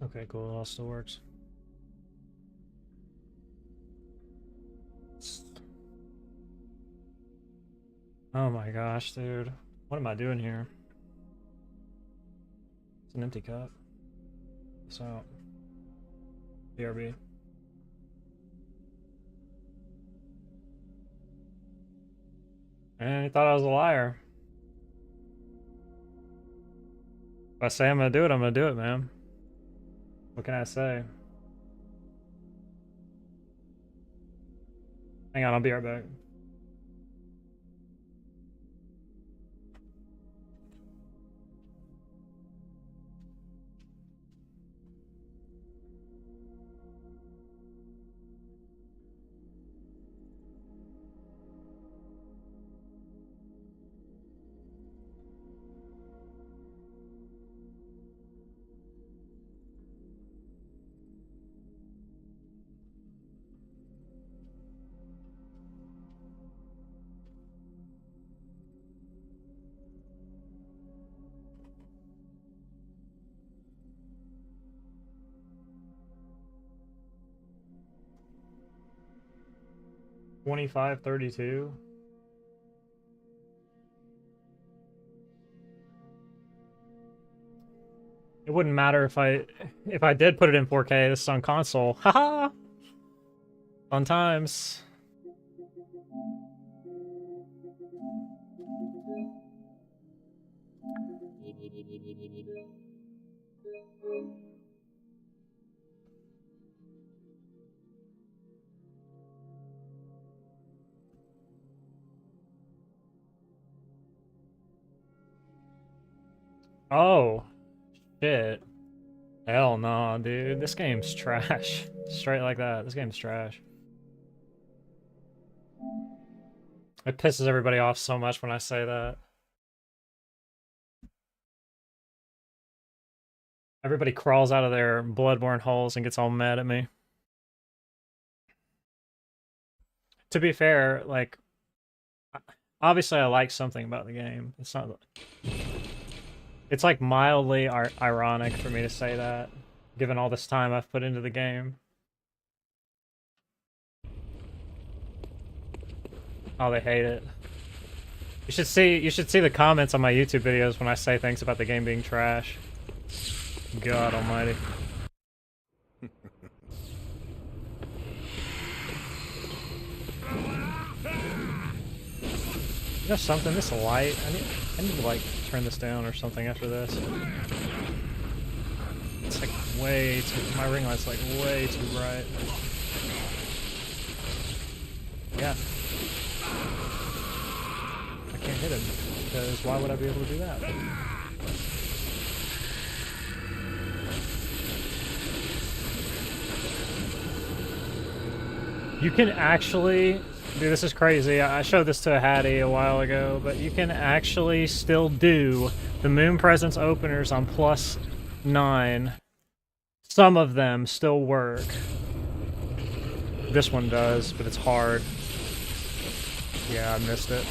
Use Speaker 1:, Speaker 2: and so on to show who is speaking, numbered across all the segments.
Speaker 1: Okay, cool. It all still works. Oh my gosh, dude. What am I doing here? It's an empty cup. What's out? BRB. And he thought I was a liar. If I say I'm gonna do it, I'm gonna do it, man. What can I say? Hang on, I'll be right back. $25.32. It wouldn't matter if I did put it in 4K. This is on console. Haha. Fun times. Oh, shit. Hell no, dude. This game's trash. Straight like that. This game's trash. It pisses everybody off so much when I say that. Everybody crawls out of their bloodborne holes and gets all mad at me. To be fair, like, obviously I like something about the game. It's not... It's like mildly ironic for me to say that, given all this time I've put into the game. Oh, they hate it. You should see the comments on my YouTube videos when I say things about the game being trash. God almighty. You know something? This light, I need to like turn this down or something after this. It's like way too, my ring light's like way too bright. Yeah. I can't hit him, because why would I be able to do that? You can actually, dude, this is crazy. I showed this to a Hattie a while ago, but you can actually still do the Moon Presence openers on +9. Some of them still work. This one does, but it's hard. Yeah, I missed it.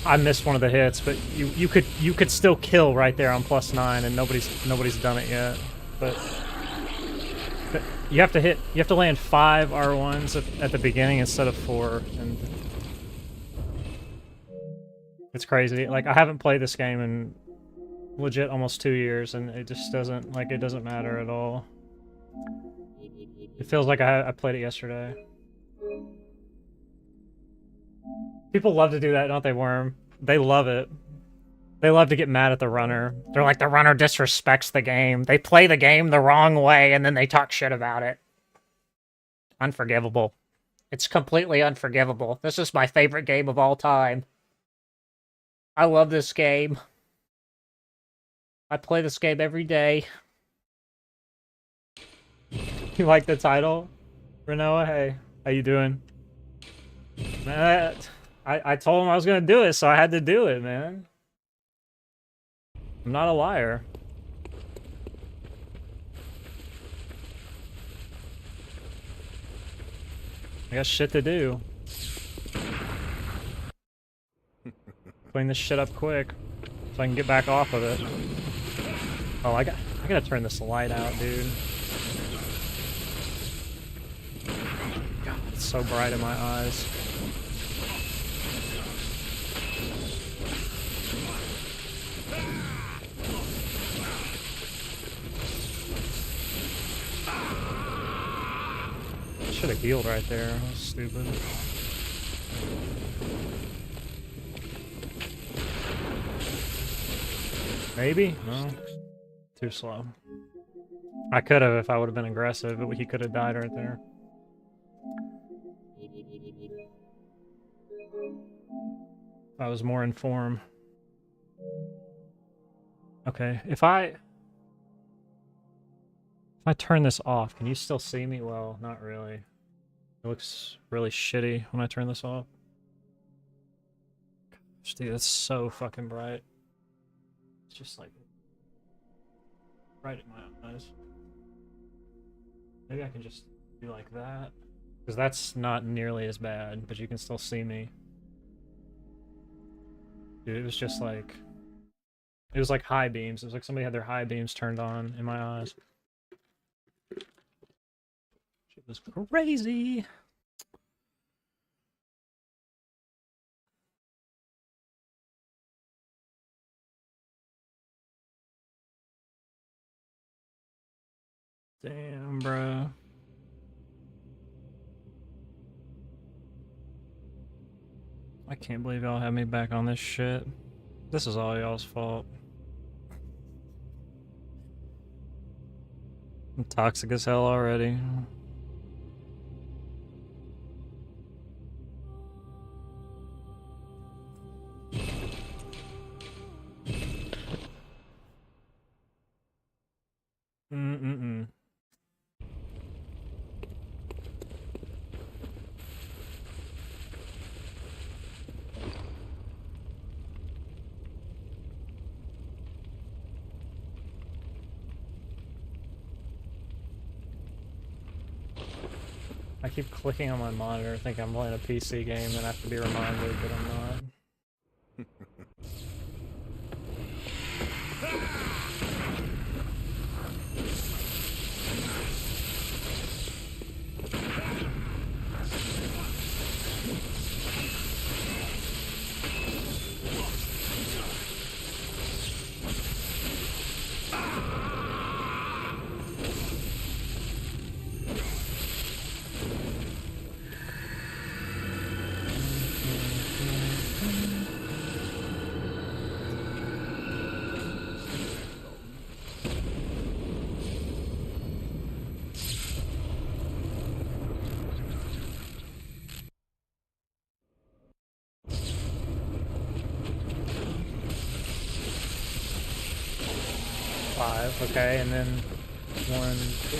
Speaker 1: I missed one of the hits, but you could still kill right there on +9, and nobody's done it yet. But you have to land 5 R1s at the beginning instead of 4, and it's crazy. Like, I haven't played this game in legit almost 2 years, and it just doesn't matter at all. It feels like I played it yesterday. People love to do that, don't they, Worm? They love it. They love to get mad at the runner. They're like, the runner disrespects the game. They play the game the wrong way, and then they talk shit about it. Unforgivable. It's completely unforgivable. This is my favorite game of all time. I love this game. I play this game every day. You like the title? Renoa, hey. How you doing? Man, I told him I was gonna do it, so I had to do it, man. I'm not a liar. I got shit to do. Clean this shit up quick so I can get back off of it. Oh, I gotta turn this light out, dude. God, it's so bright in my eyes. Should have healed right there. That was stupid. Maybe? No. Too slow. I could have if I would have been aggressive, but he could have died right there. If I was more in form. Okay, if I turn this off, can you still see me? Well, not really. It looks really shitty when I turn this off. Gosh, dude, that's so fucking bright. It's just like right in my eyes. Maybe I can just do like that. Because that's not nearly as bad, but you can still see me. Dude, it was just like... It was like high beams. It was like somebody had their high beams turned on in my eyes. Shit was crazy! Damn, bro. I can't believe y'all have me back on this shit. This is all y'all's fault. I'm toxic as hell already. I keep clicking on my monitor, thinking I'm playing a PC game, and I have to be reminded that I'm not. Okay, and then 1, 2...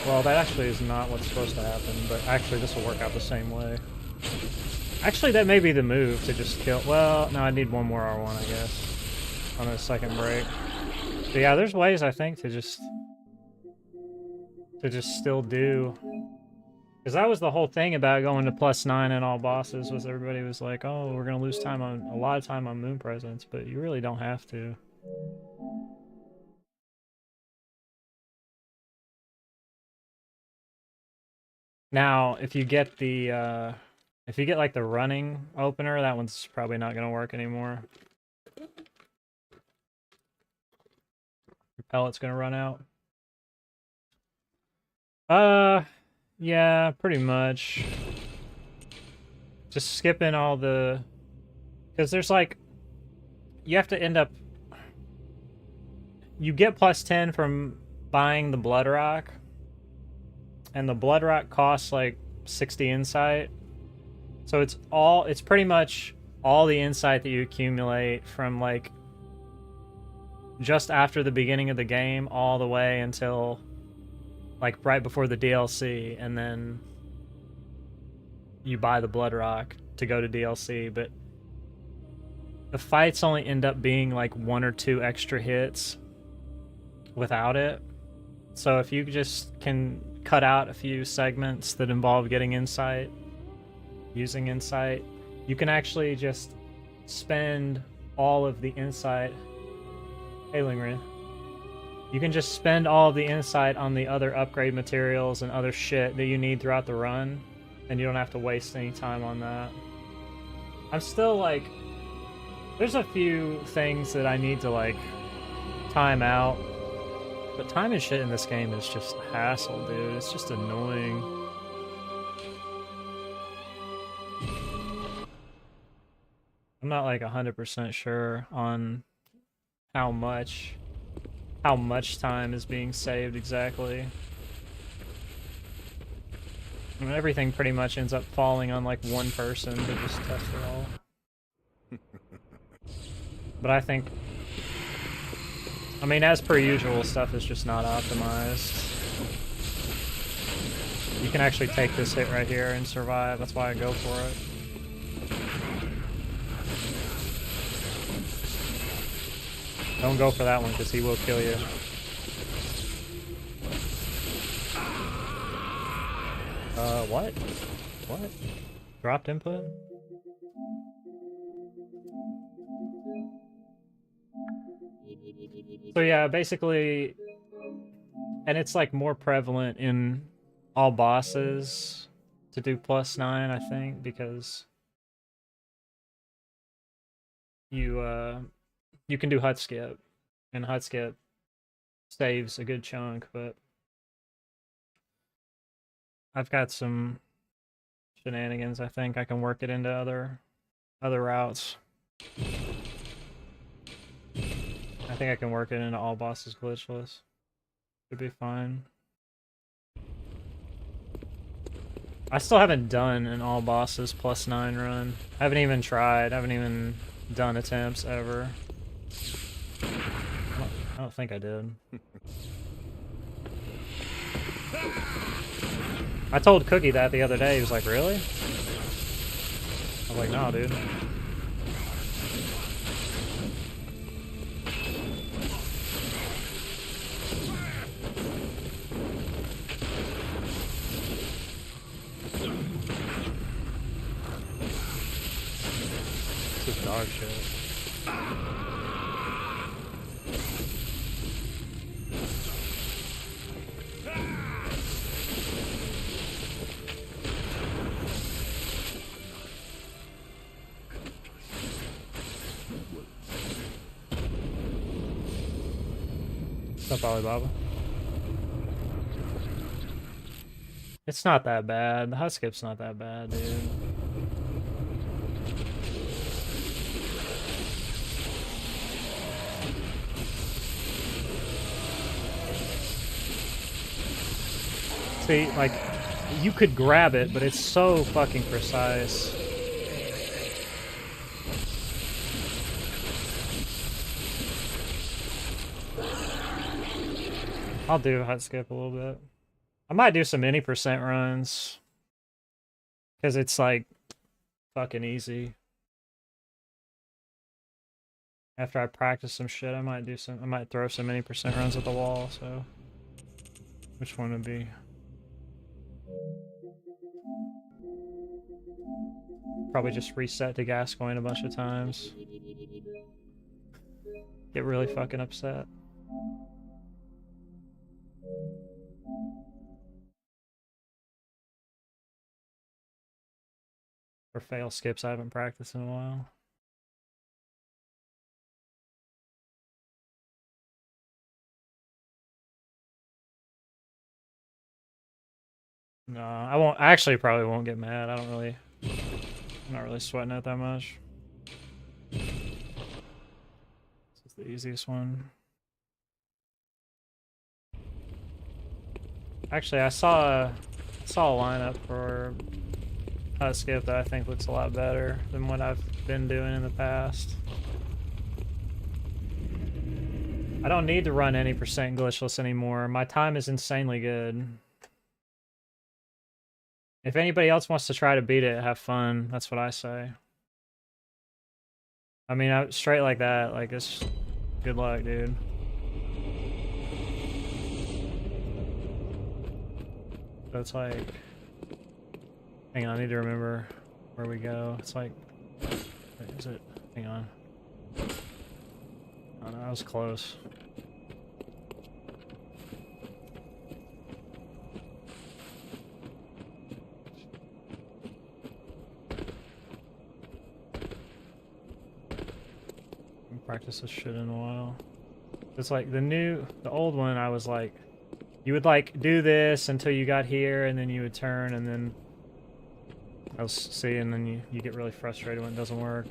Speaker 1: Well, that actually is not what's supposed to happen, but actually this will work out the same way. Actually, that may be the move, to just kill... Well, no, I need one more R1, I guess, on a second break. But yeah, there's ways, I think, to just still do... Because that was the whole thing about going to +9 in all bosses, was everybody was like, oh, we're going to lose time on a lot of time on moon presence, but you really don't have to. Now, if you get the, if you get like the running opener, that one's probably not going to work anymore. Your pellet's going to run out. Yeah, pretty much. Just skipping all the... Because there's like... You have to end up... You get +10 from buying the blood rock. And the blood rock costs like 60 insight. So it's pretty much all the insight that you accumulate from like just after the beginning of the game all the way until like right before the DLC, and then you buy the blood rock to go to DLC. But the fights only end up being like 1 or 2 extra hits without it. So if you just can cut out a few segments that involve getting insight, using insight, you can actually just spend all of the insight. Hey, Lingren. You can just spend all of the insight on the other upgrade materials and other shit that you need throughout the run, and you don't have to waste any time on that. I'm still like, there's a few things that I need to like time out, but timing shit in this game is just a hassle, dude. It's just annoying. I'm not like 100% sure on how much time is being saved exactly. I mean, everything pretty much ends up falling on like one person to just test it all. But I think, I mean, as per usual, stuff is just not optimized. You can actually take this hit right here and survive. That's why I go for it. Don't go for that one, because he will kill you. What? What? Dropped input? So yeah, basically, and it's like more prevalent in all bosses to do +9, I think, because you can do hut skip, and hut skip saves a good chunk, but I've got some shenanigans. I think I can work it into other routes. I think I can work it into all bosses glitchless. Should be fine. I still haven't done an all bosses +9 run. I haven't even tried. I haven't even done attempts ever. I don't think I did. I told Cookie that the other day. He was like, really? I was like, no, dude. This is dog shit. What's up, Alibaba? It's not that bad. The hut skip's not that bad, dude. See, like, you could grab it, but it's so fucking precise. I'll do hut skip a little bit. I might do some any percent runs, because it's like fucking easy. After I practice some shit, I might throw some any percent runs at the wall. So, which one would be? Probably just reset to Gascoigne a bunch of times. Get really fucking upset. Or fail skips I haven't practiced in a while. No, I won't. I actually probably won't get mad. I'm not really sweating it that much. This is the easiest one. Actually, I saw a lineup for hut skip that I think looks a lot better than what I've been doing in the past. I don't need to run any percent glitchless anymore. My time is insanely good. If anybody else wants to try to beat it, have fun. That's what I say. I mean, straight like that, like, it's good luck, dude. So it's like, hang on, I need to remember where we go. It's like, wait, is it? I Hang on. Oh no, that was close. Haven't practiced this shit in a while. It's like the old one, I was like, you would like do this until you got here, and then you would turn, and then I was see, and then you get really frustrated when it doesn't work.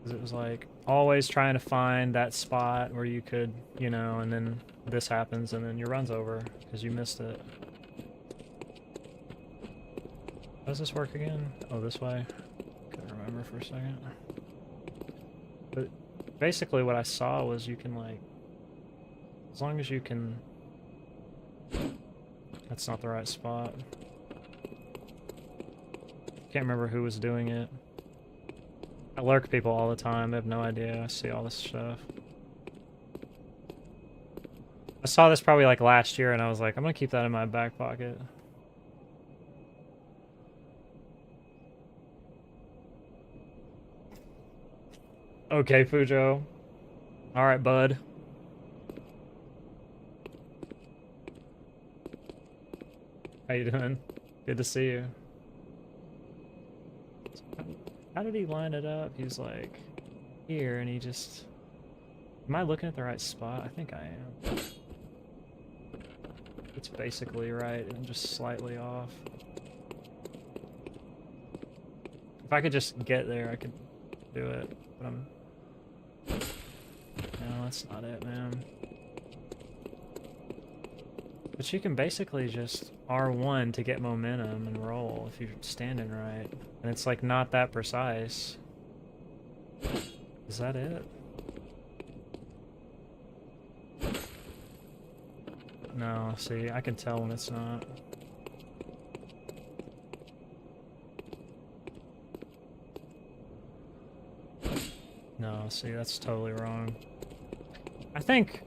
Speaker 1: Because it was like always trying to find that spot where you could, you know, and then this happens, and then your run's over because you missed it. How does this work again? Oh, this way. Couldn't remember for a second. But basically what I saw was you can like, as long as you can, that's not the right spot. Can't remember who was doing it. I lurk people all the time, I have no idea, I see all this stuff. I saw this probably like last year and I was like, I'm gonna keep that in my back pocket. Okay, Fujo. Alright, bud. How you doing? Good to see you. How did he line it up? He's like here and he just... Am I looking at the right spot? I think I am. It's basically right and just slightly off. If I could just get there, I could do it, but I'm... No, that's not it, man. But you can basically just R1 to get momentum and roll if you're standing right. And it's like not that precise. Is that it? No, see, I can tell when it's not. No, see, that's totally wrong. I think...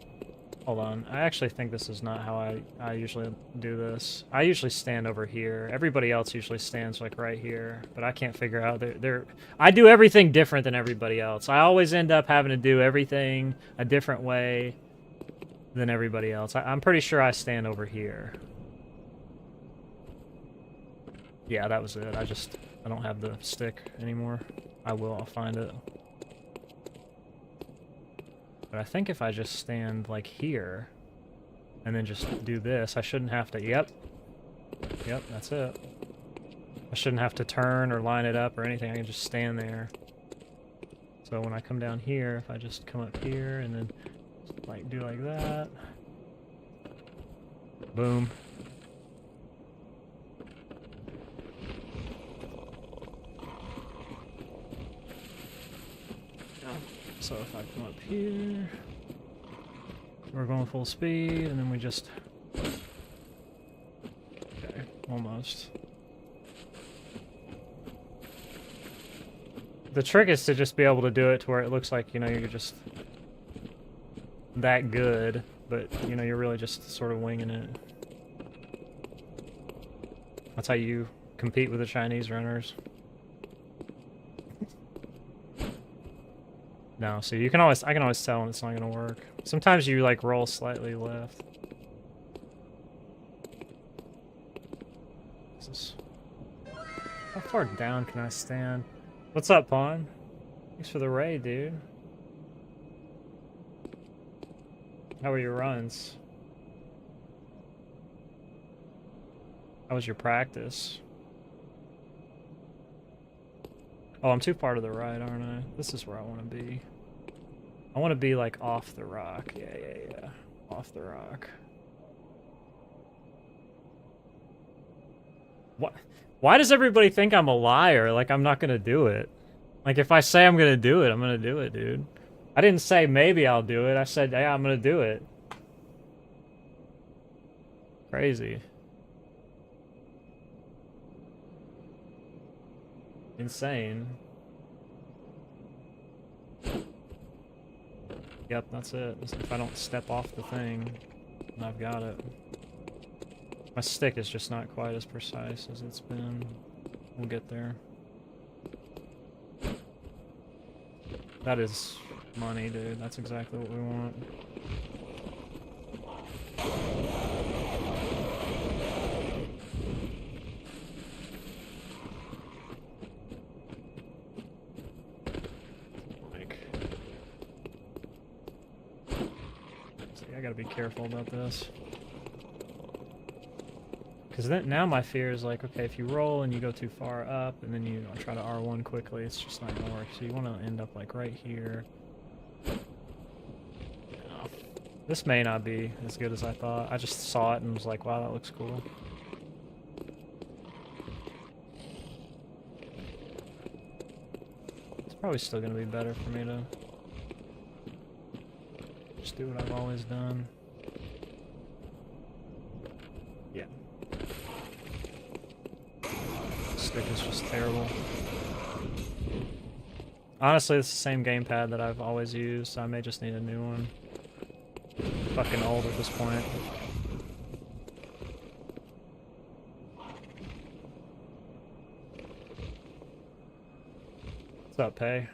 Speaker 1: Hold on, I actually think this is not how I usually do this. I usually stand over here. Everybody else usually stands like right here, but I can't figure out I do everything different than everybody else. I always end up having to do everything a different way than everybody else. I'm pretty sure I stand over here. Yeah, that was it. I don't have the stick anymore. I'll find it. But I think if I just stand like here and then just do this, I shouldn't have to, yep, that's it. I shouldn't have to turn or line it up or anything, I can just stand there. So when I come down here, if I just come up here and then like do like that, boom. So if I come up here, we're going full speed, and then we just... Okay, almost. The trick is to just be able to do it to where it looks like, you know, you're just that good, but, you know, you're really just sort of winging it. That's how you compete with the Chinese runners. No, so I can always tell when it's not gonna work. Sometimes you like roll slightly left. How far down can I stand? What's up, Pawn? Thanks for the raid, dude. How were your runs? How was your practice? Oh, I'm too far to the right, aren't I? This is where I want to be. I want to be, like, off the rock. Yeah. Off the rock. What? Why does everybody think I'm a liar? Like, I'm not gonna do it. Like, if I say I'm gonna do it, I'm gonna do it, dude. I didn't say maybe I'll do it. I said, yeah, I'm gonna do it. Crazy. Insane. Yep, that's it. If I don't step off the thing, I've got it. My stick is just not quite as precise as it's been. We'll get there. That is money, dude. That's exactly what we want. See, I gotta be careful about this. Because now my fear is like, okay, if you roll and you go too far up and then you try to R1 quickly, it's just not going to work. So you want to end up like right here. Oh, this may not be as good as I thought. I just saw it and was like, wow, that looks cool. It's probably still going to be better for me to just do what I've always done. Yeah. Stick is just terrible. Honestly, it's the same gamepad that I've always used, so I may just need a new one. Fucking old at this point. What's up, Pay?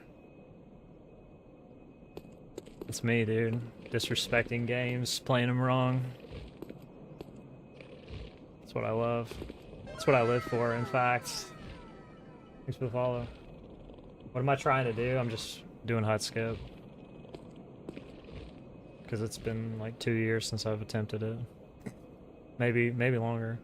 Speaker 1: It's me, dude. Disrespecting games, playing them wrong. That's what I love. That's what I live for, in fact. Thanks for the follow. What am I trying to do? I'm just doing hot skip. Because it's been like 2 years since I've attempted it. Maybe longer.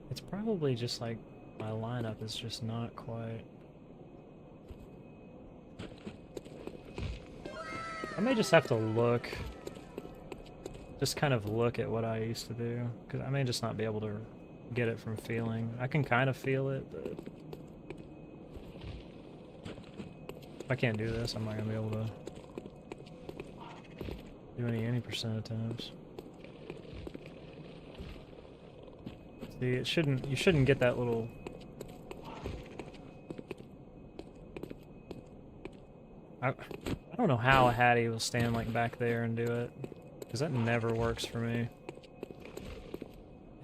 Speaker 1: It's probably just like my lineup is just not quite. I may just have to look, just kind of look at what I used to do, because I may just not be able to get it from feeling. I can kind of feel it, but if I can't do this, I'm not going to be able to do any percent attempts. See, you shouldn't get that little... I don't know how a Hattie will stand like back there and do it, because that never works for me.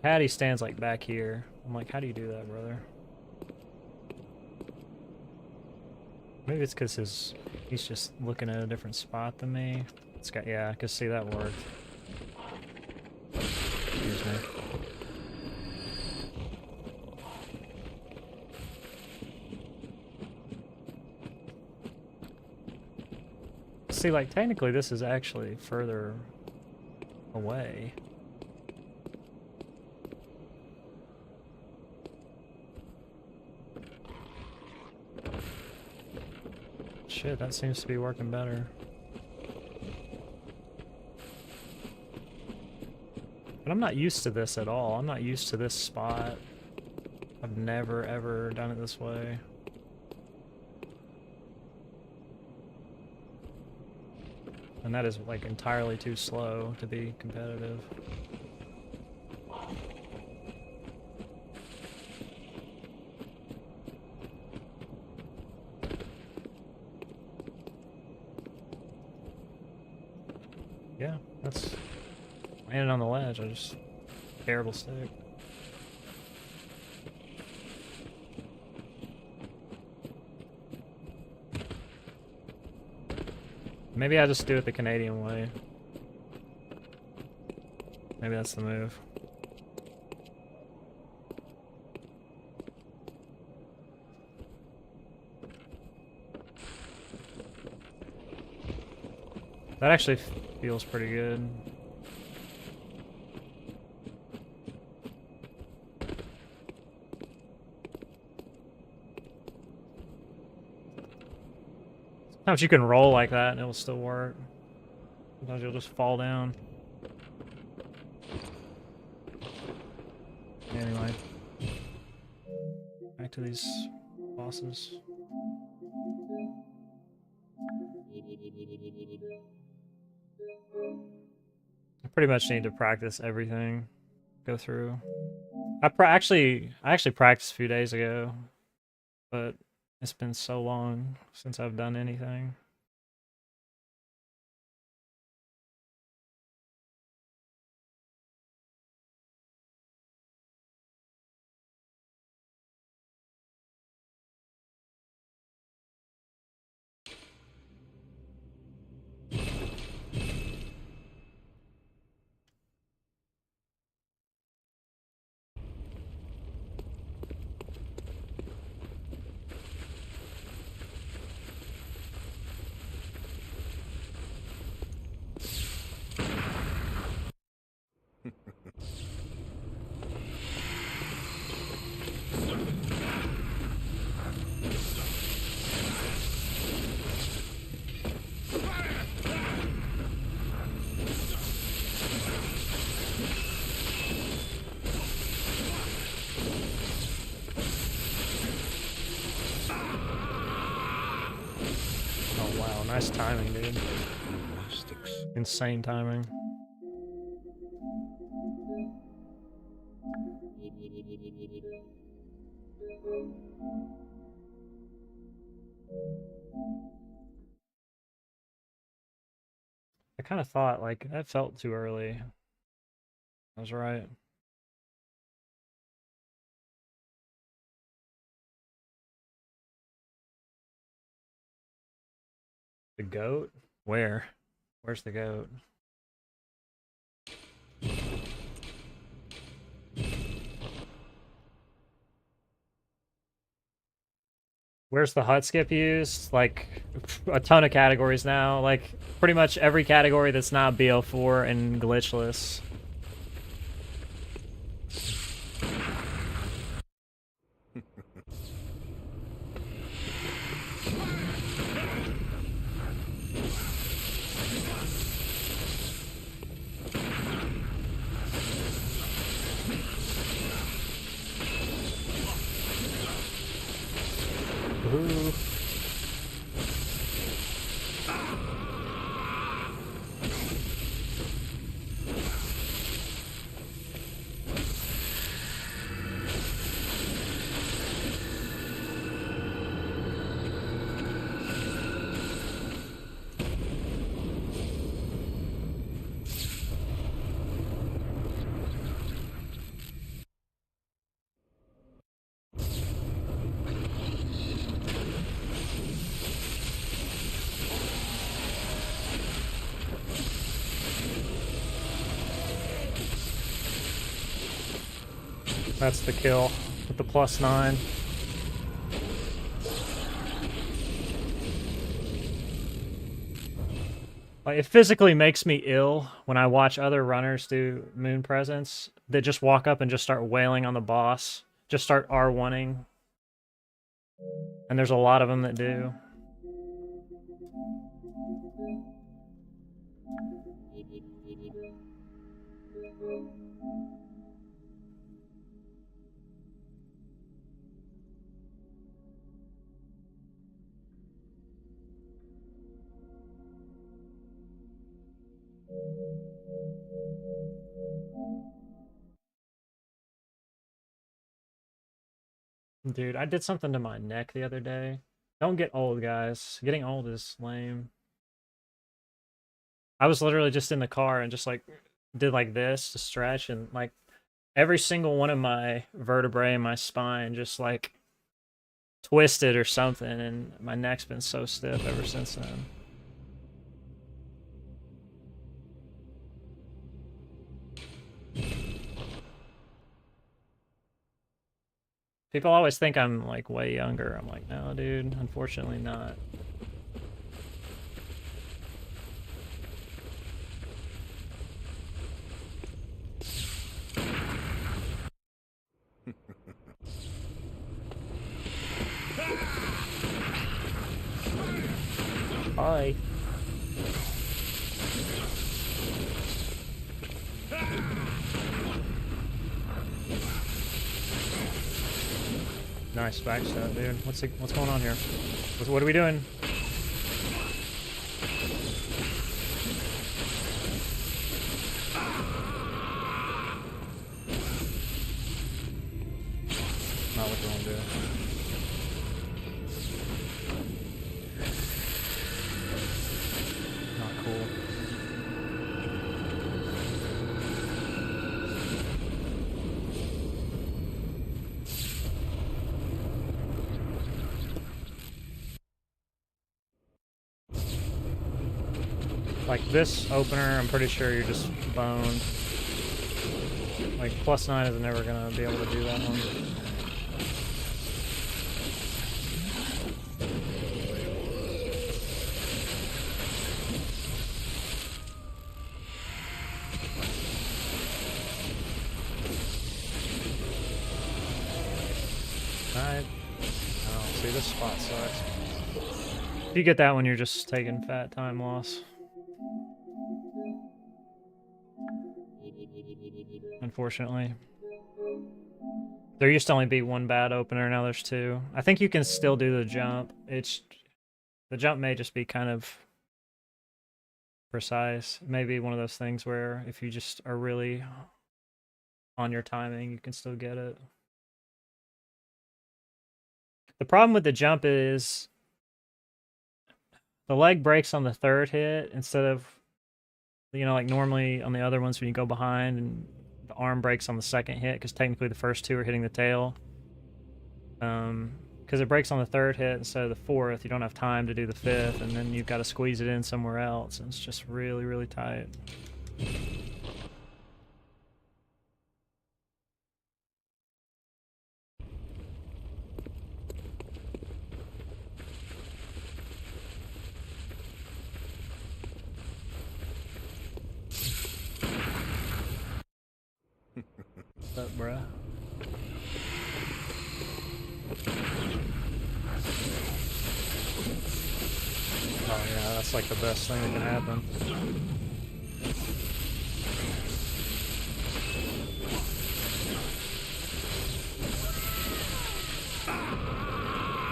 Speaker 1: Hattie stands like back here. I'm like, how do you do that, brother? Maybe it's because he's just looking at a different spot than me. It's got, yeah, I can see that worked. Excuse me. See, like, technically this is actually further away. Shit, that seems to be working better. But I'm not used to this at all. I'm not used to this spot. I've never, ever done it this way. And that is, like, entirely too slow to be competitive. Yeah, that's... landing on the ledge, I just... terrible stick. Maybe I just do it the Canadian way. Maybe that's the move. That actually feels pretty good. Sometimes you can roll like that and it'll still work. Sometimes you'll just fall down. Anyway. Back to these bosses. I pretty much need to practice everything. Go through. I actually practiced a few days ago, but it's been so long since I've done anything. Oh wow, nice timing, dude. Insane timing. I kind of thought, like, that felt too early. I was right. The goat? Where? Where's the goat? Where's the hut skip used? Like, a ton of categories now. Like, pretty much every category that's not BO4 and glitchless. Ooh. That's the kill with the +9. Like, it physically makes me ill when I watch other runners do Moon Presence that just walk up and just start wailing on the boss. Just start R1ing. And there's a lot of them that do. Dude, I did something to my neck the other day. Don't get old, guys. Getting old is lame. I was literally just in the car and just like did like this to stretch, and like every single one of my vertebrae in my spine just like twisted or something, and my neck's been so stiff ever since then. People always think I'm like way younger. I'm like, no, dude, unfortunately not. Hi. Nice backstab, dude. What's going on here? What are we doing? not what you want to do. Not cool. Like this opener, I'm pretty sure you're just boned. Like +9 is never gonna be able to do that one. Alright. Oh, see, this spot sucks. If you get that one, you're just taking fat time loss. Unfortunately. There used to only be one bad opener, now there's two. I think you can still do the jump. The jump may just be kind of precise. Maybe one of those things where if you just are really on your timing, you can still get it. The problem with the jump is the leg breaks on the third hit instead of, you know, like normally on the other ones when you go behind, and the arm breaks on the second hit because technically the first two are hitting the tail. Because it breaks on the third hit instead of the fourth, you don't have time to do the fifth, and then you've got to squeeze it in somewhere else, and it's just really, really tight. What's up, bruh? Oh yeah, that's like the best thing that can happen.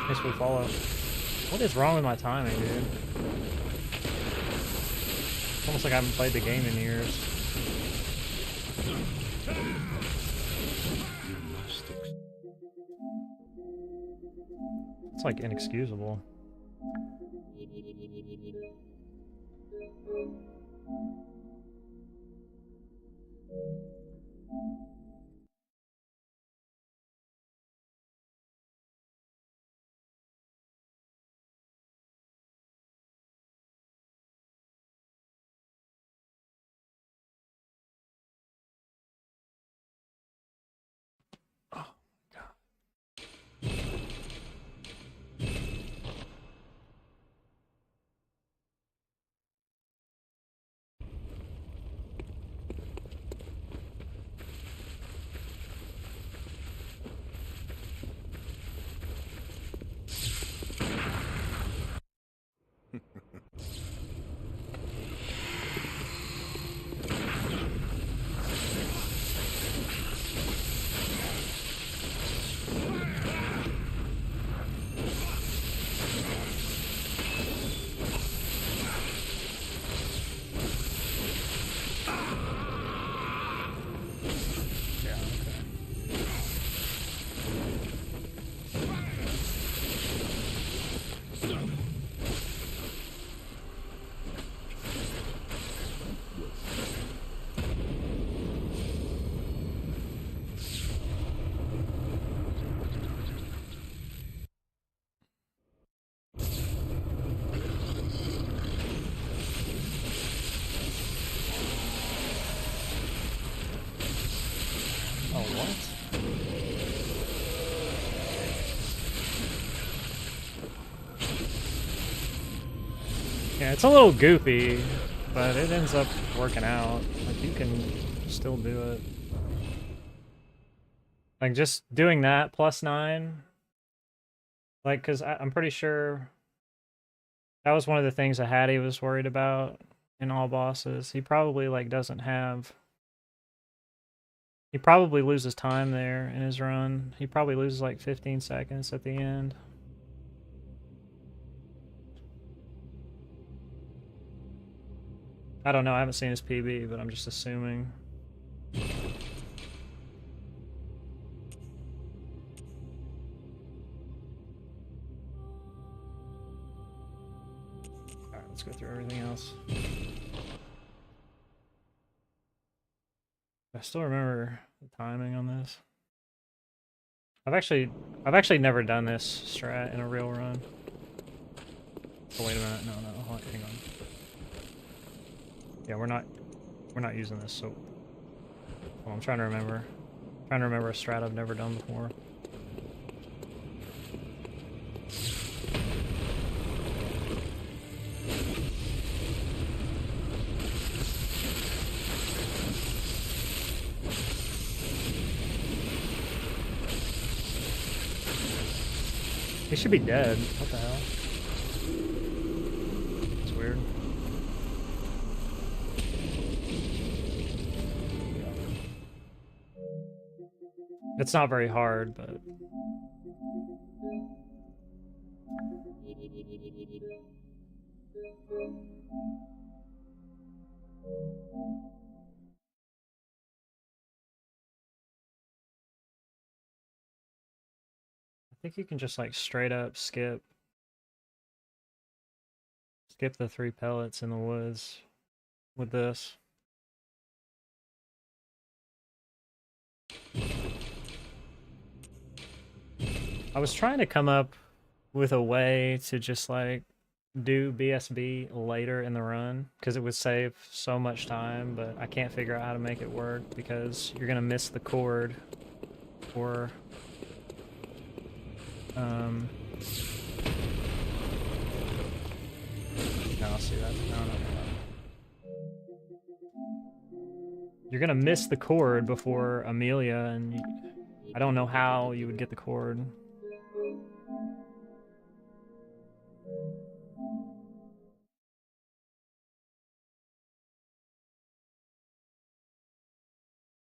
Speaker 1: Nice we follow. What is wrong with my timing, dude? It's almost like I haven't played the game in years. It's like inexcusable. Yeah, it's a little goofy, but it ends up working out. Like, you can still do it. Like, just doing that +9. Like, because I'm pretty sure that was one of the things that Hattie was worried about in all bosses. He probably, like, doesn't have... He probably loses time there in his run. He probably loses, like, 15 seconds at the end. I don't know, I haven't seen his PB, but I'm just assuming. Alright, let's go through everything else. I still remember the timing on this. I've actually never done this strat in a real run. Oh wait a minute, no, hold on, hang on. Yeah, we're not using this, so well, I'm trying to remember. A strat I've never done before. He should be dead. What the hell? It's weird. It's not very hard, but... I think you can just like straight up skip the 3 pellets in the woods with this. I was trying to come up with a way to just like do BSB later in the run because it would save so much time, but I can't figure out how to make it work because you're gonna miss the cord or no, I'll see that. No. You're gonna miss the cord before Amelia, and I don't know how you would get the cord.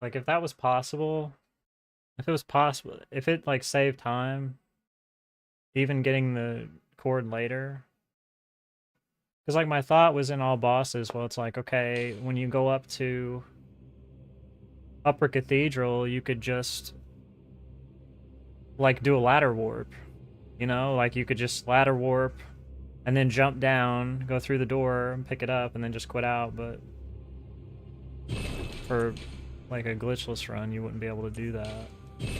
Speaker 1: Like, if that was possible, if it like saved time, even getting the cord later. Because like my thought was in all bosses, well, it's like, okay, when you go up to Upper Cathedral, you could just like do a ladder warp, you know? Like you could just ladder warp and then jump down, go through the door and pick it up and then just quit out, but for like a glitchless run, you wouldn't be able to do that. It's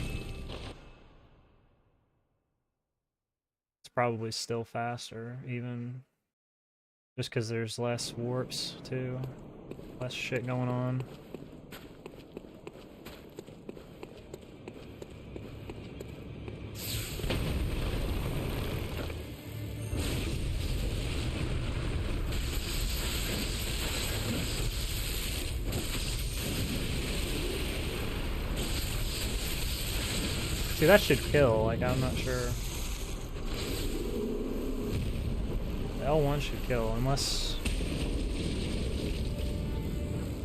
Speaker 1: probably still faster, even just because there's less warps too, less shit going on. See, that should kill, like, I'm not sure. The L1 should kill, unless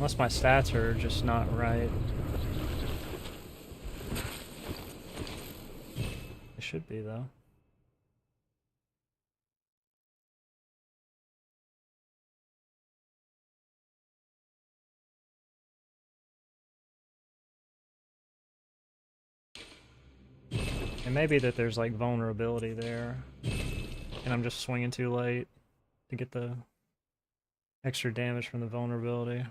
Speaker 1: my stats are just not right. It should be, though. It may be that there's like vulnerability there, and I'm just swinging too late to get the extra damage from the vulnerability.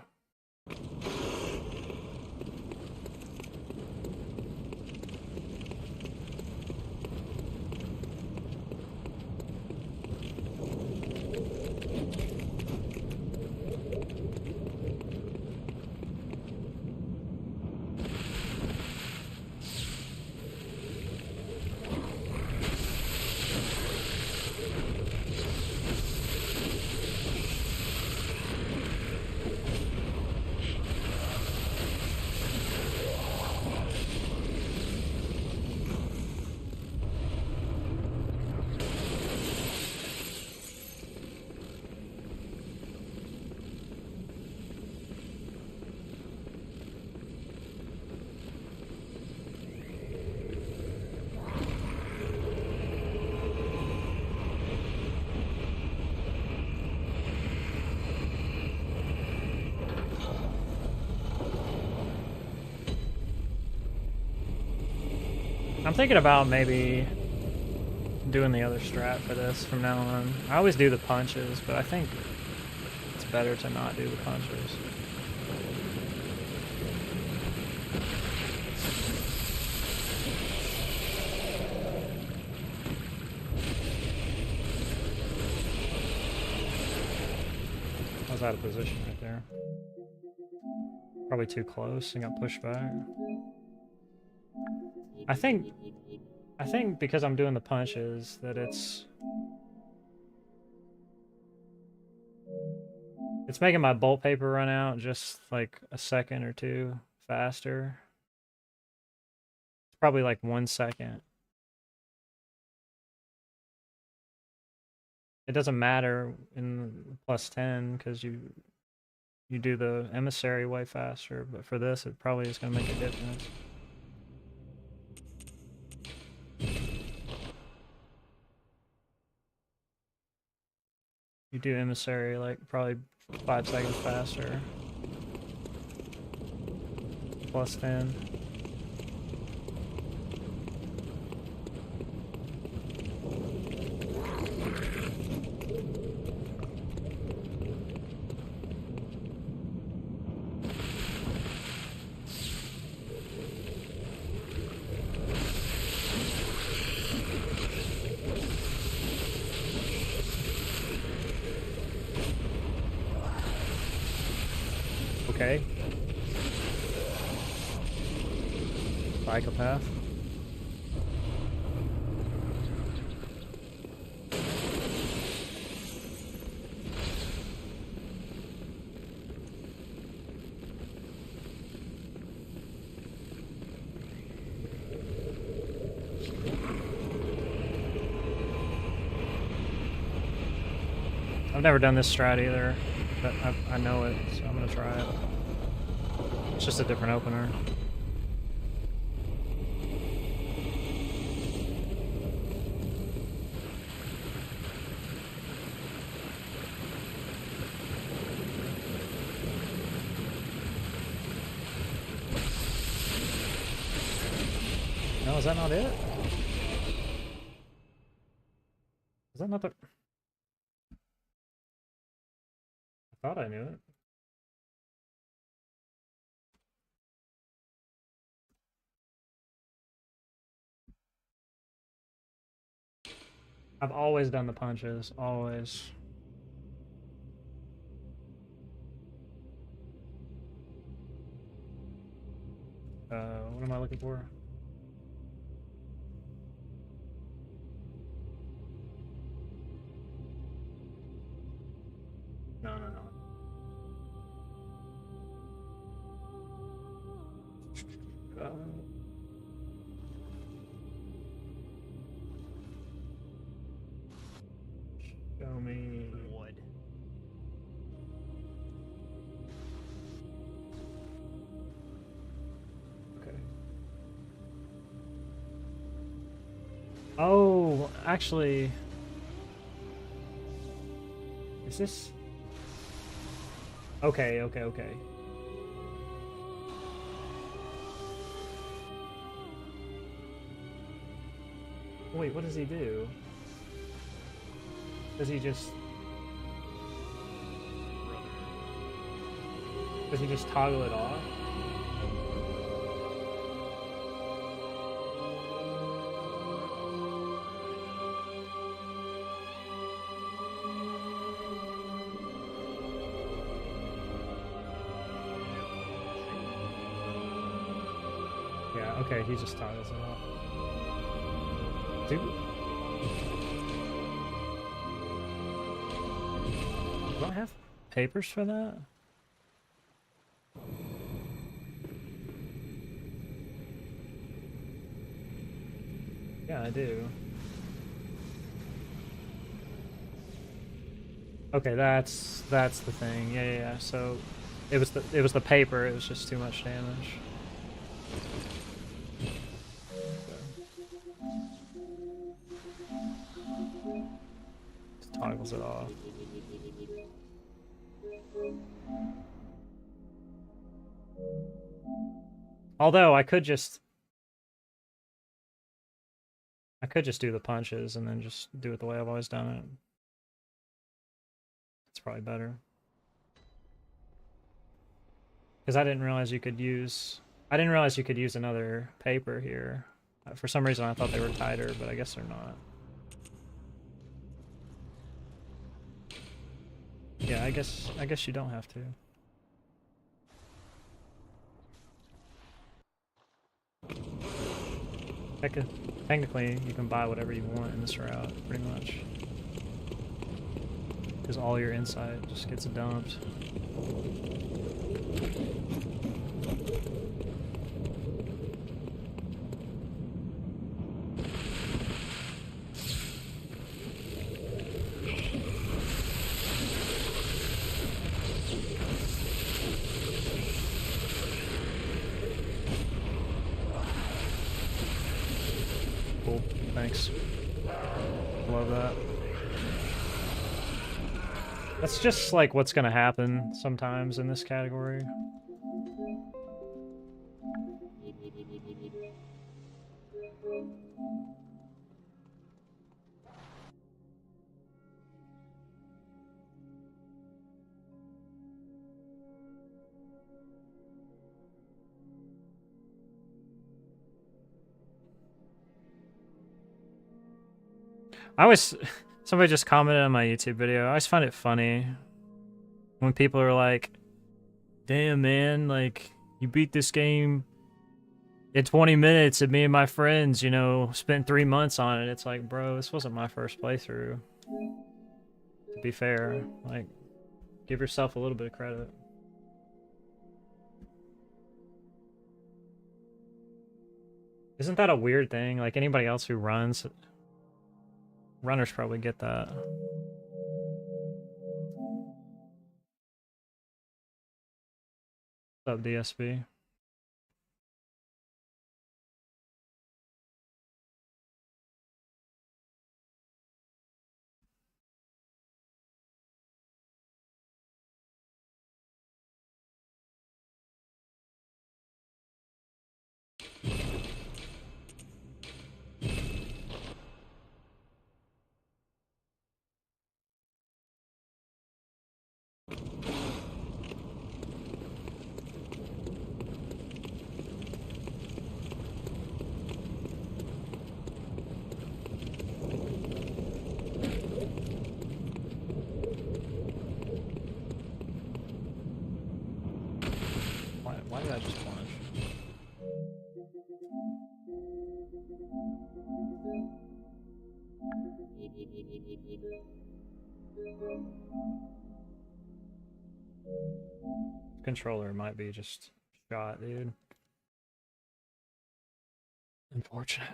Speaker 1: I'm thinking about maybe doing the other strat for this from now on. I always do the punches, but I think it's better to not do the punches. I was out of position right there. Probably too close and got pushed back. I think because I'm doing the punches that it's making my bolt paper run out just like a second or two faster. It's probably like 1 second. It doesn't matter in +10 because you do the emissary way faster, but for this it probably is going to make a difference. You do emissary like probably 5 seconds faster. +10. Okay. Psychopath. I've never done this strat either, but I know it, so I'm gonna try it. It's just a different opener. No, is that not it? Is that not the... I thought I knew it. I've always done the punches, always. What am I looking for? No. Show me wood. Okay. Oh, actually, is this? Okay. Wait, what does he do? Does he just toggle it off? Yeah, okay, he just toggles it off. Dude. Do I have papers for that? Yeah, I do. Okay, that's the thing. Yeah. So it was the paper. It was just too much damage. Just toggles it off. Although I could just I could just do the punches and then just do it the way I've always done it. It's probably better. Because I didn't realize you could use... I didn't realize you could use another paper here. For some reason I thought they were tighter, but I guess they're not. Yeah, I guess you don't have to. Technically, you can buy whatever you want in this route, pretty much. Because all your insight just gets dumped. Cool, thanks. Love that. That's just like what's gonna happen sometimes in this category. Somebody just commented on my YouTube video. I always find it funny when people are like, damn man, like, you beat this game in 20 minutes and me and my friends, you know, spent 3 months on it. It's like, bro, this wasn't my first playthrough. To be fair, like, give yourself a little bit of credit. Isn't that a weird thing? Like, anybody else who runs... Runners probably get that. What's up, DSB? Why did I just plunge? Controller might be just shot, dude. Unfortunate.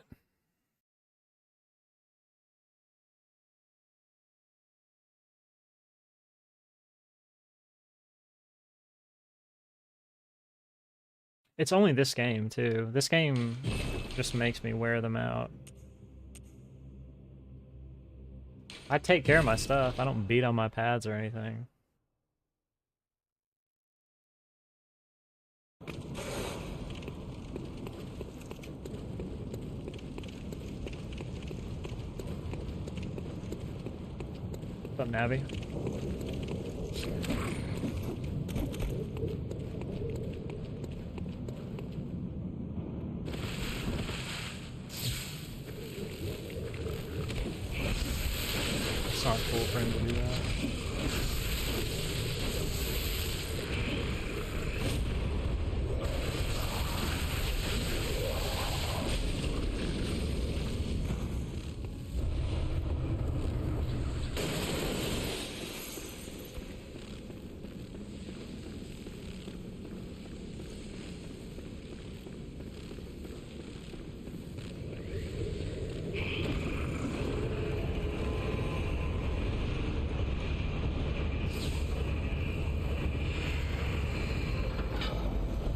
Speaker 1: It's only this game, too. This game just makes me wear them out. I take care of my stuff. I don't beat on my pads or anything. What's up, Nabby? It's not cool for him to do that.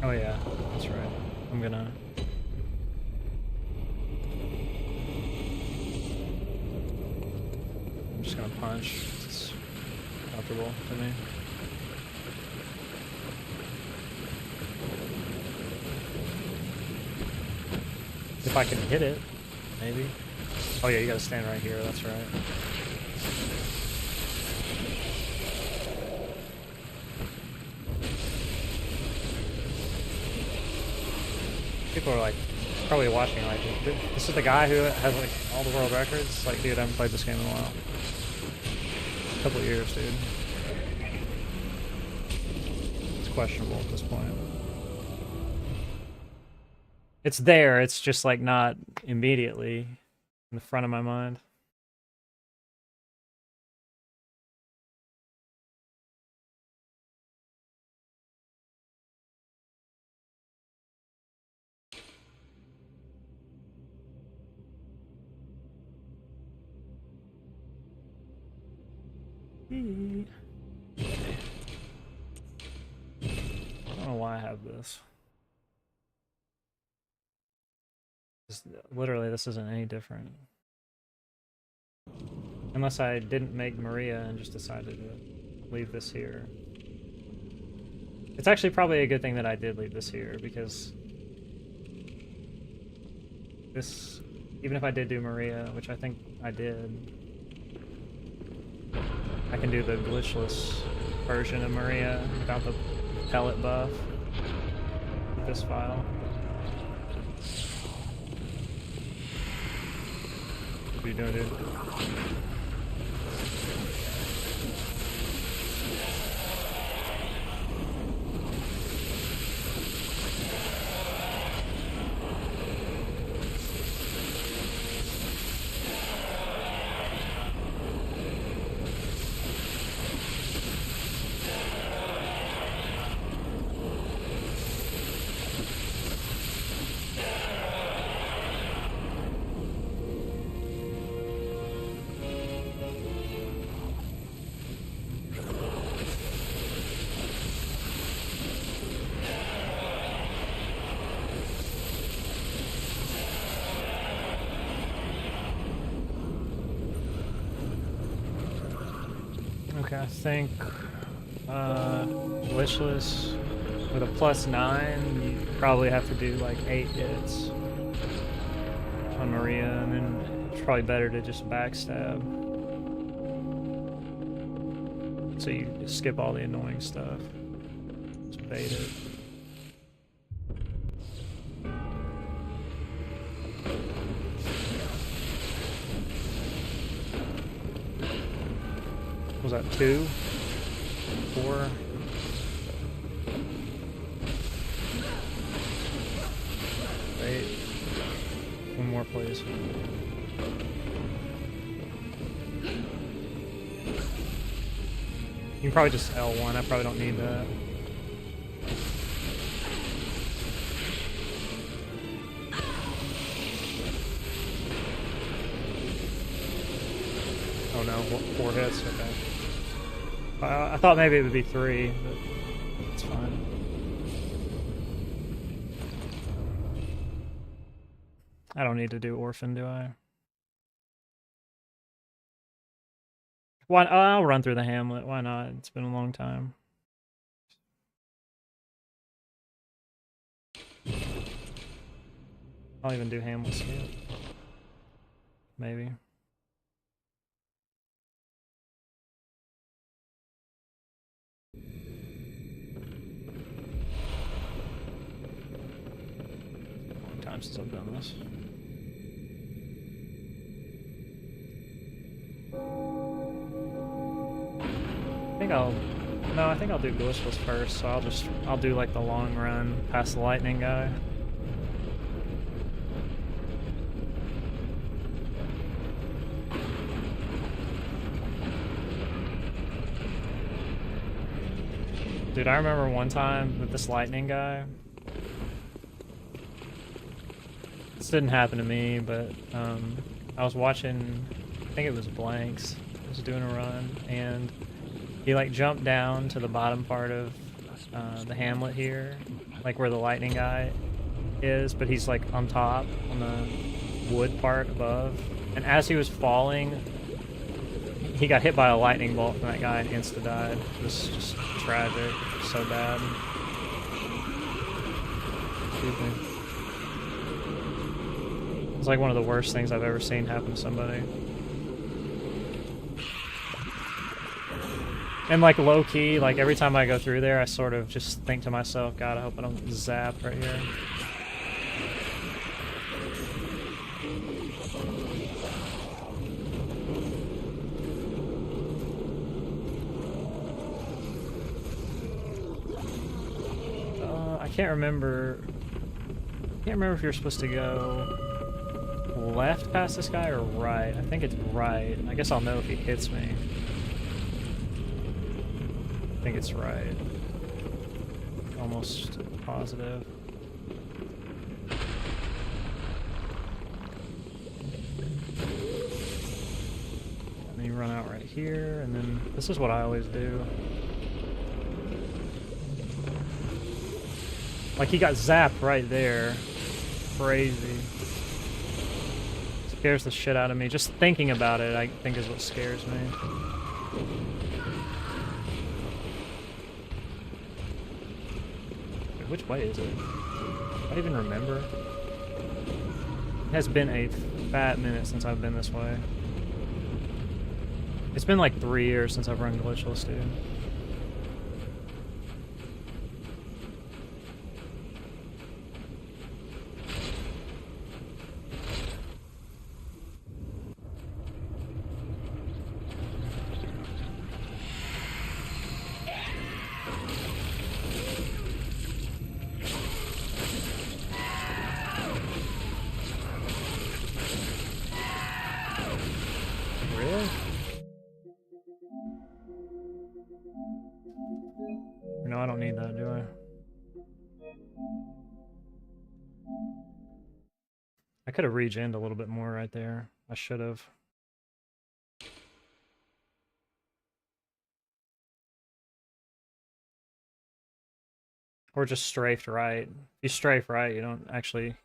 Speaker 1: Oh yeah, that's right. I'm just gonna punch. It's comfortable to me. If I can hit it, maybe. Oh yeah, you gotta stand right here, that's right. People are like, probably watching like, this is the guy who has like all the world records? Like, dude, I haven't played this game in a while. A couple of years, dude. It's questionable at this point. It's there, it's just like not immediately in the front of my mind. I don't know why I have this. Literally, this isn't any different. Unless I didn't make Maria and just decided to leave this here. It's actually probably a good thing that I did leave this here, because this, even if I did do Maria, which I think I did, I can do the glitchless version of Maria without the pellet buff with this file. What are you doing, dude? Okay, I think glitchless with a +9, you probably have to do like 8 hits on Maria, and then it's probably better to just backstab. So you skip all the annoying stuff. Just bait it. Was that 2? 4? Wait. One more, please. You can probably just L1. I probably don't need that. Oh no, 4 hits? Okay. I thought maybe it would be 3, but it's fine. I don't need to do Orphan, do I? Why? I'll run through the Hamlet. Why not? It's been a long time. I'll even do Hamlet skip. Maybe. Long time since I've done this. I think I'll do glitchless first, so I'll do like the long run past the lightning guy. Dude, I remember one time with this lightning guy. This didn't happen to me, but I was watching, I think it was Blanks. I was doing a run, and he like jumped down to the bottom part of the Hamlet here, like where the lightning guy is, but he's like on top, on the wood part above. And as he was falling, he got hit by a lightning bolt from that guy and insta-died. It was just tragic, so bad. Excuse me. It's like one of the worst things I've ever seen happen to somebody. And like low key, like every time I go through there, I sort of just think to myself, God, I hope I don't zap right here. I can't remember. I can't remember if you're supposed to go left past this guy or right. I think it's right. I guess I'll know if he hits me. I think it's right. Almost positive. And then you run out right here, and then this is what I always do. Like, he got zapped right there. Crazy. Scares the shit out of me. Just thinking about it, I think, is what scares me. Wait, which way is it? Do I even remember? It has been a fat minute since I've been this way. It's been like 3 years since I've run glitchless, dude. Really? No, I don't need that, do I? I could have regened a little bit more right there. I should have. Or just strafed right. If you strafe right, you don't actually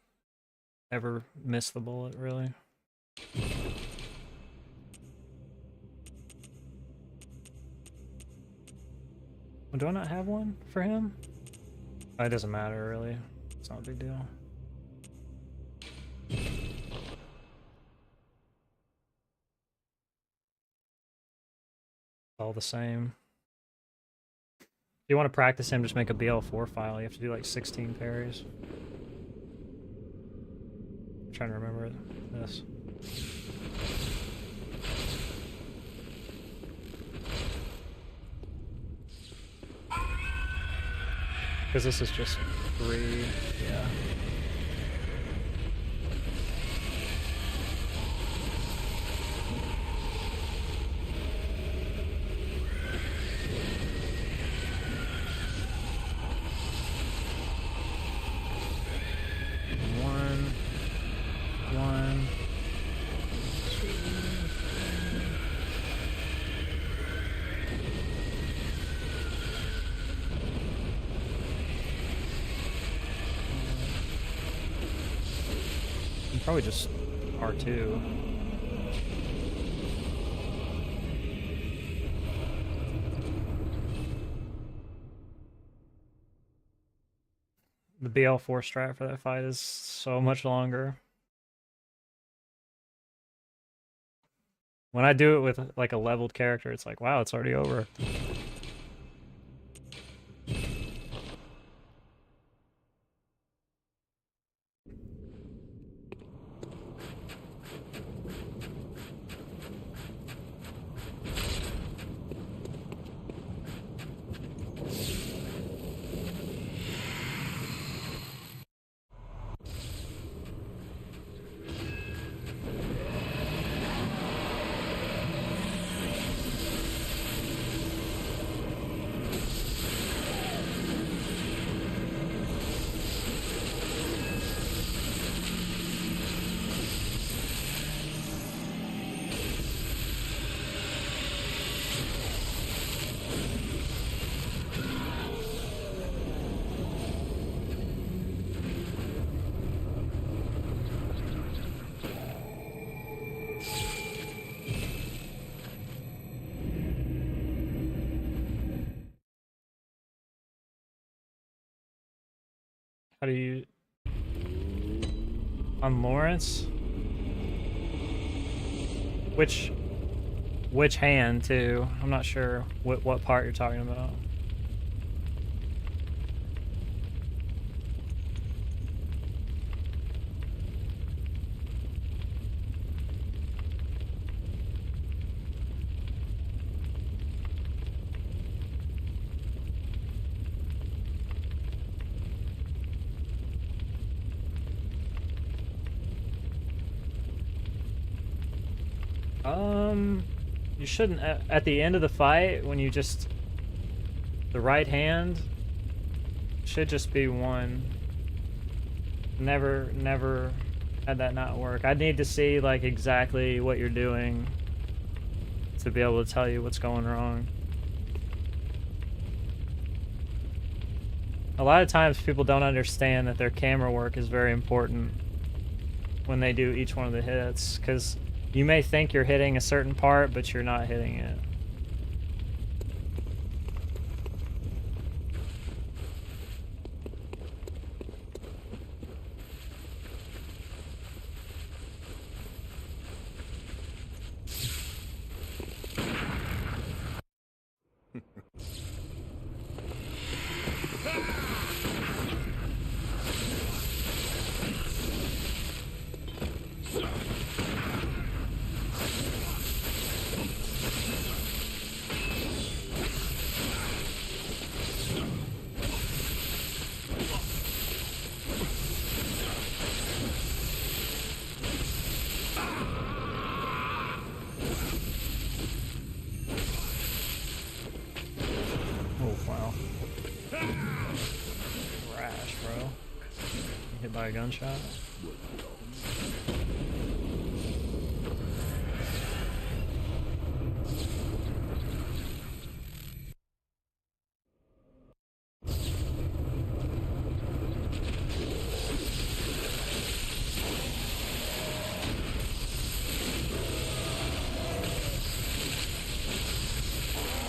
Speaker 1: ever miss the bullet, really. Well, do I not have one for him? Oh, it doesn't matter, really. It's not a big deal. All the same. If you want to practice him, just make a BL4 file. You have to do like 16 parries. I'm trying to remember this. Because this is just 3, yeah. Probably just R2. The BL4 strat for that fight is so much longer. When I do it with like a leveled character, it's like, wow, it's already over. How do you... On Lawrence? Which hand too? I'm not sure what part you're talking about. You shouldn't, at the end of the fight, when you just, the right hand should just be one. Never had that not work. I'd need to see, like, exactly what you're doing to be able to tell you what's going wrong. A lot of times people don't understand that their camera work is very important when they do each one of the hits, because you may think you're hitting a certain part, but you're not hitting it. By a gunshot.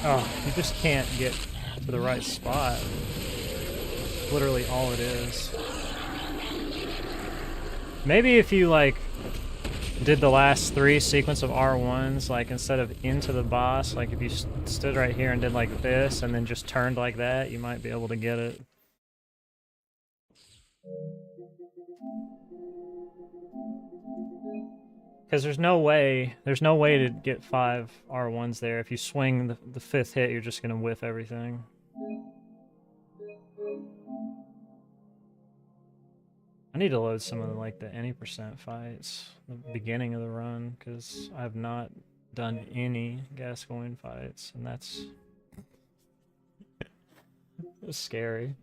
Speaker 1: Oh, you just can't get to the right spot. Literally all it is. Maybe if you, like, did the last 3 sequence of R1s, like, instead of into the boss, like, if you stood right here and did, like, this, and then just turned like that, you might be able to get it. Because there's no way to get 5 R1s there. If you swing the 5th hit, you're just gonna whiff everything. I need to load some of like the any % fights, the beginning of the run, because I've not done any Gascoigne fights, and that's scary.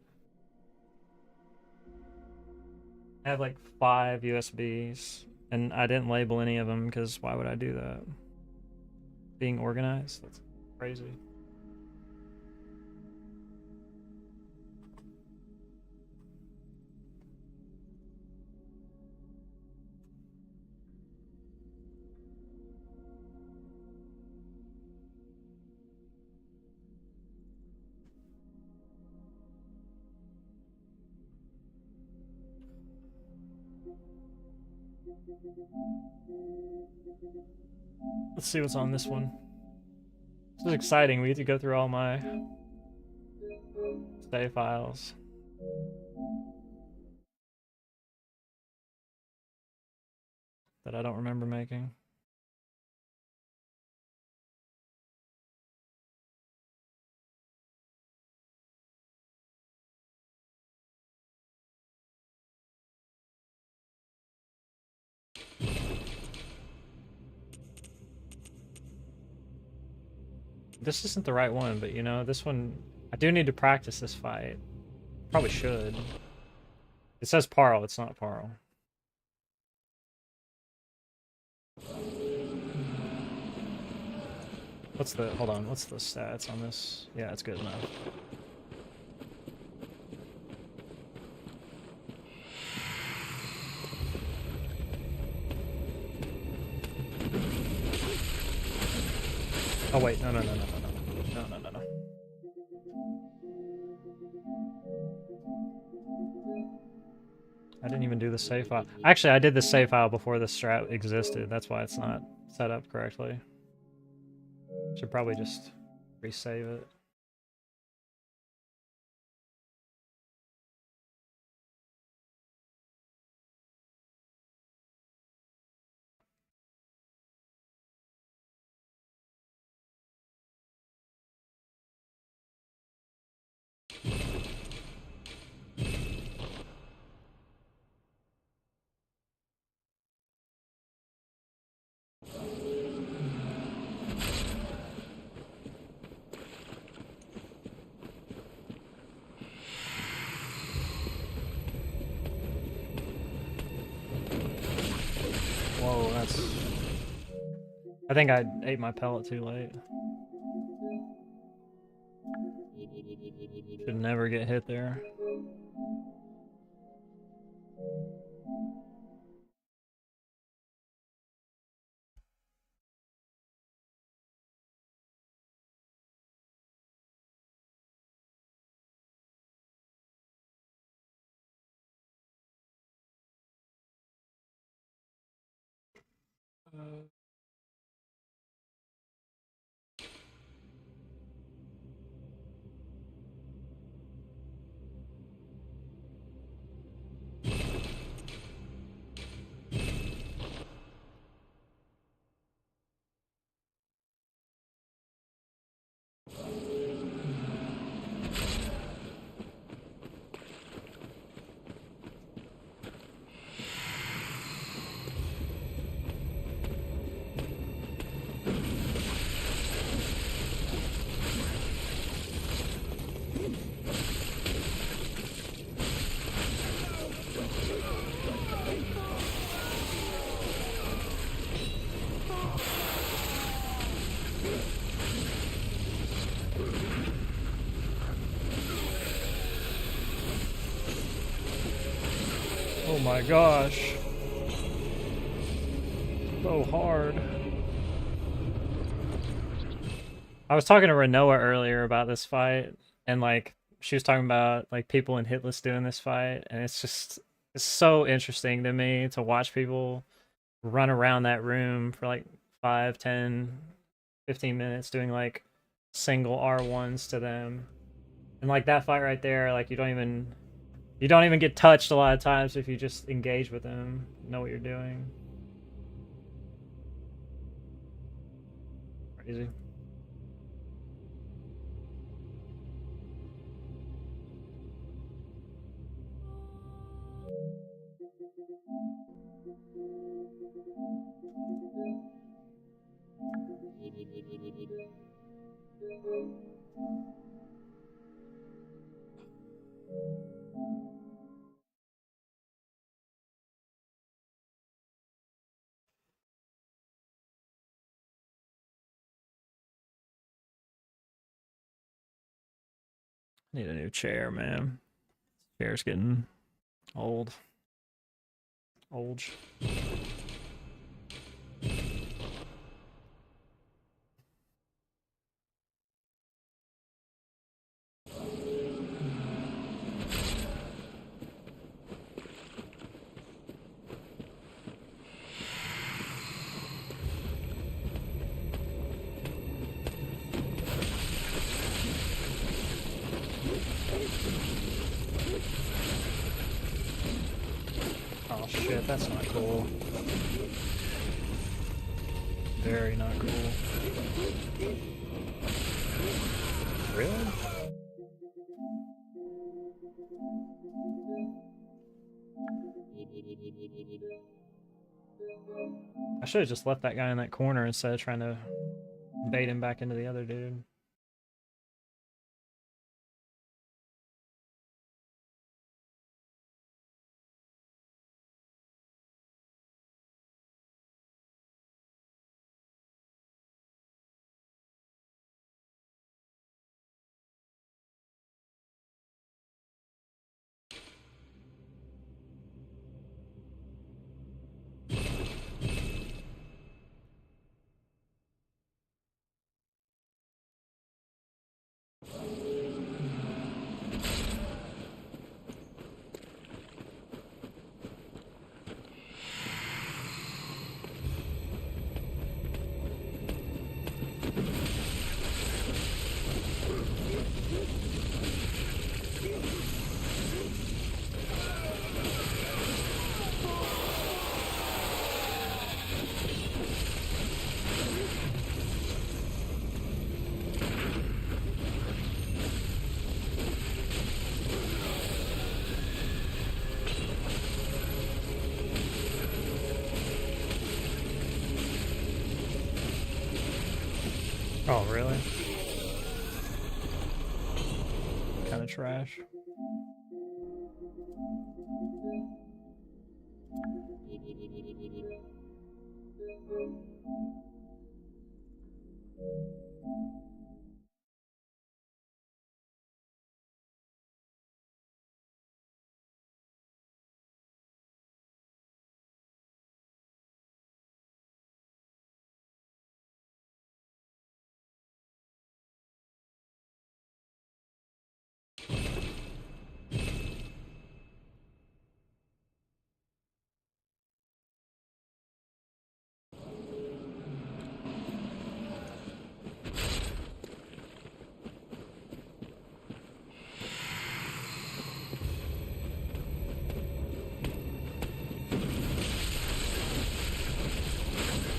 Speaker 1: I have like 5 USBs, and I didn't label any of them because why would I do that? Being organized? That's crazy. Let's see what's on this one. This is exciting. We get to go through all my save files. That I don't remember making. This isn't the right one, but you know, this one, I do need to practice this fight. Probably should. It says Parl, it's not Parl. Hold on, what's the stats on this? Yeah, it's good enough. Oh wait, no. I didn't even do the save file. Actually, I did the save file before the strat existed. That's why it's not set up correctly. Should probably just resave it. Whoa, that's... I think I ate my pellet too late. Should never get hit there. Oh my gosh. So hard. I was talking to Renoa earlier about this fight, and like she was talking about like people in Hitless doing this fight, and it's so interesting to me to watch people run around that room for like 5, 10, 15 minutes doing like single R1s to them. And like that fight right there, like you don't even get touched a lot of times if you just engage with them, know what you're doing. Crazy. Need a new chair, man. Chair's getting old. Old. Oh shit, that's not cool. Very not cool. Really? I should have just left that guy in that corner instead of trying to bait him back into the other dude. Oh, really? Kind of trash.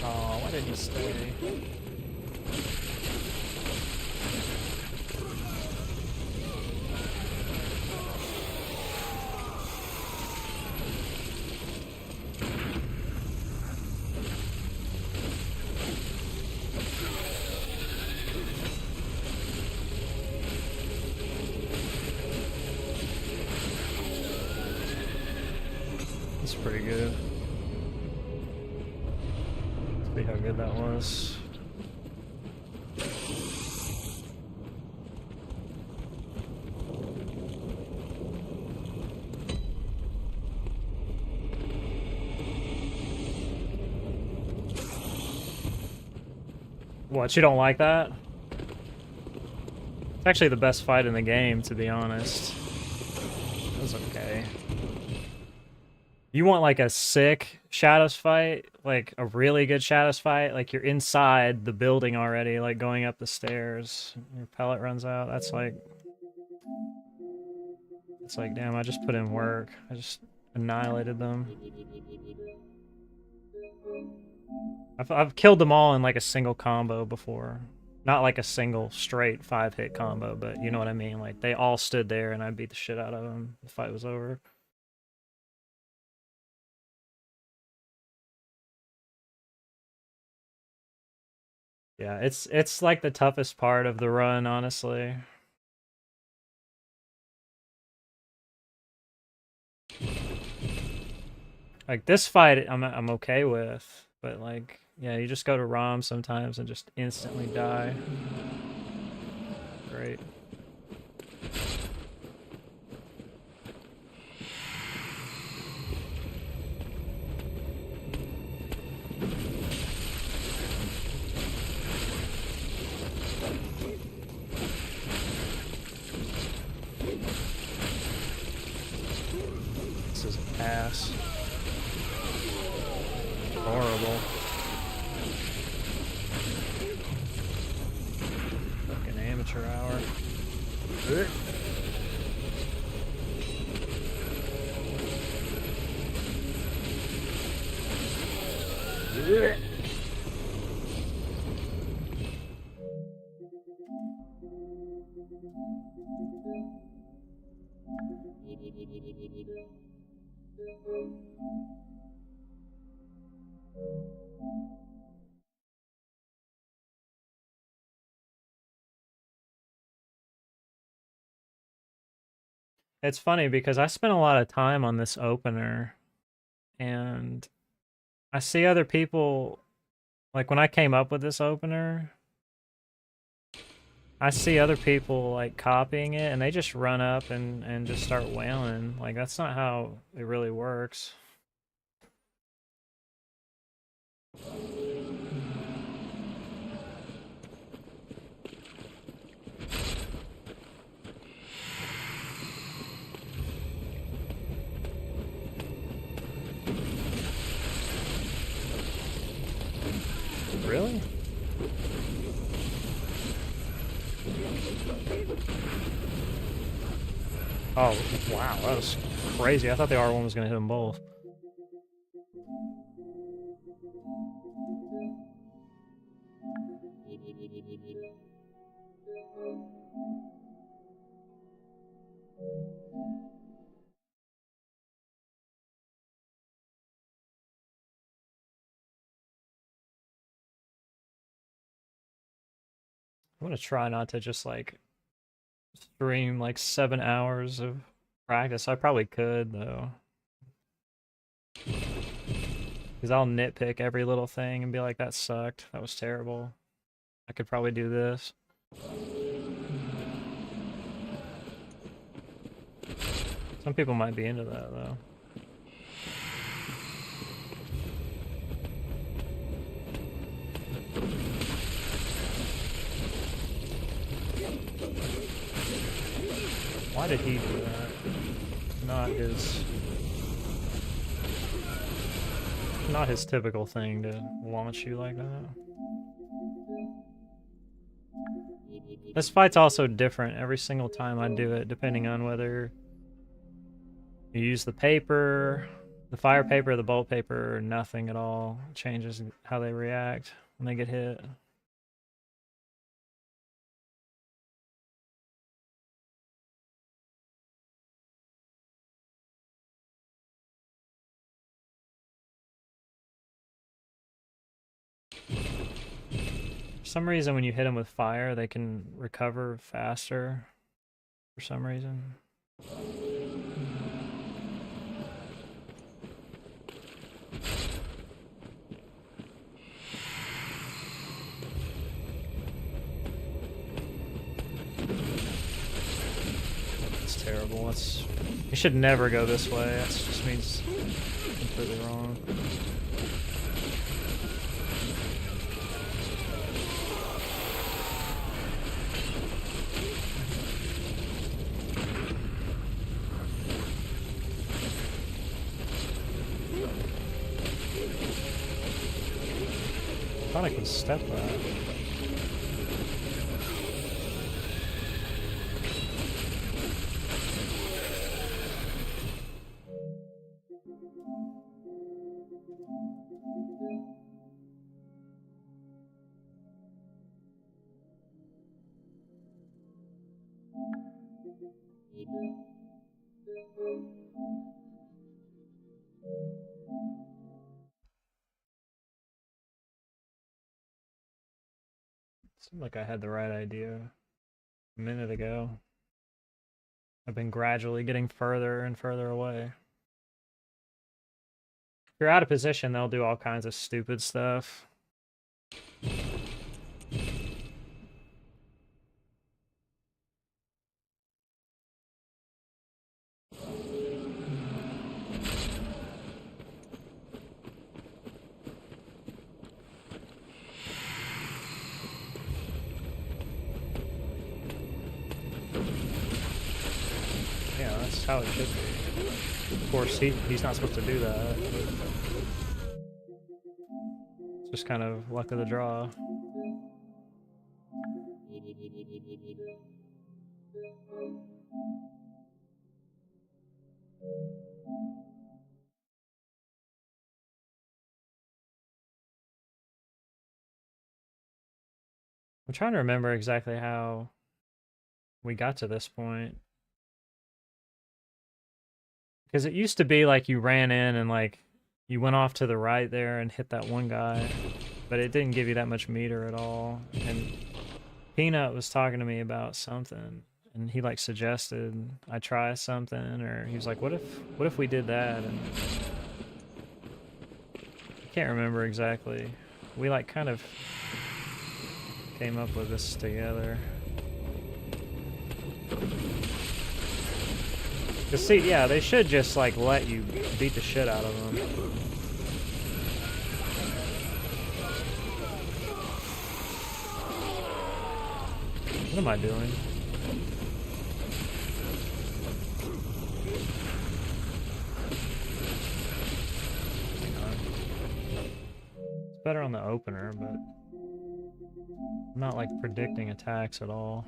Speaker 1: Oh, why didn't you stay? That's pretty good. See how good that was. What, you don't like that? It's actually the best fight in the game, to be honest. It was okay. You want like a sick Shadows fight? Like a really good Shadows fight? Like you're inside the building already, like going up the stairs. Your pellet runs out. That's like... It's like, damn, I just put in work. I just annihilated them. I've killed them all in like a single combo before. Not like a single straight 5-hit combo, but you know what I mean? Like they all stood there and I beat the shit out of them. The fight was over. Yeah, it's like the toughest part of the run, honestly. Like this fight I'm okay with, but like yeah, you just go to ROM sometimes and just instantly die. Great. This is ass. Horrible. Fucking amateur hour. It's funny because I spent a lot of time on this opener and I see other people, like when I came up with this opener, I see other people like copying it and they just run up and just start wailing. Like that's not how it really works. Really? Oh, wow, that was crazy. I thought the R1 was going to hit them both. I'm gonna try not to just like stream like 7 hours of practice. I probably could though. Because I'll nitpick every little thing and be like, that sucked. That was terrible. I could probably do this. Some people might be into that though. Why did he do that? Not his typical thing to launch you like that. This fight's also different every single time I do it, depending on whether you use the paper, the fire paper, the bolt paper, or nothing at all. It changes how they react when they get hit. For some reason, when you hit them with fire, they can recover faster. For some reason. That's terrible. You should never go this way. That just means completely wrong. I thought I could step that. Seemed like I had the right idea a minute ago. I've been gradually getting further and further away. If you're out of position, they'll do all kinds of stupid stuff. Yeah, that's how it should be. Of course, he's not supposed to do that. It's just kind of luck of the draw. I'm trying to remember exactly how we got to this point. Because it used to be like you ran in and like you went off to the right there and hit that one guy, but it didn't give you that much meter at all. And Peanut was talking to me about something, and he like suggested I try something, or he was like, what if we did that? And I can't remember exactly. We like kind of came up with this together. Cause see, yeah, they should just like let you beat the shit out of them. What am I doing? Hang on. It's better on the opener, but I'm not like predicting attacks at all.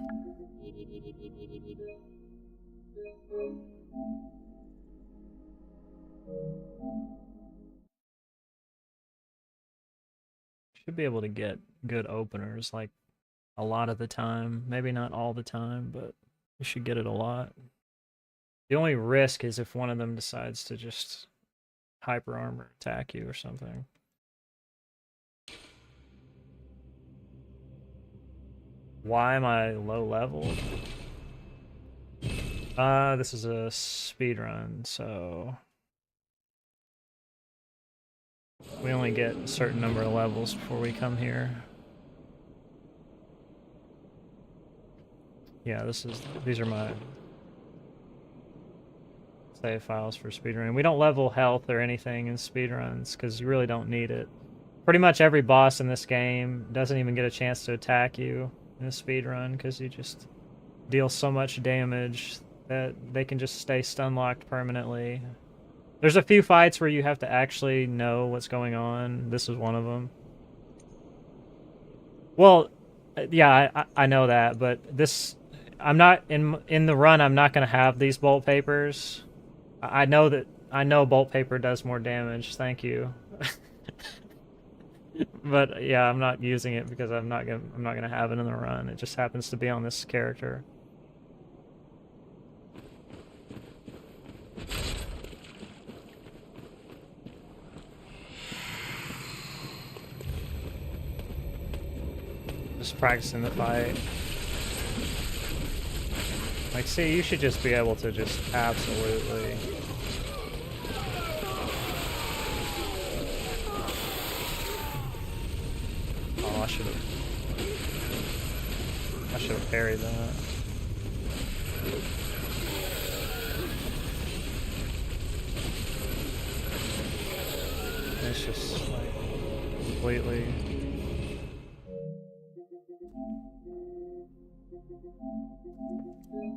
Speaker 1: Should be able to get good openers like a lot of the time. Maybe not all the time, but you should get it a lot. The only risk is if one of them decides to just hyper armor attack you or something. Why am I low level? This is a speed run, so we only get a certain number of levels before we come here. Yeah, these are my save files for speedrunning. We don't level health or anything in speedruns because you really don't need it. Pretty much every boss in this game doesn't even get a chance to attack you in a speedrun because you just deal so much damage that they can just stay stun locked permanently. There's a few fights where you have to actually know what's going on. This is one of them. Well, yeah, I know that, but this, I'm not in the run. I'm not going to have these bolt papers. I know bolt paper does more damage. Thank you. But yeah, I'm not using it because I'm not gonna have it in the run. It just happens to be on this character. Just practicing the fight. Like, see, you should just be able to just absolutely. Oh, I should have parried that. It's just like completely.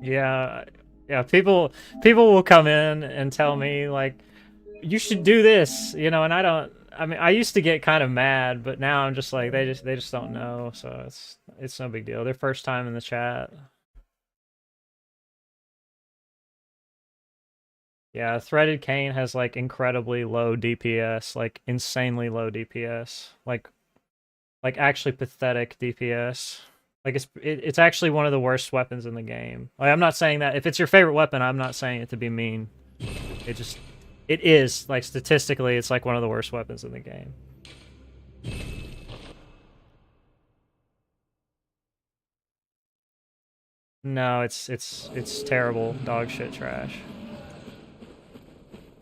Speaker 1: Yeah, people will come in and tell me like, you should do this, you know, and I mean, I used to get kind of mad, but now I'm just like, they just don't know, so it's no big deal. Their first time in the chat. Yeah, Threaded Cane has like incredibly low DPS, like insanely low DPS, like actually pathetic DPS. Like it's actually one of the worst weapons in the game. Like, I'm not saying that if it's your favorite weapon, I'm not saying it to be mean. It is, like, statistically, it's like one of the worst weapons in the game. No, it's terrible dog shit trash.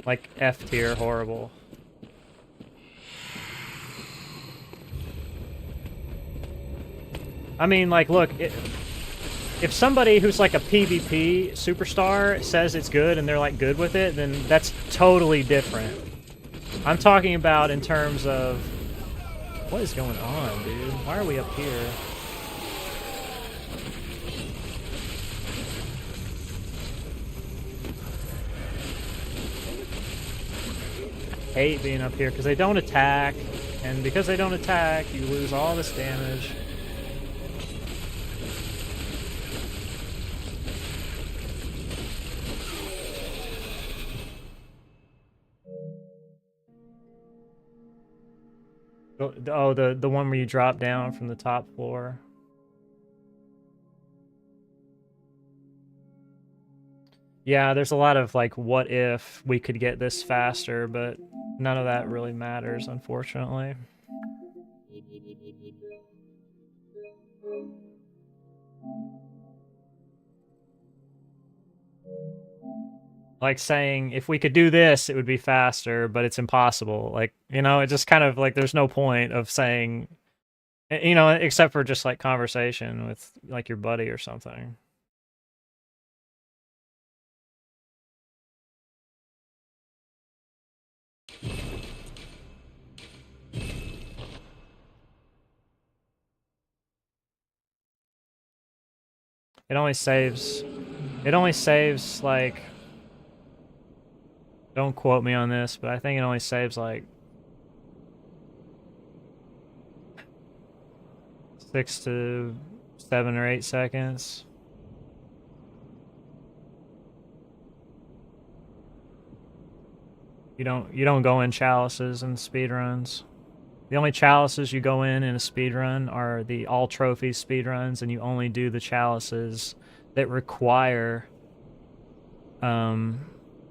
Speaker 1: Like F tier horrible. I mean, like, look, if somebody who's like a PvP superstar says it's good and they're like good with it, then that's totally different. I'm talking about in terms of what is going on, dude? Why are we up here? I hate being up here because they don't attack, and because they don't attack, you lose all this damage. Oh, the one where you drop down from the top floor. Yeah, there's a lot of like, what if we could get this faster, but none of that really matters, unfortunately. Like saying, if we could do this, it would be faster, but it's impossible. Like, you know, it just kind of like, there's no point of saying, you know, except for just like conversation with like your buddy or something. It only saves like, don't quote me on this, but I think it only saves like 6 to 7 or 8 seconds. You don't go in chalices and speedruns. The only chalices you go in a speedrun are the all trophies speedruns, and you only do the chalices that require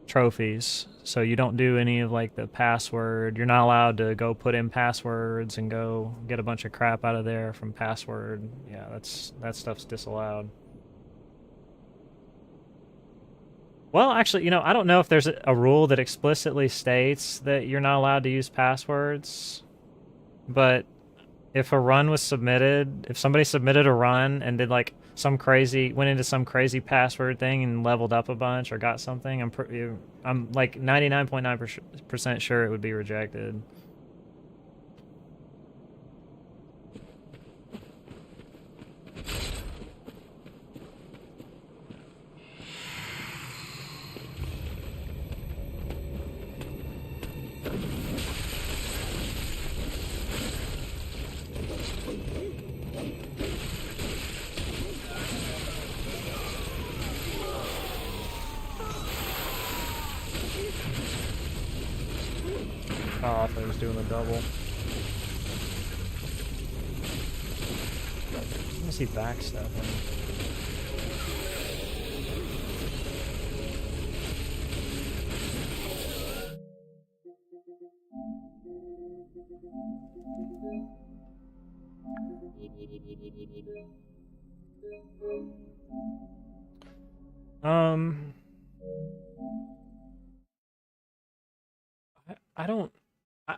Speaker 1: trophies. So you don't do any of like the password. You're not allowed to go put in passwords and go get a bunch of crap out of there from password. Yeah, that stuff's disallowed. Well, actually, you know, I don't know if there's a rule that explicitly states that you're not allowed to use passwords, but if a run was submitted, if somebody submitted a run and did like went into some crazy password thing and leveled up a bunch or got something, I'm like 99.9% sure it would be rejected. Oh, I thought he was doing a double. Let me see backstepping.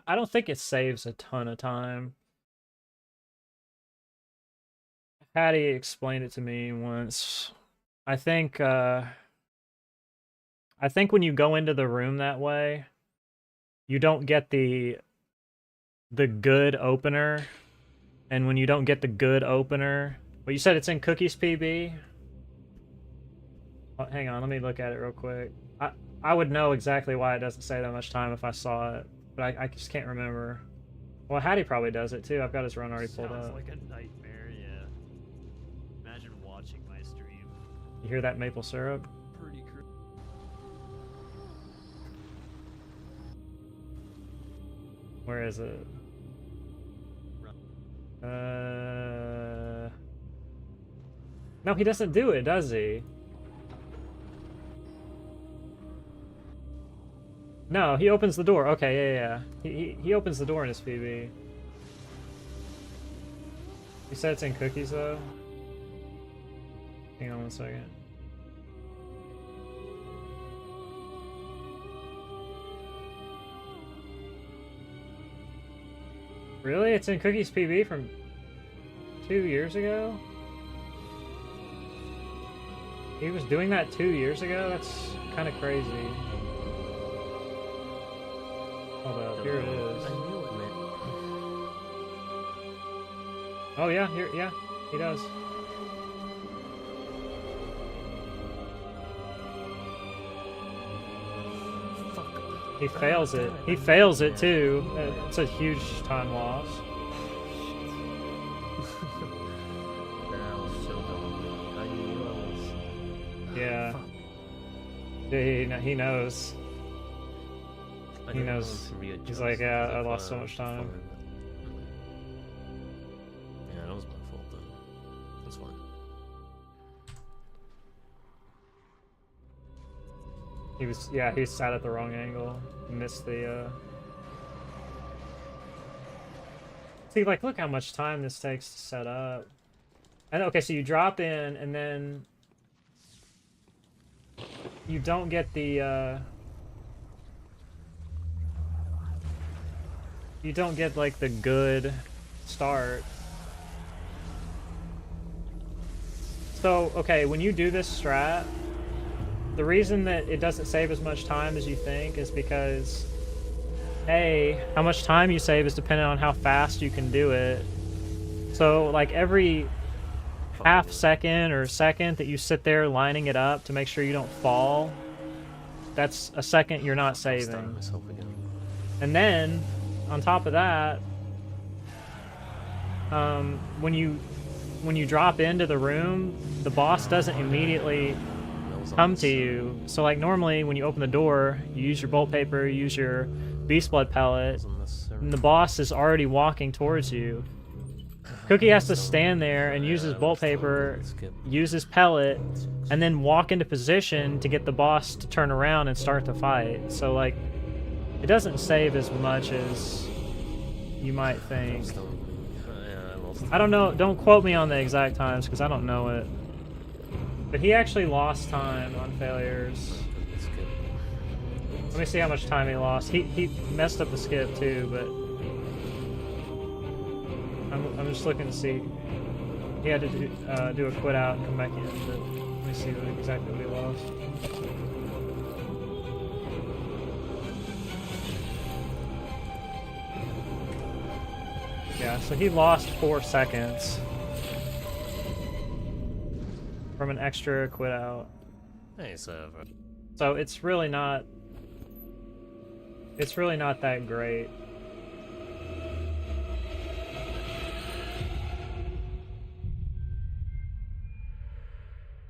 Speaker 1: I don't think it saves a ton of time. Patty explained it to me once. I think when you go into the room that way, you don't get the good opener. And when you don't get the good opener, well, you said it's in Cookies PB? Oh, hang on, let me look at it real quick. I would know exactly why it doesn't say that much time if I saw it, but I just can't remember. Well, Hattie probably does it too. I've got his run already pulled up.
Speaker 2: Sounds like a nightmare, yeah. Imagine watching my stream.
Speaker 1: You hear that maple syrup?
Speaker 2: Pretty crazy.
Speaker 1: Where is it? No, he doesn't do it, does he? No, he opens the door. Okay, yeah. He opens the door in his PB. You said it's in Cookies, though? Hang on one second. Really? It's in Cookies PB from 2 years ago? He was doing that 2 years ago? That's kind of crazy. Hold up, here it is. Oh yeah, here, yeah, he does. He fails it. He fails it too. It's a huge time loss. Yeah. He knows. He knows. He's like, yeah, I lost so much time.
Speaker 3: Yeah, that was my fault then. That's fine.
Speaker 1: He sat at the wrong angle. Missed the, See, like, look how much time this takes to set up. And okay, so you drop in, and then you don't get the, you don't get, like, the good start. So, okay, when you do this strat, the reason that it doesn't save as much time as you think is because, A, how much time you save is dependent on how fast you can do it. So, like, every half second or second that you sit there lining it up to make sure you don't fall, that's a second you're not saving. And then, on top of that, when you drop into the room, the boss doesn't immediately come to you. So like normally when you open the door, you use your bolt paper, you use your beast blood pellet, and the boss is already walking towards you. Cookie has to stand there and use his bolt paper, use his pellet, and then walk into position to get the boss to turn around and start the fight. So, like, it doesn't save as much as you might think. I don't know. Don't quote me on the exact times because I don't know it. But he actually lost time on failures. Let me see how much time he lost. He messed up the skip too, but I'm just looking to see. He had to do a quit out and come back in, but let me see exactly what he lost. Yeah, so he lost 4 seconds from an extra quit out.
Speaker 3: Nice.
Speaker 1: So it's really not that great.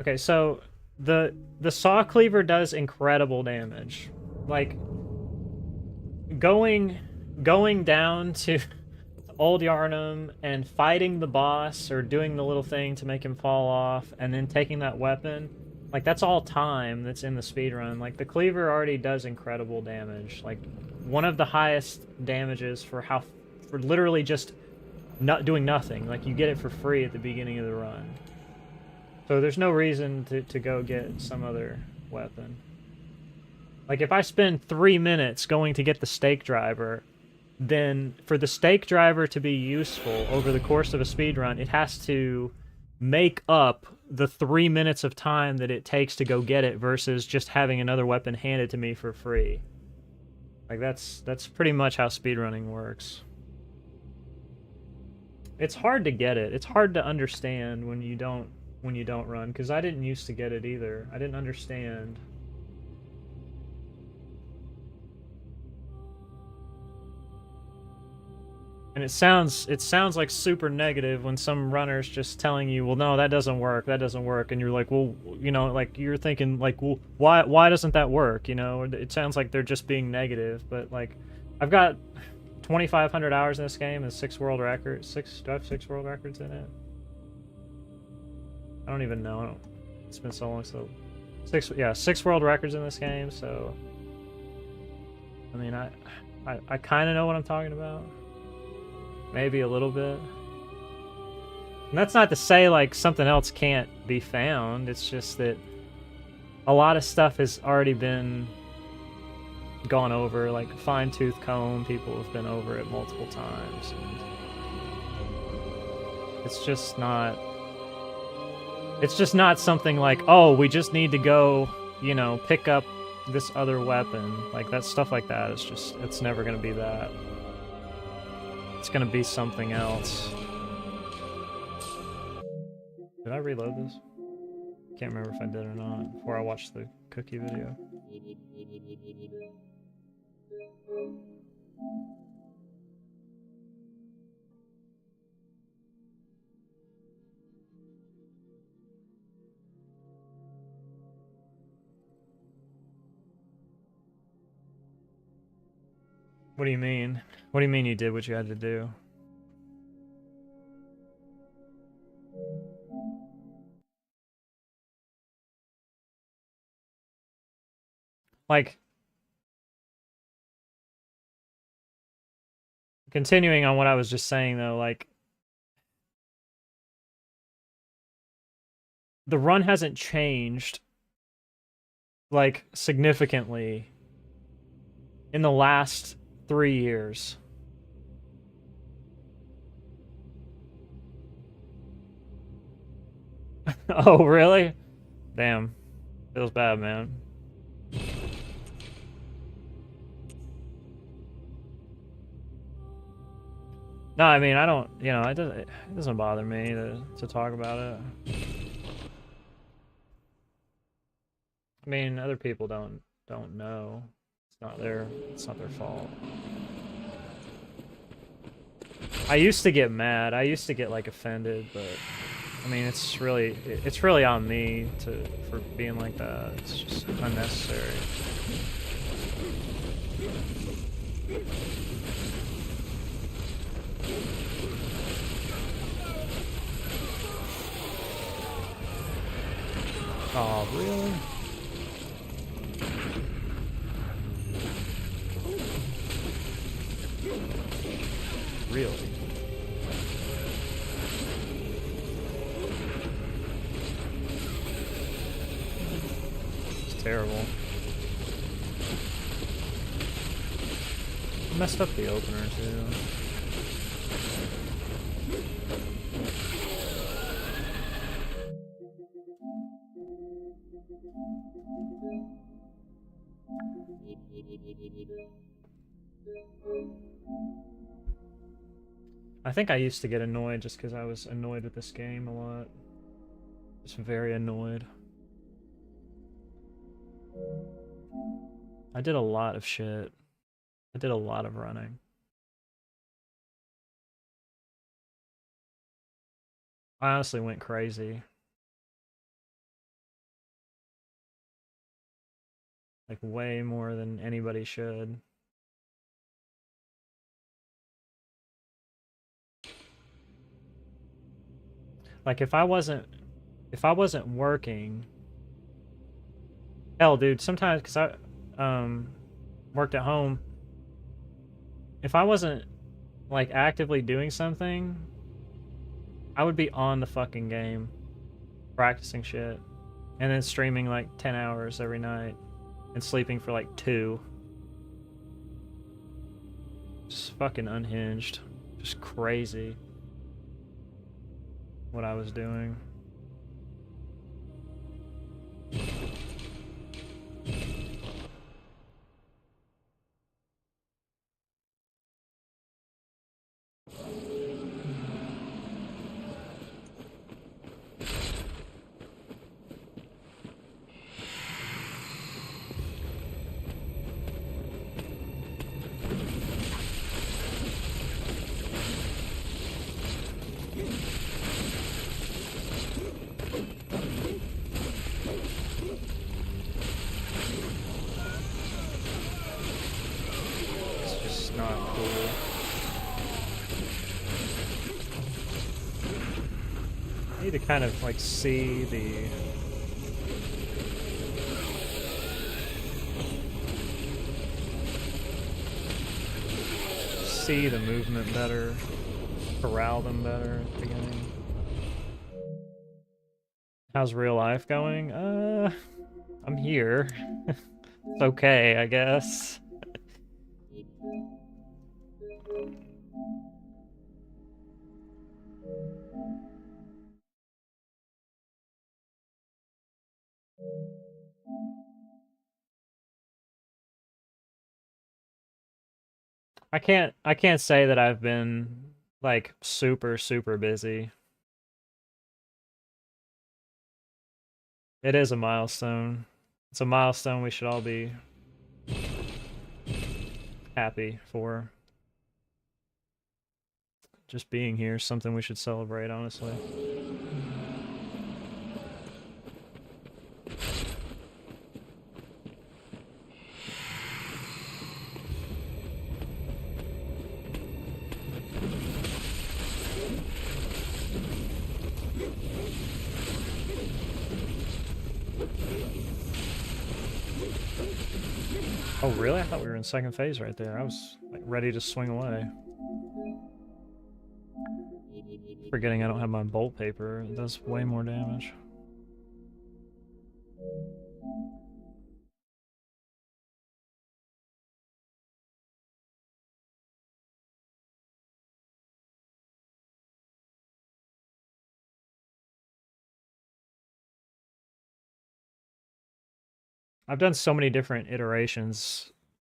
Speaker 1: Okay, so the saw cleaver does incredible damage. Like going down to Old Yarnum and fighting the boss or doing the little thing to make him fall off and then taking that weapon, like that's all time that's in the speedrun. Like the cleaver already does incredible damage. Like one of the highest damages for literally just not doing nothing. Like you get it for free at the beginning of the run. So there's no reason to go get some other weapon. Like if I spend 3 minutes going to get the stake driver, then for the stake driver to be useful over the course of a speedrun, it has to make up the 3 minutes of time that it takes to go get it versus just having another weapon handed to me for free. Like that's pretty much how speedrunning works. It's hard to get it. It's hard to understand when you don't run, because I didn't used to get it either. I didn't understand. And it sounds like super negative when some runner's just telling you, well, no, that doesn't work, and you're like, well, you know, like you're thinking like, well, why doesn't that work? You know, it sounds like they're just being negative, but like, I've got 2,500 hours in this game and 6 world records. Do I have 6 world records in it? I don't even know. It's been so long. So 6 world records in this game. So I mean, I kind of know what I'm talking about. Maybe a little bit. And that's not to say like something else can't be found. It's just that a lot of stuff has already been gone over, like fine-tooth comb. People have been over it multiple times. And it's just not something like, oh, we just need to go, you know, pick up this other weapon. Like that stuff like that is just, it's never going to be that. It's gonna be something else. Did I reload this? Can't remember if I did or not before I watched the cookie video. What do you mean? What do you mean you did what you had to do? Like, continuing on what I was just saying though, like, the run hasn't changed, like, significantly in the last 3 years. Oh, really? Damn. Feels bad, man. No, I mean, I don't, you know, it doesn't bother me to talk about it. I mean, other people don't know. It's not their fault. I used to get mad. I used to get like offended, but I mean, it's really on me for being like that. It's just unnecessary. Oh, really? Really? It's terrible. I messed up the opener too. I think I used to get annoyed just because I was annoyed with this game a lot. Just very annoyed. I did a lot of shit. I did a lot of running. I honestly went crazy. Like way more than anybody should. Like if I wasn't working, hell dude, sometimes cuz I worked at home, if I wasn't like actively doing something, I would be on the fucking game practicing shit and then streaming like 10 hours every night and sleeping for like 2. Just fucking unhinged. Just crazy what I was doing. Not cool. I need to kind of like see the movement better, corral them better at the beginning. How's real life going? I'm here. It's okay, I guess. I can't say that I've been like super busy. It is a milestone. It's a milestone we should all be happy for. Just being here is something we should celebrate, honestly. Oh, really? I thought we were in second phase right there. I was like ready to swing away. Forgetting I don't have my bolt paper. It does way more damage. I've done so many different iterations,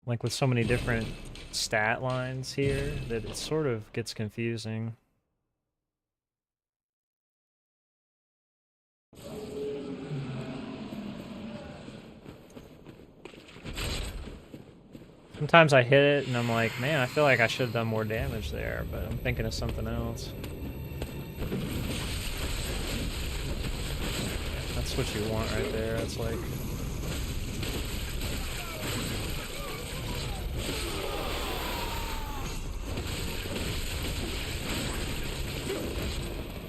Speaker 1: like with so many different stat lines here, that it sort of gets confusing. Sometimes I hit it and I'm like, man, I feel like I should have done more damage there, but I'm thinking of something else. That's what you want right there. That's like...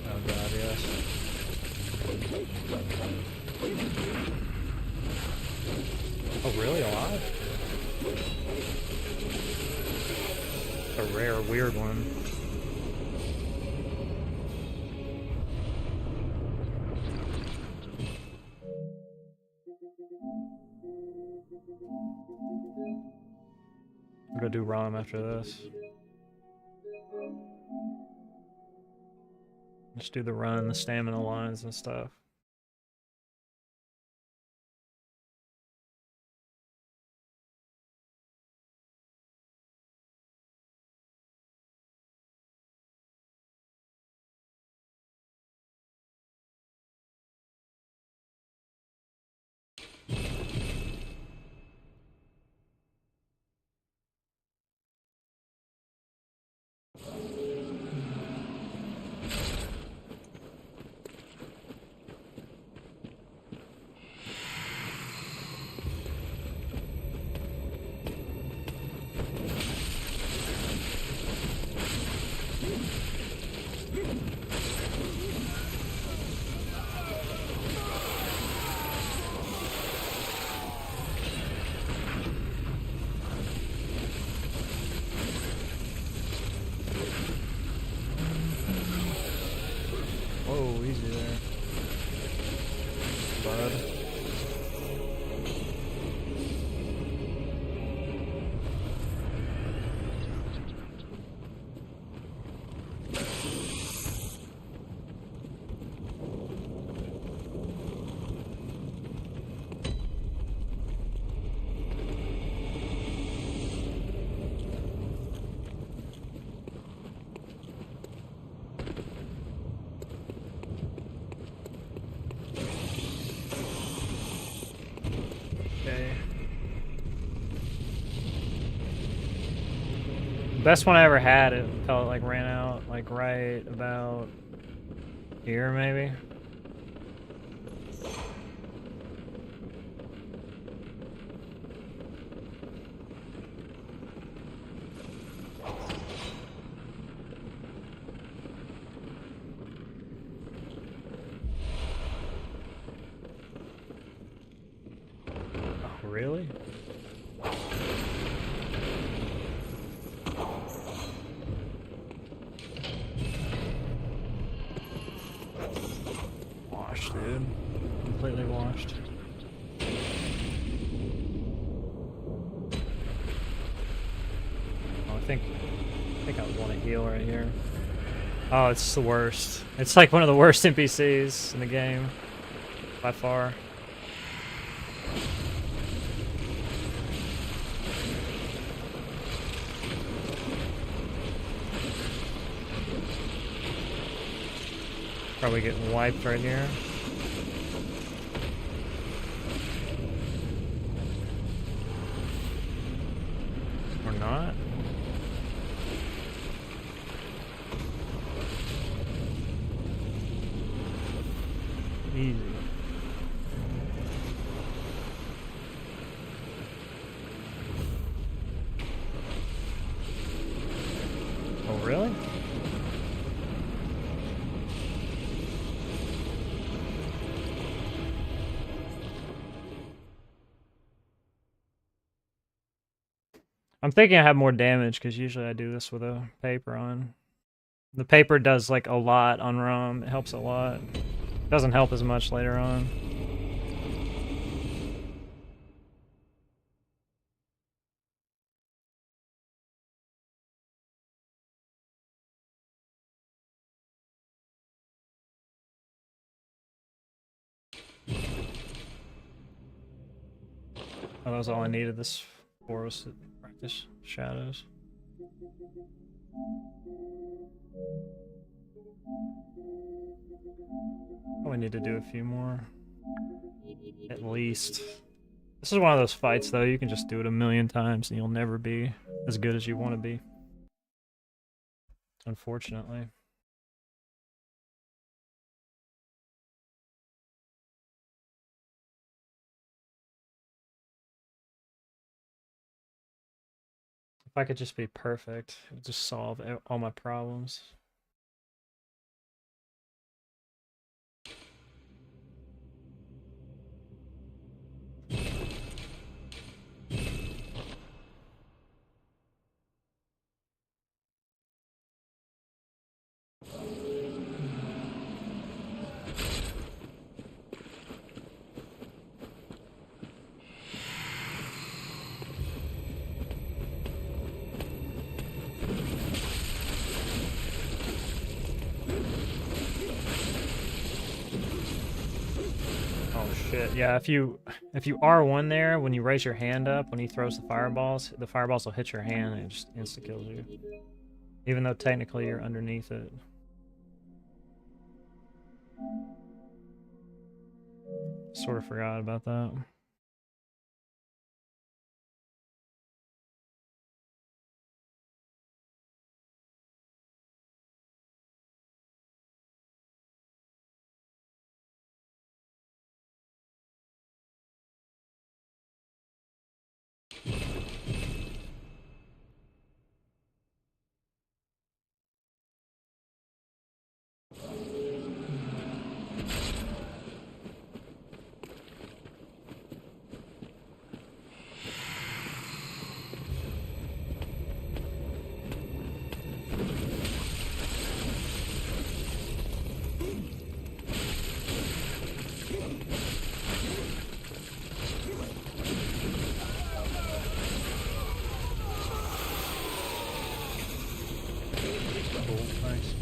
Speaker 1: Oh god, yes. Oh, really? Alive? A rare, weird one. I'm gonna do ROM after this. Just do the run, the stamina lines and stuff. Whoa, easy there. Bud. Okay. Best one I ever had, it felt like ran out like right about here maybe. Oh, really? Washed, dude. Completely washed. Oh, I think I want to heal right here. Oh, it's the worst. It's like one of the worst NPCs in the game, by far. Probably getting wiped right here. Or not. Easy. Oh, really? I'm thinking I have more damage because usually I do this with a paper on. The paper does like a lot on ROM. It helps a lot. Doesn't help as much later on. Oh, that was all I needed this for, was to practice shadows. Probably need to do a few more. At least. This is one of those fights, though, you can just do it a million times and you'll never be as good as you want to be. Unfortunately. If I could just be perfect, it would just solve all my problems. Oh shit! Yeah, if you R1 there, when you raise your hand up, when he throws the fireballs will hit your hand and it just insta kills you, even though technically you're underneath it. Sort of forgot about that. Cool, nice.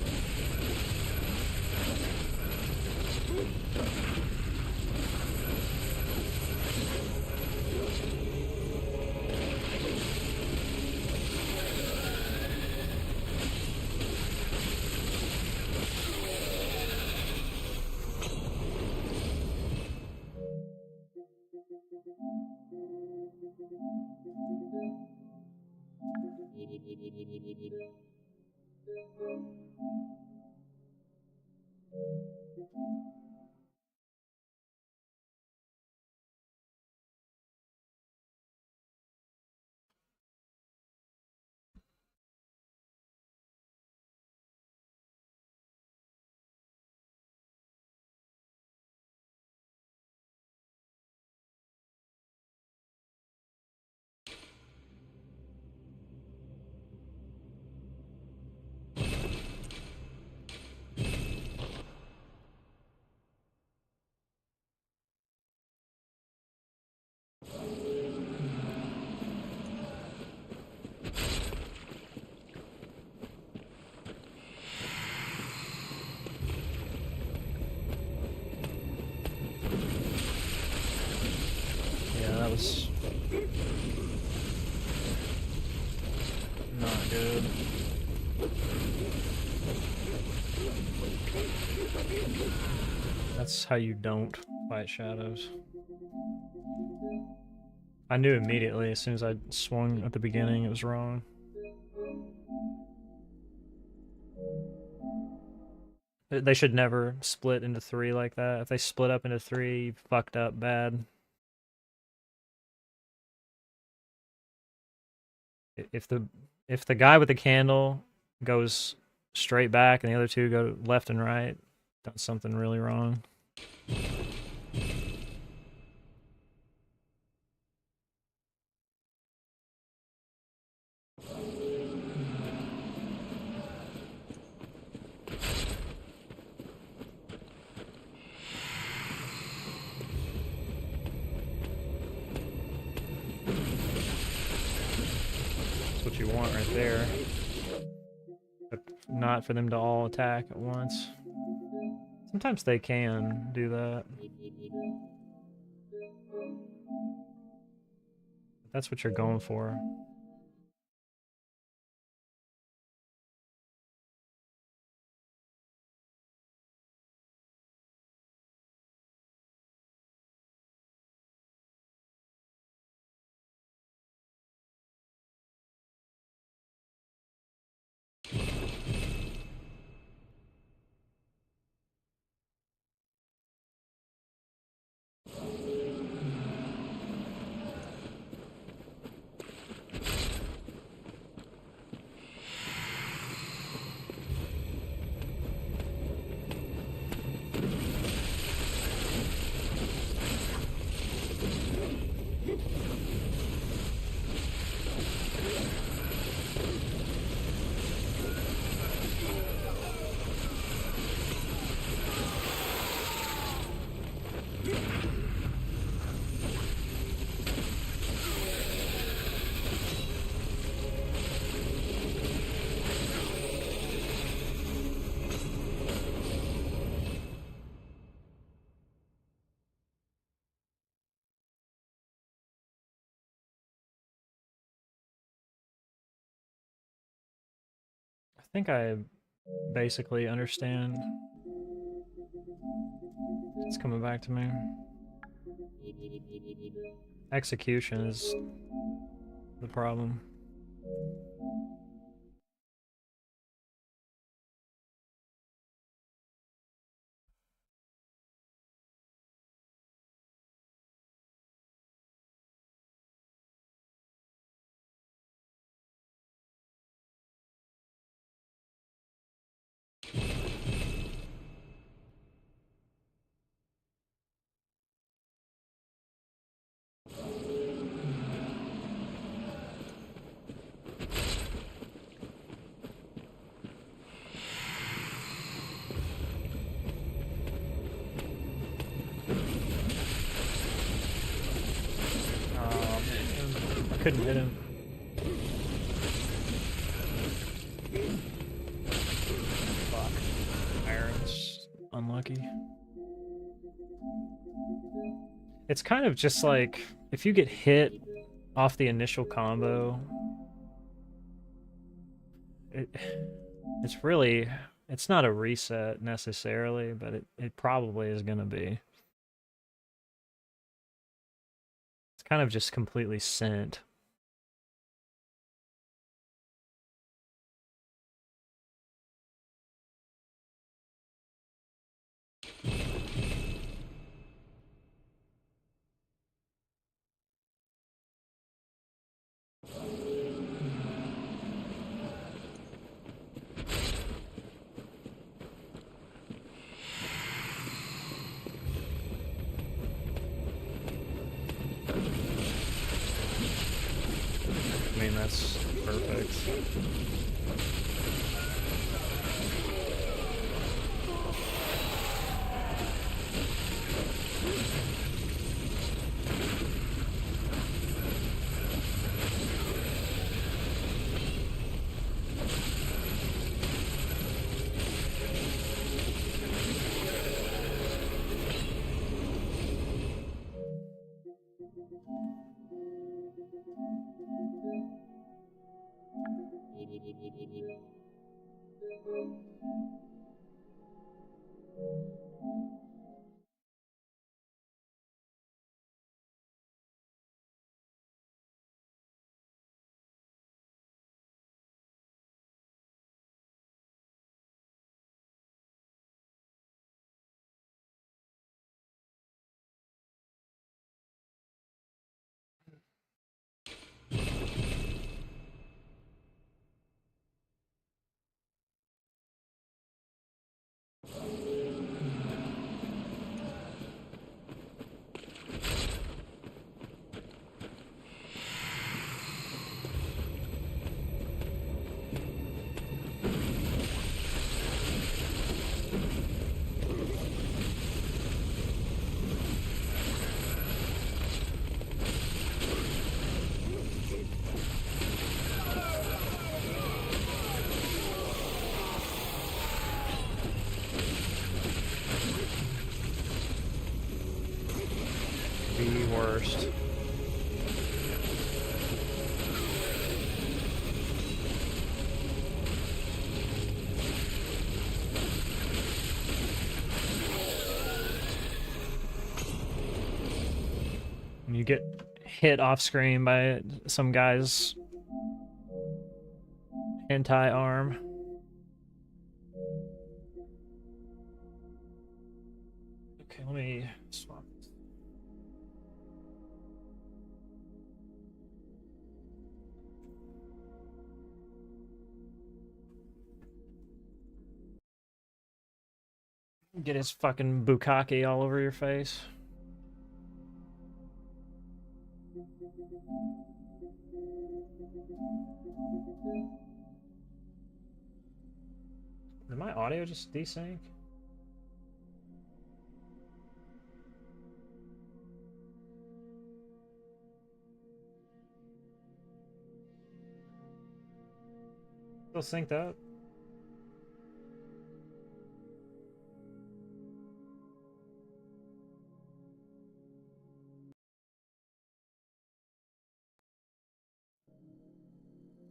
Speaker 1: Yeah, that was not good. That's how you don't fight shadows. I knew immediately as soon as I swung at the beginning it was wrong. They should never split into three like that. If they split up into three, you fucked up bad. If the guy with the candle goes straight back and the other two go left and right, done something really wrong. That's what you want right there. But not for them to all attack at once. Sometimes they can do that. That's what you're going for. think I basically understand. It's coming back to me. Execution is the problem. Oh man, I couldn't hit him. Fuck. Iron's unlucky. It's kind of just like, if you get hit off the initial combo, it's really, it's not a reset necessarily, but it probably is going to be. It's kind of just completely sent. I mean, that's perfect. The worst. When you get hit off screen by some guy's hentai arm. Okay, let me swap. Get his fucking bukkake all over your face. Did my audio just desync? Still synced up?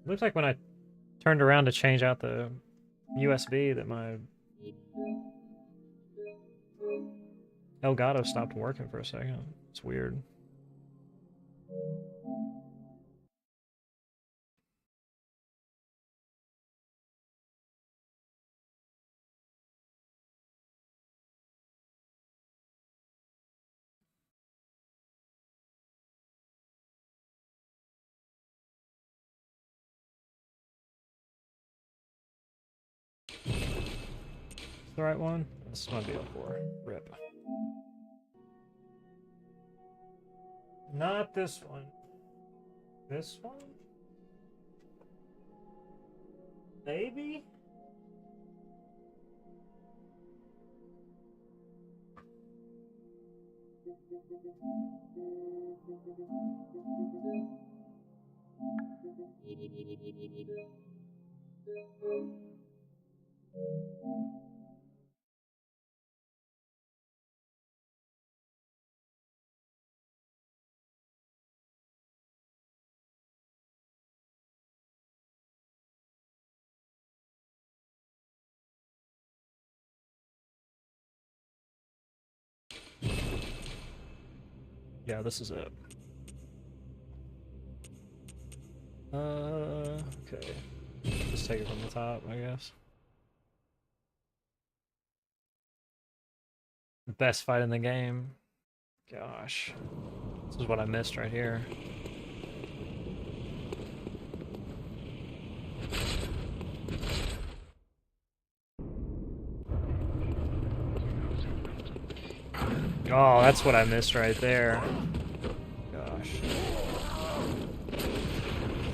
Speaker 1: Looks like when I turned around to change out the USB that my Elgato stopped working for a second. It's weird. The right one? This might be a 4. Rip. Not this one. This one? Maybe? Yeah, this is it. Okay. Just take it from the top, I guess. Best fight in the game. Gosh. This is what I missed right here. Oh, that's what I missed right there. Gosh.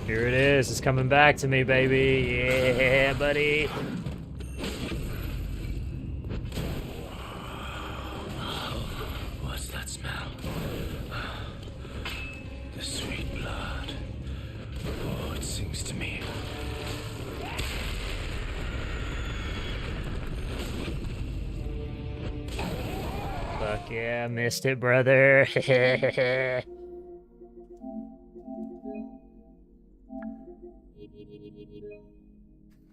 Speaker 1: Here it is. It's coming back to me, baby. Yeah, buddy.
Speaker 4: What's that smell? The sweet blood. Oh, it sings to me.
Speaker 1: Fuck yeah, missed it, brother.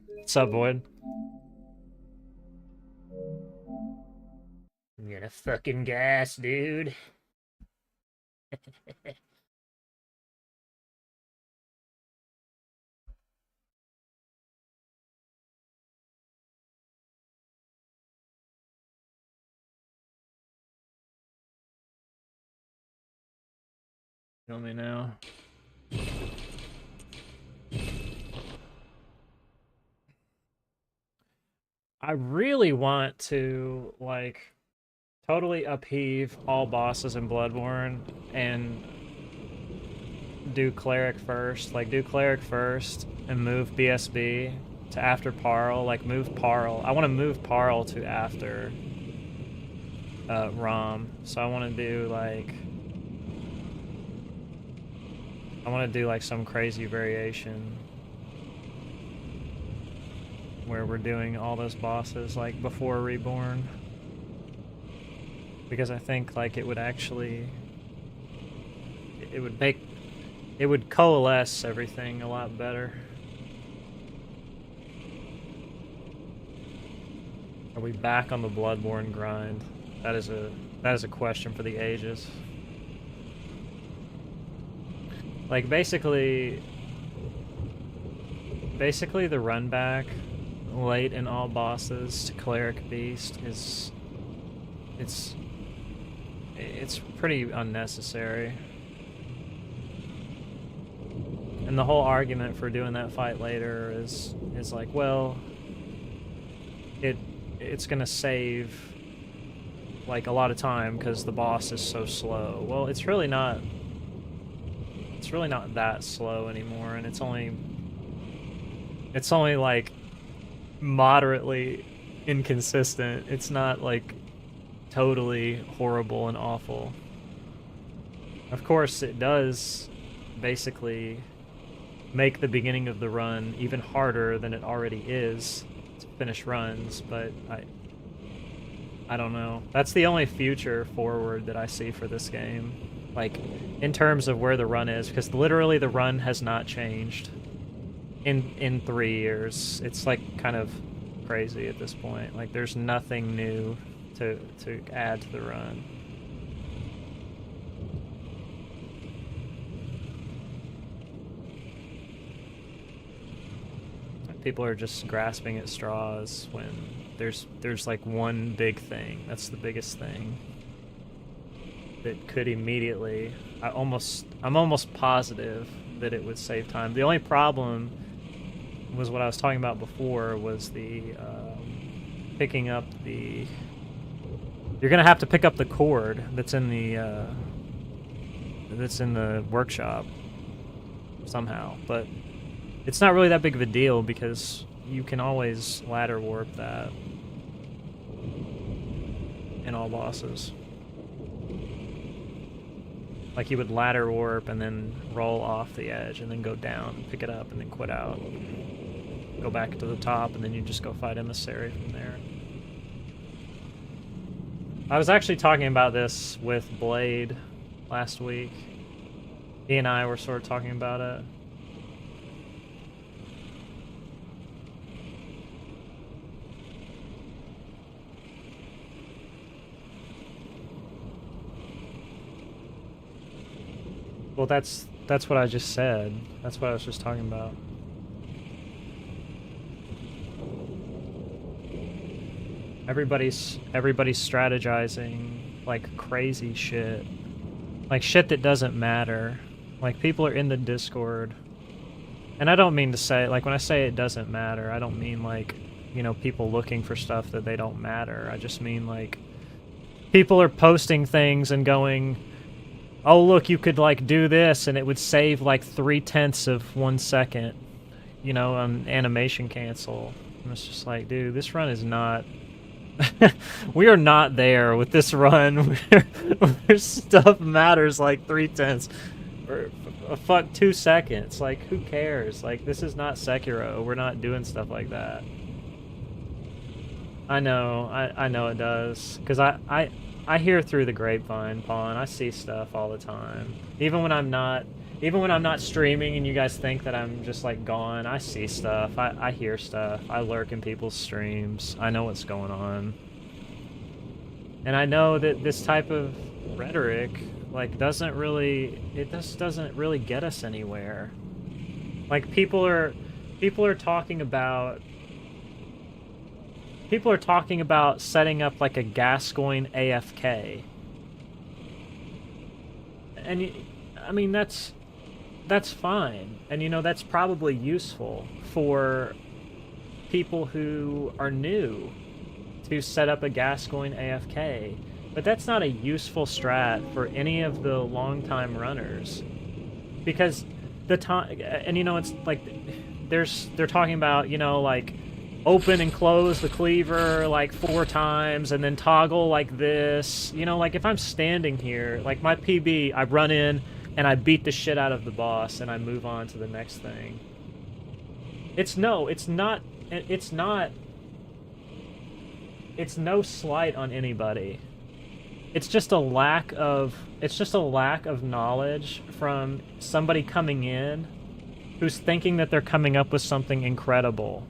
Speaker 1: What's up, Void? I'm gonna fucking gas, dude. Tell me now. I really want to, like, totally upheave all bosses in Bloodborne and do Cleric first. Like, do Cleric first and move BSB to after Parl. Like, move Parl. I want to move Parl to after Rom. So I want to do, like... I want to do, like, some crazy variation where we're doing all those bosses, like, before Reborn. Because I think, like, it would actually... It would make... It would coalesce everything a lot better. Are we back on the Bloodborne grind? That is a question for the ages. Like, basically the run back late in all bosses to Cleric Beast is... It's pretty unnecessary. And the whole argument for doing that fight later is like, well, it's gonna save, like, a lot of time because the boss is so slow. Well, it's really not that slow anymore, and it's only like moderately inconsistent. It's not like totally horrible and awful. Of course, it does basically make the beginning of the run even harder than it already is to finish runs, but I don't know. That's the only future forward that I see for this game. Like, in terms of where the run is, because literally the run has not changed in 3 years. It's like kind of crazy at this point. Like, there's nothing new to add to the run. People are just grasping at straws when there's like one big thing. That's the biggest thing that could immediately. I'm almost positive that it would save time. The only problem was what I was talking about before, was the picking up the. You're gonna have to pick up the cord that's in the workshop somehow, but it's not really that big of a deal because you can always ladder warp that in all bosses. Like, you would ladder warp and then roll off the edge and then go down, pick it up, and then quit out. Go back to the top, and then you just go fight Emissary from there. I was actually talking about this with Blade last week. He and I were sort of talking about it. Well, that's what I just said. That's what I was just talking about. Everybody's strategizing like crazy shit. Like shit that doesn't matter. Like, people are in the Discord. And I don't mean to say, like, when I say it doesn't matter, I don't mean like, you know, people looking for stuff that they don't matter. I just mean like people are posting things and going, oh, look, you could, like, do this, and it would save, like, 0.3 of 1 second, you know, on animation cancel. And it's just like, dude, this run is not... we are not there with this run where stuff matters, like, 0.3 or fuck 2 seconds. Like, who cares? Like, this is not Sekiro. We're not doing stuff like that. I know it does. Because I hear through the grapevine, Pawn. I see stuff all the time. Even when I'm not streaming and you guys think that I'm just like gone, I see stuff. I hear stuff. I lurk in people's streams. I know what's going on. And I know that this type of rhetoric, like, doesn't really get us anywhere. Like, people are talking about setting up like a Gascoigne AFK. And I mean, that's fine. And you know, that's probably useful for people who are new to set up a Gascoigne AFK. But that's not a useful strat for any of the long-time runners. Because the time, and you know, it's like they're talking about, you know, like, open and close the cleaver like 4 times and then toggle like this. You know, like, if I'm standing here, like my PB, I run in and I beat the shit out of the boss and I move on to the next thing. It's no slight on anybody. It's just a lack of knowledge from somebody coming in who's thinking that they're coming up with something incredible.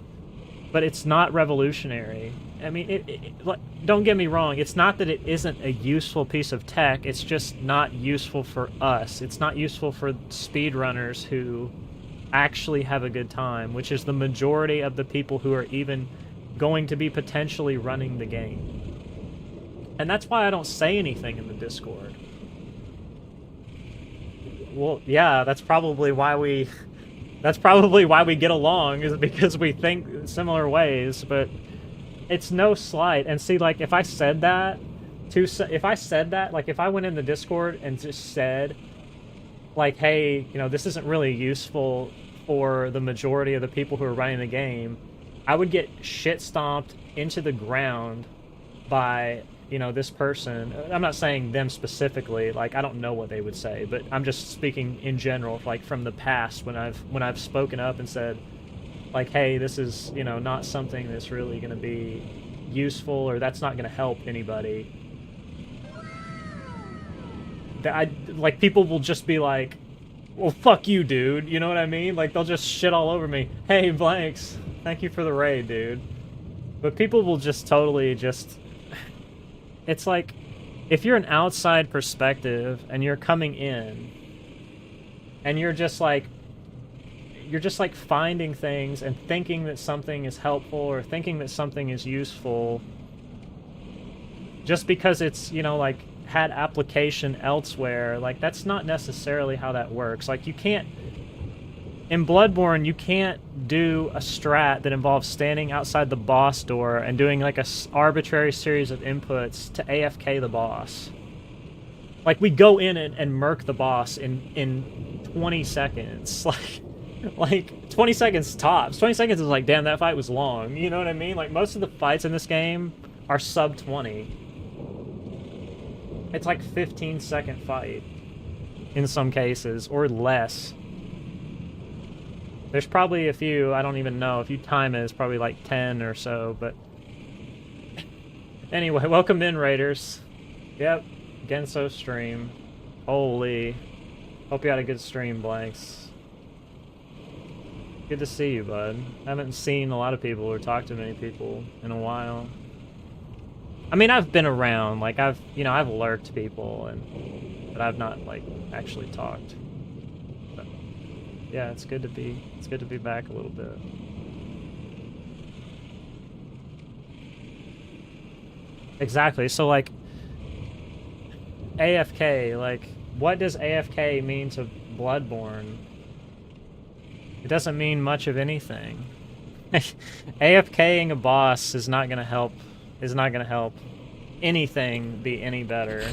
Speaker 1: But it's not revolutionary. I mean, don't get me wrong, it's not that it isn't a useful piece of tech, it's just not useful for us. It's not useful for speedrunners who actually have a good time, which is the majority of the people who are even going to be potentially running the game. And that's why I don't say anything in the Discord. Well, yeah, that's probably why we get along, is because we think similar ways, but it's no slight. And see, like, if I said that, like, if I went in the Discord and just said, like, hey, you know, this isn't really useful for the majority of the people who are running the game, I would get shit stomped into the ground by, you know, this person. I'm not saying them specifically, like, I don't know what they would say, but I'm just speaking in general, like, from the past, when I've spoken up and said, like, hey, this is, you know, not something that's really going to be useful, or that's not going to help anybody. Like, people will just be like, well, fuck you, dude, you know what I mean? Like, they'll just shit all over me. Hey, Blanks, thank you for the raid, dude. But people will just totally just... It's like, if you're an outside perspective and you're coming in, and you're just like finding things and thinking that something is helpful or thinking that something is useful, just because it's, you know, like, had application elsewhere, like, that's not necessarily how that works. Like, you can't... In Bloodborne, you can't do a strat that involves standing outside the boss door and doing, like, a arbitrary series of inputs to AFK the boss. Like, we go in and murk the boss in 20 seconds. Like, 20 seconds tops. 20 seconds is like, damn, that fight was long. You know what I mean? Like, most of the fights in this game are sub 20. It's like 15-second fight in some cases, or less. There's probably a few, I don't even know. If you time it, it's probably like 10 or so, but... Anyway, welcome in, Raiders. Yep, Genso stream. Holy. Hope you had a good stream, Blanks. Good to see you, bud. I haven't seen a lot of people or talked to many people in a while. I mean, I've been around, like, I've lurked people, but I've not, like, actually talked. But, yeah, it's good to be back a little bit. Exactly, so, like, AFK, like, what does AFK mean to Bloodborne? It doesn't mean much of anything. AFKing a boss is not gonna help anything be any better.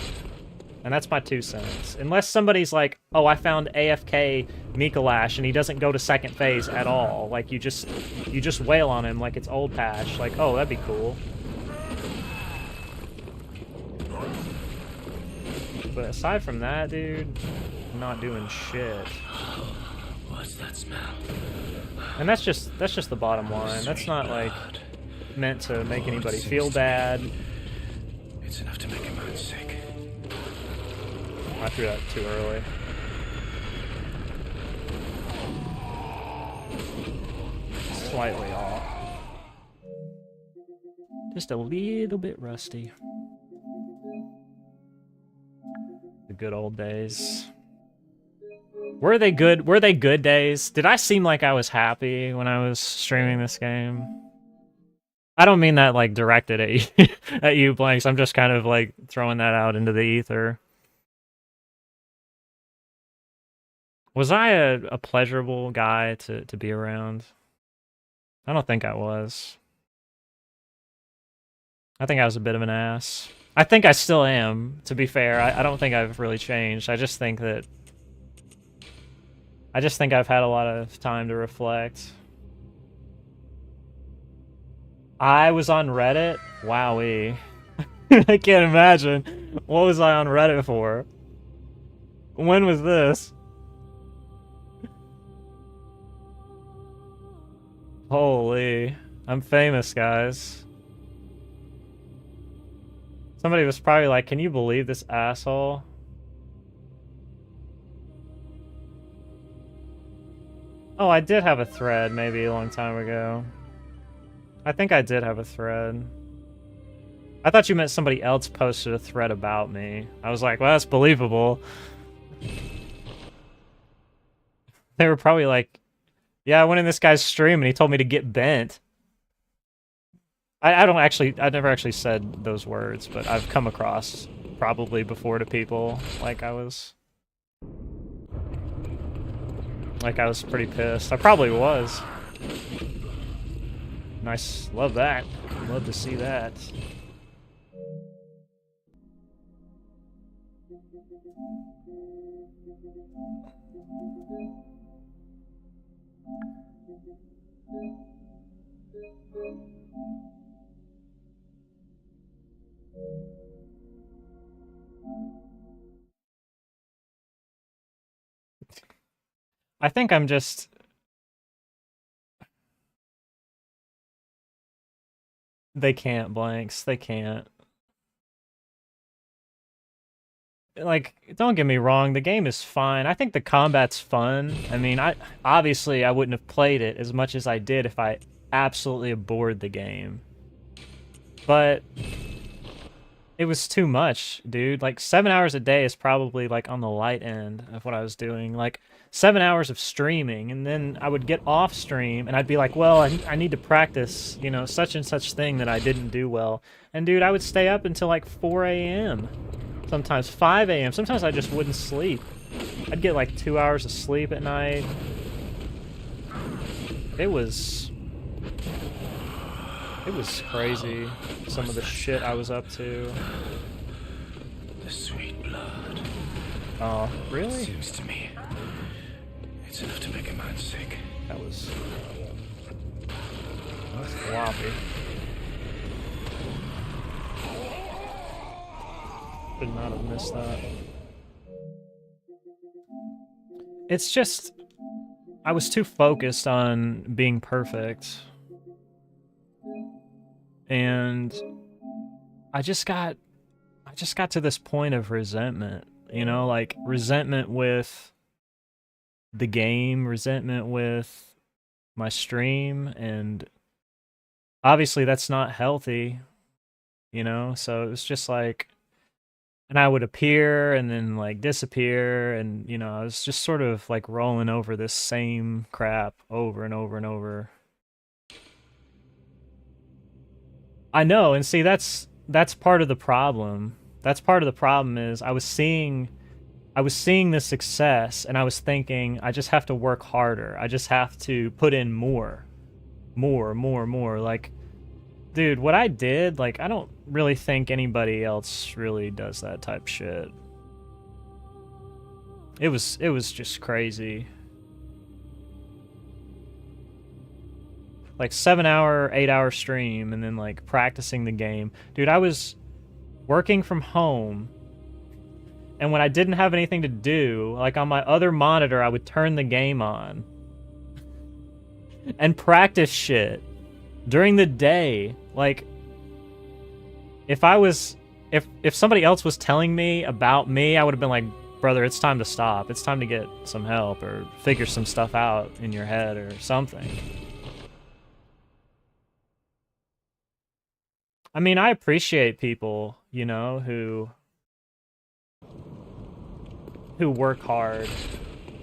Speaker 1: And that's my 2 cents. Unless somebody's like, oh, I found AFK Mikolash and he doesn't go to second phase at all. Like, you just wail on him like it's old patch. Like, oh, that'd be cool. But aside from that, dude, I'm not doing shit.
Speaker 4: What's that smell?
Speaker 1: And that's just the bottom line. That's not like meant to make anybody feel bad.
Speaker 4: It's enough to make a man sick.
Speaker 1: I threw that too early. Slightly off. Just a little bit rusty. The good old days. Were they good? Were they good days? Did I seem like I was happy when I was streaming this game? I don't mean that, like, directed at you, at you, Blanks. I'm just kind of, like, throwing that out into the ether. Was I a pleasurable guy to be around? I don't think I was. I think I was a bit of an ass. I think I still am, to be fair. I don't think I've really changed. I just think I've had a lot of time to reflect. I was on Reddit? Wowee. I can't imagine. What was I on Reddit for? When was this? Holy. I'm famous, guys. Somebody was probably like, can you believe this asshole? Oh, I did have a thread maybe a long time ago. I think I did have a thread. I thought you meant somebody else posted a thread about me. I was like, well, that's believable. They were probably like, yeah, I went in this guy's stream and he told me to get bent. I never actually said those words, but I've come across probably before to people like I was pretty pissed. I probably was. Nice, love that. Love to see that. I think I'm just... They can't, Blanks. They can't. Like, don't get me wrong, the game is fine. I think the combat's fun. I mean, obviously I wouldn't have played it as much as I did if I absolutely abhorred the game. But it was too much, dude. Like 7 hours a day is probably like on the light end of what I was doing. Like 7 hours of streaming, and then I would get off stream and I'd be like, well, I need to practice, you know, such and such thing that I didn't do well. And dude, I would stay up until like 4 a.m. Sometimes 5 a.m. Sometimes I just wouldn't sleep. I'd get like 2 hours of sleep at night. It was crazy, some of the shit I was up to.
Speaker 4: The sweet blood.
Speaker 1: Oh, really?
Speaker 4: Seems to me it's enough to make a man sick.
Speaker 1: That's floppy. Should not have missed that. It's just, I was too focused on being perfect. And I just got to this point of resentment, you know, like resentment with the game, resentment with my stream, and obviously that's not healthy, you know, so it was just like, and I would appear and then like disappear, and you know, I was just sort of like rolling over this same crap over and over and over. I know, and see, that's part of the problem. That's part of the problem is I was seeing the success, and I was thinking, I just have to work harder. I just have to put in more. Like, dude, what I did, like, I don't really think anybody else really does that type shit. It was just crazy. Like 7 hour, 8 hour stream, and then like practicing the game. Dude, I was working from home, and when I didn't have anything to do, like on my other monitor, I would turn the game on and practice shit during the day. Like, if somebody else was telling me about me, I would have been like, brother, it's time to stop. It's time to get some help or figure some stuff out in your head or something. I mean, I appreciate people, you know, who work hard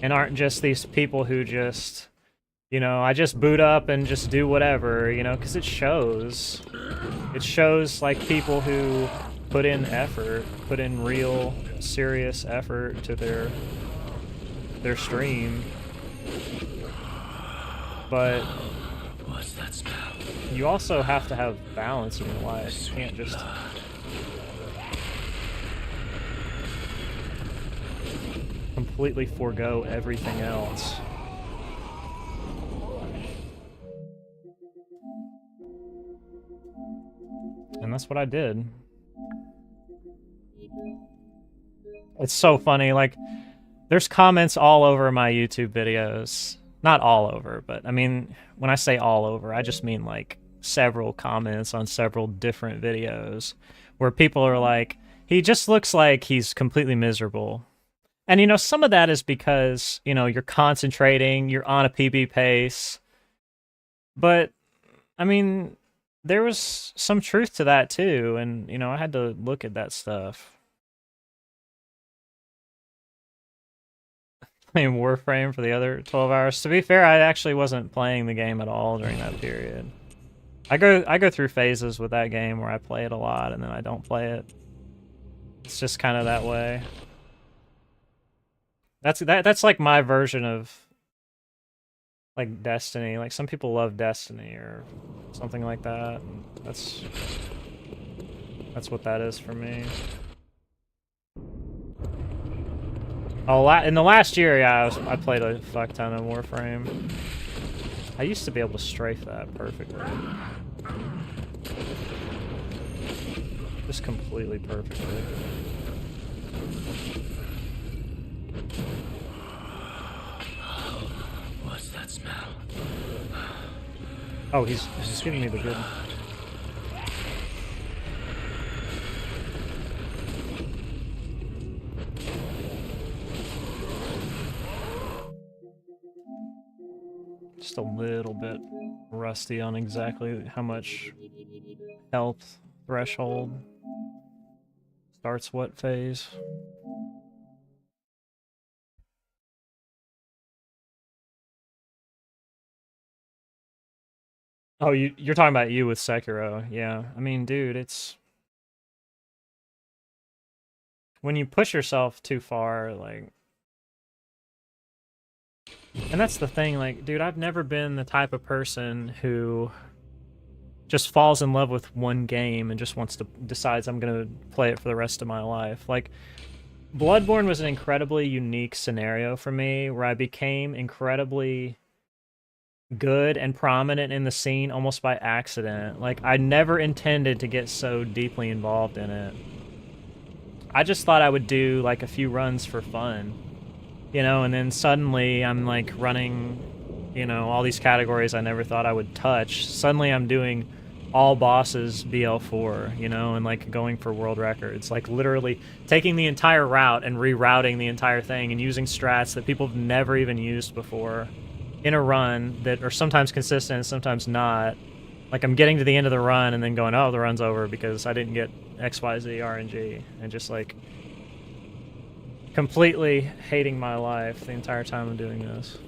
Speaker 1: and aren't just these people who just, you know, I just boot up and just do whatever, you know, because it shows. It shows, like, people who put in effort, put in real, serious effort to their stream. But
Speaker 4: What's that smell?
Speaker 1: you also have to have balance in your life. You can't just completely forego everything else. And that's what I did. It's so funny, like, there's comments all over my YouTube videos. Not all over, but I mean, when I say all over, I just mean like several comments on several different videos where people are like, he just looks like he's completely miserable. And, you know, some of that is because, you know, you're concentrating, you're on a PB pace. But, I mean, there was some truth to that too, and, you know, I had to look at that stuff. Playing Warframe for the other 12 hours. To be fair, I actually wasn't playing the game at all during that period. I go through phases with that game where I play it a lot and then I don't play it. It's just kind of that way. That's like my version of like Destiny. Like, some people love Destiny or something like that. That's what that is for me. Oh, in the last year, yeah, I played a fuck ton of Warframe. I used to be able to strafe that perfectly. Just completely perfectly.
Speaker 4: What's that smell?
Speaker 1: Oh, he's giving me the good. Just a little bit rusty on exactly how much health threshold. Starts what phase? Oh, you're talking about you with Sekiro. Yeah. I mean, dude, it's when you push yourself too far, like, and that's the thing, like, dude, I've never been the type of person who just falls in love with one game and just wants to decides I'm gonna play it for the rest of my life. Like, Bloodborne was an incredibly unique scenario for me where I became incredibly good and prominent in the scene almost by accident. Like, I never intended to get so deeply involved in it. I just thought I would do like a few runs for fun, you know, and then suddenly I'm like running, you know, all these categories I never thought I would touch. Suddenly I'm doing all bosses BL4, you know, and like going for world records, like literally taking the entire route and rerouting the entire thing and using strats that people have never even used before in a run that are sometimes consistent and sometimes not. Like, I'm getting to the end of the run and then going, oh, the run's over because I didn't get XYZ RNG, and just like completely hating my life the entire time I'm doing this.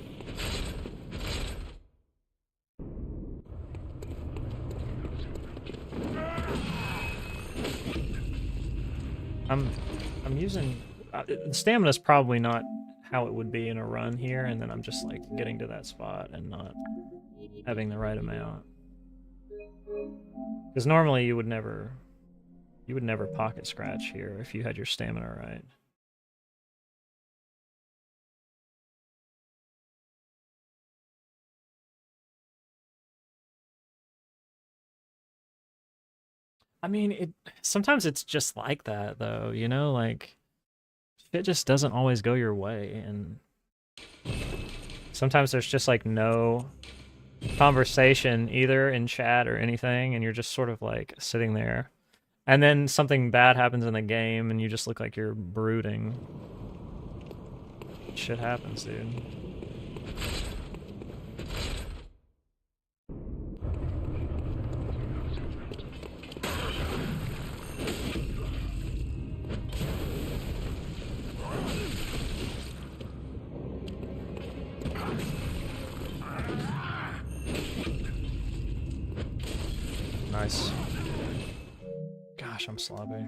Speaker 1: I'm using stamina's probably not how it would be in a run here, and then I'm just like getting to that spot and not having the right amount. Because normally you would never pocket scratch here if you had your stamina right. I mean, sometimes it's just like that though, you know, like shit just doesn't always go your way, and sometimes there's just like no conversation either in chat or anything, and you're just sort of like sitting there, and then something bad happens in the game and you just look like you're brooding. Shit happens, dude. Nice. Gosh, I'm sloppy.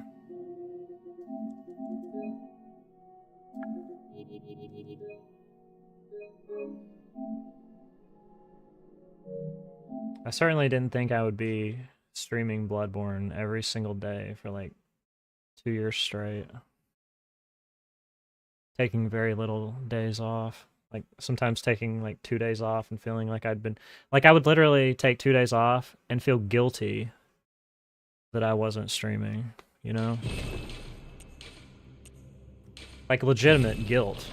Speaker 1: I certainly didn't think I would be streaming Bloodborne every single day for like 2 years straight. Taking very little days off. Like, sometimes taking like 2 days off and feeling like I'd been... Like, I would literally take 2 days off and feel guilty that I wasn't streaming, you know? Like, legitimate guilt.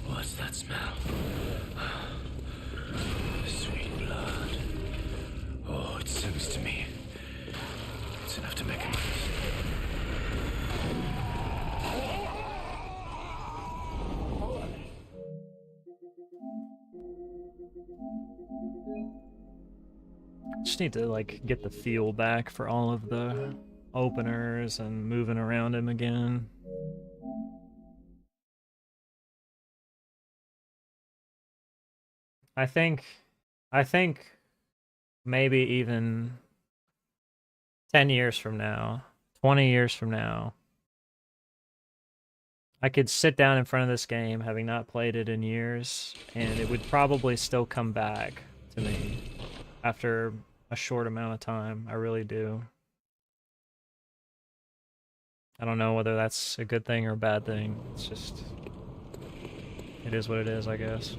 Speaker 4: What's that smell? Sweet blood. Oh, it sings to me. It's enough to make a noise.
Speaker 1: Just need to like get the feel back for all of the openers and moving around him again. I think maybe even 10 years from now, 20 years from now, I could sit down in front of this game, having not played it in years, and it would probably still come back to me after a short amount of time. I really do. I don't know whether that's a good thing or a bad thing. It's just... it is what it is, I guess.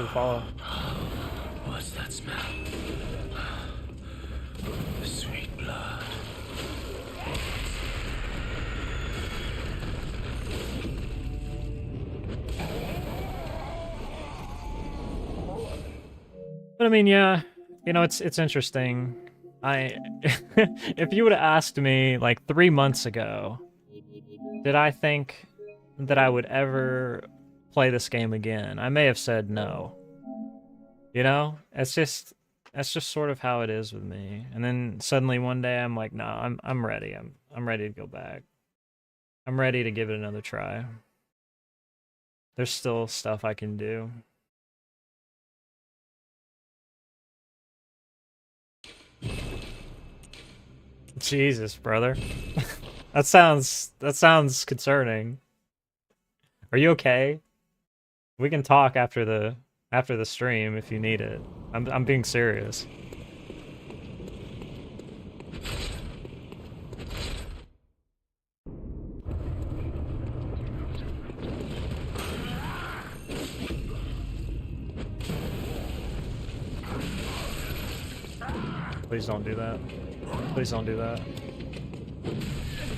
Speaker 1: for the follow.
Speaker 4: What's that smell? The sweet blood.
Speaker 1: But I mean, yeah, you know, it's interesting. If you would have asked me like 3 months ago, did I think that I would ever play this game again, I may have said no. You know, that's just sort of how it is with me. And then suddenly one day I'm like, no, I'm ready. I'm ready to go back. I'm ready to give it another try. There's still stuff I can do. Jesus, brother. That sounds concerning. Are you okay? We can talk after the stream if you need it. I'm being serious. Please don't do that. Please don't do that.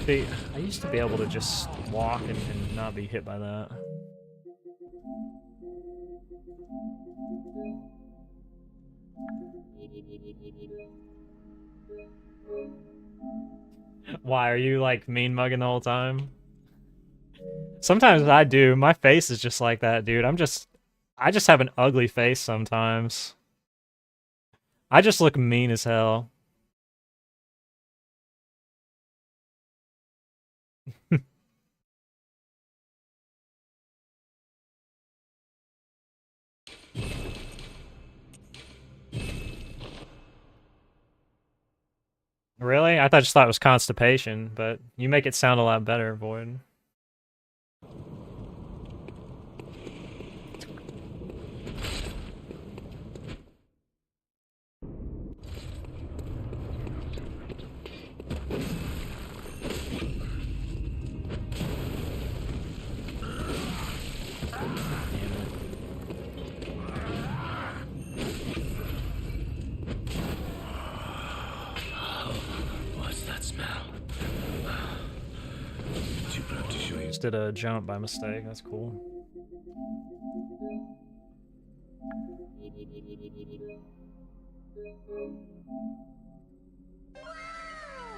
Speaker 1: See, I used to be able to just walk and not be hit by that. Why, are you like mean mugging the whole time? Sometimes I do. My face is just like that, dude. I just have an ugly face sometimes. I just look mean as hell. Really? I just thought it was constipation, but you make it sound a lot better, Void. Just did a jump by mistake. That's cool.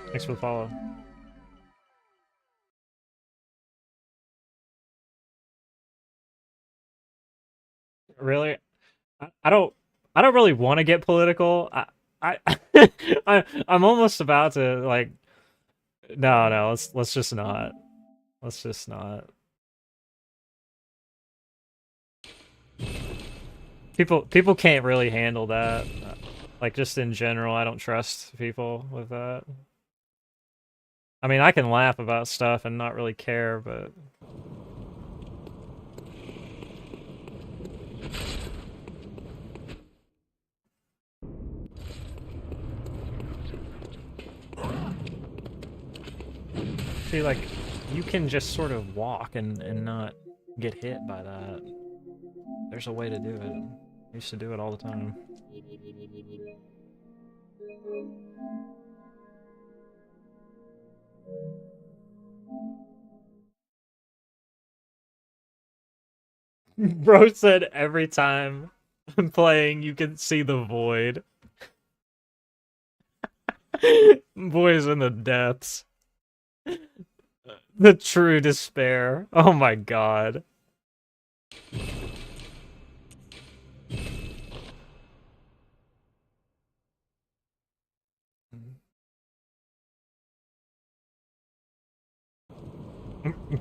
Speaker 1: Thanks for the follow. Really? I don't really want to get political. I'm almost about to like. No, let's just not. Let's just not. People can't really handle that. Like, just in general, I don't trust people with that. I mean, I can laugh about stuff and not really care, but... See, like, you can just sort of walk and not get hit by that. There's a way to do it. I used to do it all the time. Bro said every time I'm playing, you can see the void. Boy's in the depths. The true despair. Oh my god.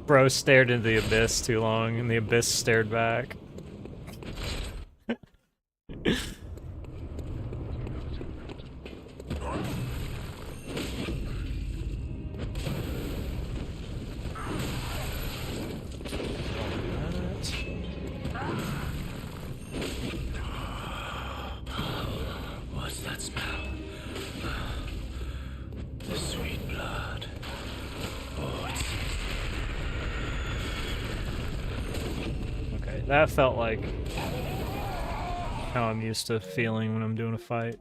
Speaker 1: Bro stared into the abyss too long, and the abyss stared back.
Speaker 4: What's that smell? The sweet blood. Oh, it's...
Speaker 1: Okay, that felt like how I'm used to feeling when I'm doing a fight.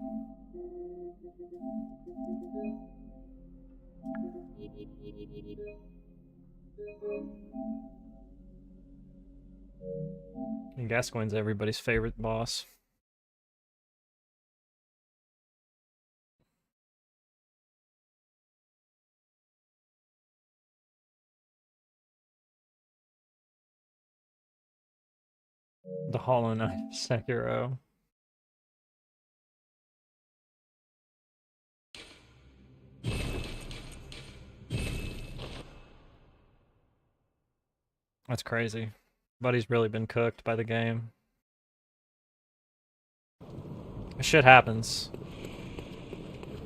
Speaker 1: And Gascoigne's everybody's favorite boss. The Hollow Knight Sekiro. That's crazy. Buddy's really been cooked by the game. Shit happens.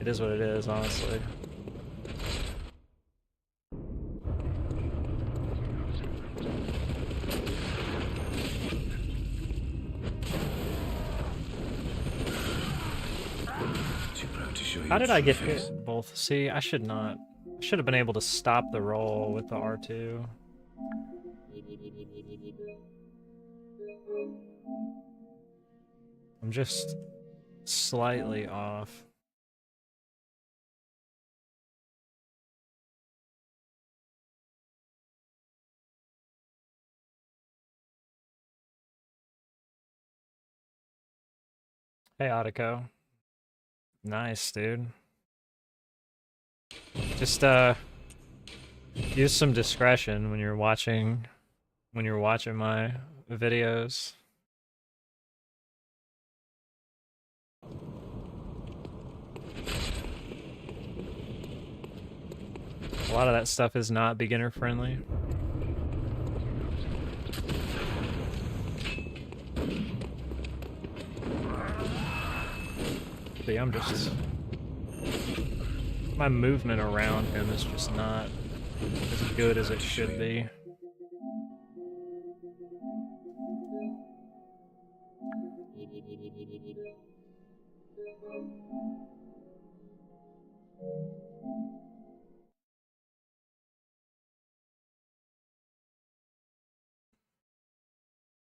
Speaker 1: It is what it is, honestly. How did I get hit both? See, I should not. I should have been able to stop the roll with the R2. I'm just slightly off. Hey, Ottico. Nice, dude. Just use some discretion when you're watching my videos. A lot of that stuff is not beginner friendly. See, I'm just... my movement around him is just not as good as it should be.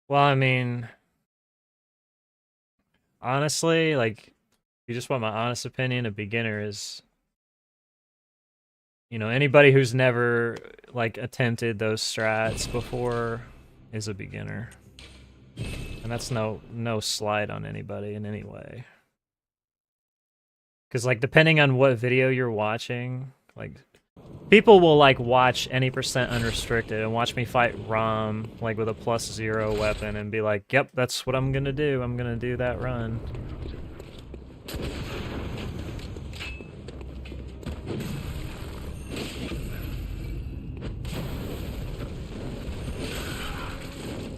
Speaker 1: Well, I mean, honestly, like, you just want my honest opinion, a beginner is, you know, anybody who's never, like, attempted those strats before is a beginner. And that's no slight on anybody in any way. Because, like, depending on what video you're watching, like, people will, like, watch any percent unrestricted and watch me fight Rom, like, with a +0 weapon and be like, yep, that's what I'm gonna do. I'm gonna do that run.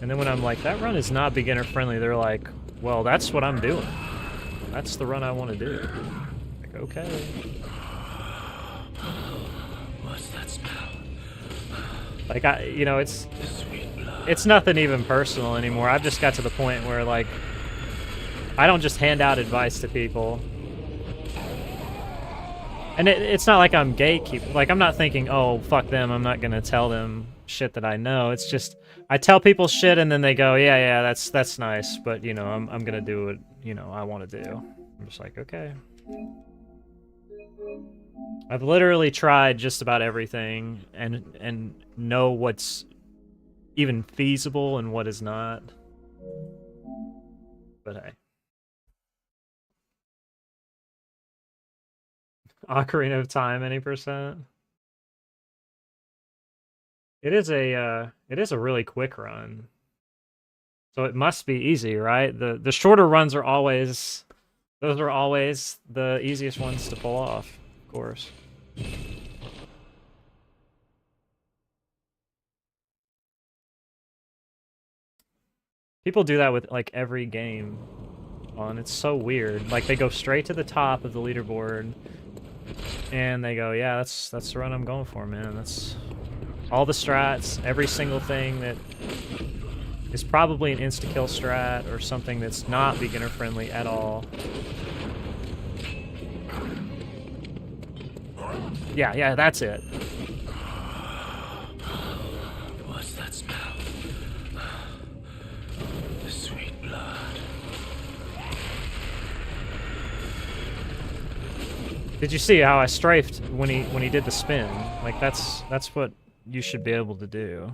Speaker 1: And then when I'm like, that run is not beginner friendly, they're like, well, that's what I'm doing. That's the run I want to do. Like, okay.
Speaker 4: What's that smell?
Speaker 1: Like, you know, it's nothing even personal anymore. I've just got to the point where, like, I don't just hand out advice to people. And it's not like I'm gatekeeping. Like, I'm not thinking, oh, fuck them, I'm not gonna tell them shit that I know. It's just, I tell people shit and then they go, yeah, that's nice, but, you know, I'm gonna do what, you know, I want to do. I'm just like, okay. I've literally tried just about everything and know what's even feasible and what is not. But hey. Ocarina of Time, any percent? It is a really quick run. So it must be easy, right? The shorter runs are always, those are always the easiest ones to pull off, of course. People do that with, like, every game on. It's so weird. Like, they go straight to the top of the leaderboard and they go, yeah, that's the run I'm going for, man. That's all the strats, every single thing that is probably an insta-kill strat or something that's not beginner friendly at all. Yeah, that's it.
Speaker 4: What's that smell? The sweet blood.
Speaker 1: Did you see how I strafed when he did the spin? Like that's what you should be able to do.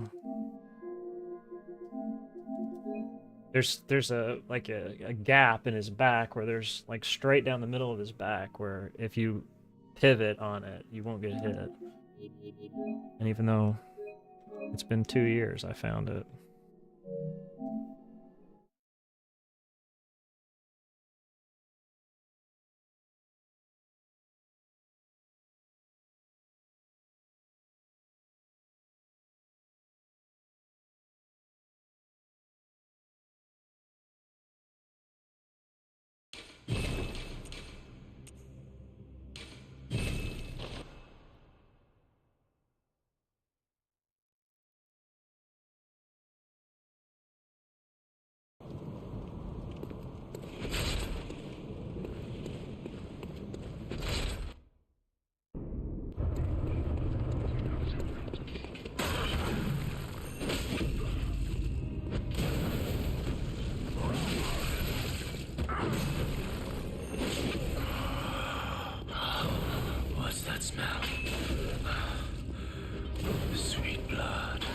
Speaker 1: There's a like a gap in his back where there's like straight down the middle of his back where if you pivot on it, you won't get hit. And even though it's been 2 years, I found it.
Speaker 4: What's that smell? Sweet blood.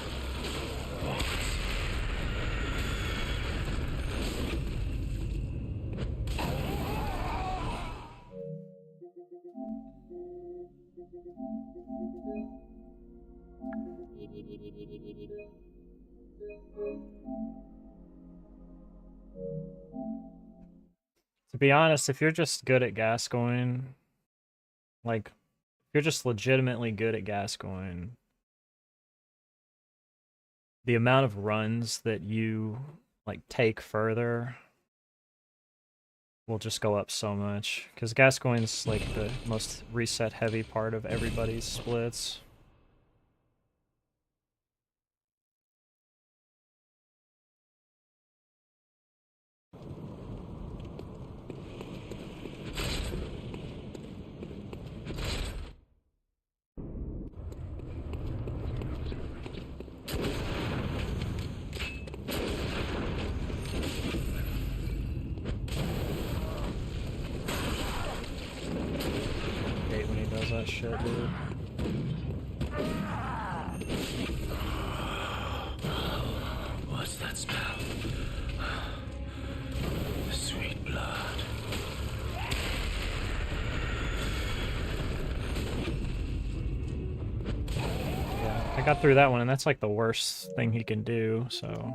Speaker 1: To be honest, if you're just good at Gascoigne, like if you're just legitimately good at Gascoigne, the amount of runs that you like take further will just go up so much. Because Gascoigne's like the most reset heavy part of everybody's splits. Hate when he does that shit, dude.
Speaker 4: What's that smell? Sweet blood.
Speaker 1: Yeah, I got through that one, and that's like the worst thing he can do, so...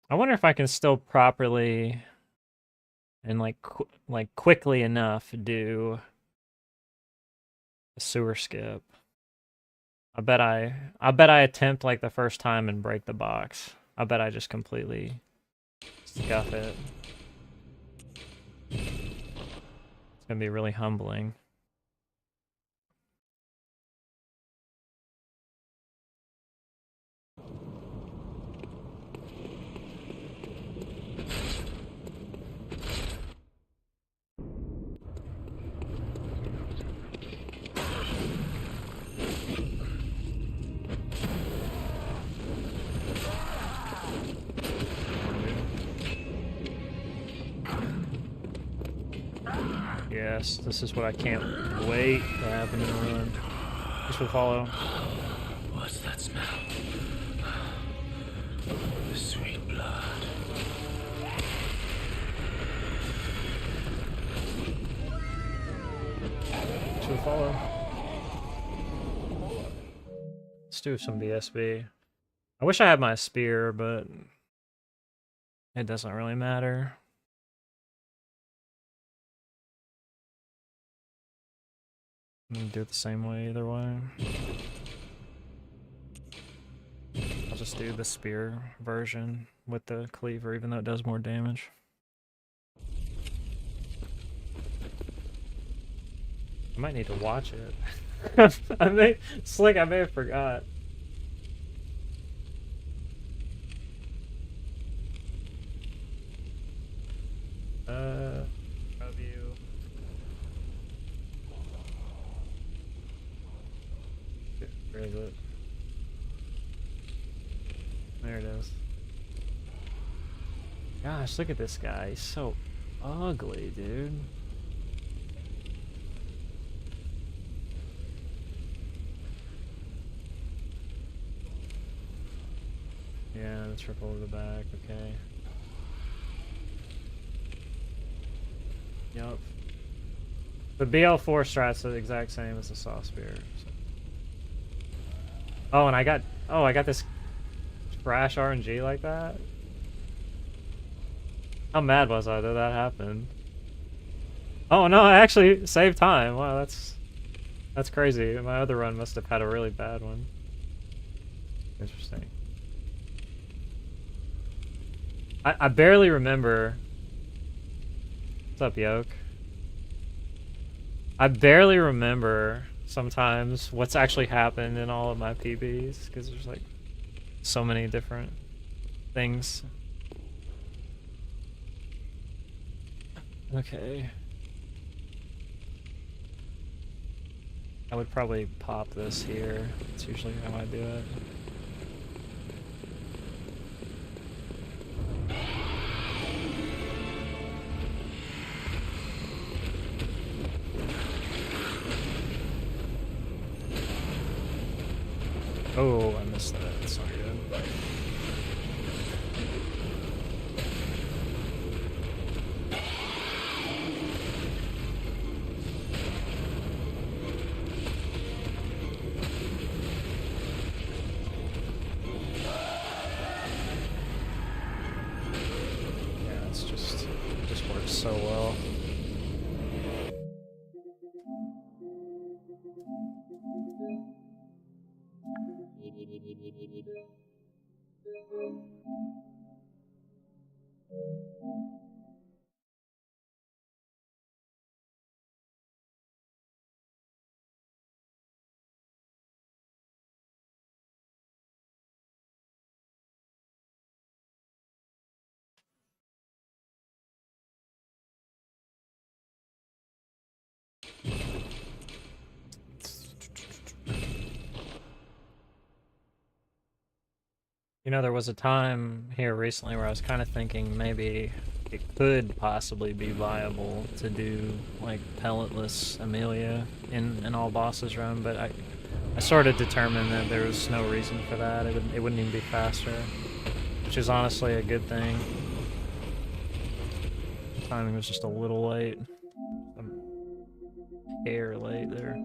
Speaker 1: I wonder if I can still properly and like quickly enough do a sewer skip. I bet I attempt like the first time and break the box. I bet I just completely scuff it. It's gonna be really humbling. Yes, this is what I can't wait to happen in the run. This will follow.
Speaker 4: What's that smell? Sweet blood.
Speaker 1: This will follow. Let's do some BSB. I wish I had my spear, but it doesn't really matter. I'm gonna do it the same way either way. I'll just do the spear version with the cleaver, even though it does more damage. I might need to watch it. I may have forgot.
Speaker 2: Of you.
Speaker 1: Where is it? There it is. Gosh, look at this guy. He's so ugly, dude. Yeah, the triple to the back, okay. Yup. The BL4 strat's the exact same as the Saw Spear. So. Oh, and I got this trash RNG like that? How mad was I that that happened? Oh no, I actually saved time. Wow, that's crazy. My other run must have had a really bad one. Interesting. I barely remember. What's up, Yoke? I barely remember sometimes what's actually happened in all of my PBs because there's like so many different things. Okay. I would probably pop this here. That's usually how I do it. Oh, I missed that. That's not good. Yeah, it's just works so well. You know, there was a time here recently where I was kind of thinking maybe it could possibly be viable to do like pelletless Amelia in all bosses run, but I sort of determined that there was no reason for that. It wouldn't even be faster, which is honestly a good thing. Timing was just a little late. A hair late there.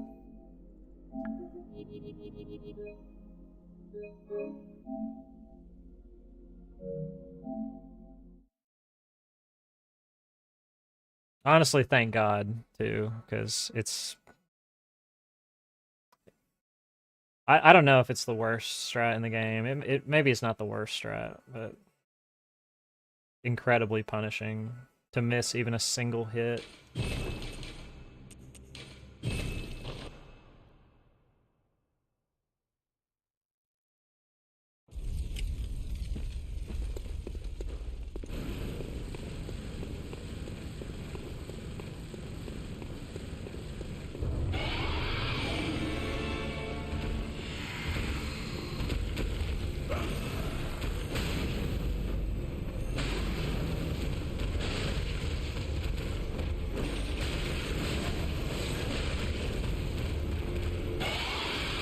Speaker 1: Honestly, thank God, too, because it's... I don't know if it's the worst strat in the game. Maybe it's not the worst strat, but... incredibly punishing to miss even a single hit.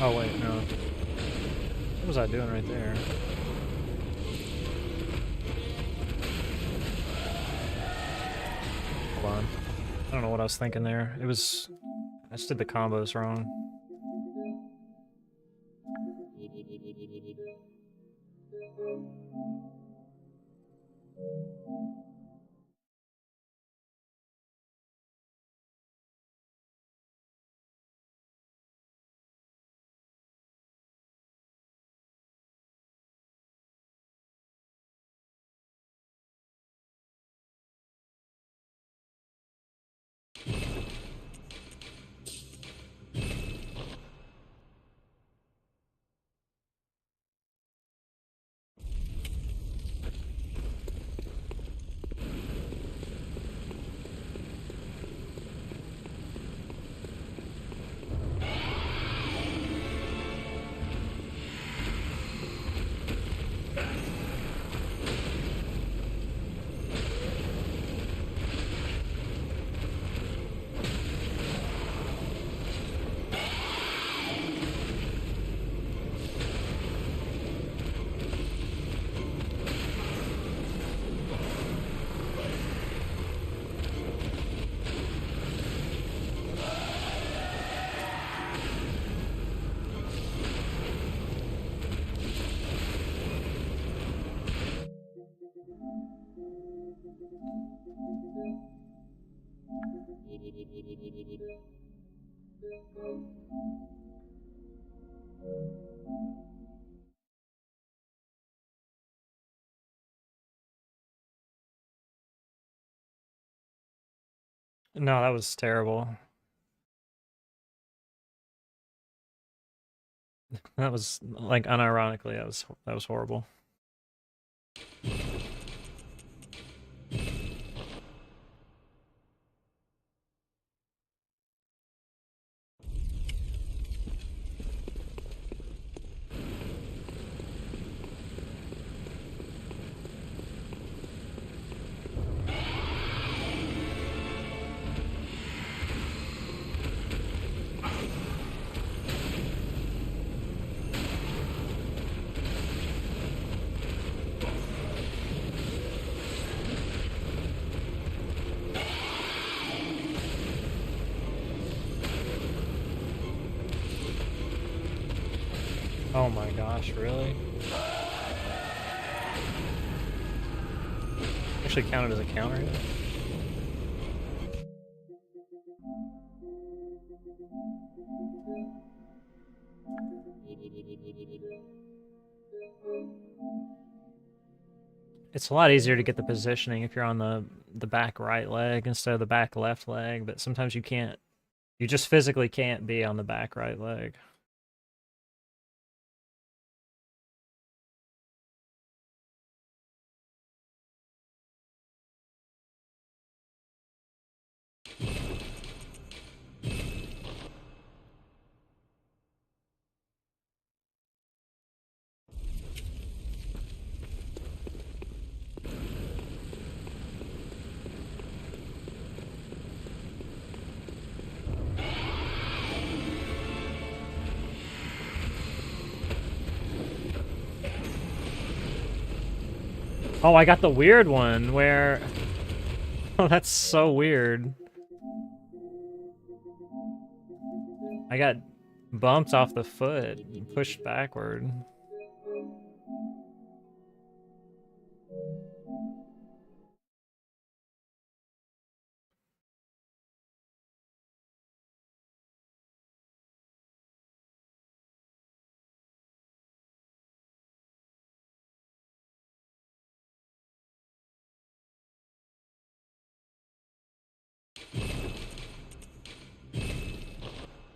Speaker 1: Oh wait, no. What was I doing right there? Hold on. I don't know what I was thinking there. It was... I just did the combos wrong. No, that was terrible. That was like unironically, that was horrible. Oh my gosh, really? Actually counted as a counter hit? It's a lot easier to get the positioning if you're on the back right leg instead of the back left leg, but sometimes you can't. You just physically can't be on the back right leg. Oh, I got the weird one where... Oh, that's so weird. I got bumped off the foot and pushed backward.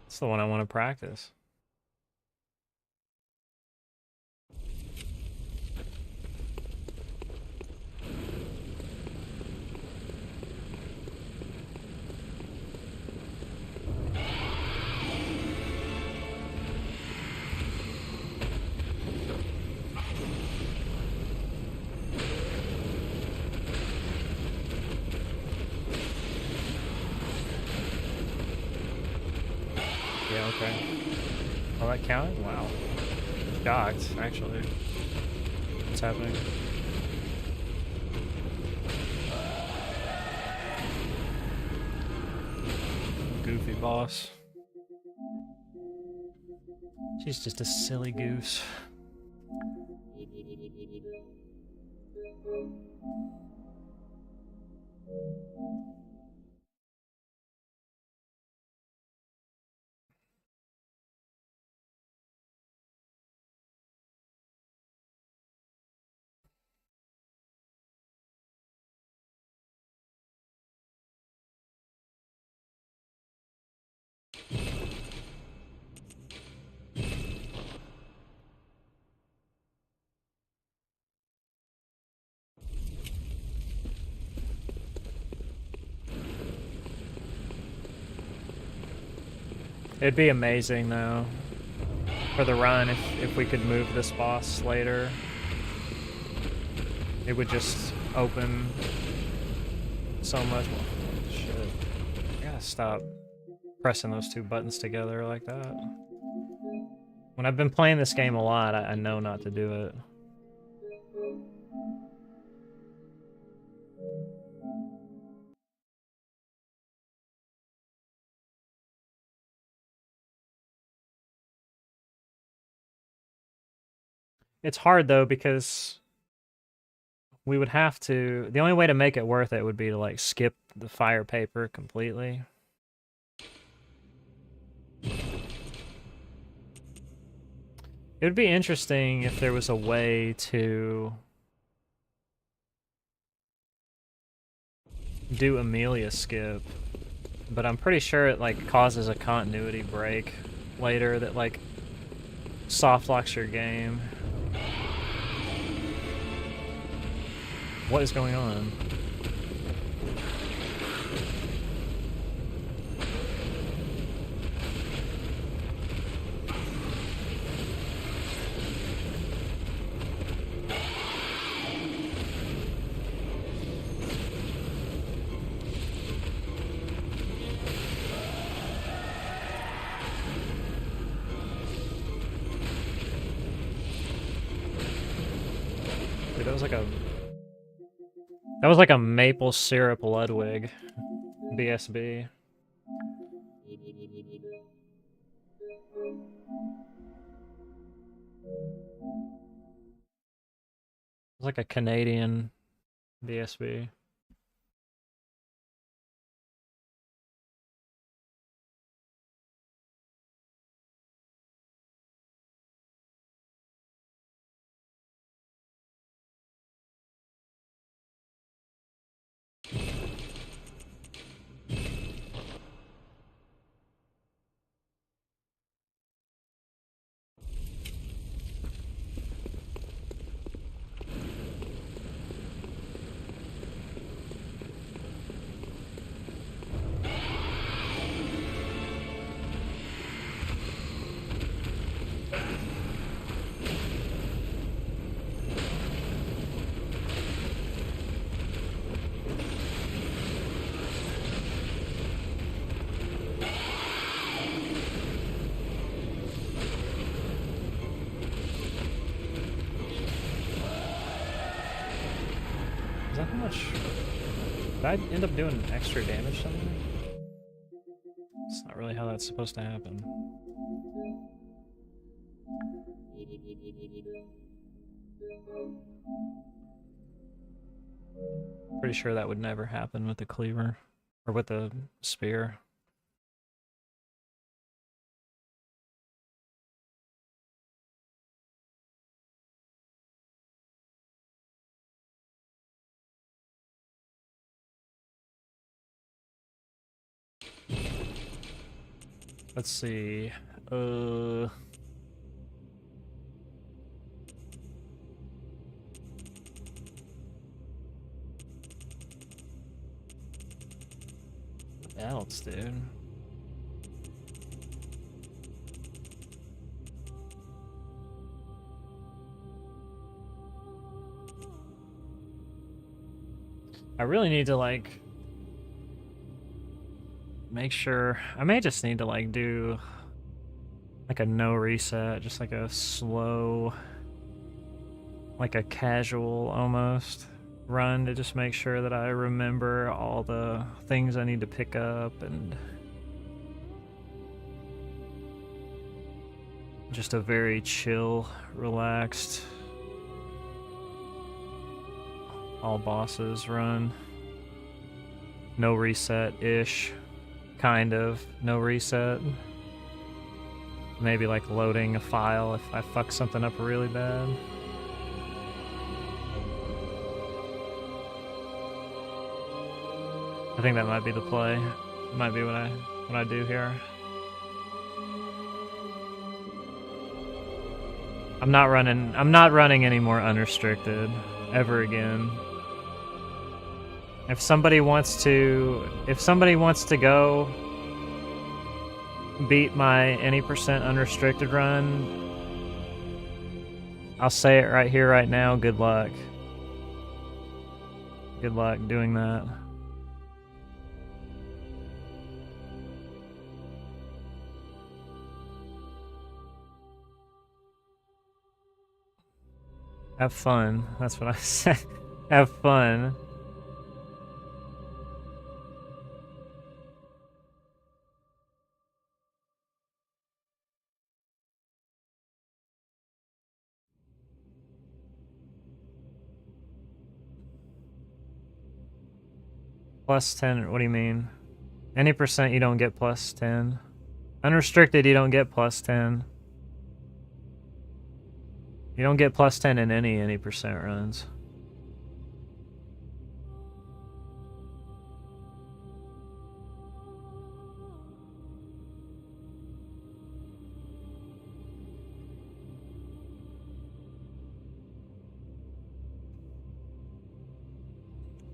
Speaker 1: That's the one I want to practice. Yeah, okay. Oh, that counted? Wow. Shocked, actually. What's happening? Goofy boss. She's just a silly goose. It'd be amazing, though, for the run if we could move this boss later. It would just open so much more. Shit. I gotta stop pressing those two buttons together like that. When I've been playing this game a lot, I know not to do it. It's hard, though, because we would have to... The only way to make it worth it would be to, like, skip the fire paper completely. It would be interesting if there was a way to do Amelia skip, but I'm pretty sure it like causes a continuity break later that like soft locks your game. What is going on? Dude, that was like a maple syrup Ludwig BSB. It was like a Canadian BSB. Is that how much? Did I end up doing extra damage somewhere? It's not really how that's supposed to happen. Pretty sure that would never happen with the cleaver. Or with the spear. Let's see. What else, dude? I really need to like make sure. I may just need to like do like a no reset, just like a slow, like a casual almost run to just make sure that I remember all the things I need to pick up and just a very chill, relaxed, all bosses run. No reset-ish, kind of. No reset. Maybe like loading a file if I fuck something up really bad. I think that might be the play. Might be what I do here. I'm not running any more unrestricted ever again. If somebody wants to go beat my any percent unrestricted run, I'll say it right here, right now, good luck. Good luck doing that. Have fun. That's what I said. Have fun. Plus 10, what do you mean? Any percent you don't get plus 10. Unrestricted you don't get plus 10. You don't get plus 10 in any percent runs.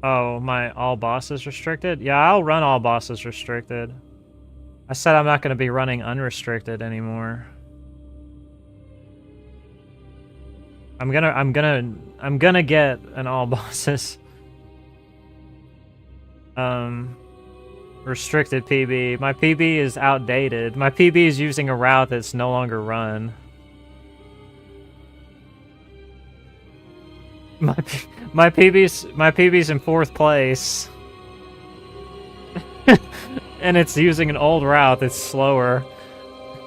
Speaker 1: Oh, my all bosses restricted? Yeah, I'll run all bosses restricted. I said I'm not going to be running unrestricted anymore. I'm gonna get an all bosses restricted PB. My PB is outdated. My PB is using a route that's no longer run. My PB's in 4th place. And it's using an old route that's slower.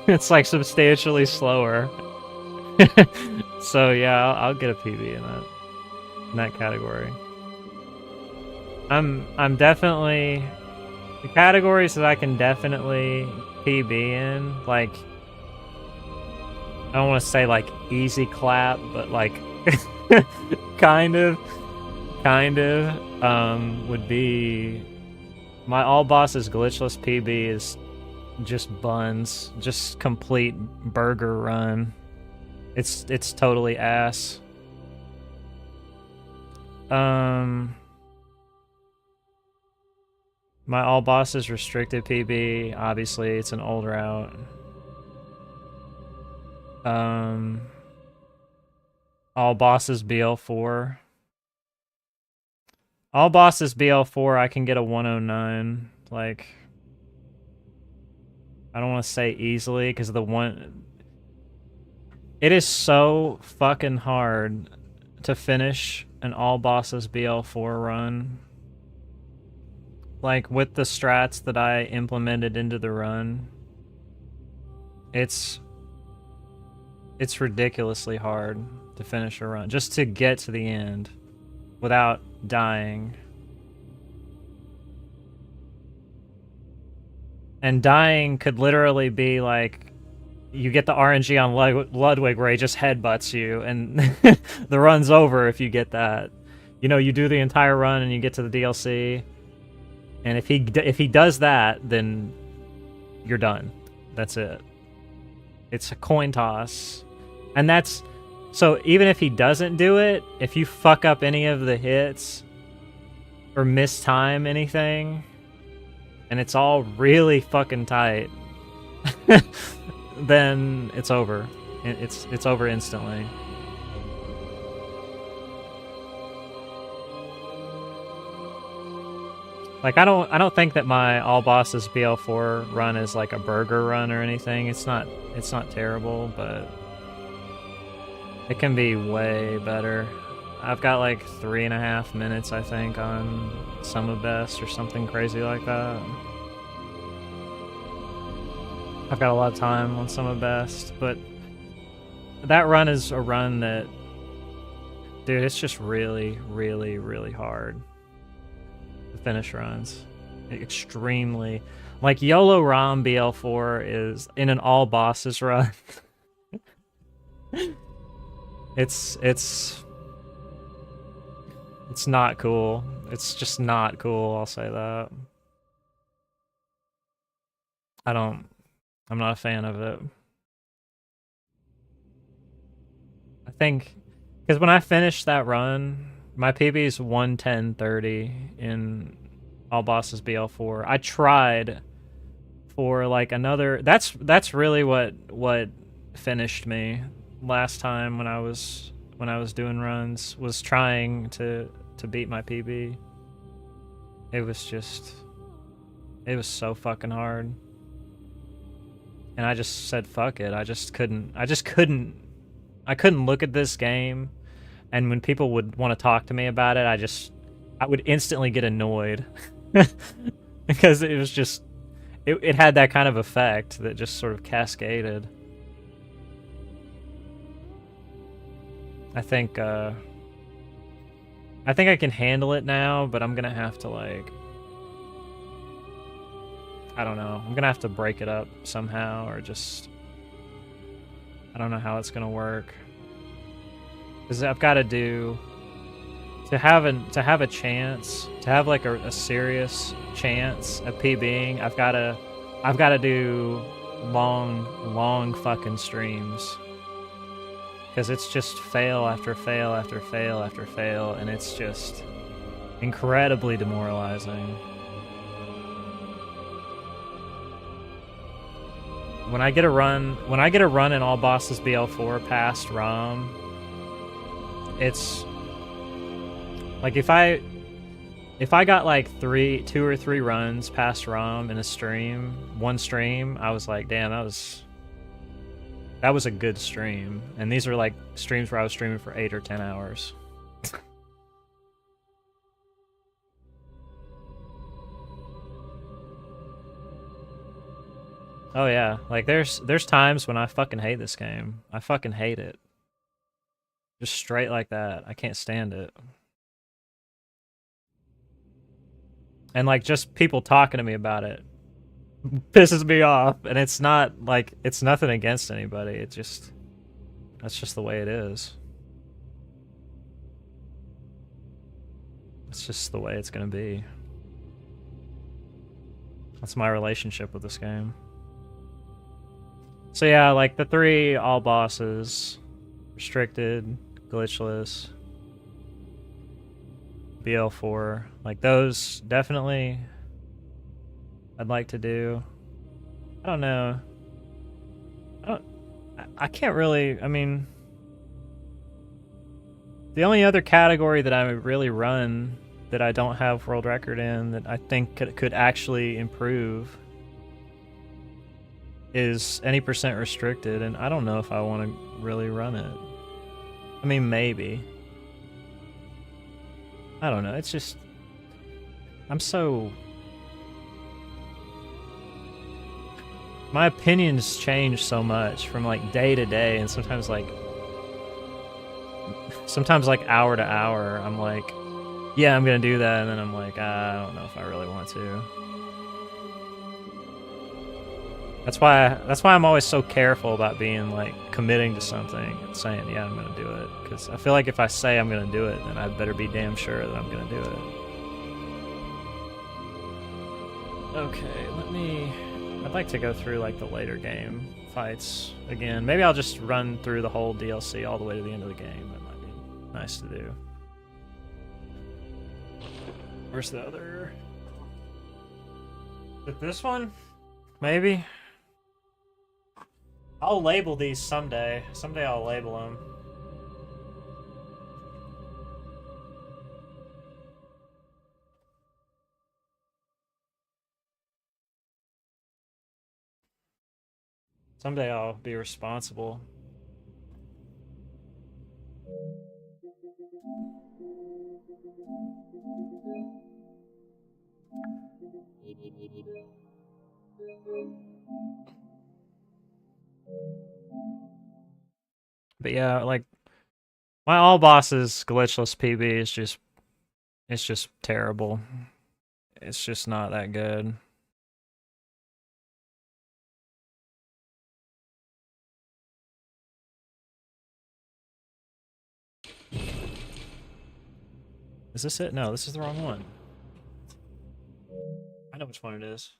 Speaker 1: It's like substantially slower. So yeah, I'll get a PB in that category. I'm definitely the categories that I can definitely PB in, like I don't want to say like easy clap, but like kind of would be my all bosses glitchless PB is just buns, just complete burger run. It's totally ass. My all bosses restricted PB, obviously it's an old route. All bosses BL4. All bosses BL4 I can get a 109, like I don't want to say easily because it is so fucking hard to finish an all bosses BL4 run. Like with the strats that I implemented into the run, it's ridiculously hard to finish a run, just to get to the end without dying. And dying could literally be like, you get the RNG on Ludwig where he just headbutts you, and the run's over if you get that. You know, you do the entire run and you get to the DLC, and if he does that, then you're done. That's it. It's a coin toss. And that's... So even if he doesn't do it, if you fuck up any of the hits, or miss time anything, and it's all really fucking tight, then it's over. It's over instantly. Like I don't think that my all bosses BL4 run is like a burger run or anything. It's not terrible, but it can be way better. I've got like 3.5 minutes, I think, on Sum of Best or something crazy like that. I've got a lot of time on Sum of Best, but that run is a run that, dude, it's just really, really, really hard to finish runs. Extremely. Like YOLO ROM BL4 is in an all bosses run. It's not cool. It's just not cool, I'll say that. I'm not a fan of it. I think, because when I finished that run, my PB is 110.30 in all bosses BL4. I tried for like another, that's really what finished me last time when I was doing runs, was trying to beat my PB. It was so fucking hard. And I just said fuck it. I couldn't look at this game, and when people would want to talk to me about it, I would instantly get annoyed. Because it was just it had that kind of effect that just sort of cascaded. I think I can handle it now, but I'm gonna have to, like, I don't know. I'm gonna have to break it up somehow, or just, I don't know how it's gonna work. Because I've got to do to have a chance, to have like a serious chance of PBing. I've got to do long fucking streams. Because it's just fail after fail after fail after fail, and it's just incredibly demoralizing. When I get a run in all bosses BL4 past ROM, it's like if I got like 2 or 3 runs past ROM in one stream, I was like, damn, that was a good stream. And these are like streams where I was streaming for 8 or 10 hours. Oh yeah, like there's times when I fucking hate this game. I fucking hate it. Just straight like that. I can't stand it. And like just people talking to me about it pisses me off, and it's not like it's nothing against anybody. That's just the way it is. It's just the way it's gonna be. That's my relationship with this game. So yeah, like the 3 all bosses, restricted, glitchless, BL4, like those definitely I'd like to do. I don't know. I can't really, I mean, the only other category that I really run that I don't have world record in that I think could actually improve is any percent restricted, and I don't know if I want to really run it. I mean, maybe. I don't know, it's just... I'm so... My opinions change so much from like day to day, and sometimes like hour to hour, I'm like, yeah, I'm gonna do that, and then I'm like, I don't know if I really want to. That's why I'm always so careful about being like committing to something and saying, yeah, I'm gonna do it, because I feel like if I say I'm gonna do it, then I better be damn sure that I'm gonna do it. Okay, I'd like to go through like the later game fights again. Maybe I'll just run through the whole DLC all the way to the end of the game. That might be nice to do. Where's the other? Is it this one? Maybe? I'll label these someday. Someday I'll label them. Someday I'll be responsible. But yeah, like my all bosses glitchless PB is just terrible. It's just not that good. Is this it? No, this is the wrong one. I know which one it is.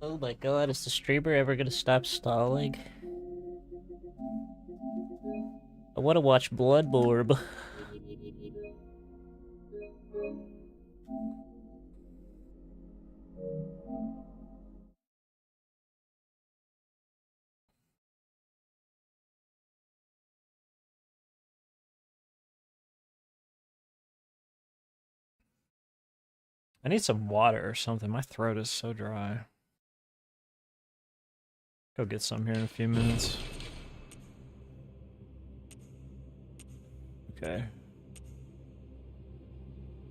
Speaker 1: Oh my god, is the streamer ever gonna stop stalling? I wanna watch Bloodborne. I need some water or something. My throat is so dry. Go get some here in a few minutes. Okay.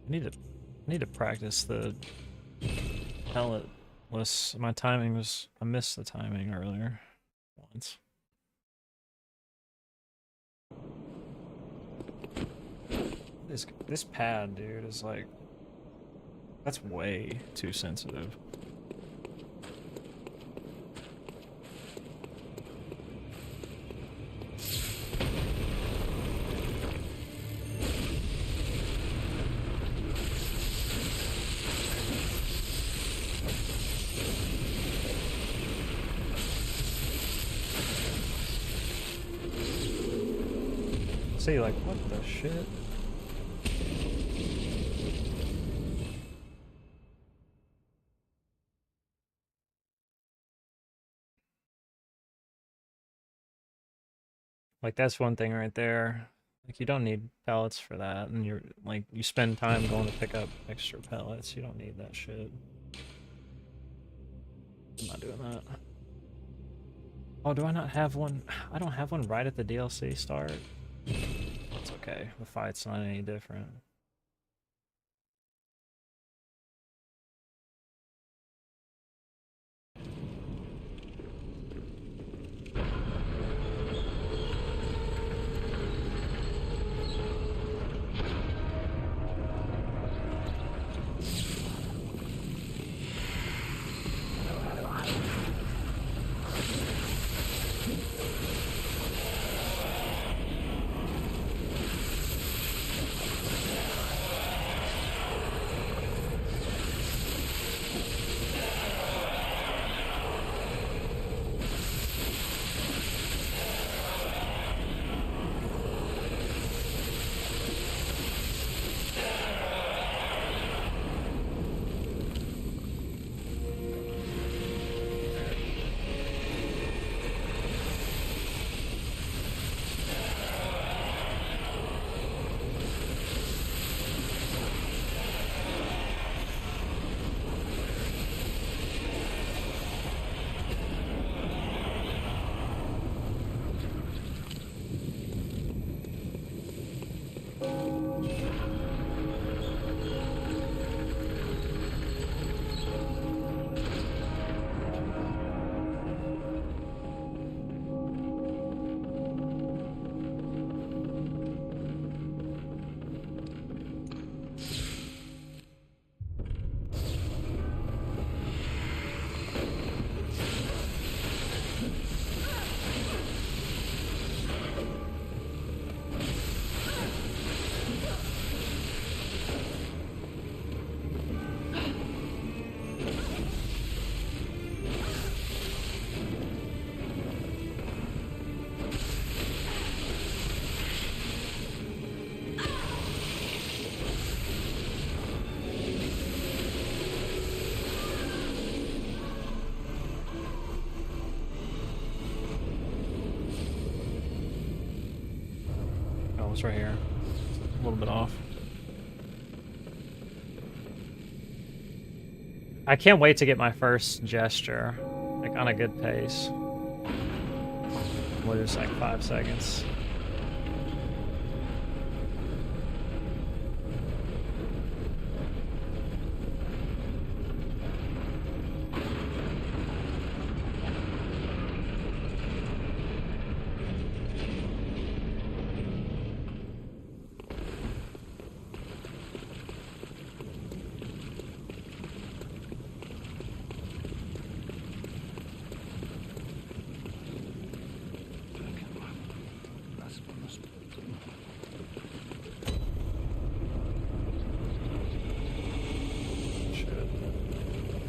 Speaker 1: I need to practice the pelletless. My timing was, I missed the timing earlier. once. This pad, dude, is like, that's way too sensitive. See, like, what the shit? Like, that's one thing right there. Like, you don't need pellets for that, and you're, like, you spend time going to pick up extra pellets. You don't need that shit. I'm not doing that. Oh, do I not have one? I don't have one right at the DLC start. It's okay. The fight's not any different. It's right here. A little bit off. I can't wait to get my first gesture, like on a good pace. Lose like 5 seconds.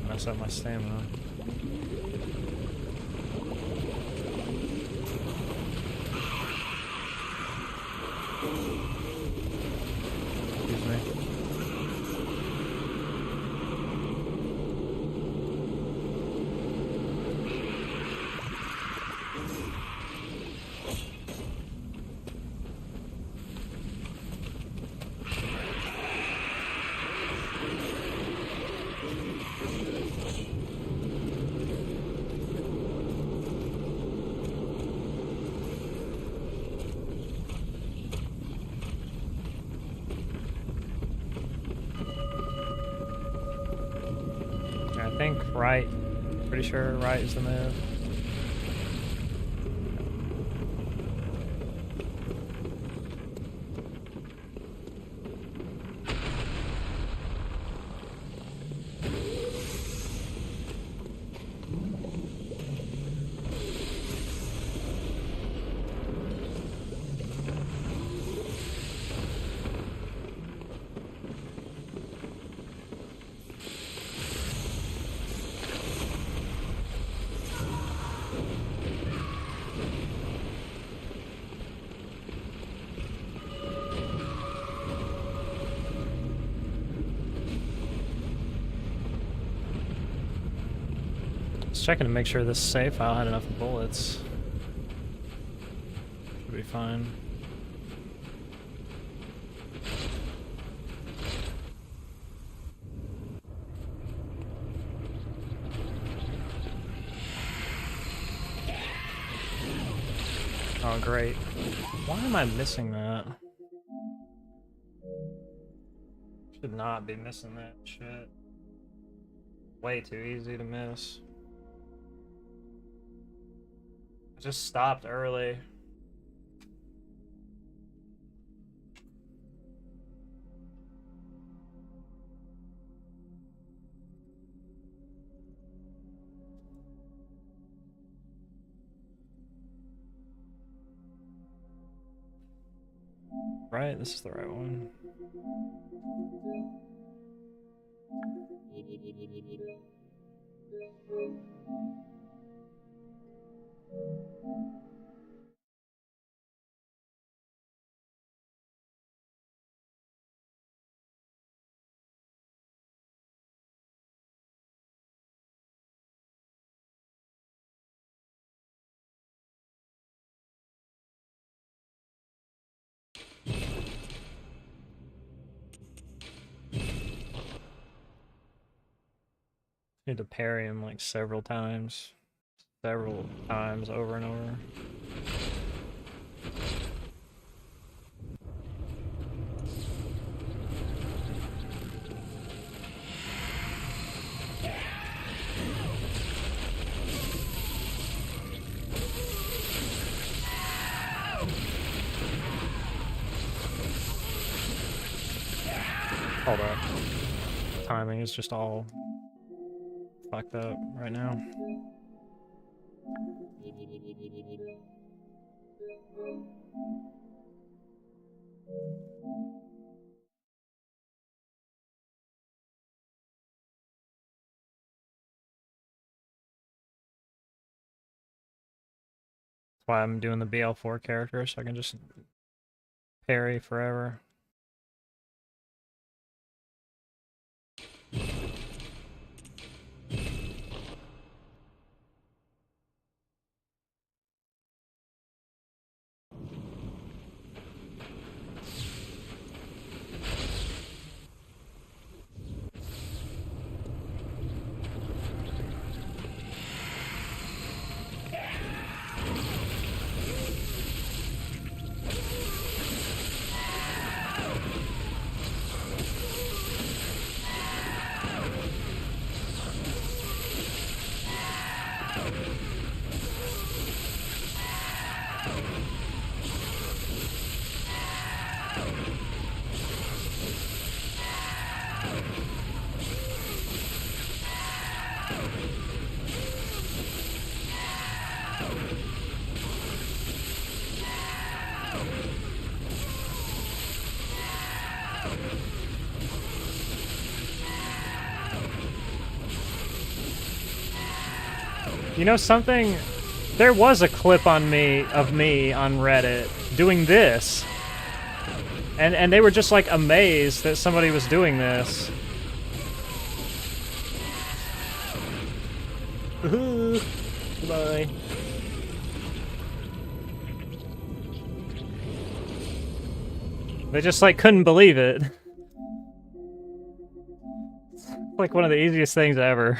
Speaker 1: Mess up my stamina. Excuse me. I think right. Pretty sure right is the move. Just checking to make sure this save file had enough bullets. Should be fine. Oh, great. Why am I missing that? Should not be missing that shit. Way too easy to miss. I just stopped early. Right, this is the right one. Need to parry him like several times over and over. Hold up. Timing is just all fucked up right now. That's why I'm doing the BL4 character, so I can just parry forever. You know something? There was a clip of me on Reddit doing this. And they were just like amazed that somebody was doing this. Goodbye. They just like couldn't believe it. Like one of the easiest things ever.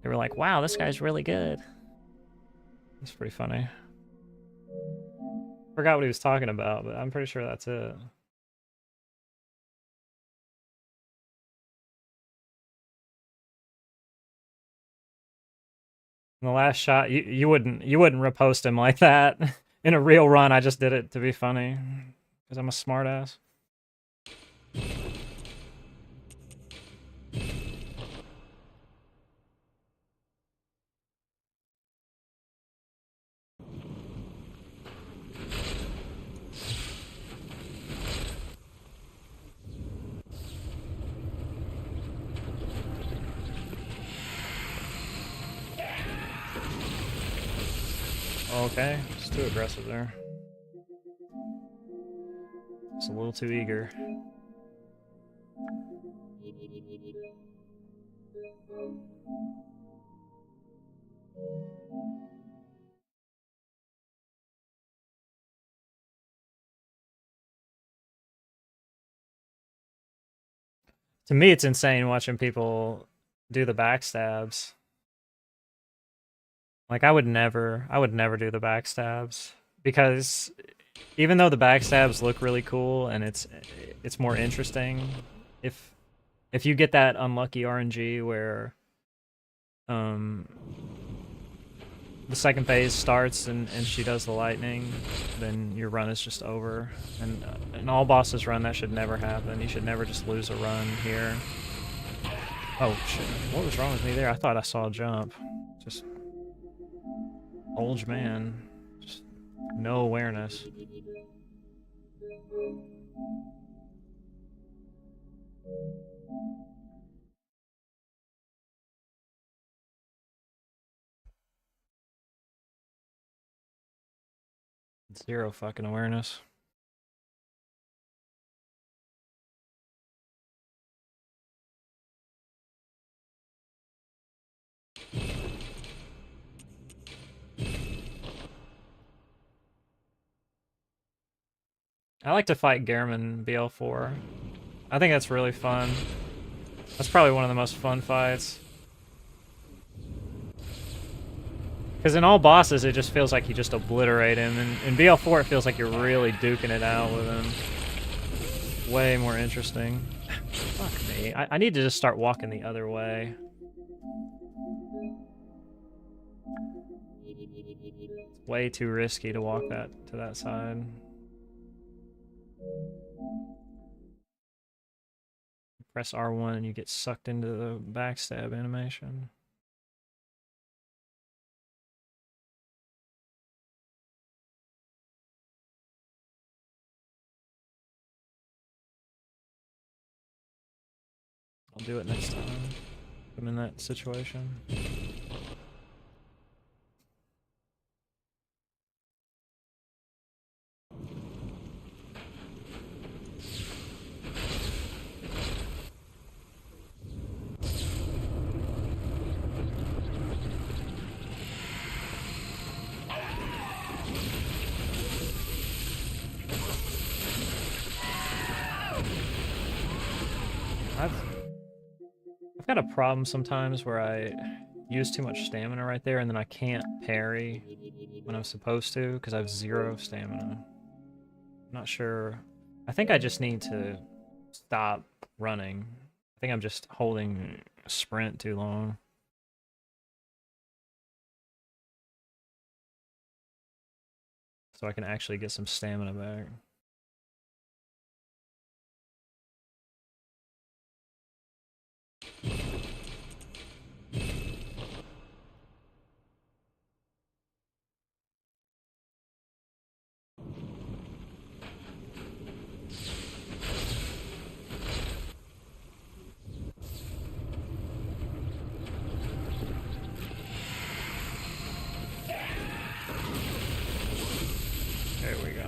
Speaker 1: They were like, wow, this guy's really good. That's pretty funny. Forgot what he was talking about, but I'm pretty sure that's it. In the last shot, you wouldn't repost him like that. In a real run, I just did it to be funny. Because I'm a smartass. Okay, it's too aggressive there. It's a little too eager. To me, it's insane watching people do the backstabs. Like I would never do the backstabs because even though the backstabs look really cool and it's more interesting, if you get that unlucky RNG where the second phase starts and she does the lightning, then your run is just over. And an all bosses run, that should never happen. You should never just lose a run here. Oh shit, what was wrong with me there? I thought I saw a jump. Just old man. Just no awareness. Zero fucking awareness. I like to fight Gehrman BL4. I think that's really fun. That's probably one of the most fun fights. Because in all bosses, it just feels like you just obliterate him. And in BL4, it feels like you're really duking it out with him. Way more interesting. Fuck me. I need to just start walking the other way. It's way too risky to walk to that side. Press R1 and you get sucked into the backstab animation. I'll do it next time if I'm in that situation. I've got a problem sometimes where I use too much stamina right there and then I can't parry when I'm supposed to because I have 0 stamina. I'm not sure. I think I just need to stop running. I think I'm just holding sprint too long. So I can actually get some stamina back. There we go.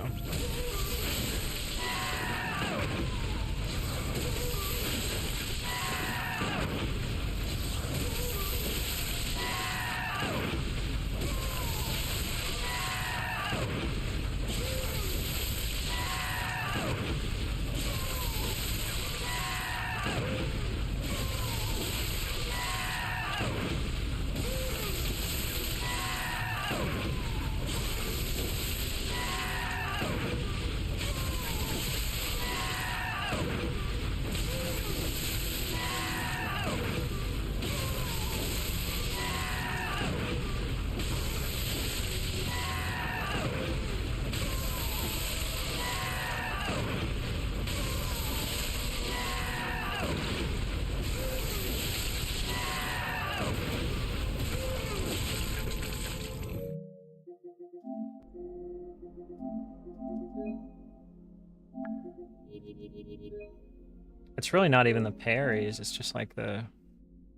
Speaker 1: It's really not even the parries, it's just like for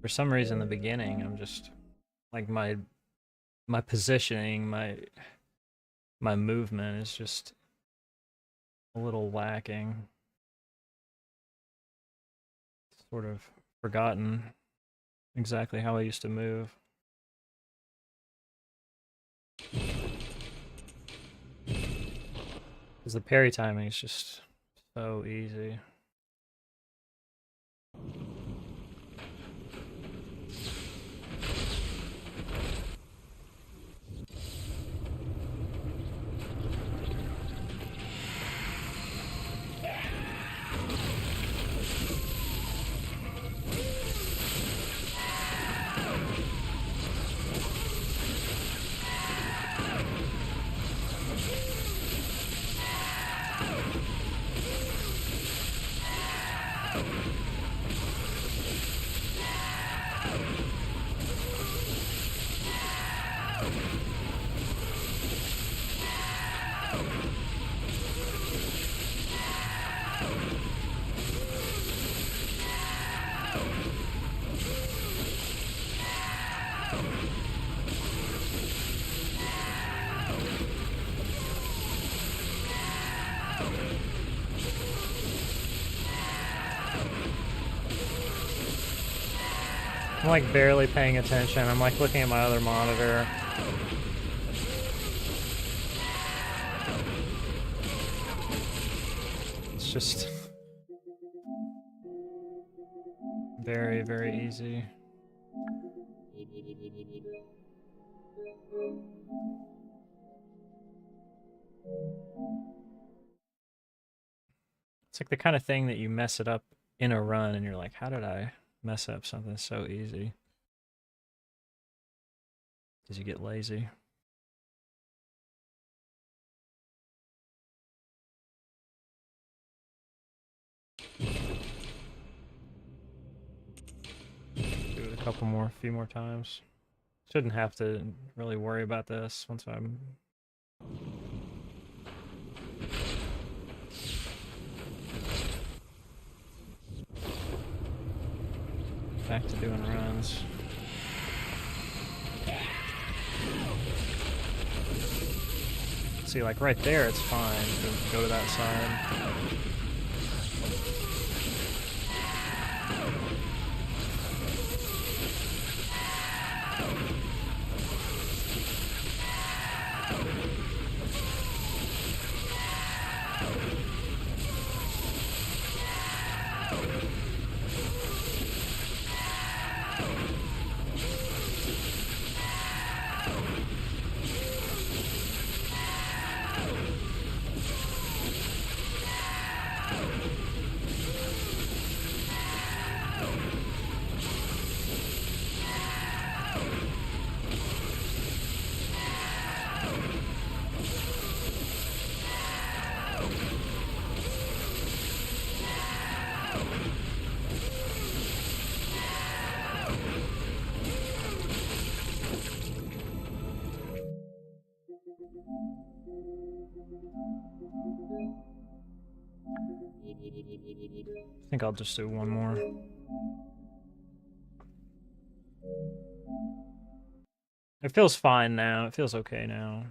Speaker 1: some reason the beginning, I'm just like my positioning, my movement is just a little lacking. Sort of forgotten. exactly how I used to move. Because the parry timing is just so easy. I'm like barely paying attention. I'm like looking at my other monitor. It's just very, very easy. It's like the kind of thing that you mess it up in a run and you're like, how did I mess up something so easy? Because you get lazy. Do it a couple more, few more times. Shouldn't have to really worry about this once I'm back to doing runs. See, like right there, it's fine to go to that side. I think I'll just do one more. It feels fine now. It feels okay now.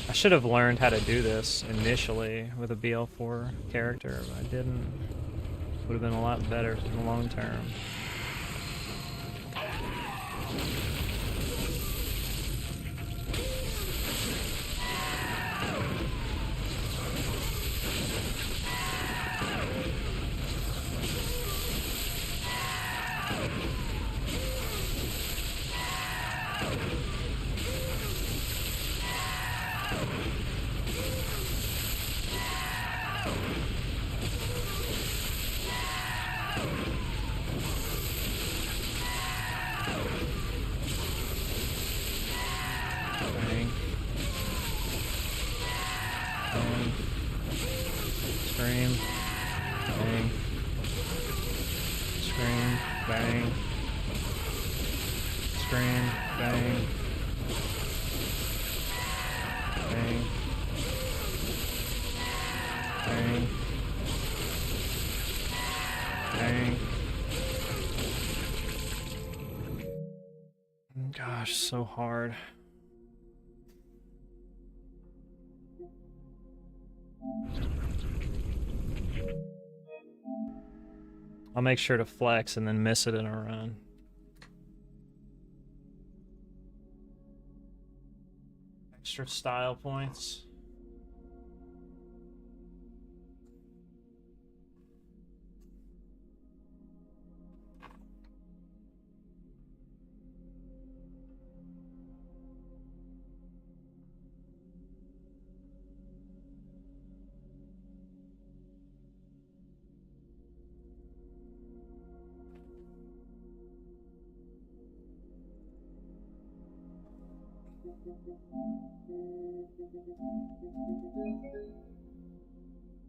Speaker 1: I should have learned how to do this initially with a BL4 character, but I didn't. Would have been a lot better in the long term. Scream. Bang. Scream. Bang. Scream. Bang. Gosh, so hard. I'll make sure to flex and then miss it in a run. Extra style points.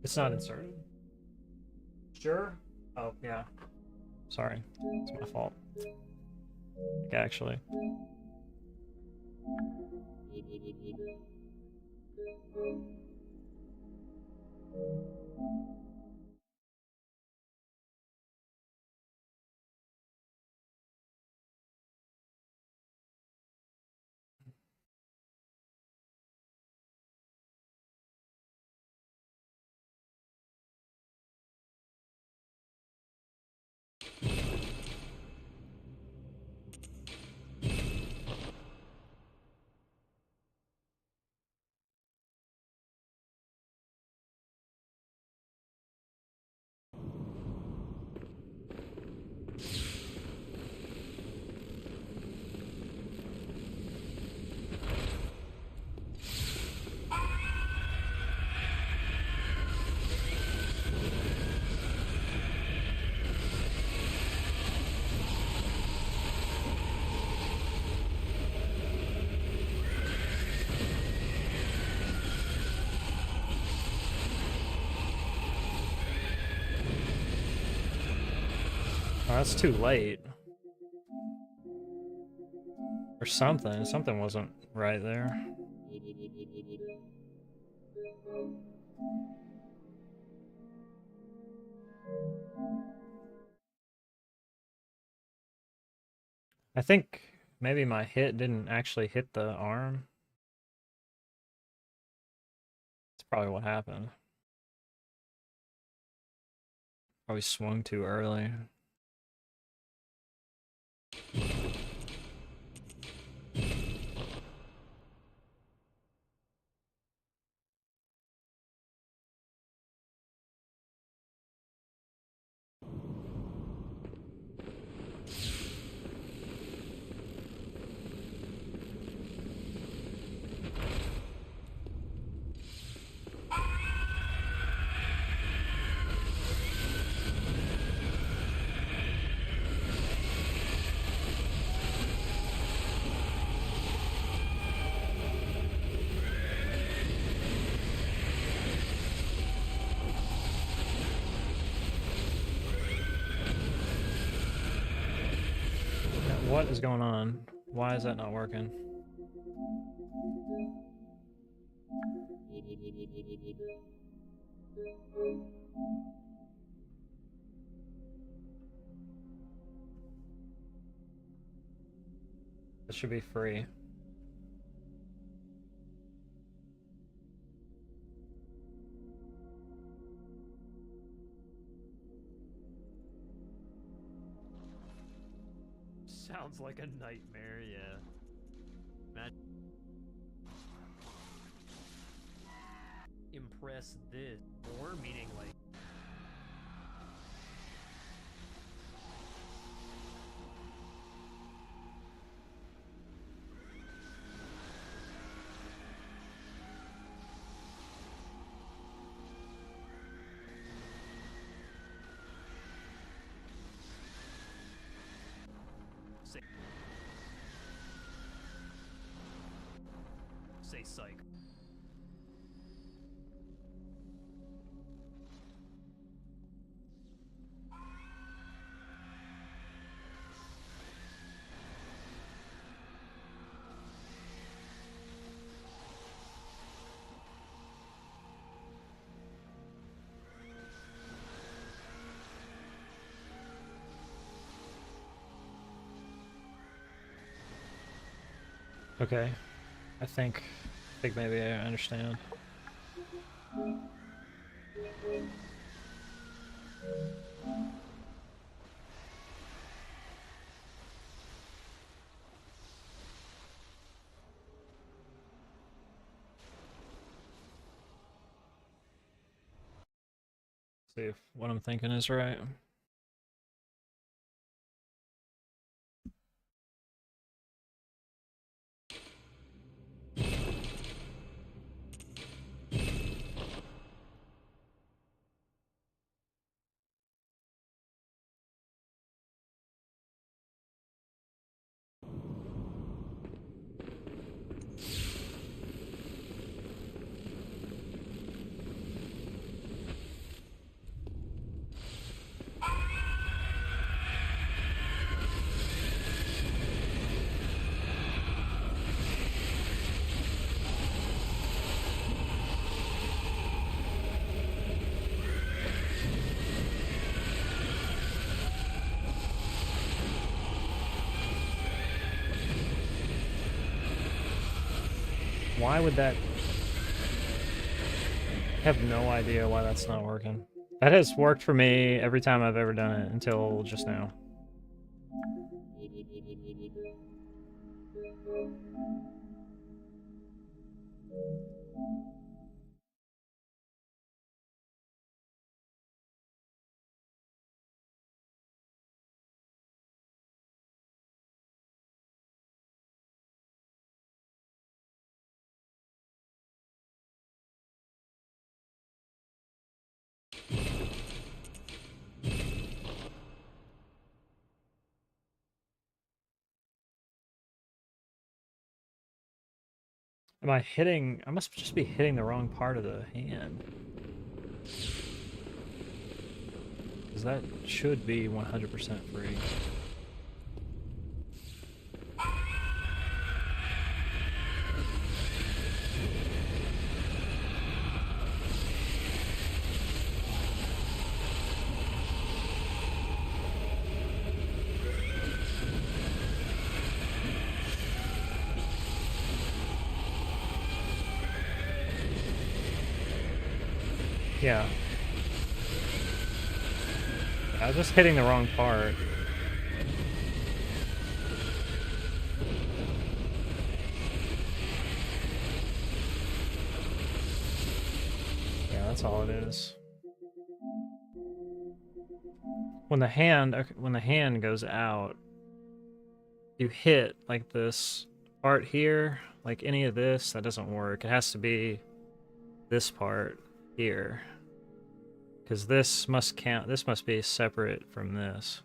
Speaker 1: It's not inserted. Sure? Oh, yeah. Sorry. It's my fault. Like, actually. Oh, that's too late. Or something. Something wasn't right there. I think maybe my hit didn't actually hit the arm. That's probably what happened. Probably swung too early. What is going on? Why is that not working? This should be free.
Speaker 2: Sounds like a nightmare, yeah. Impress this. Or meaning like say psych.
Speaker 1: Okay. I think maybe I understand. See if what I'm thinking is right. Why would that... I have no idea why that's not working. That has worked for me every time I've ever done it until just now. Am I hitting... I must just be hitting the wrong part of the hand. Because that should be 100% free. Yeah. I was just hitting the wrong part. Yeah, that's all it is. When the hand goes out, you hit like this part here, like any of this, that doesn't work. It has to be this part here. Because this must count, this must be separate from this.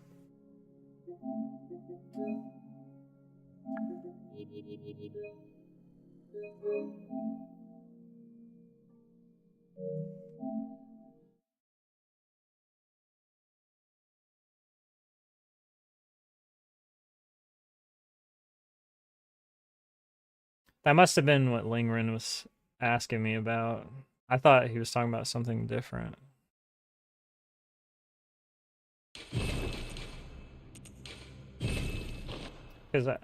Speaker 1: That must have been what Lingren was asking me about. I thought he was talking about something different. Because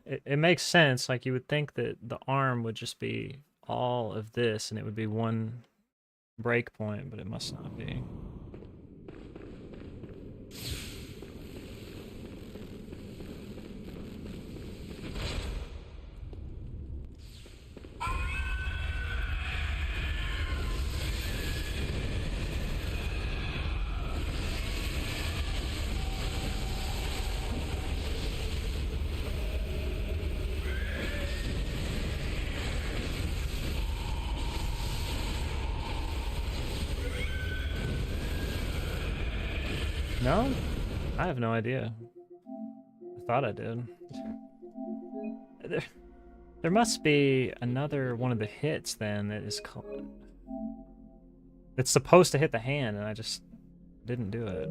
Speaker 1: it makes sense. Like, you would think that the arm would just be all of this and it would be one break point, but it must not be. No? I have no idea. I thought I did. There must be another one of the hits then that is called... It's supposed to hit the hand, and I just didn't do it.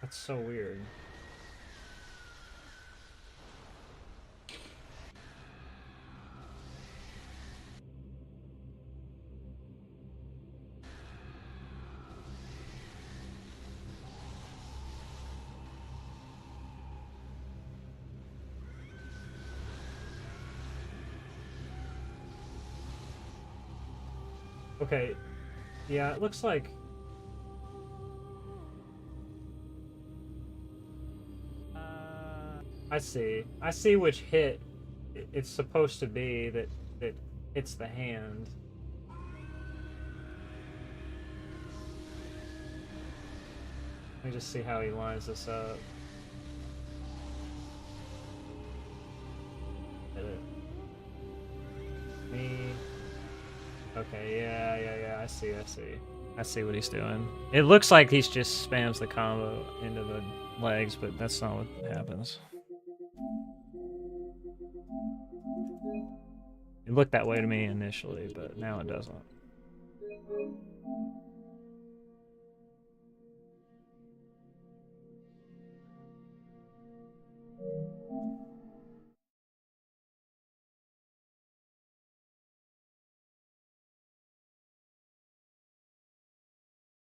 Speaker 1: That's so weird. Okay. Yeah, it looks like... I see. I see which hit it's supposed to be that hits the hand. Let me just see how he lines this up. Hit it. Me. Okay, yeah. I see. I see what he's doing. It looks like he's just spams the combo into the legs, but that's not what happens. It looked that way to me initially, but now it doesn't.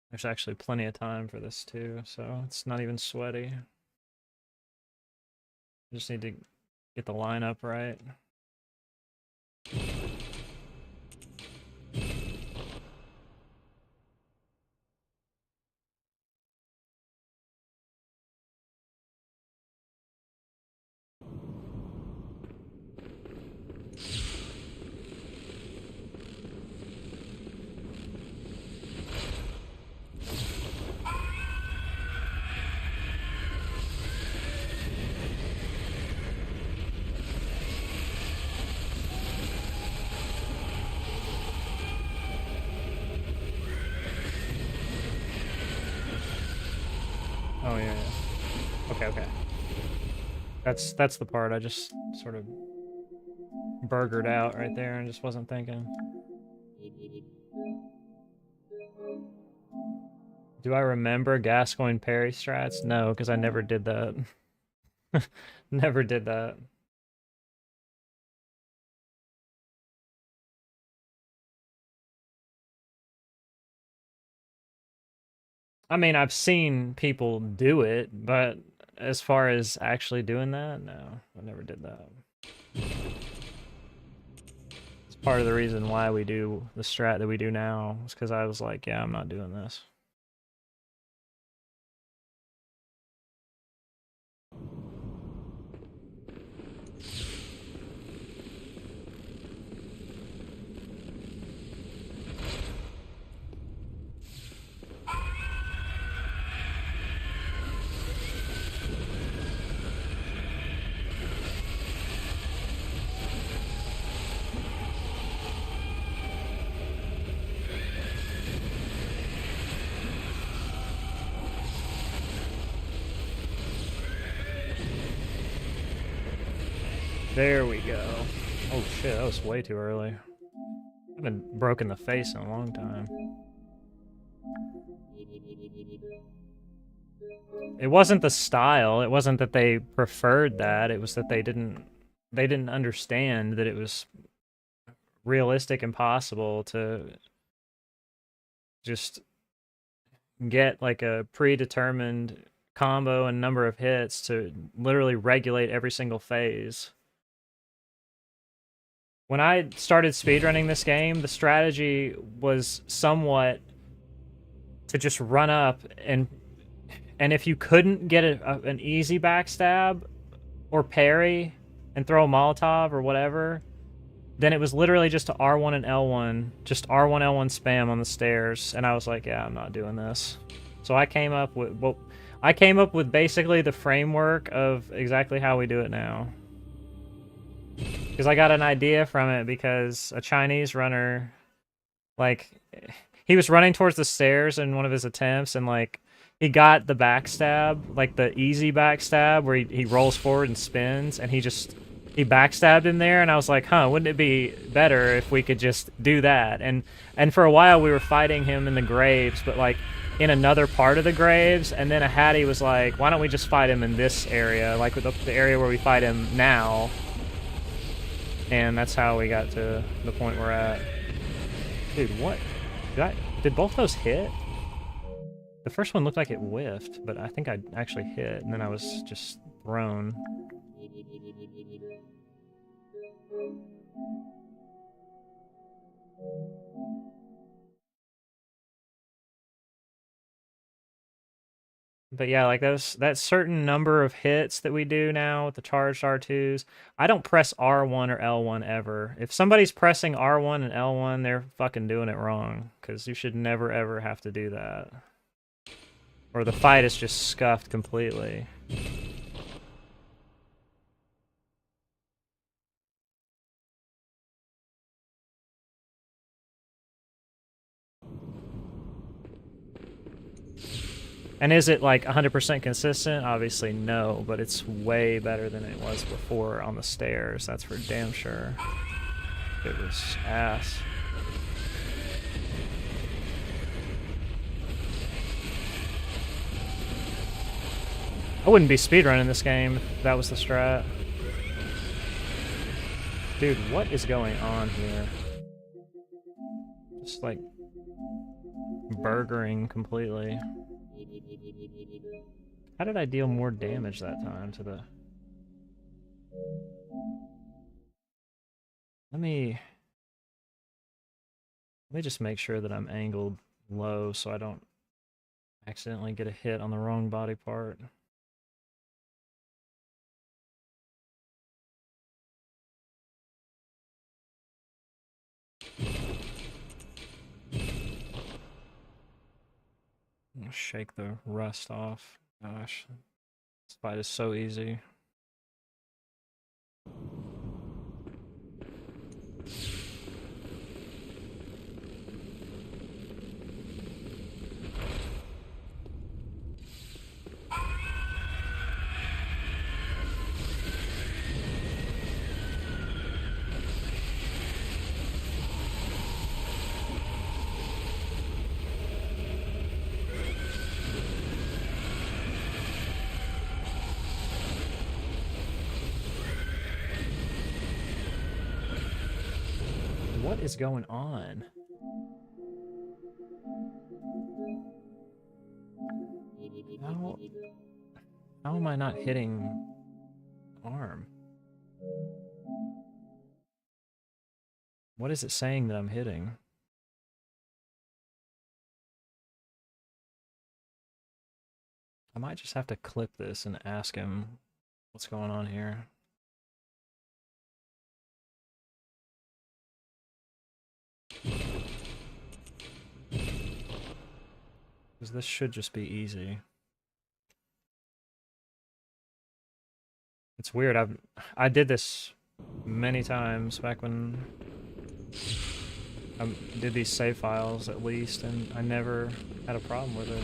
Speaker 1: There's actually plenty of time for this too, so it's not even sweaty. Just need to get the lineup right. Oh yeah. Okay. That's the part I just sort of burgered out right there and just wasn't thinking. Do I remember Gascoigne parry strats? No, because I never did that. Never did that. I mean, I've seen people do it, but as far as actually doing that, no, I never did that. It's part of the reason why we do the strat that we do now, is because I was like, yeah, I'm not doing this. There we go. Oh shit, that was way too early. I haven't broken the face in a long time. It wasn't the style, it wasn't that they preferred that, it was that they didn't understand that it was realistic and possible to just get like a predetermined combo and number of hits to literally regulate every single phase. When I started speedrunning this game, the strategy was somewhat to just run up and if you couldn't get an easy backstab or parry and throw a Molotov or whatever, then it was literally just to R1 and L1, just R1, L1 spam on the stairs, and I was like, yeah, I'm not doing this. So I came up with basically the framework of exactly how we do it now. Because I got an idea from it because a Chinese runner, like, he was running towards the stairs in one of his attempts, and, like, he got the backstab, like the easy backstab, where he rolls forward and spins, and he backstabbed him there, and I was like, huh, wouldn't it be better if we could just do that? And for a while we were fighting him in the graves, but, like, in another part of the graves, and then a Hattie was like, why don't we just fight him in this area, like with the area where we fight him now? And that's how we got to the point we're at. Dude, what? Did both those hit? The first one looked like it whiffed, but I think I actually hit, and then I was just thrown. But yeah, like that certain number of hits that we do now with the charged R2s, I don't press R1 or L1 ever. If somebody's pressing R1 and L1, they're fucking doing it wrong, because you should never ever have to do that. Or the fight is just scuffed completely. And is it like 100% consistent? Obviously no, but it's way better than it was before on the stairs. That's for damn sure. It was ass. I wouldn't be speedrunning this game if that was the strat. Dude, what is going on here? Just like burgering completely. How did I deal more damage that time to the... Let me just make sure that I'm angled low so I don't accidentally get a hit on the wrong body part. Shake the rust off. Gosh, this fight is so easy. What is going on? How am I not hitting arm? What is it saying that I'm hitting? I might just have to clip this and ask him what's going on here. Because this should just be easy. It's weird, I did this many times back when I did these save files at least, and I never had a problem with it.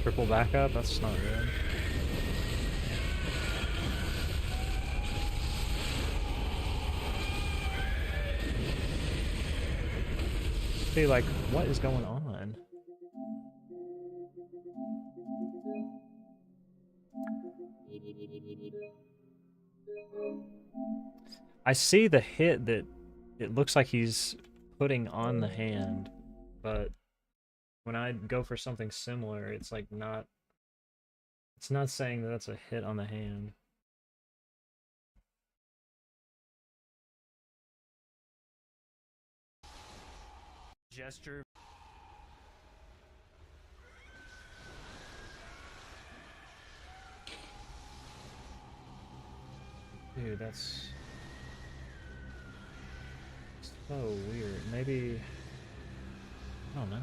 Speaker 1: Triple backup? That's not good. See, like, what is going on? I see the hit that it looks like he's putting on the hand, but when I go for something similar, it's like not... It's not saying that that's a hit on the hand.
Speaker 2: Gesture.
Speaker 1: Dude, that's so weird. Maybe... I don't know.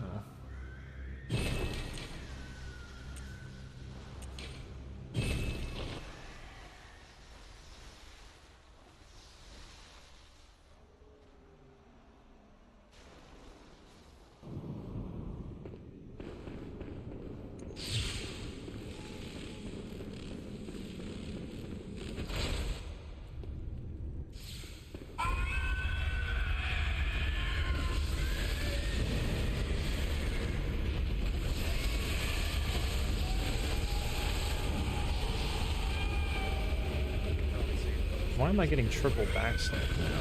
Speaker 1: Why am I getting triple backslap now?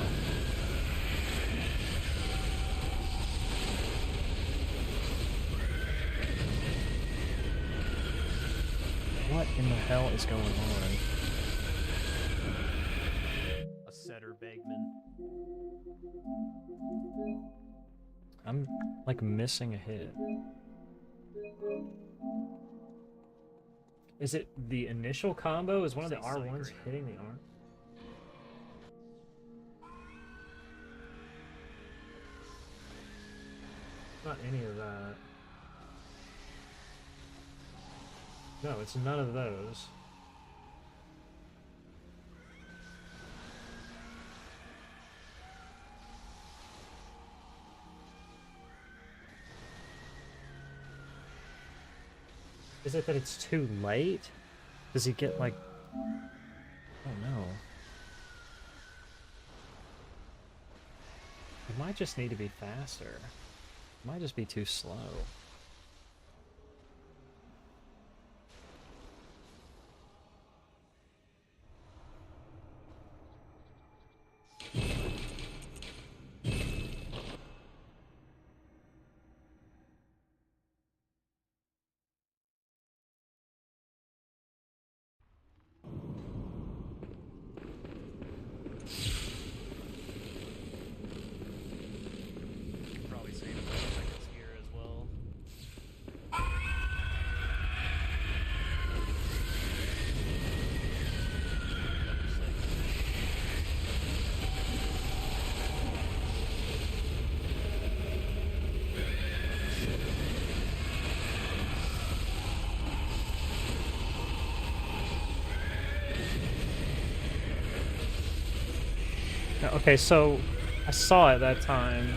Speaker 1: in the hell is going on?
Speaker 2: A setter Bagman.
Speaker 1: I'm like missing a hit. Is it the initial combo? Is one of the R1s hitting the arm? Not any of that. No, it's none of those. Is it that it's too late? Does he get like... Oh no. It might just need to be faster. It might just be too slow.
Speaker 2: Probably save a couple seconds here as well.
Speaker 1: Okay, so I saw it that time.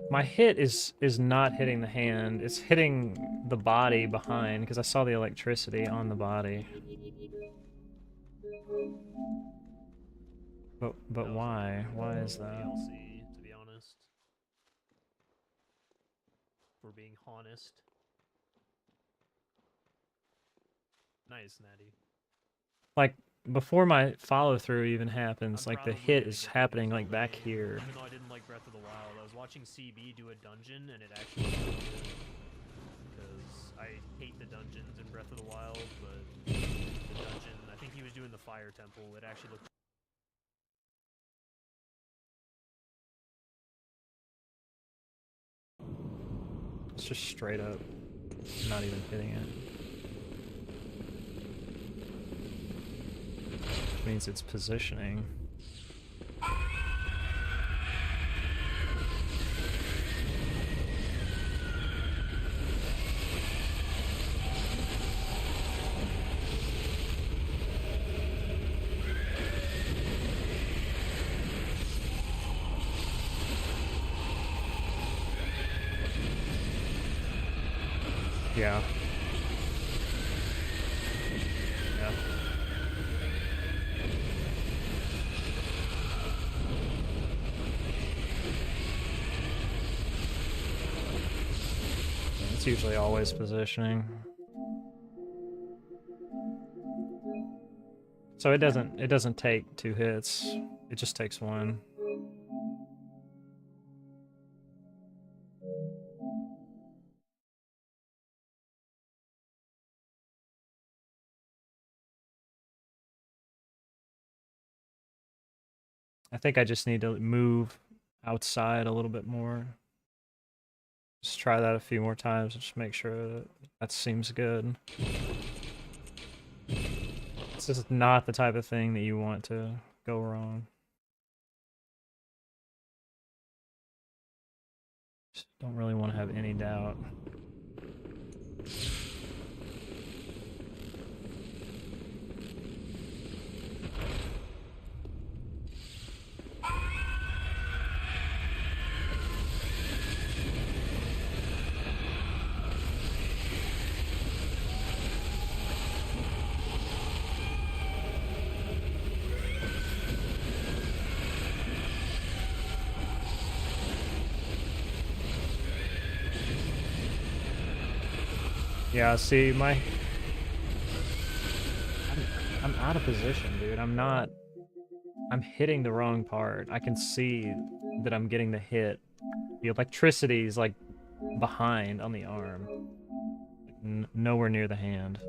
Speaker 1: My hit is not hitting the hand. It's hitting the body behind because I saw the electricity on the body. But why? Why is that?
Speaker 2: DLC, to be honest. If we're being honest. Nice, Natty.
Speaker 1: Like before my follow through even happens,
Speaker 2: I'm
Speaker 1: like the
Speaker 2: probably
Speaker 1: hit
Speaker 2: gonna
Speaker 1: is
Speaker 2: get
Speaker 1: happening
Speaker 2: the
Speaker 1: like back
Speaker 2: delay,
Speaker 1: here.
Speaker 2: Even though I didn't like Breath of the Wild, I was watching CB do a dungeon and it actually looked good. Because I hate the dungeons in Breath of the Wild, but the dungeon, I think he was doing the fire temple, it actually looked.
Speaker 1: It's just straight up not even hitting it. Which means it's positioning. Yeah. Yeah. It's usually always positioning. So it doesn't take 2 hits. It just takes 1. I think I just need to move outside a little bit more. Just try that a few more times and just make sure that that seems good. It's just not the type of thing that you want to go wrong. Just don't really want to have any doubt. Yeah, see, I'm out of position, dude. I'm hitting the wrong part. I can see that I'm getting the hit. The electricity is like behind on the arm. nowhere near the hand.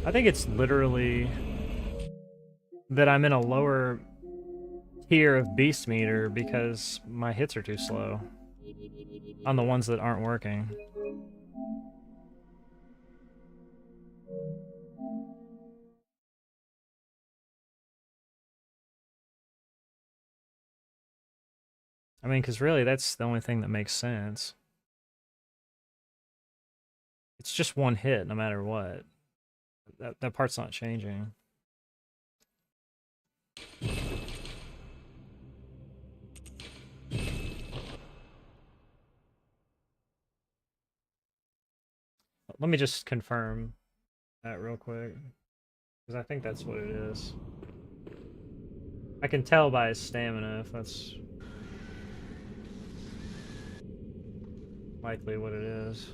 Speaker 1: I think it's literally that I'm in a lower tier of beast meter because my hits are too slow on the ones that aren't working. I mean, because really that's the only thing that makes sense. It's just one hit no matter what. That part's not changing. Let me just confirm that real quick, because I think that's what it is. I can tell by his stamina if that's likely what it is.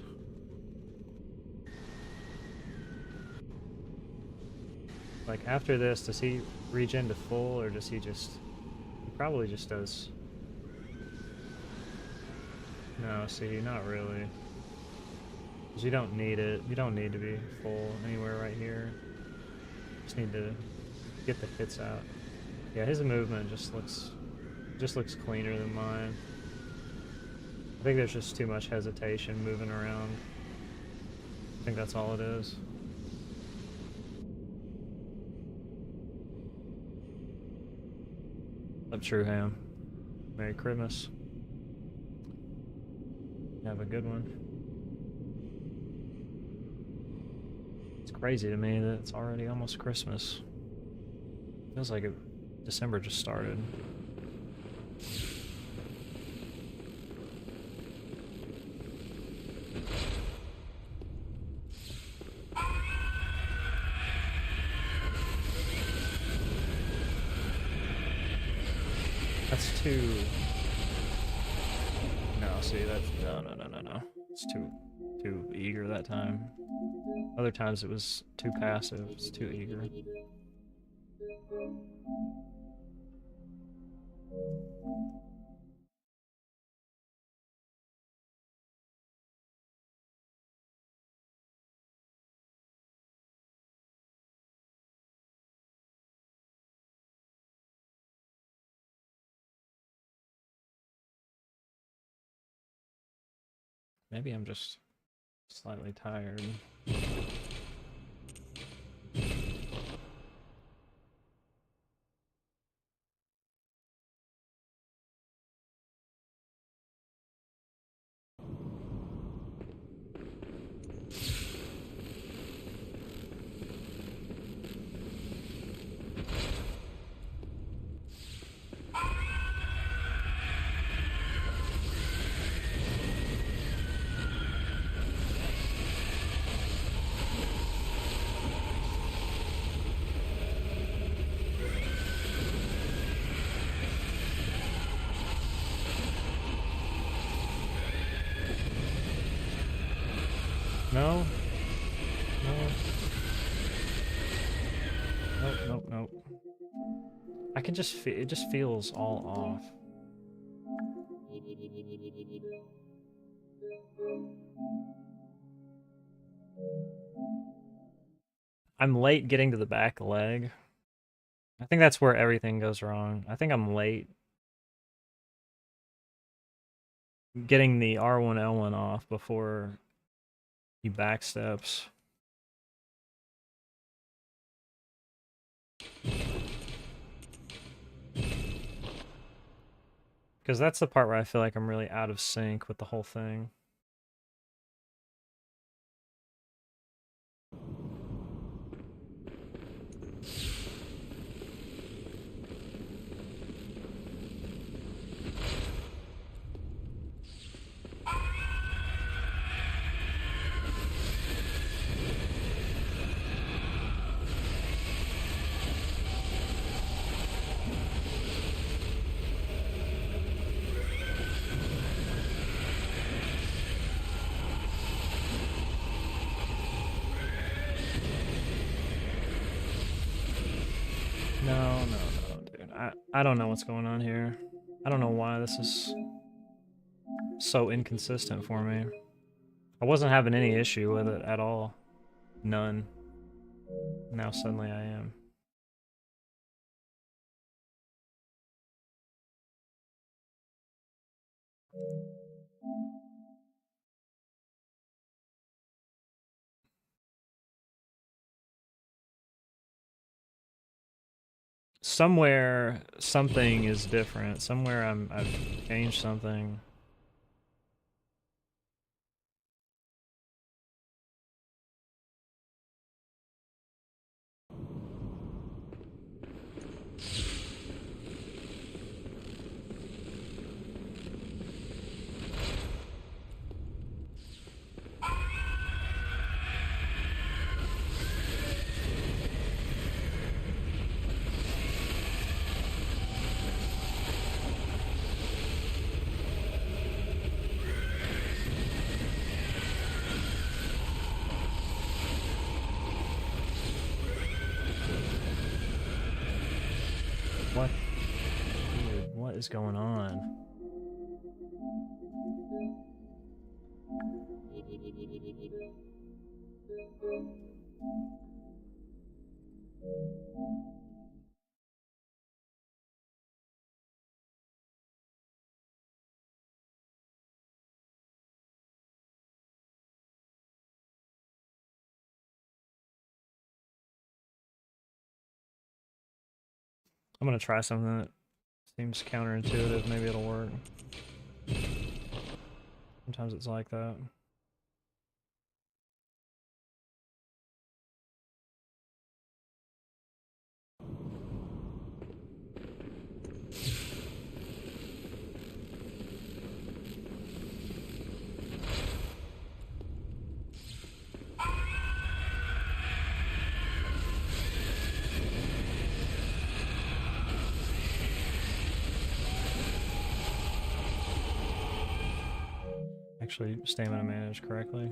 Speaker 1: Like, after this, does he regen to full, or does he just... He probably just does... No, see, not really. Because you don't need it. You don't need to be full anywhere right here. Just need to get the hits out. Yeah, his movement just looks cleaner than mine. I think there's just too much hesitation moving around. I think that's all it is. Up True Ham. Merry Christmas. Have a good one. It's crazy to me that it's already almost Christmas. Feels like December just started. That's too... No, see, that's... No. It's too eager that time. Other times it was too passive. It's too eager. Maybe I'm just slightly tired. No? No? Nope. I can just feel, it just feels all off. I'm late getting to the back leg. I think that's where everything goes wrong. I think I'm late getting the R1 L1 off before he backsteps. Because that's the part where I feel like I'm really out of sync with the whole thing. No, dude. I don't know what's going on here. I don't know why this is so inconsistent for me. I wasn't having any issue with it at all. None. Now suddenly I am. Somewhere something is different. Somewhere I've changed something. What? Dude, what is going on? I'm gonna try something that seems counterintuitive. Maybe it'll work. Sometimes it's like that. Actually, stamina managed correctly.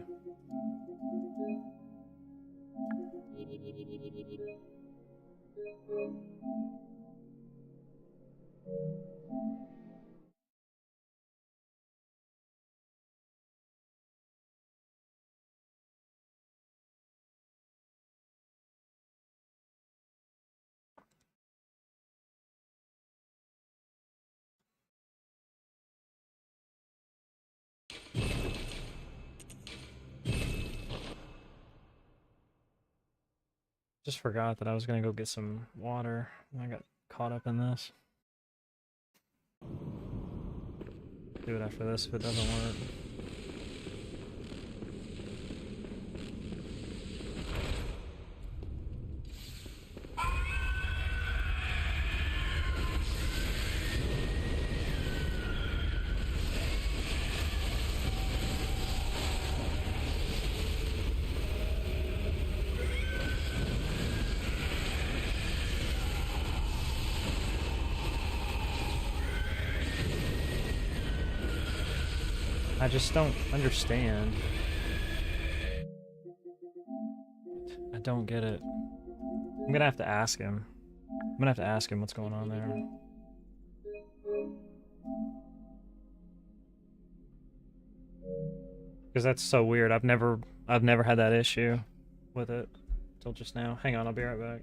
Speaker 1: Just forgot that I was gonna go get some water, and I got caught up in this. Do it after this if it doesn't work. I just don't understand. I don't get it. I'm gonna have to ask him. I'm gonna have to ask him what's going on there. Because that's so weird. I've never had that issue with it till just now. Hang on, I'll be right back.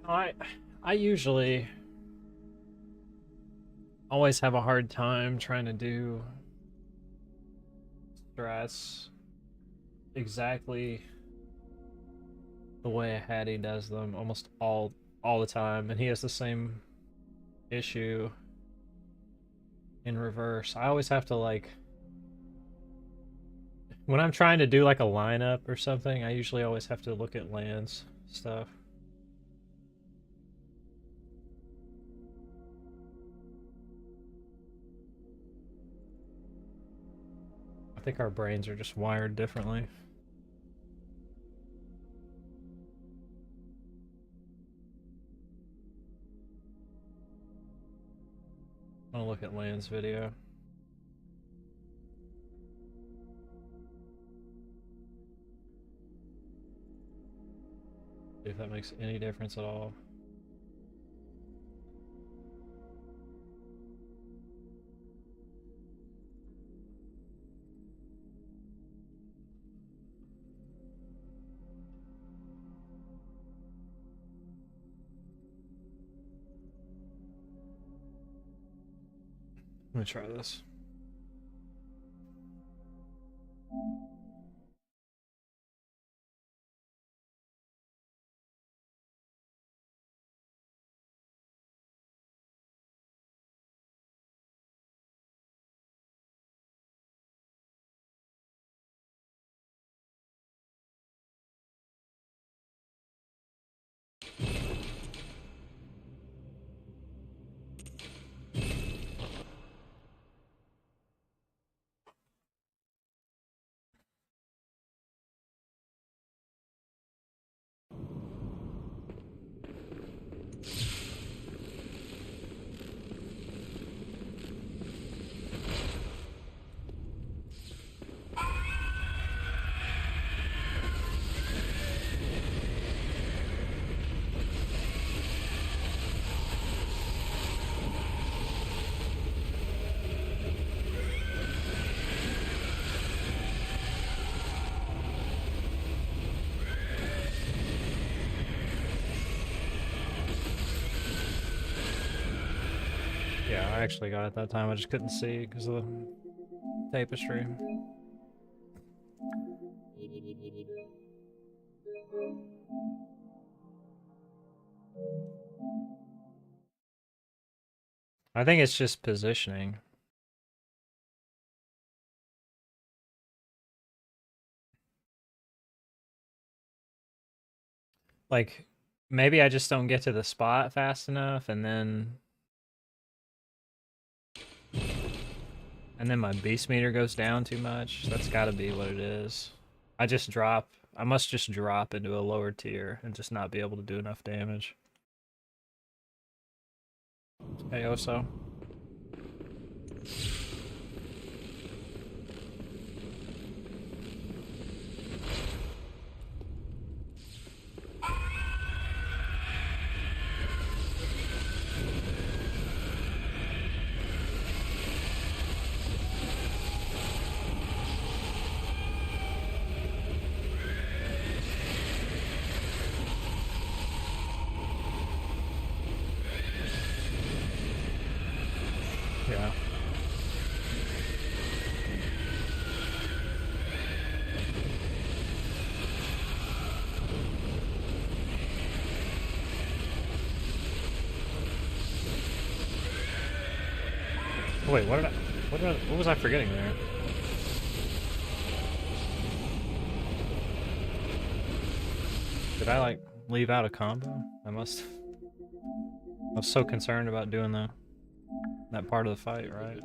Speaker 1: I I usually always have a hard time trying to do strats exactly the way a Hattie does them almost all the time, and he has the same issue in reverse. I always have to like when I'm trying to do like a lineup or something, I usually always have to look at lands stuff. I think our brains are just wired differently. I'm gonna look at Land's video. See if that makes any difference at all. Let me try this. I actually got it that time. I just couldn't see because of the tapestry. I think it's just positioning. Like, maybe I just don't get to the spot fast enough, and then my beast meter goes down too much. That's gotta be what it is. I must just drop into a lower tier and just not be able to do enough damage. Hey, Oso. Yeah. Wait, what was I forgetting there? Did I, like, leave out a combo? I was so concerned about doing that part of the fight, right?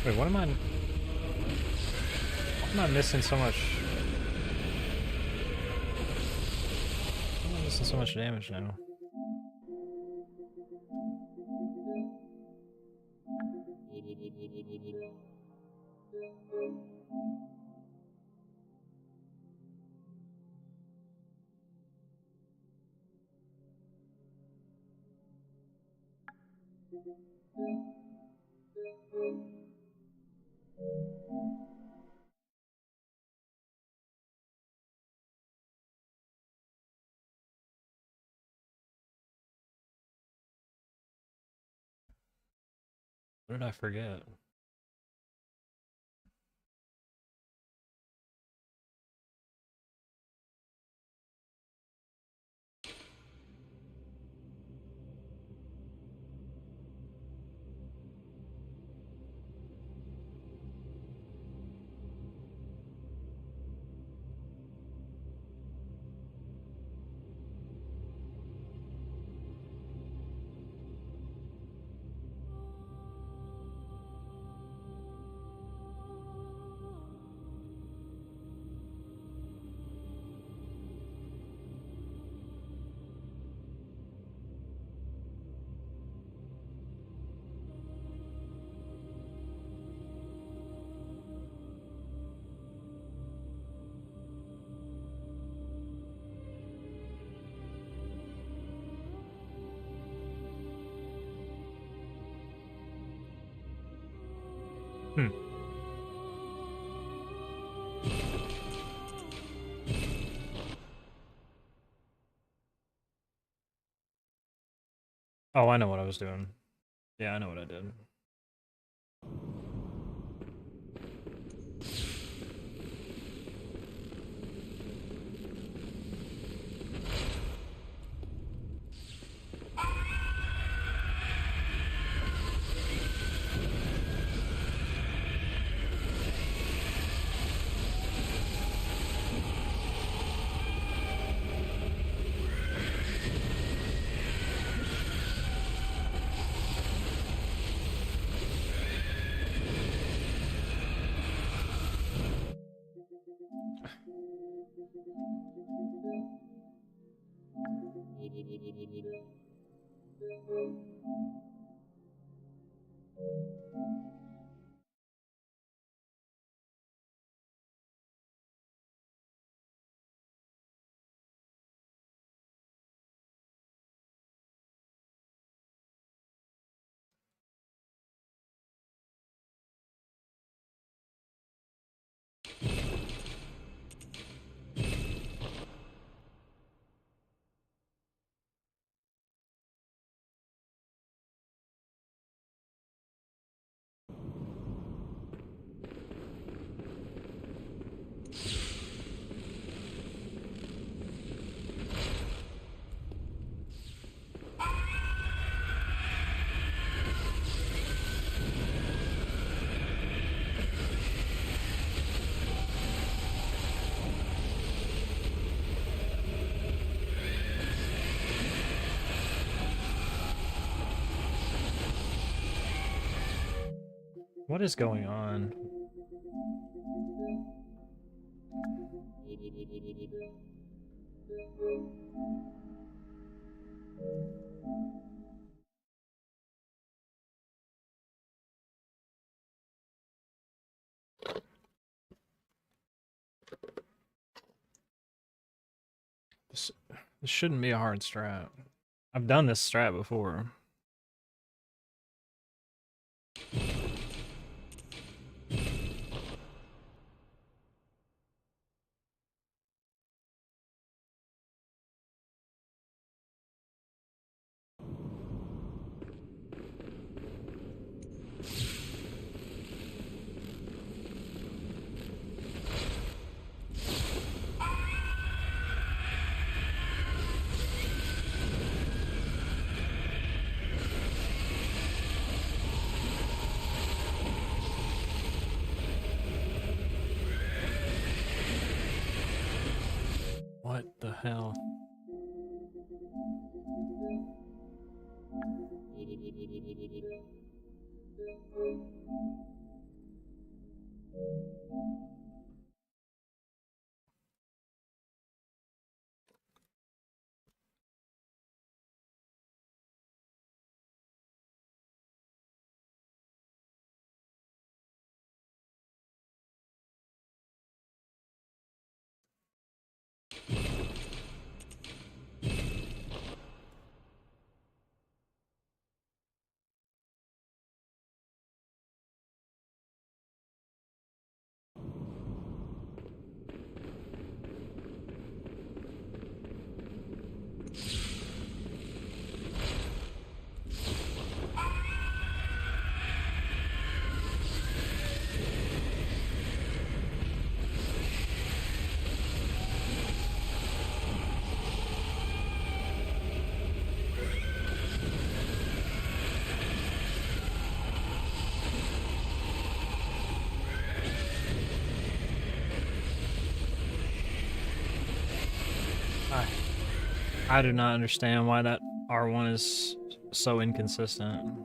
Speaker 1: Wait, what am I missing so much? Why am I missing so much damage now? What did I forget? Hmm. Oh, I know what I was doing. Yeah, I know what I did. What is going on? This shouldn't be a hard strat. I've done this strat before. What the hell? I do not understand why that R1 is so inconsistent.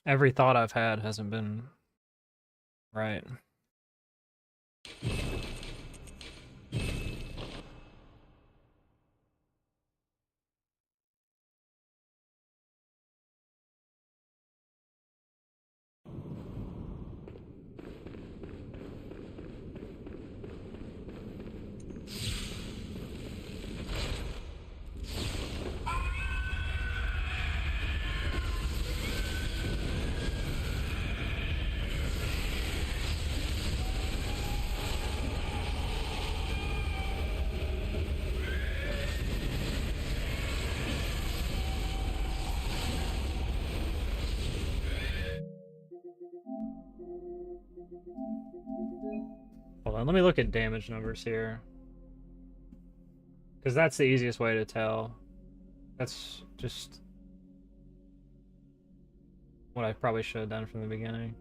Speaker 1: Every thought I've had hasn't been right. Hold on, let me look at damage numbers here. Because that's the easiest way to tell. That's just what I probably should have done from the beginning.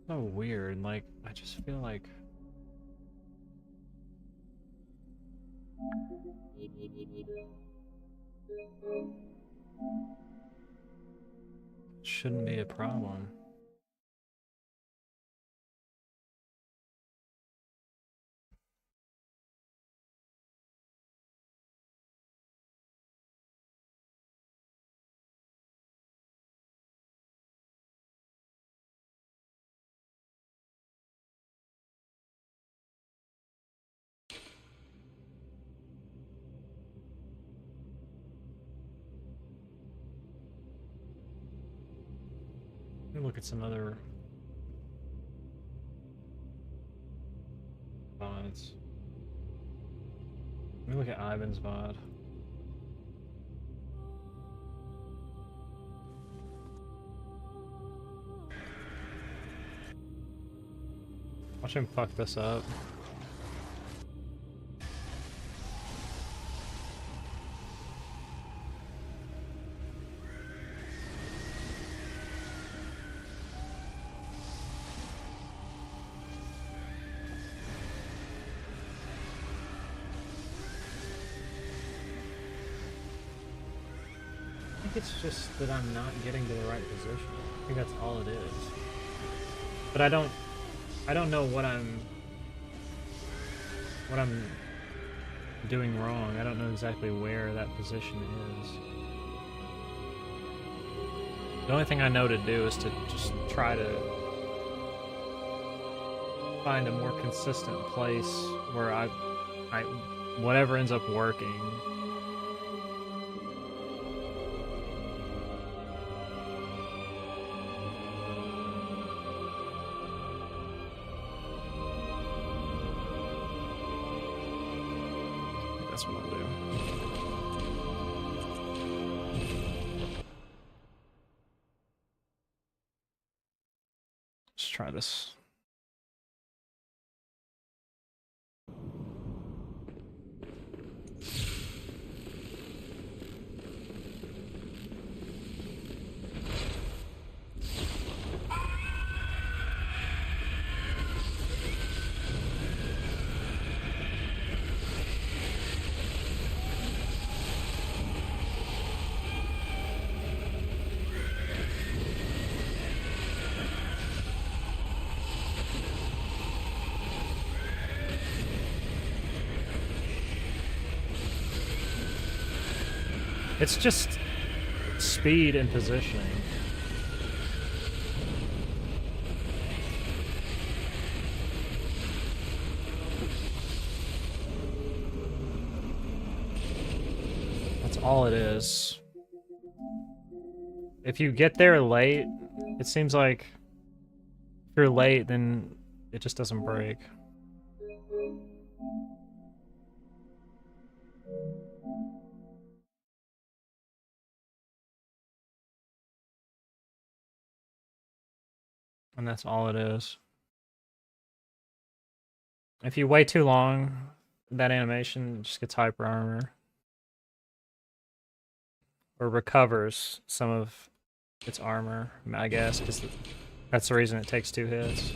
Speaker 1: So weird, like, I just feel like... Shouldn't be a problem. Let me look at some other VODs. Let me look at Ivan's VOD. Watch him fuck this up. I think it's just that I'm not getting to the right position. I think that's all it is. But I don't know what I'm doing wrong. I don't know exactly where that position is. The only thing I know to do is to just try to find a more consistent place where I whatever ends up working. That's what I'll do. Let's try this. It's just speed and positioning. That's all it is. If you get there late, it seems like if you're late, then it just doesn't break. And that's all it is. If you wait too long, that animation just gets hyper armor. Or recovers some of its armor, I guess, because that's the reason it takes 2 hits.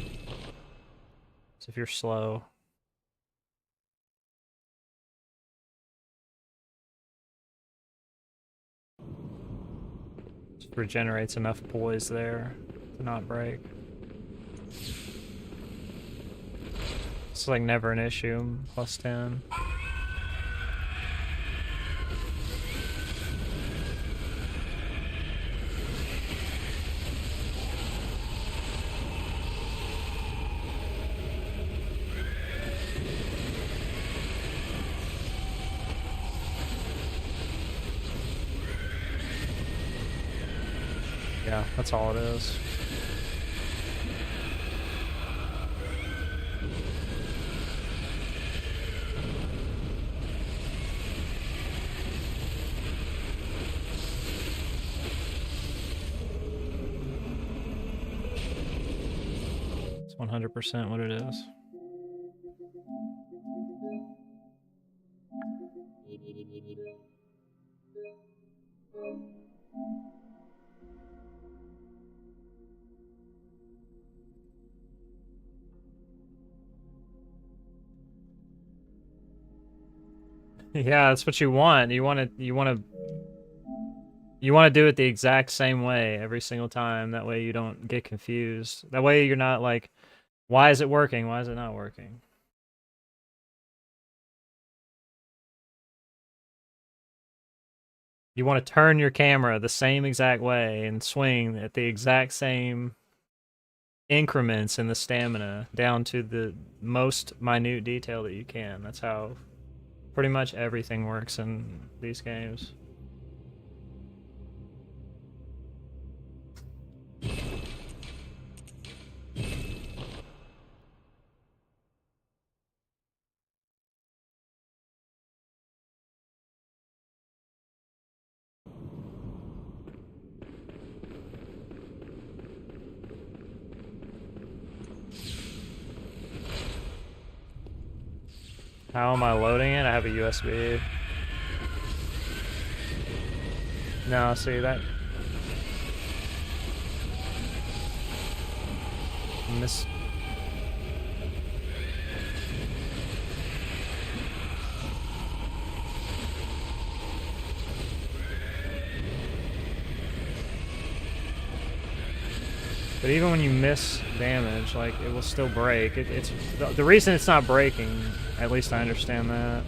Speaker 1: So if you're slow... Just regenerates enough poise there to not break. It's like never an issue. Plus 10. Yeah, that's all it is. It's 100% what it is. Yeah, that's what you want. You want to do it the exact same way every single time. That way you don't get confused. That way you're not like, why is it working? Why is it not working? You want to turn your camera the same exact way and swing at the exact same increments in the stamina down to the most minute detail that you can. That's how pretty much everything works in these games. How am I loading it? I have a USB. No, see that? Miss. But even when you miss damage, like, it will still break. It's the reason it's not breaking, at least I understand that.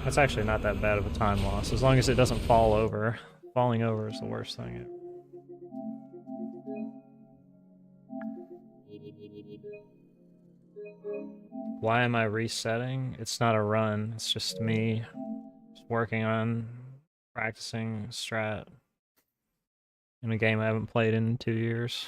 Speaker 1: That's actually not that bad of a time loss, as long as it doesn't fall over. Falling over is the worst thing. Why am I resetting? It's not a run, it's just me just working on practicing strat in a game I haven't played in 2 years.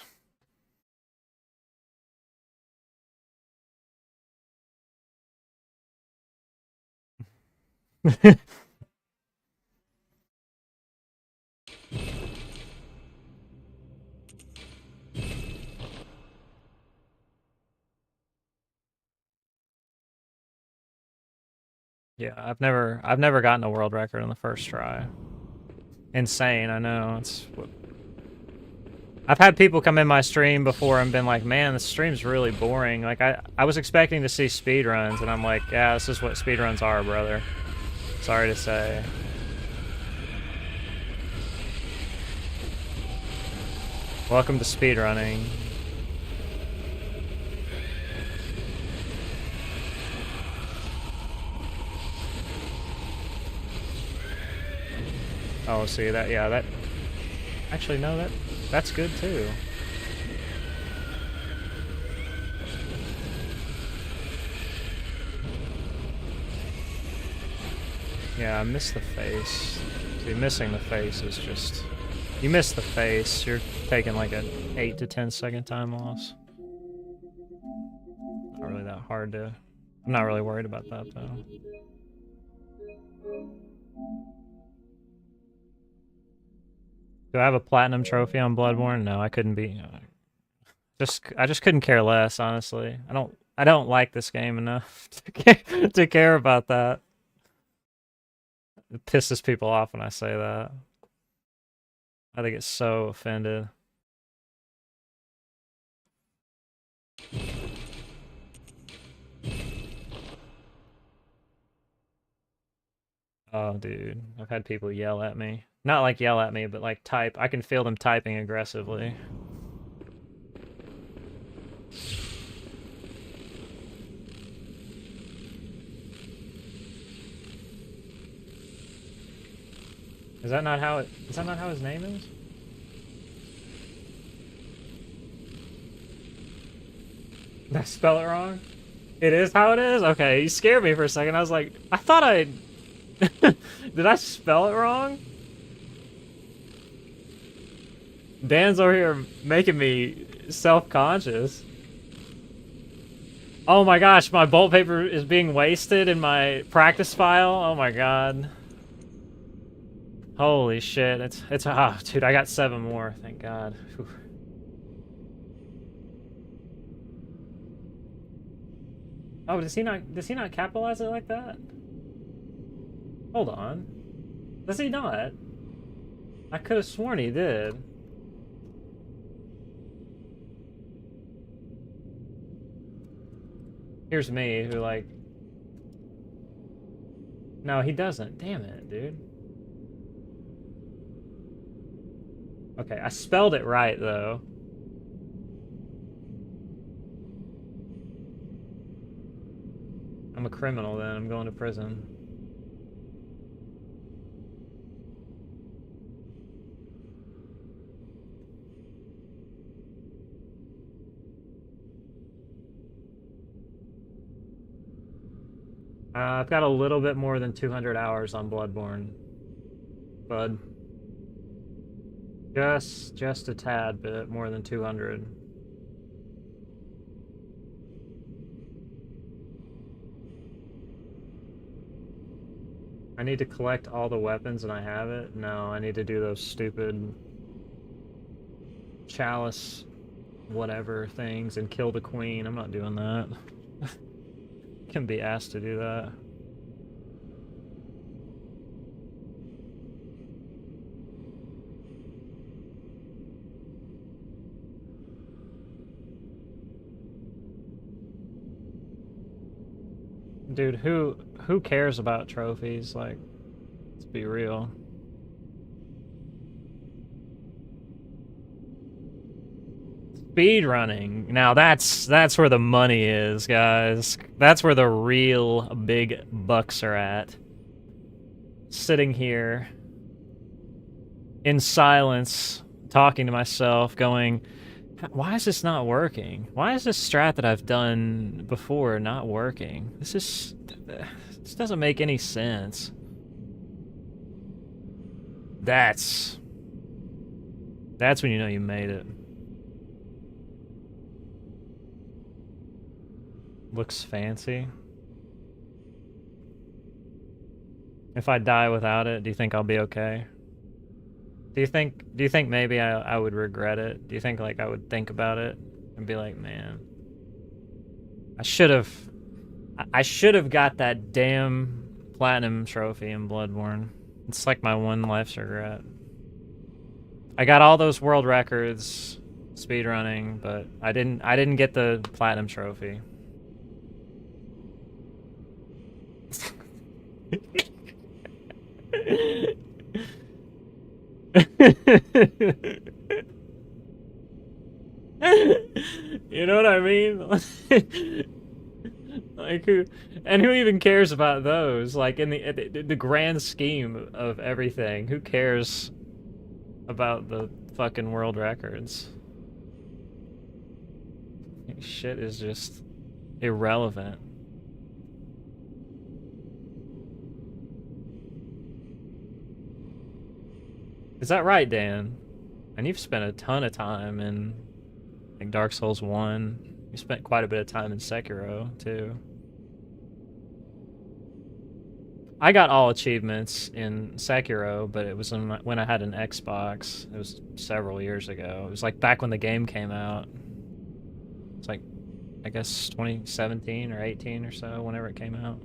Speaker 1: Yeah, I've never gotten a world record on the first try. Insane, I know. I've had people come in my stream before and been like, man, this stream's really boring. Like, I was expecting to see speedruns, and I'm like, yeah, this is what speedruns are, brother. Sorry to say. Welcome to speedrunning. Oh, see that? Yeah, that. Actually, no, that's good too. Yeah, I missed the face. See, missing the face is just. You miss the face, you're taking like an 8 to 10 second time loss. Not really that hard to. I'm not really worried about that though. Do I have a platinum trophy on Bloodborne? No, I couldn't be. I just couldn't care less, honestly. I don't like this game enough to care about that. It pisses people off when I say that. I think it's so offended. Oh, dude. I've had people yell at me. Not like yell at me, but like type. I can feel them typing aggressively. Is that not how his name is? Did I spell it wrong? It is how it is? Okay, you scared me for a second. I was like, I thought I... Did I spell it wrong? Dan's over here making me self-conscious. Oh my gosh, my bolt paper is being wasted in my practice file. Oh my god. Holy shit, it's dude, I got 7 more, thank god. Whew. Oh, does he not capitalize it like that? Hold on. Does he not? I could have sworn he did. Here's me, who like... No, he doesn't. Damn it, dude. Okay, I spelled it right, though. I'm a criminal, then. I'm going to prison. I've got a little bit more than 200 hours on Bloodborne, bud. Just a tad bit more than 200. I need to collect all the weapons and I have it? No, I need to do those stupid chalice whatever things and kill the queen. I'm not doing that. Can be asked to do that. Dude, who cares about trophies? Like, let's be real. Speed running. Now that's where the money is, guys. That's where the real big bucks are at. Sitting here in silence, talking to myself, going, why is this not working? Why is this strat that I've done before not working? This doesn't make any sense. That's when you know you made it. Looks fancy. If I die without it, do you think I'll be okay? Do you think maybe I would regret it? Do you think like I would think about it and be like, man, I should have got that damn platinum trophy in Bloodborne. It's like my one life's regret. I got all those world records speedrunning, but I didn't get the platinum trophy. You know what I mean? Like who even cares about those? Like in the grand scheme of everything, who cares about the fucking world records? Shit is just irrelevant. Is that right, Dan? And you've spent a ton of time in like Dark Souls 1. You spent quite a bit of time in Sekiro, too. I got all achievements in Sekiro, but it was when I had an Xbox. It was several years ago. It was like back when the game came out. It's like, I guess 2017 or 18 or so, whenever it came out.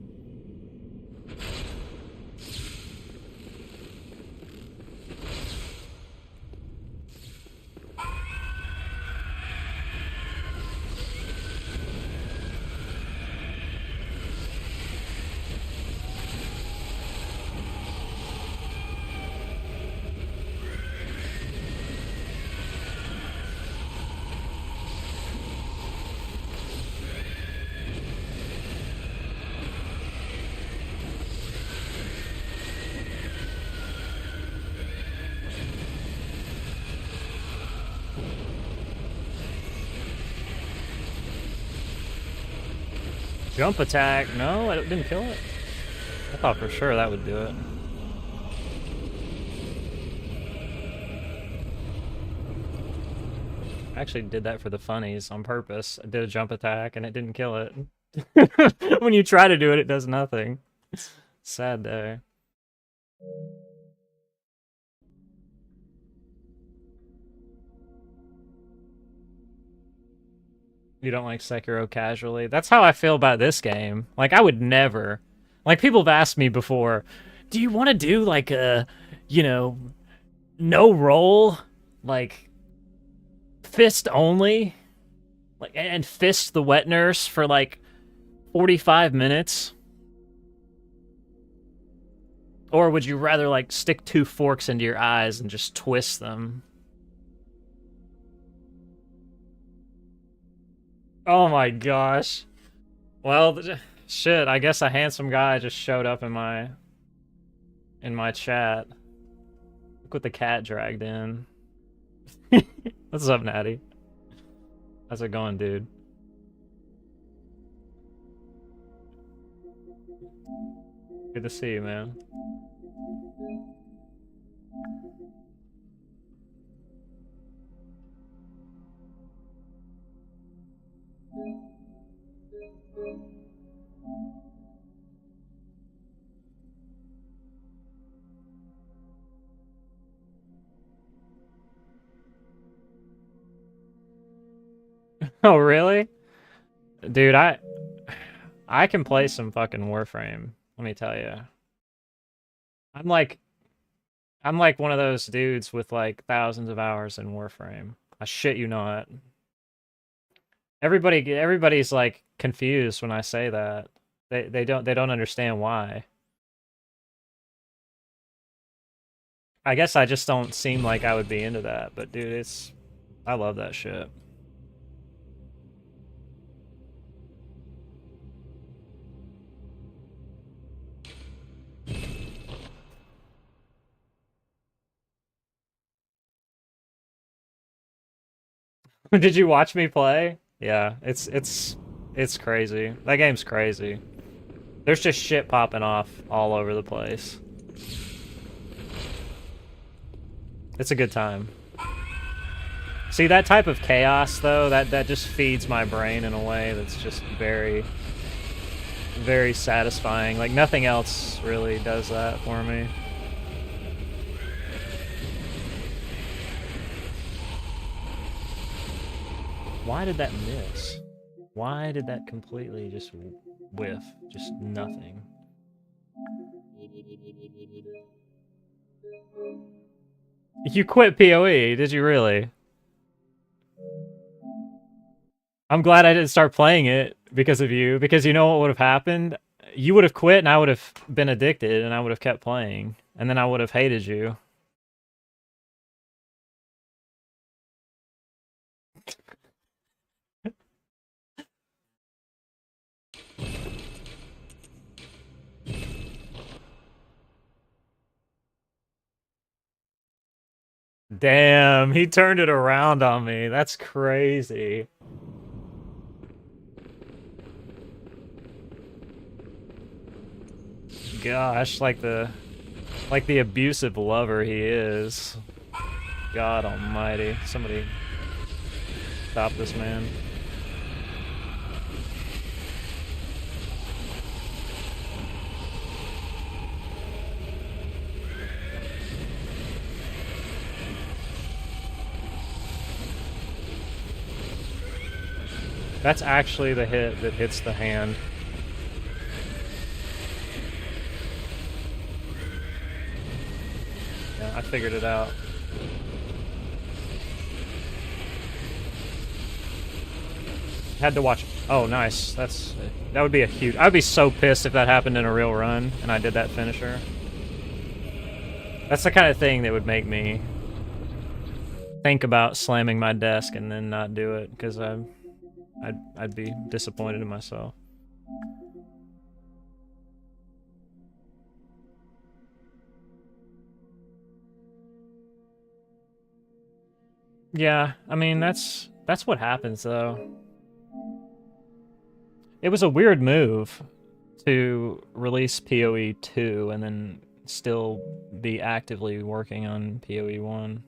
Speaker 1: Jump attack. No, it didn't kill it. I thought for sure that would do it. I actually did that for the funnies on purpose. I did a jump attack and it didn't kill it. When you try to do it, it does nothing. Sad day. You don't like Sekiro casually? That's how I feel about this game. Like, I would never... Like, people have asked me before, do you want to do, like, a, you know, no roll? Like, fist only? Like, and fist the wet nurse for, like, 45 minutes? Or would you rather, like, stick 2 forks into your eyes and just twist them? Oh my gosh. Well, shit, I guess a handsome guy just showed up in my chat. Look what the cat dragged in. What's up, Natty? How's it going, dude? Good to see you, man. Oh, really? Dude, I can play some fucking Warframe, let me tell you. I'm like one of those dudes with like thousands of hours in Warframe. I shit you not. Everybody's like confused when I say that. They don't understand why. I guess I just don't seem like I would be into that, but dude, I love that shit. Did you watch me play? Yeah, it's crazy. That game's crazy. There's just shit popping off all over the place. It's a good time. See, that type of chaos, though, that just feeds my brain in a way that's just very, very satisfying. Like, nothing else really does that for me. Why did that miss? Why did that completely just whiff? Just nothing. You quit PoE, did you really? I'm glad I didn't start playing it because of you, because you know what would have happened? You would have quit and I would have been addicted and I would have kept playing. And then I would have hated you. Damn, he turned it around on me. That's crazy. Gosh, like the abusive lover he is. God almighty. Somebody stop this man. That's actually the hit that hits the hand. Yeah, I figured it out. Had to watch. Oh, nice. That would be a huge. I'd be so pissed if that happened in a real run and I did that finisher. That's the kind of thing that would make me think about slamming my desk and then not do it because I'd be disappointed in myself. Yeah, I mean that's what happens though. It was a weird move to release PoE 2 and then still be actively working on PoE 1.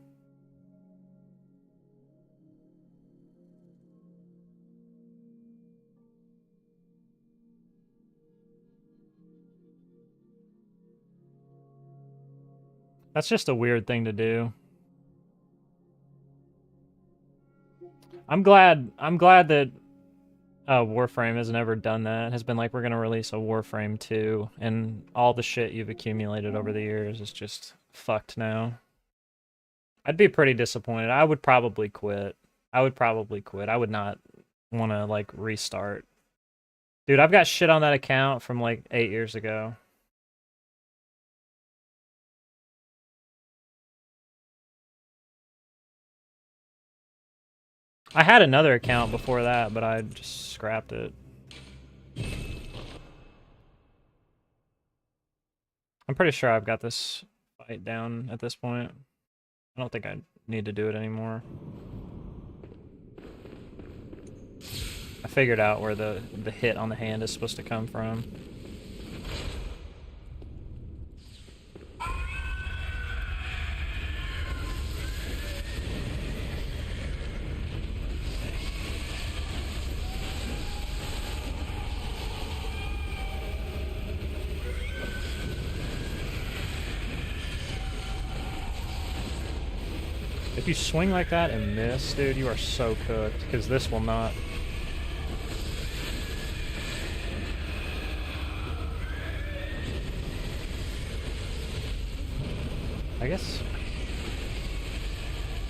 Speaker 1: That's just a weird thing to do. I'm glad that Warframe has never done that. It has been like, we're gonna release a Warframe 2, and all the shit you've accumulated over the years is just fucked now. I'd be pretty disappointed. I would probably quit. I would not want to, like, restart. Dude, I've got shit on that account from, like, 8 years ago. I had another account before that, but I just scrapped it. I'm pretty sure I've got this fight down at this point. I don't think I need to do it anymore. I figured out where the hit on the hand is supposed to come from. If you swing like that and miss, dude, you are so cooked, because this will not. I guess.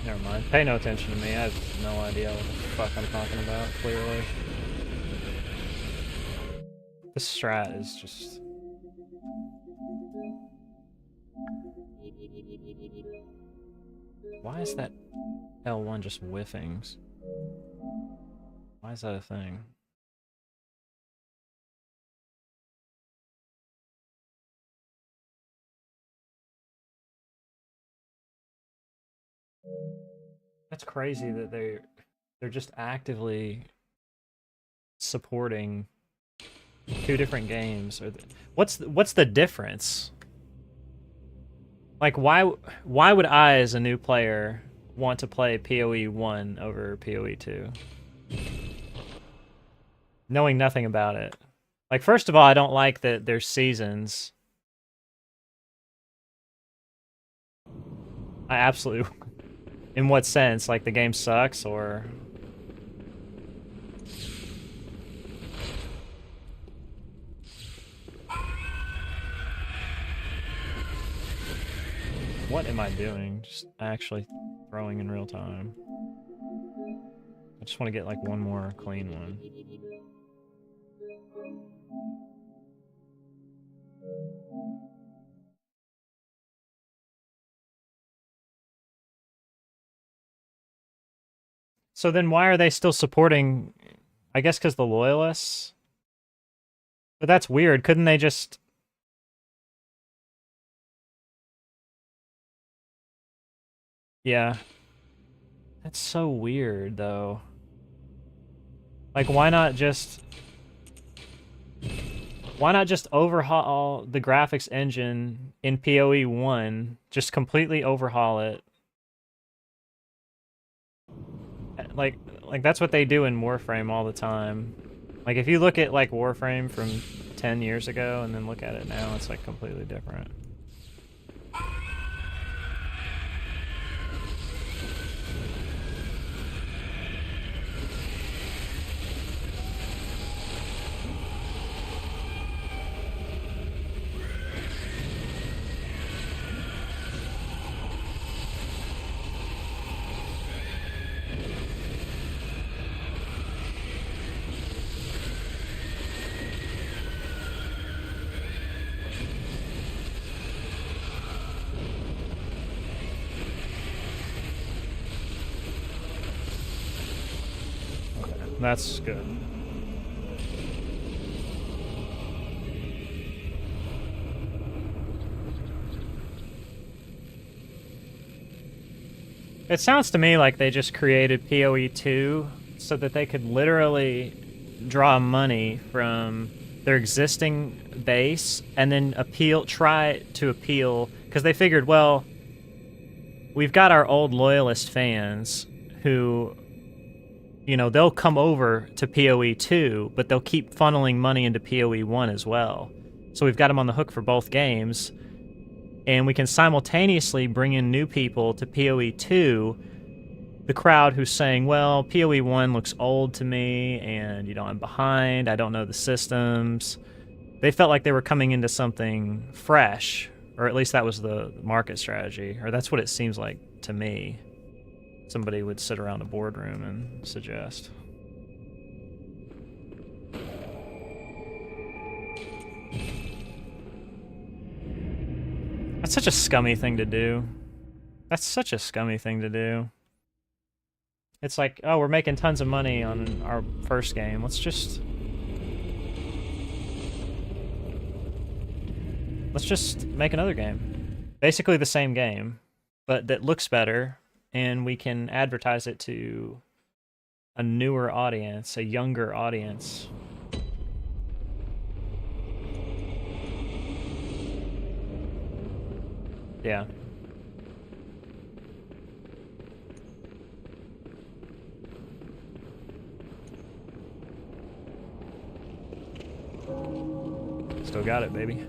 Speaker 1: Never mind. Pay no attention to me. I have no idea what the fuck I'm talking about, clearly. This strat is just. Why is that L1 just whiffing? Why is that a thing? That's crazy that they're just actively supporting two different games. Or what's the difference? Like, why would I, as a new player, want to play PoE 1 over PoE 2? Knowing nothing about it. Like, first of all, I don't like that there's seasons. I absolutely... In what sense? Like, the game sucks, or... What am I doing? Just actually throwing in real time. I just want to get like one more clean one. So then why are they still supporting? I guess because the loyalists? But that's weird. Couldn't they just... Yeah. That's so weird, though. Like, why not just overhaul the graphics engine in PoE 1? Just completely overhaul it. Like that's what they do in Warframe all the time. Like, if you look at, like, Warframe from 10 years ago and then look at it now, it's, like, completely different. That's good. It sounds to me like they just created PoE 2 so that they could literally draw money from their existing base and then try to appeal, because they figured, well, we've got our old loyalist fans who, you know, they'll come over to PoE 2, but they'll keep funneling money into PoE 1 as well. So we've got them on the hook for both games, and we can simultaneously bring in new people to PoE 2, the crowd who's saying, well, PoE 1 looks old to me, and, you know, I'm behind, I don't know the systems. They felt like they were coming into something fresh, or at least that was the market strategy, or that's what it seems like to me. Somebody would sit around a boardroom and suggest. That's such a scummy thing to do. That's such a scummy thing to do. It's like, oh, we're making tons of money on our first game. Let's just make another game. Basically the same game, but that looks better, and we can advertise it to a newer audience, a younger audience. Yeah. Still got it, baby.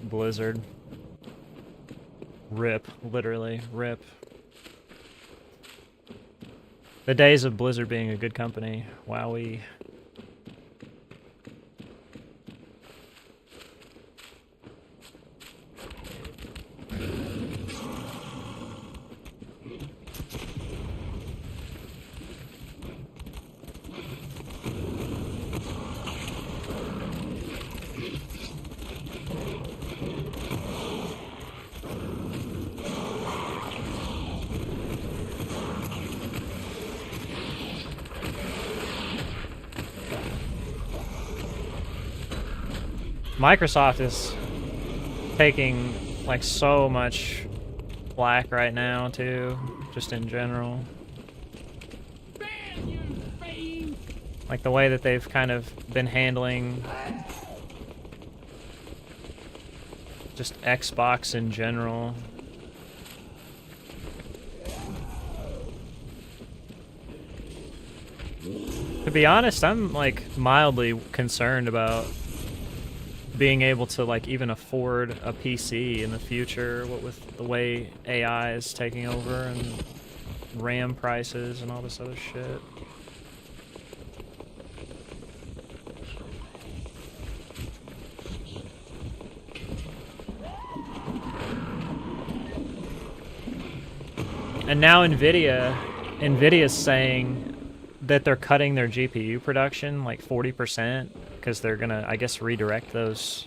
Speaker 1: Blizzard. Rip, literally, rip. The days of Blizzard being a good company. Wowee. Microsoft is taking like so much flack right now too, just in general. Like the way that they've kind of been handling just Xbox in general. To be honest, I'm like mildly concerned about being able to like even afford a PC in the future, what with the way AI is taking over and RAM prices and all this other shit. And now Nvidia's saying that they're cutting their GPU production like 40%. Because they're gonna, I guess, redirect those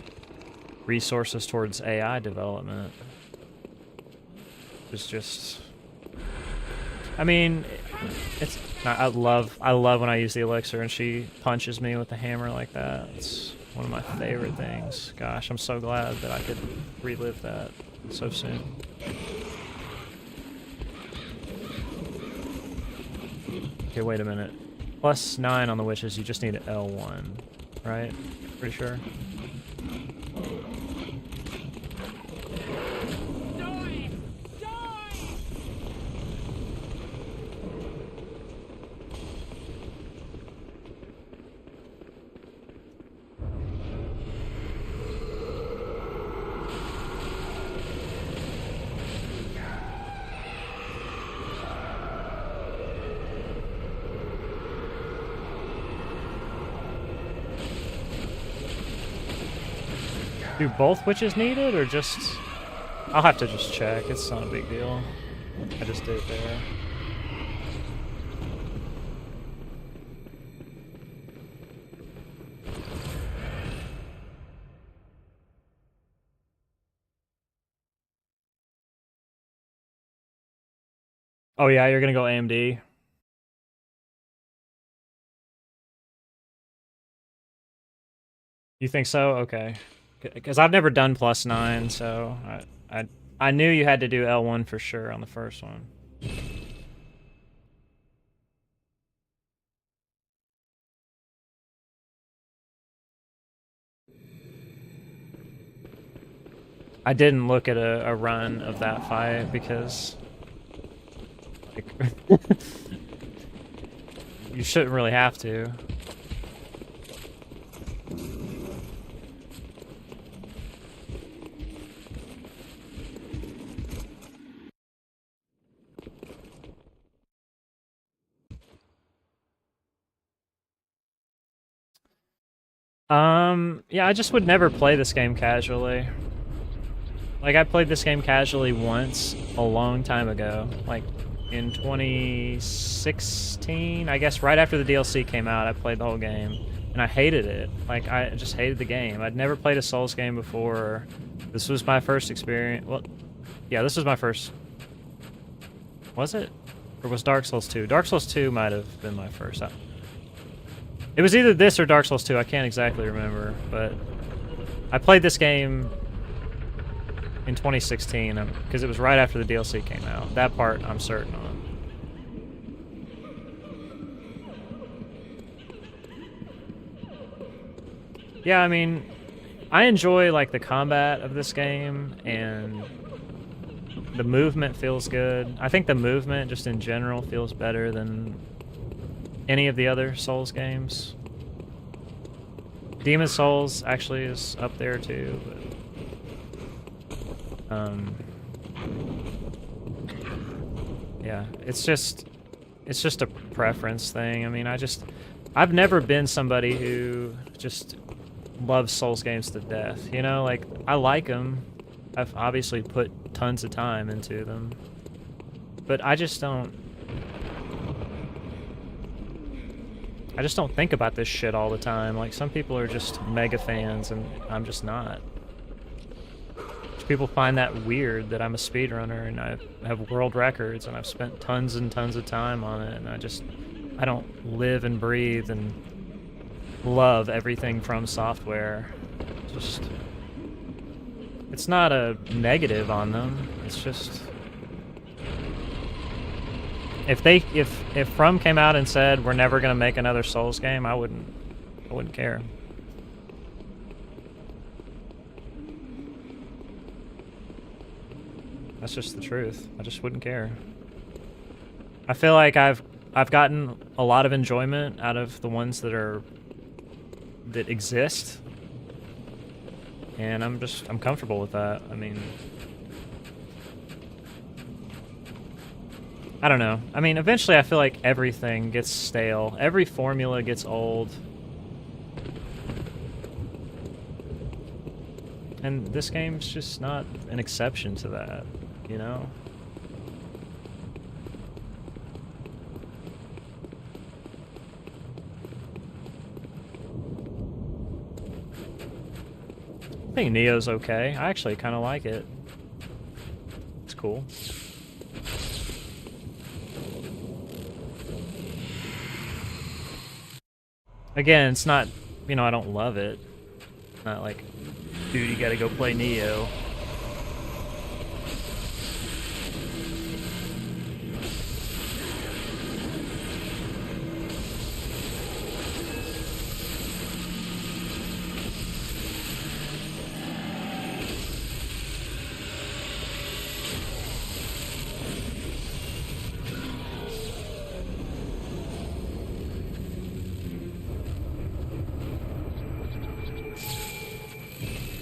Speaker 1: resources towards AI development. It's just, I mean, it's. I love when I use the elixir and she punches me with the hammer like that. It's one of my favorite things. Gosh, I'm so glad that I could relive that so soon. Okay, wait a minute. +9 on the witches. You just need an L1. Right? Pretty sure. Do both witches need it, or just... I'll have to just check. It's not a big deal. I just did it there. Oh yeah, you're gonna go AMD? You think so? Okay. Because I've never done +9, so I knew you had to do L1 for sure on the first one. I didn't look at a run of that fight because like, you shouldn't really have to. Yeah, I just would never play this game casually. Like, I played this game casually once a long time ago, like in 2016, I guess right after the DLC came out, I played the whole game, and I hated it. Like, I just hated the game. I'd never played a Souls game before. This was my first experience. Well, yeah, this was my first. Was it? Or was Dark Souls 2? Dark Souls 2 might have been my first. It was either this or Dark Souls 2, I can't exactly remember, but I played this game in 2016, because it was right after the DLC came out. That part I'm certain on. Yeah, I mean, I enjoy, like, the combat of this game, and the movement feels good. I think the movement, just in general, feels better than any of the other Souls games. Demon's Souls actually is up there too, but yeah, it's just a preference thing. I mean, I've never been somebody who just loves Souls games to death, you know? Like, I like them. I've obviously put tons of time into them, but I just don't think about this shit all the time. Like, some people are just mega fans, and I'm just not. People find that weird that I'm a speedrunner and I have world records and I've spent tons and tons of time on it, and I don't live and breathe and love everything from software. It's not a negative on them. It's just, if From came out and said we're never gonna make another Souls game, I wouldn't care. That's just the truth. I just wouldn't care. I feel like I've gotten a lot of enjoyment out of the ones that exist, and I'm comfortable with that. I mean, I don't know. I mean, eventually I feel like everything gets stale. Every formula gets old. And this game's just not an exception to that, you know? I think Neo's okay. I actually kind of like it. It's cool. Again, it's not, you know, I don't love it. Not like, dude, you gotta go play Neo.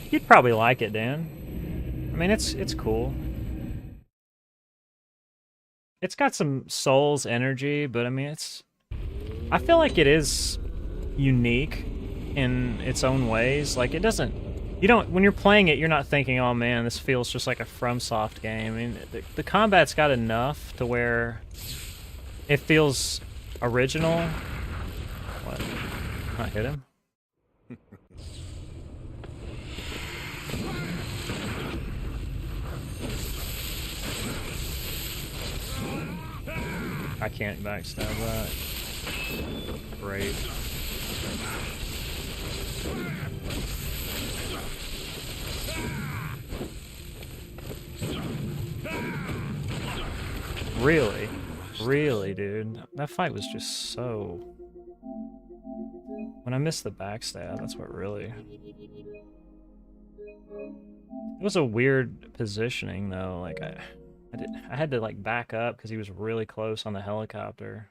Speaker 1: You'd probably like it, Dan. I mean, it's cool. It's got some Souls energy, but I mean, I feel like it is unique in its own ways. Like, when you're playing it, you're not thinking, oh man, this feels just like a FromSoft game. I mean, the combat's got enough to where it feels original. What? Not hit him? I can't backstab that. Great. Really? Really, dude? That fight was just so... When I missed the backstab, that's what really... It was a weird positioning, though. Like, I had to, like, back up because he was really close on the helicopter.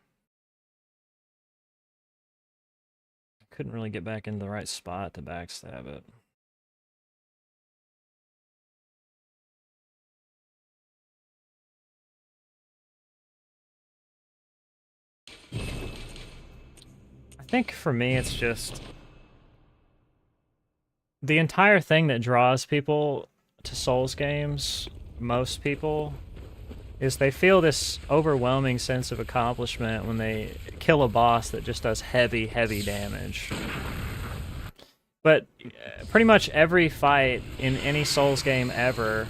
Speaker 1: I couldn't really get back into the right spot to backstab it. I think for me, it's just the entire thing that draws people to Souls games, most people, is they feel this overwhelming sense of accomplishment when they kill a boss that just does heavy, heavy damage. But pretty much every fight in any Souls game ever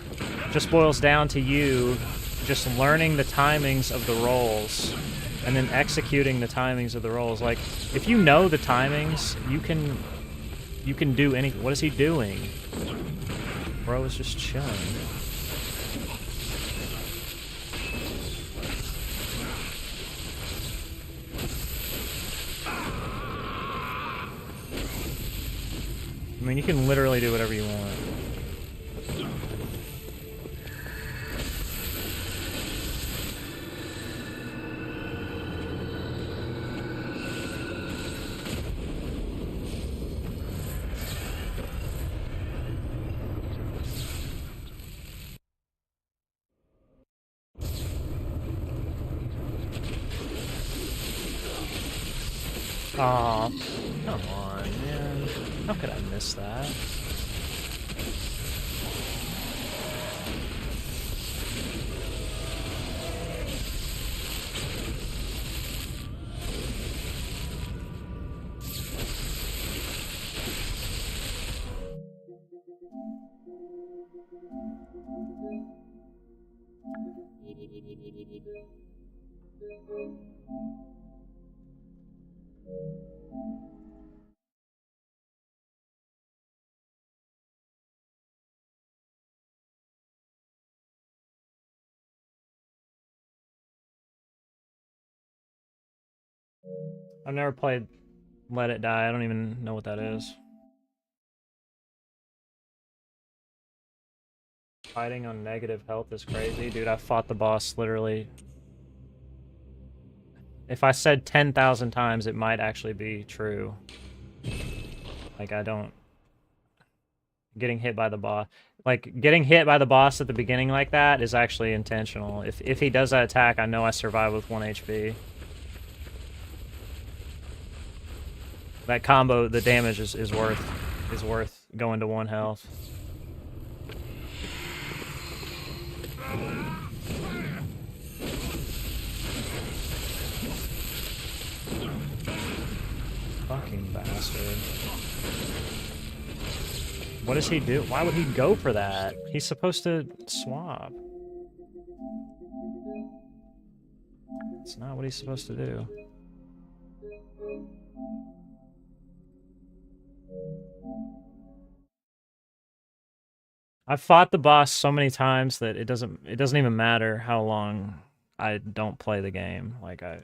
Speaker 1: just boils down to you just learning the timings of the rolls and then executing the timings of the rolls. Like, if you know the timings, you can do anything. What is he doing? Bro is just chilling. I mean, you can literally do whatever you want. Aw, come on, man. How could I miss that? I've never played Let It Die. I don't even know what that is. Fighting on negative health is crazy. Dude, I fought the boss literally... If I said 10,000 times, it might actually be true. Like, I don't... Getting hit by the boss... Like, getting hit by the boss at the beginning like that is actually intentional. If he does that attack, I know I survive with 1 HP. That combo, the damage is worth going to 1 health. Fucking bastard. What does he do? Why would he go for that? He's supposed to swap. It's not what he's supposed to do. I've fought the boss so many times that it doesn't even matter how long I don't play the game. Like, I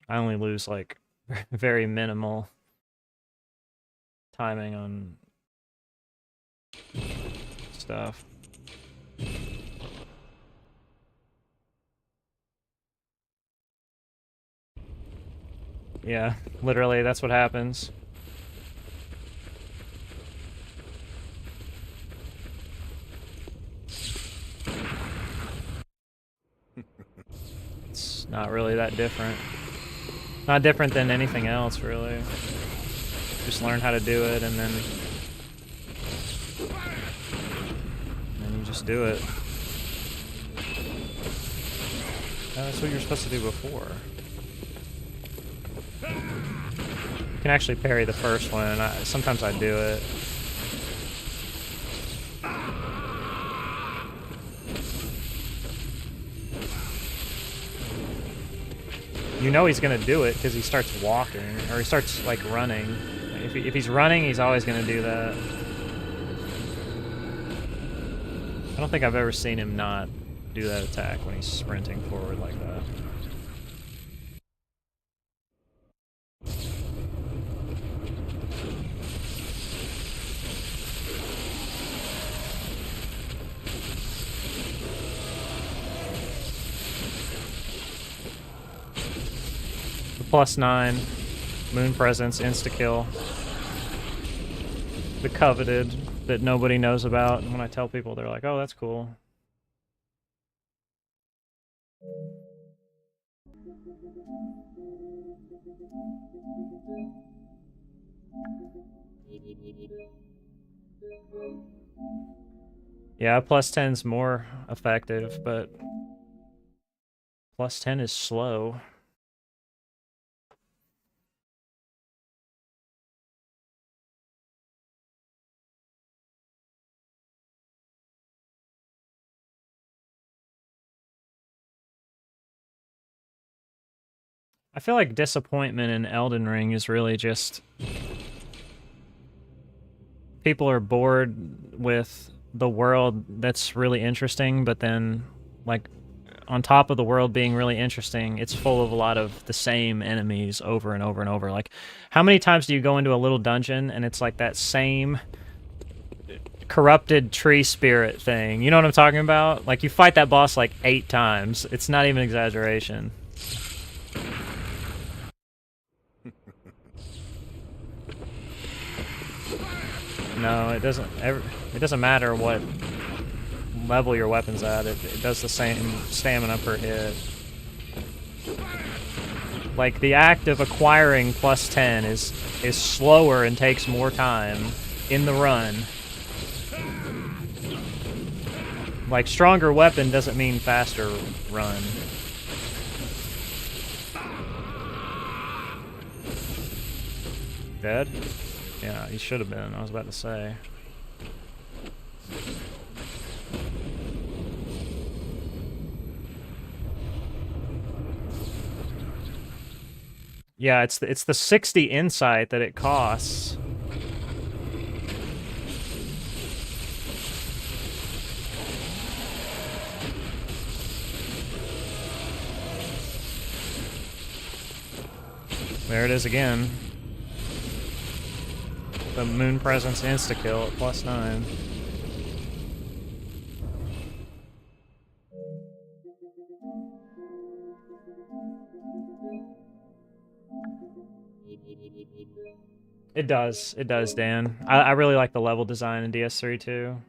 Speaker 1: only lose like very minimal timing on stuff. Yeah, literally that's what happens. It's not really that different. Not different than anything else, really. Just learn how to do it, and then you just do it. That's what you're supposed to do before. You can actually parry the first one, and sometimes I do it. You know he's gonna do it because he starts walking, or he starts like running. if he's running, he's always gonna do that. I don't think I've ever seen him not do that attack when he's sprinting forward like that. The +9, Moon Presence, insta-kill. The coveted that nobody knows about, and when I tell people, they're like, oh, that's cool. Yeah, +10's more effective, but +10 is slow. I feel like disappointment in Elden Ring is really just people are bored with the world that's really interesting, but then, like, on top of the world being really interesting, it's full of a lot of the same enemies over and over and over. Like, how many times do you go into a little dungeon and it's like that same corrupted tree spirit thing? You know what I'm talking about? Like, you fight that boss like 8 times. It's not even exaggeration. No, it doesn't matter what level your weapon's at. It does the same stamina per hit. Like, the act of acquiring +10 is slower and takes more time in the run. Like, stronger weapon doesn't mean faster run. Dead? Yeah, he should have been, I was about to say. Yeah, it's the 60 insight that it costs. There it is again. The Moon Presence insta-kill at +9. It does, Dan. I really like the level design in DS3 too.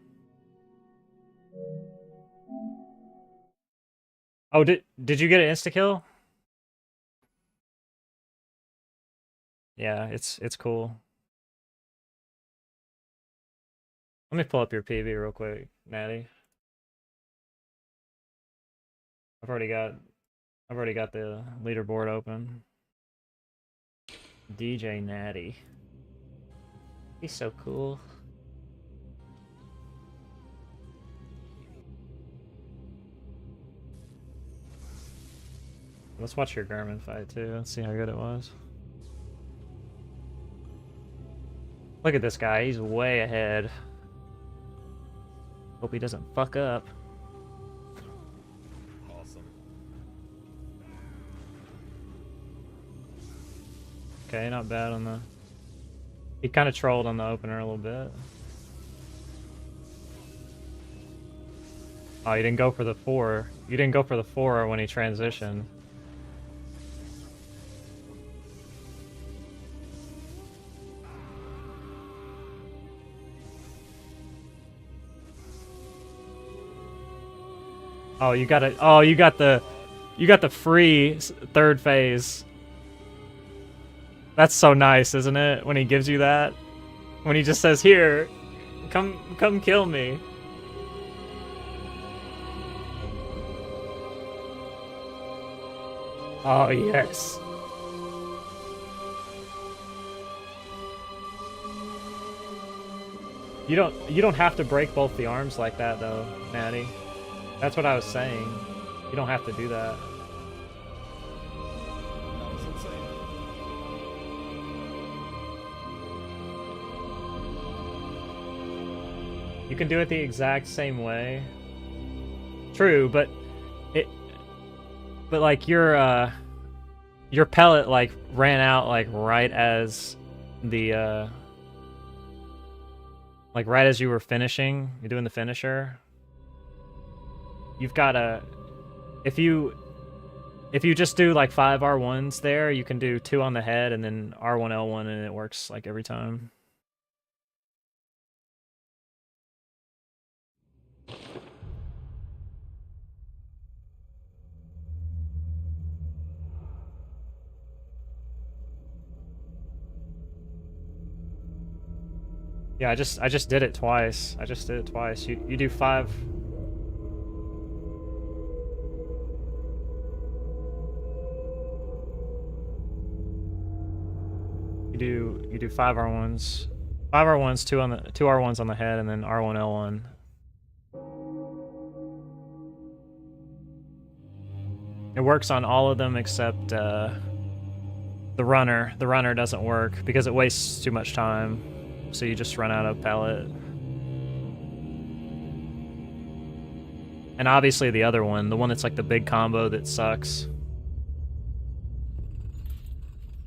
Speaker 1: Oh, did you get an insta-kill? Yeah, it's cool. Let me pull up your PV real quick, Natty. I've already got the leaderboard open. DJ Natty. He's so cool. Let's watch your Garmin fight too. Let's see how good it was. Look at this guy. He's way ahead. Hope he doesn't fuck up.
Speaker 3: Awesome.
Speaker 1: Okay, not bad on the... He kind of trolled on the opener a little bit. Oh, you didn't go for the 4. You didn't go for the 4 when he transitioned. Oh, you got it. Oh, you got the free 3rd phase. That's so nice, isn't it? When he gives you that, when he just says, "Here, come kill me." Oh yes. You don't have to break both the arms like that though, Natty. That's what I was saying. You don't have to do that.
Speaker 3: That was insane.
Speaker 1: You can do it the exact same way. True, but like your pellet like ran out like right as the like right as you were finishing. You're doing the finisher. You've got to if you just do like 5 R1s there, you can do 2 on the head and then R1 L1 and it works like every time. Yeah, I just did it twice. I just did it twice. You do 5. You do 5 R1s. 5 R1s, 2 R1s on the head, and then R1 L1. It works on all of them except the runner. The runner doesn't work because it wastes too much time. So you just run out of pellet. And obviously the other one, the one that's like the big combo that sucks.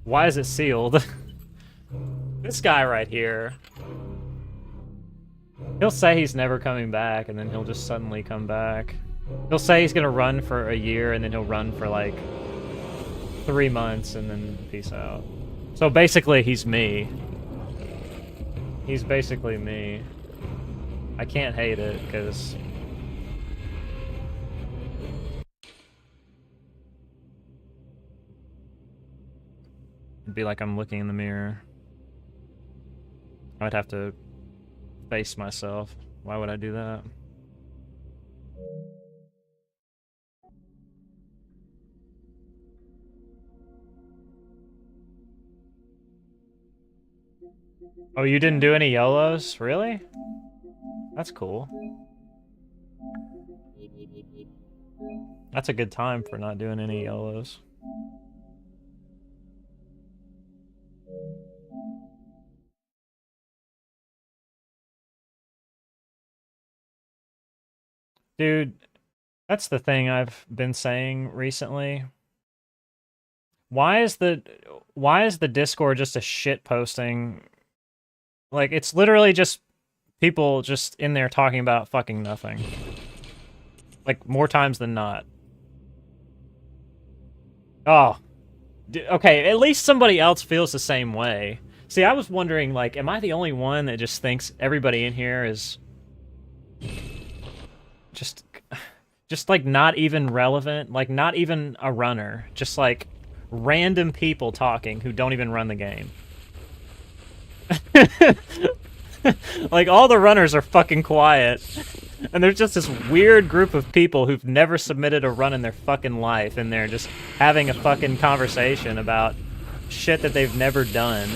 Speaker 1: Why is it sealed? This guy right here. He'll say he's never coming back, and then he'll just suddenly come back. He'll say he's gonna run for a year, and then he'll run for like 3 months, and then peace out. So basically, he's me. He's basically me. I can't hate it, because... it'd be like I'm looking in the mirror. I'd have to face myself. Why would I do that? Oh, you didn't do any YOLOs? Really? That's cool. That's a good time for not doing any YOLOs. Dude, that's the thing I've been saying recently. Why is the Discord just a shit posting? Like, it's literally just people just in there talking about fucking nothing. Like, more times than not. Oh. Okay, at least somebody else feels the same way. See, I was wondering, like, am I the only one that just thinks everybody in here is... just like not even relevant, like not even a runner, just like random people talking who don't even run the game. Like all the runners are fucking quiet, and there's just this weird group of people who've never submitted a run in their fucking life, and they're just having a fucking conversation about shit that they've never done.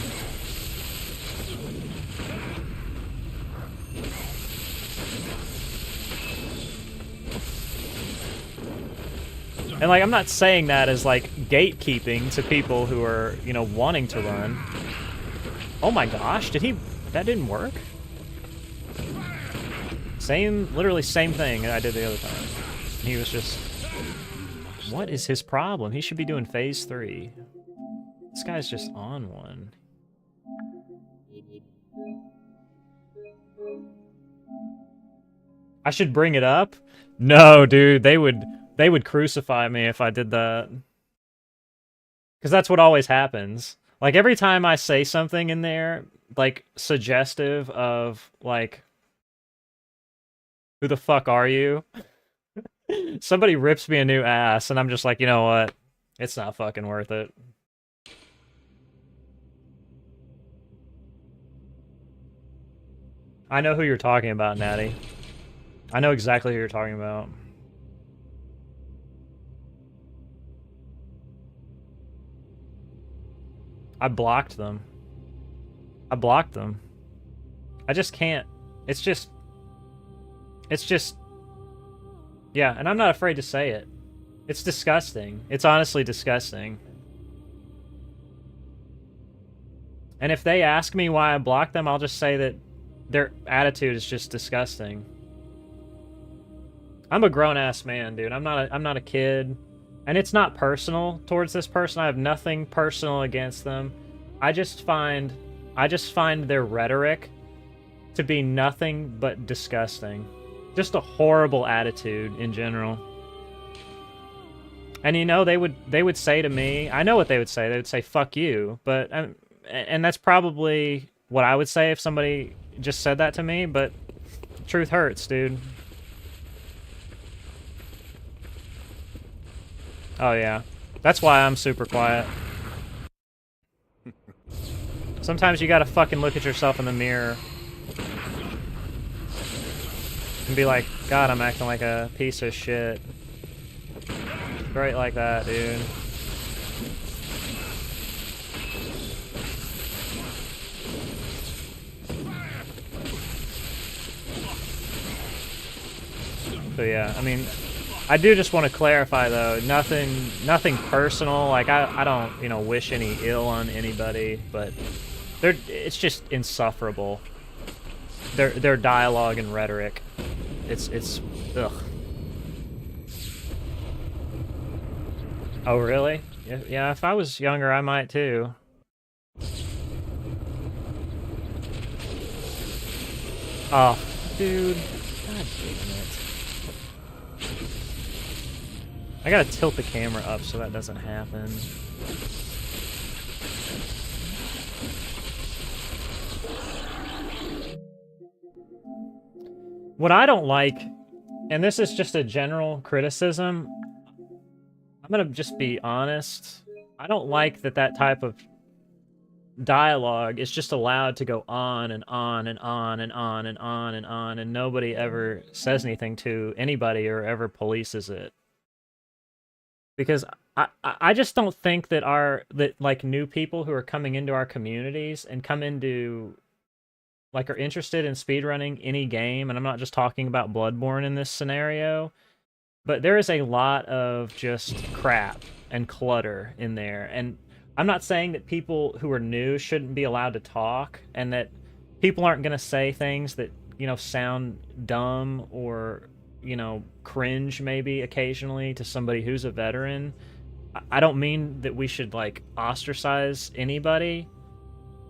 Speaker 1: And, like, I'm not saying that as, like, gatekeeping to people who are, you know, wanting to run. Oh my gosh, that didn't work? Literally same thing I did the other time. He was just... what is his problem? He should be doing phase 3. This guy's just on one. I should bring it up? No, dude, they would crucify me if I did that. Because that's what always happens. Like, every time I say something in there, like, suggestive of, like, who the fuck are you? Somebody rips me a new ass, and I'm just like, you know what? It's not fucking worth it. I know who you're talking about, Natty. I know exactly who you're talking about. I blocked them. I blocked them. I just can't. It's just... yeah, and I'm not afraid to say it. It's disgusting. It's honestly disgusting. And if they ask me why I blocked them, I'll just say that their attitude is just disgusting. I'm a grown-ass man, dude. I'm not a kid. And it's not personal towards this person. I have nothing personal against them. I just find their rhetoric to be nothing but disgusting. Just a horrible attitude in general. And you know, they would say to me, I know what they would say. They would say, "Fuck you." But and that's probably what I would say if somebody just said that to me, but truth hurts, dude. Oh yeah. That's why I'm super quiet. Sometimes you gotta fucking look at yourself in the mirror and be like, God, I'm acting like a piece of shit. Straight like that, dude. So yeah, I mean, I do just want to clarify though, nothing personal. Like I don't, you know, wish any ill on anybody, but it's just insufferable. Their dialogue and rhetoric, it's ugh. Oh really? Yeah, if I was younger, I might too. Oh, dude, God damn it. I gotta tilt the camera up so that doesn't happen. What I don't like, and this is just a general criticism, I'm gonna just be honest. I don't like that type of dialogue is just allowed to go on and on and on and on and on and on, and nobody ever says anything to anybody or ever polices it. Because I just don't think that like new people who are coming into our communities and come into like are interested in speedrunning any game, and I'm not just talking about Bloodborne in this scenario, but there is a lot of just crap and clutter in there. And I'm not saying that people who are new shouldn't be allowed to talk, and that people aren't going to say things that, you know, sound dumb or, you know, cringe maybe occasionally to somebody who's a veteran. I don't mean that we should like ostracize anybody,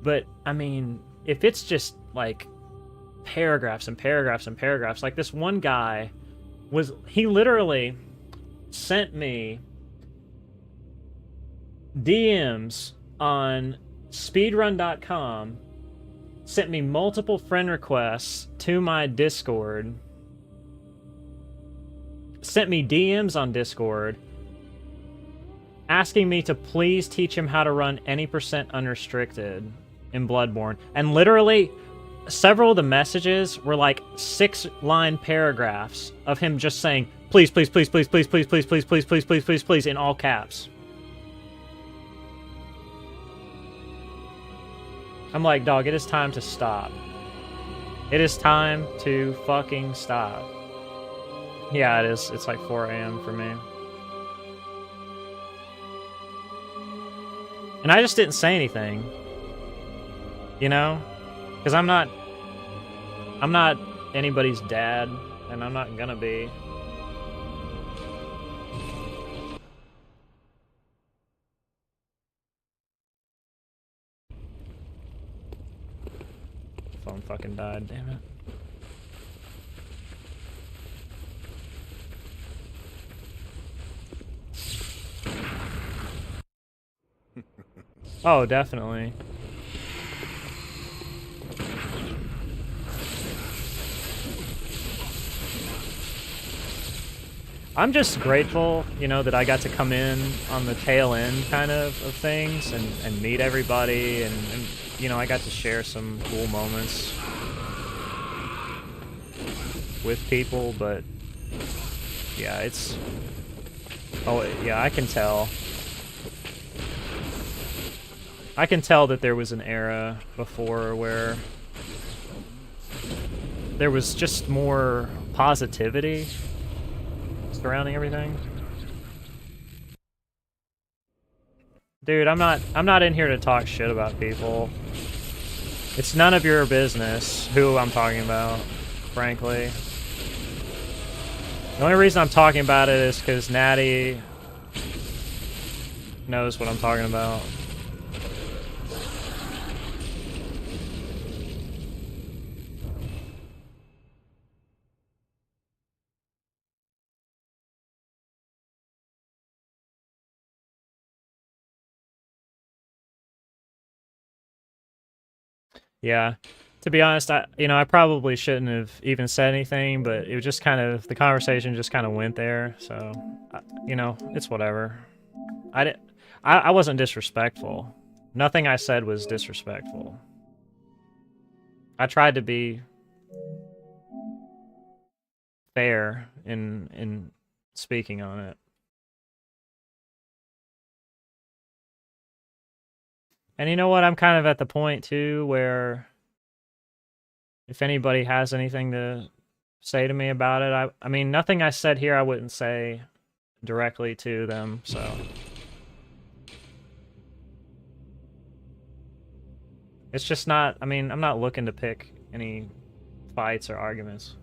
Speaker 1: but I mean, if it's just like paragraphs and paragraphs and paragraphs, like this one guy he literally sent me DMs on speedrun.com, sent me multiple friend requests to my Discord, sent me DMs on Discord, asking me to please teach him how to run any % unrestricted in Bloodborne. And literally, several of the messages were like 6-line paragraphs of him just saying, please, please, please, please, please, please, please, please, please, please, please, please, please, in all caps. I'm like, dog, it is time to stop. It is time to fucking stop. Yeah, it is. It's like 4 a.m. for me. And I just didn't say anything. You know? Because I'm not anybody's dad, and I'm not gonna be. Phone fucking died, damn it. Oh, definitely. I'm just grateful, you know, that I got to come in on the tail end kind of things and meet everybody, and, you know, I got to share some cool moments with people, but yeah, it's... Oh, yeah, I can tell. I can tell that there was an era before where there was just more positivity surrounding everything. Dude, I'm not in here to talk shit about people. It's none of your business who I'm talking about, frankly. The only reason I'm talking about it is because Natty knows what I'm talking about. Yeah. To be honest, I probably shouldn't have even said anything, but it was just kind of, the conversation just kind of went there, so, it's whatever. I wasn't disrespectful. Nothing I said was disrespectful. I tried to be fair in speaking on it. And you know what? I'm kind of at the point, too, where if anybody has anything to say to me about it, I mean, nothing I said here I wouldn't say directly to them, so. It's just not, I mean, I'm not looking to pick any fights or arguments.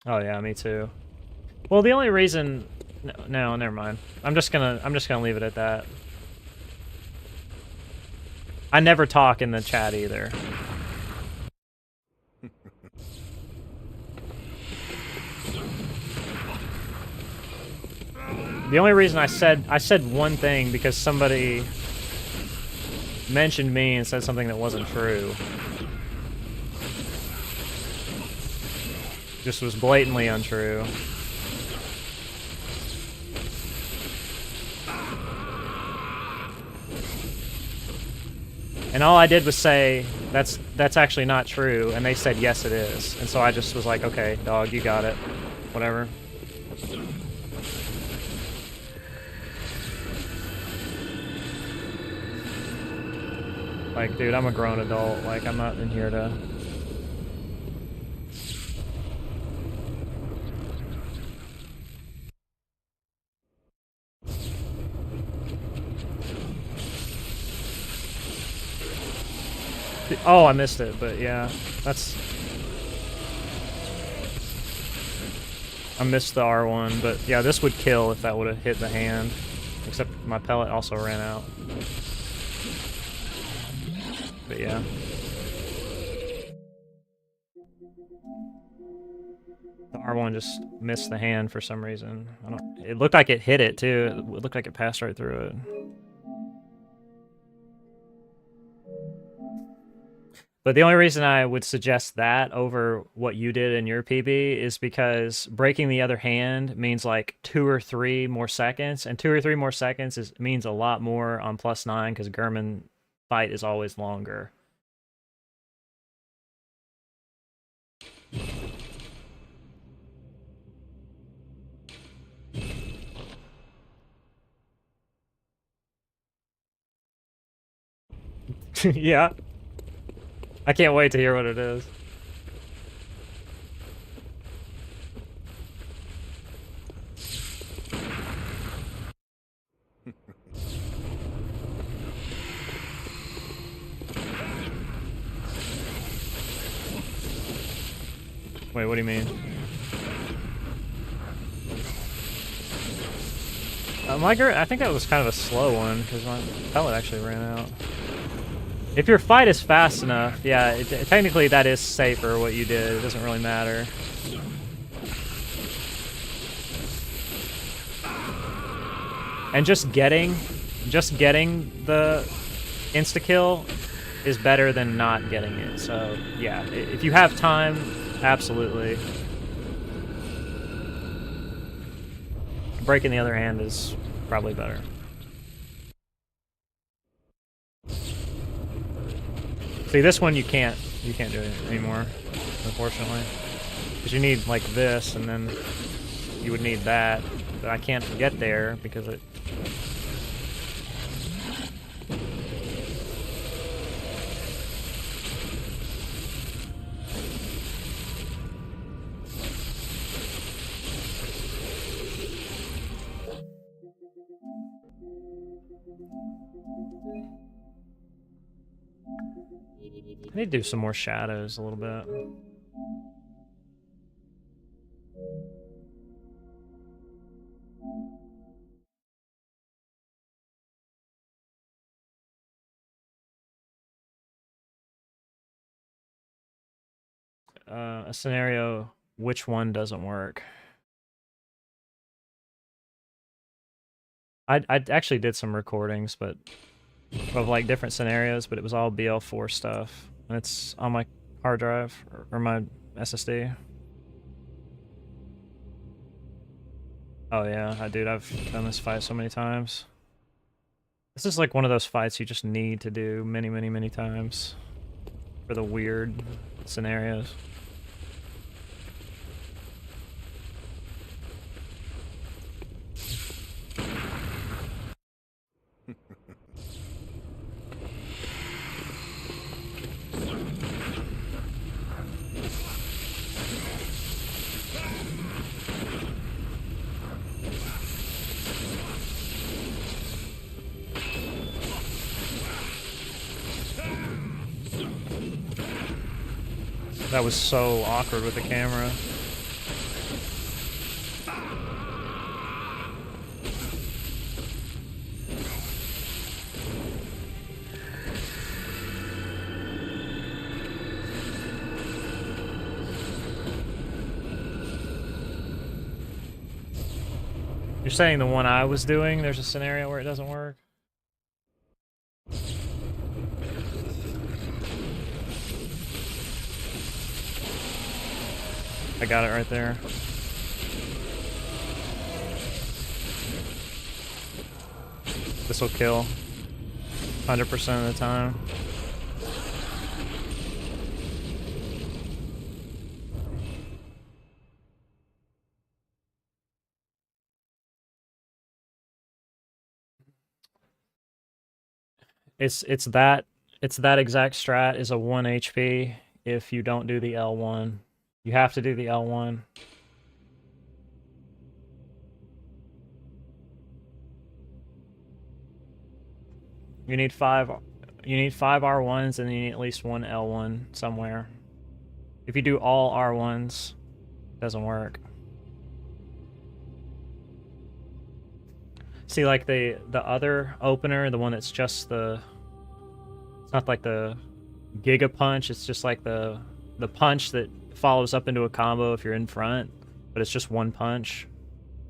Speaker 1: Oh yeah, me too. Well, the only reason, no, never mind. I'm just gonna leave it at that. I never talk in the chat either. The only reason I said one thing because somebody mentioned me and said something that wasn't true. Just was blatantly untrue. And all I did was say, that's actually not true, and they said, yes, it is. And so I just was like, okay, dog, you got it. Whatever. Like, dude, I'm a grown adult. Like, I'm not in here to... Oh, I missed it, but yeah, that's... I missed the R1, but yeah, this would kill if that would have hit the hand. Except my pellet also ran out. But yeah. The R1 just missed the hand for some reason. It looked like it hit it too. It looked like it passed right through it. But the only reason I would suggest that over what you did in your PB is because breaking the other hand means like 2 or 3 more seconds, and 2 or 3 more seconds means a lot more on +9 because German fight is always longer. Yeah. I can't wait to hear what it is. Wait, what do you mean? I think that was kind of a slow one, because my pellet actually ran out. If your fight is fast enough, yeah, technically that is safer, what you did. It doesn't really matter. And just getting the insta-kill is better than not getting it. So, yeah, if you have time, absolutely. Breaking the other hand is probably better. See, this one you can't do it anymore, unfortunately. Because you need, like, this, and then you would need that. But I can't get there because it... I need to do some more shadows a little bit. A scenario, which one doesn't work? I actually did some recordings, but of like different scenarios, but it was all BL4 stuff, and it's on my hard drive or my SSD. Oh yeah, dude, I've done this fight so many times. This is like one of those fights you just need to do many, many, many times for the weird scenarios. That was so awkward with the camera. You're saying the one I was doing, there's a scenario where it doesn't work? I got it right there. This will kill 100% of the time. It's that exact strat is a 1 HP if you don't do the L1. You have to do the L1. You need five R1s and you need at least one L1 somewhere. If you do all R1s, it doesn't work. See, like the other opener, the one that's just the, it's not like the Giga Punch, it's just like the punch that follows up into a combo if you're in front, but it's just one punch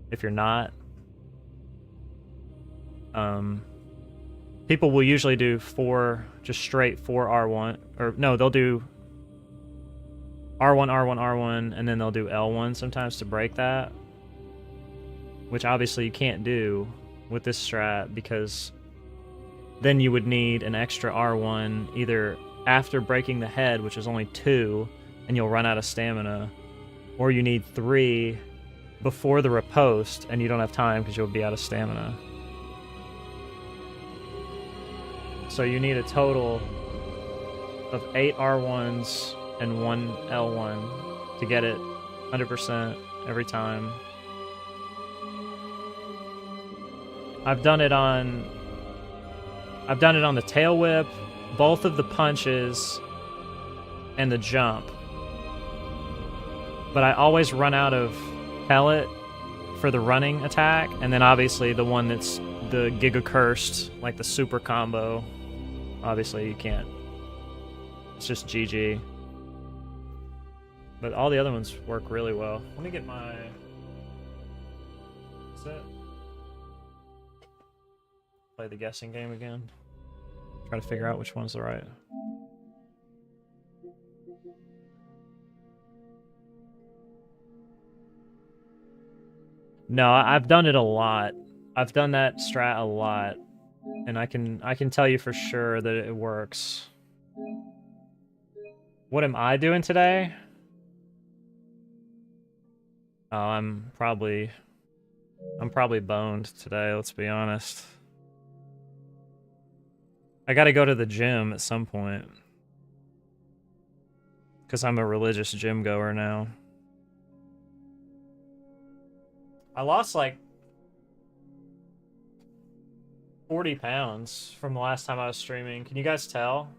Speaker 1: if you're not. People will usually do just straight 4 R1, or no, they'll do R1, R1, R1, and then they'll do L1 sometimes to break that, which obviously you can't do with this strat because then you would need an extra R1 either after breaking the head, which is only 2, and you'll run out of stamina, or you need 3 before the riposte, and you don't have time because you'll be out of stamina. So you need a total of 8 R1s and 1 L1 to get it 100% every time. I've done it on the tail whip, both of the punches, and the jump. But I always run out of pellet for the running attack, and then obviously the one that's the Giga Cursed, like the super combo, obviously you can't. It's just GG. But all the other ones work really well. Let me get my set. Play the guessing game again. Try to figure out which one's the right. No, I've done it a lot. I've done that strat a lot, and I can tell you for sure that it works. What am I doing today? Oh, I'm probably boned today, let's be honest. I gotta go to the gym at some point. Because I'm a religious gym goer now. I lost like... 40 pounds from the last time I was streaming. Can you guys tell?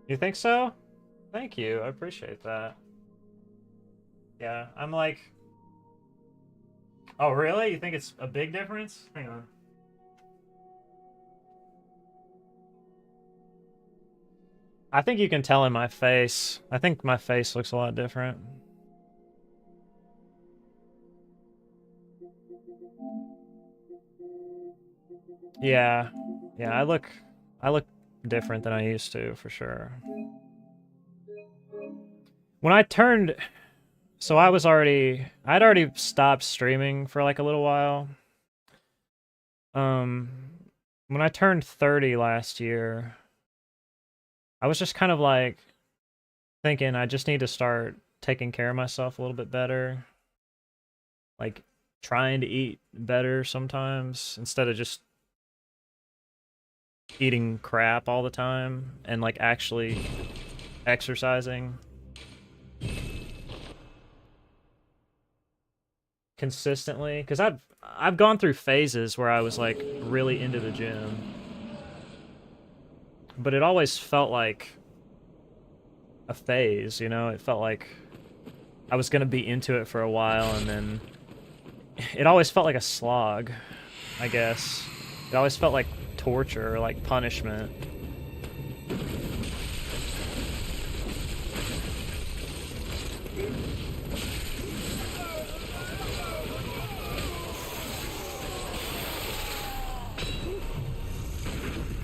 Speaker 1: You think so? Thank you. I appreciate that. Yeah, I'm like... Oh, really? You think it's a big difference? Hang on. I think you can tell in my face. I think my face looks a lot different. Yeah. Yeah, I look different than I used to, for sure. When I turned... So I'd already stopped streaming for like a little while. When I turned 30 last year, I was just kind of like thinking I just need to start taking care of myself a little bit better. Like trying to eat better sometimes instead of just eating crap all the time and like actually exercising consistently, because I've gone through phases where I was like really into the gym, but it always felt like a phase, you know? It felt like I was gonna be into it for a while, and then it always felt like a slog, I guess. It always felt like torture or like punishment.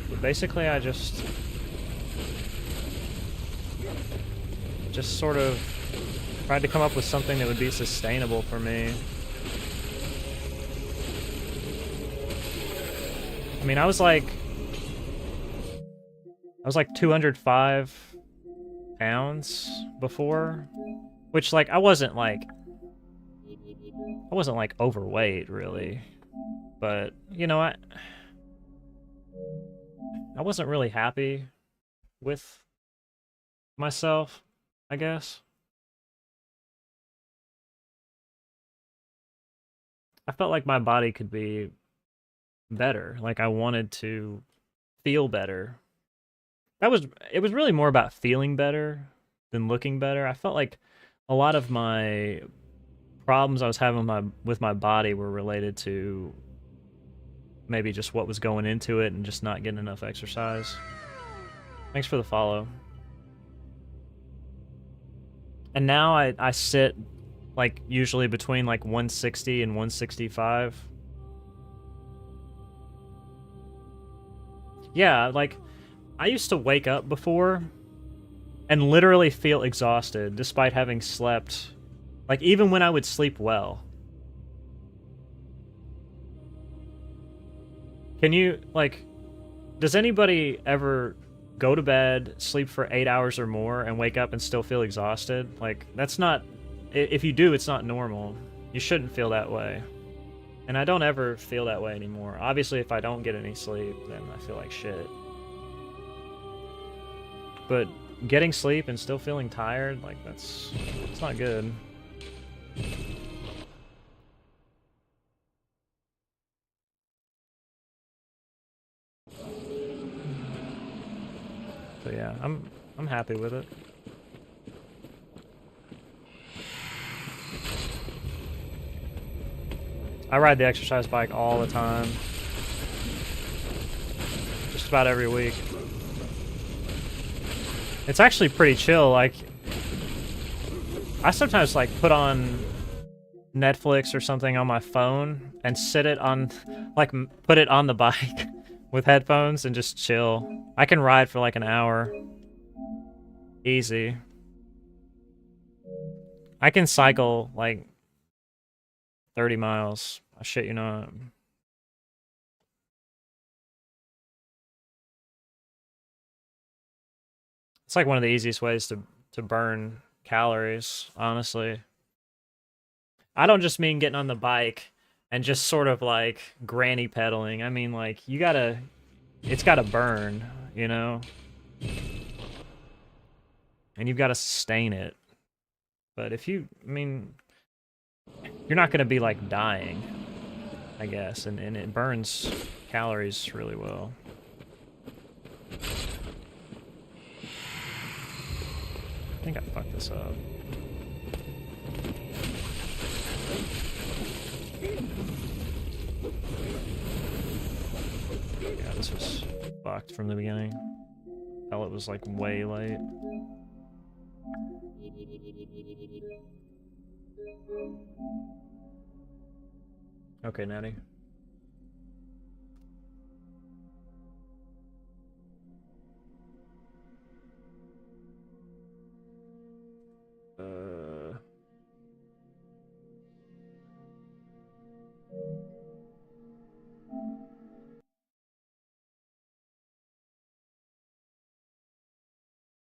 Speaker 1: But basically, I just sort of tried to come up with something that would be sustainable for me. I mean, I was like 205 pounds before, which like I wasn't like overweight really, but you know, I wasn't really happy with myself, I guess. I felt like my body could be better. Like I wanted to feel better. It was really more about feeling better than looking better. I felt like a lot of my problems I was having with my body were related to maybe just what was going into it and just not getting enough exercise. Thanks for the follow. And now I sit like usually between like 160 and 165. Yeah, like I used to wake up before and literally feel exhausted despite having slept, like even when I would sleep well. Can you, like, does anybody ever go to bed, sleep for 8 hours or more, and wake up and still feel exhausted? Like, that's not, if you do, it's not normal. You shouldn't feel that way. And I don't ever feel that way anymore. Obviously, if I don't get any sleep, then I feel like shit. But getting sleep and still feeling tired, like, it's not good. So yeah, I'm happy with it. I ride the exercise bike all the time. Just about every week. It's actually pretty chill. Like, I sometimes like put on Netflix or something on my phone and sit it on, like, put it on the bike with headphones and just chill. I can ride for like an hour. Easy. I can cycle like 30 miles. I shit you not. It's like one of the easiest ways to burn calories, honestly. I don't just mean getting on the bike and just sort of like granny pedaling. I mean like it's gotta burn, you know? And you've gotta sustain it. But if you, I mean, you're not gonna be like dying. I guess, and it burns calories really well. I think I fucked this up. Yeah, this was fucked from the beginning. Hell, it was like way late. Okay, Natty.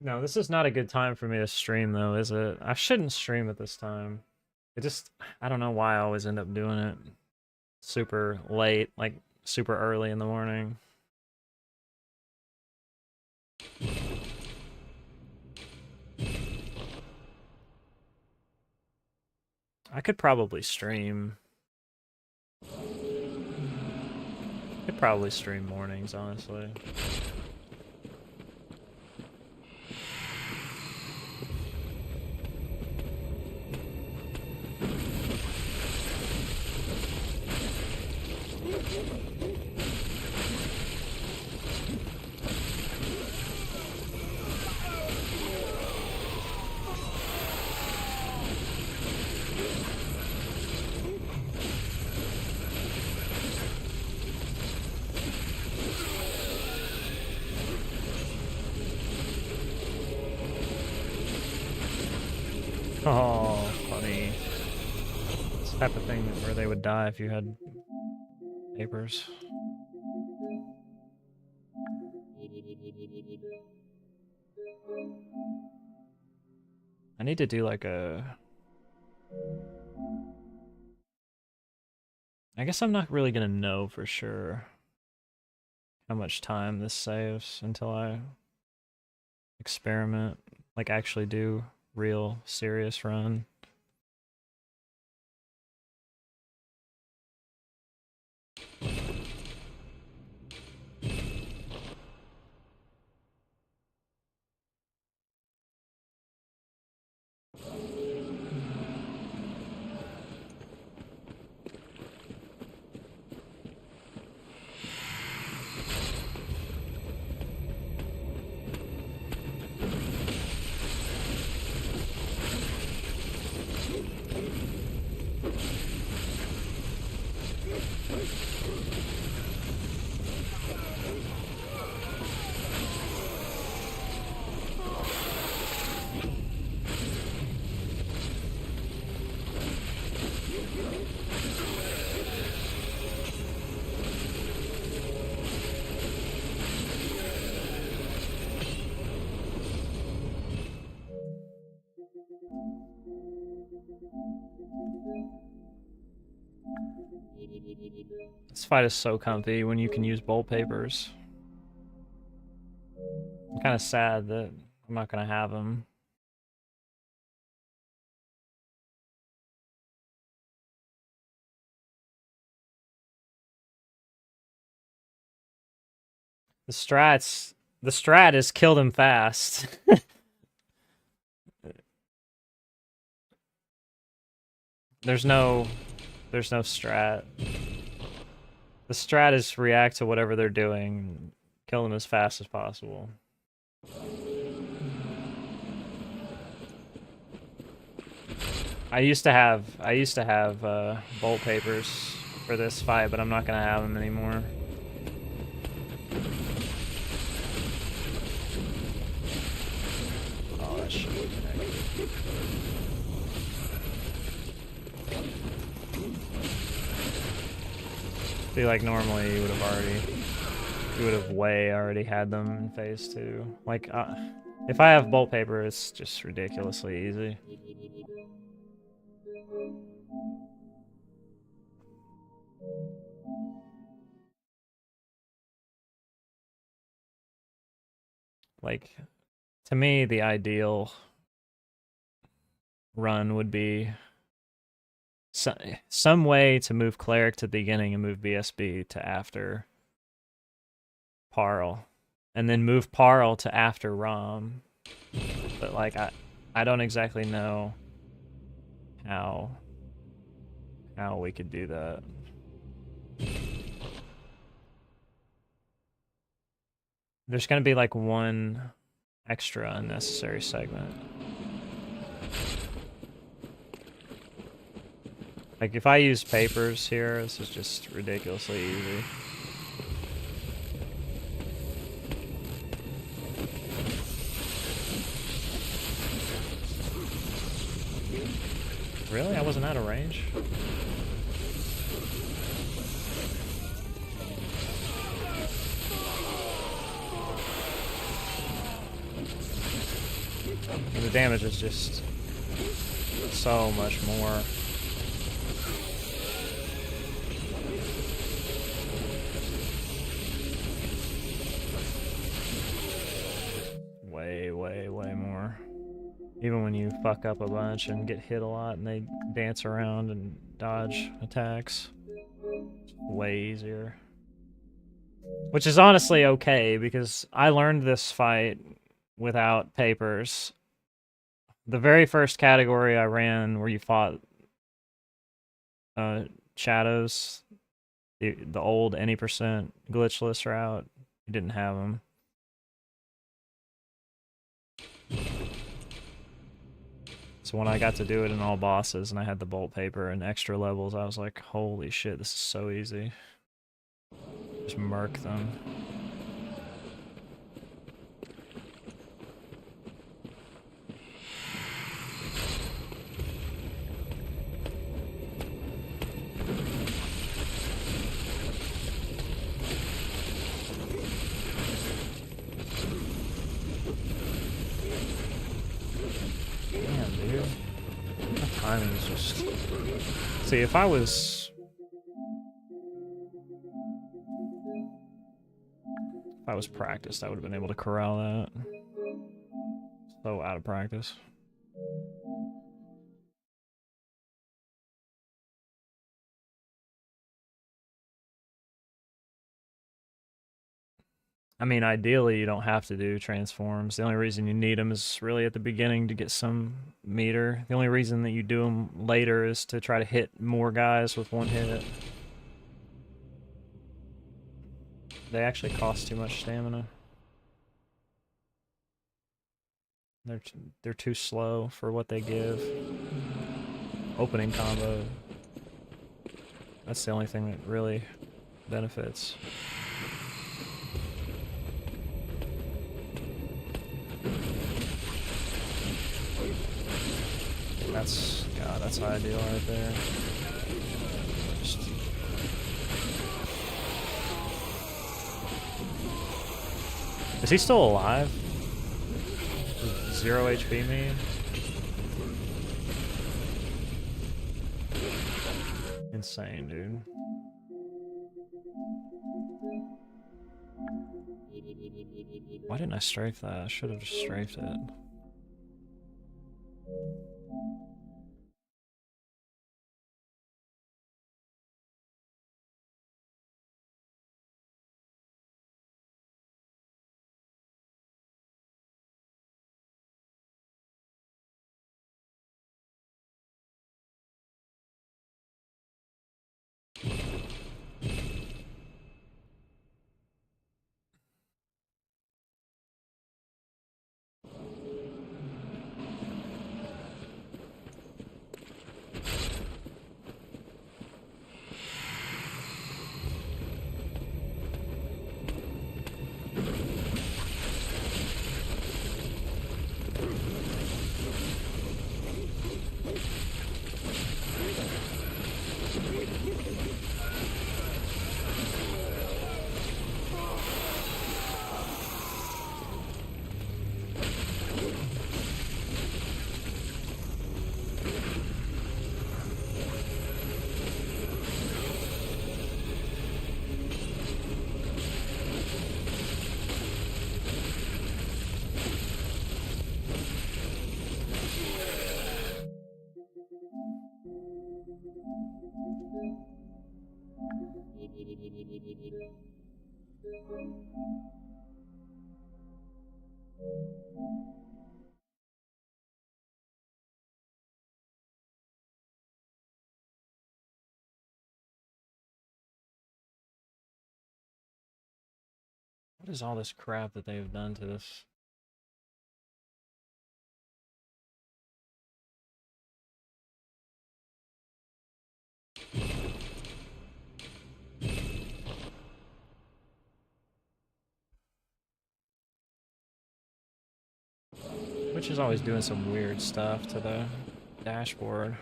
Speaker 1: No, this is not a good time for me to stream, though, is it? I shouldn't stream at this time. It just, I don't know why I always end up doing it super late, like super early in the morning. I could probably stream. Could probably stream mornings, honestly. Oh, funny. It's the type of thing where they would die if you had papers. I need to do like a... I guess I'm not really gonna know for sure how much time this saves until I experiment, like actually do real serious run. This fight is so comfy when you can use bolt papers. I'm kind of sad that I'm not gonna have them. The strat has killed him fast. There's no strat. The strat is react to whatever they're doing, kill them as fast as possible. I used to have bolt papers for this fight, but I'm not gonna have them anymore. Oh, that shit was negative. I feel like normally you would have way already had them in phase 2. Like, if I have bolt paper, it's just ridiculously easy. Like, to me, the ideal run would be some way to move cleric to the beginning and move BSB to after Parl, and then move Parl to after Rom. But like I don't exactly know how we could do that. There's gonna be like one extra unnecessary segment. Like if I use papers here, this is just ridiculously easy. Really? I wasn't out of range? And the damage is just so much more. Way more. Even when you fuck up a bunch and get hit a lot and they dance around and dodge attacks, it's way easier. Which is honestly okay, because I learned this fight without papers. The very first category I ran where you fought shadows, the old any percent glitchless route, you didn't have them. So when I got to do it in all bosses and I had the bolt paper and extra levels, I was like, holy shit, this is so easy. Just murk them. Timing is just... See, if I was practiced, I would have been able to corral that. So out of practice. I mean, ideally, you don't have to do transforms. The only reason you need them is really at the beginning to get some meter. The only reason that you do them later is to try to hit more guys with one hit. They actually cost too much stamina. They're too slow for what they give. Opening combo. That's the only thing that really benefits. That's ideal right there. Just... Is he still alive? 0 HP me? Insane, dude. Why didn't I strafe that? I should have just strafed it. What is all this crap that they've done to this? Which is always doing some weird stuff to the dashboard.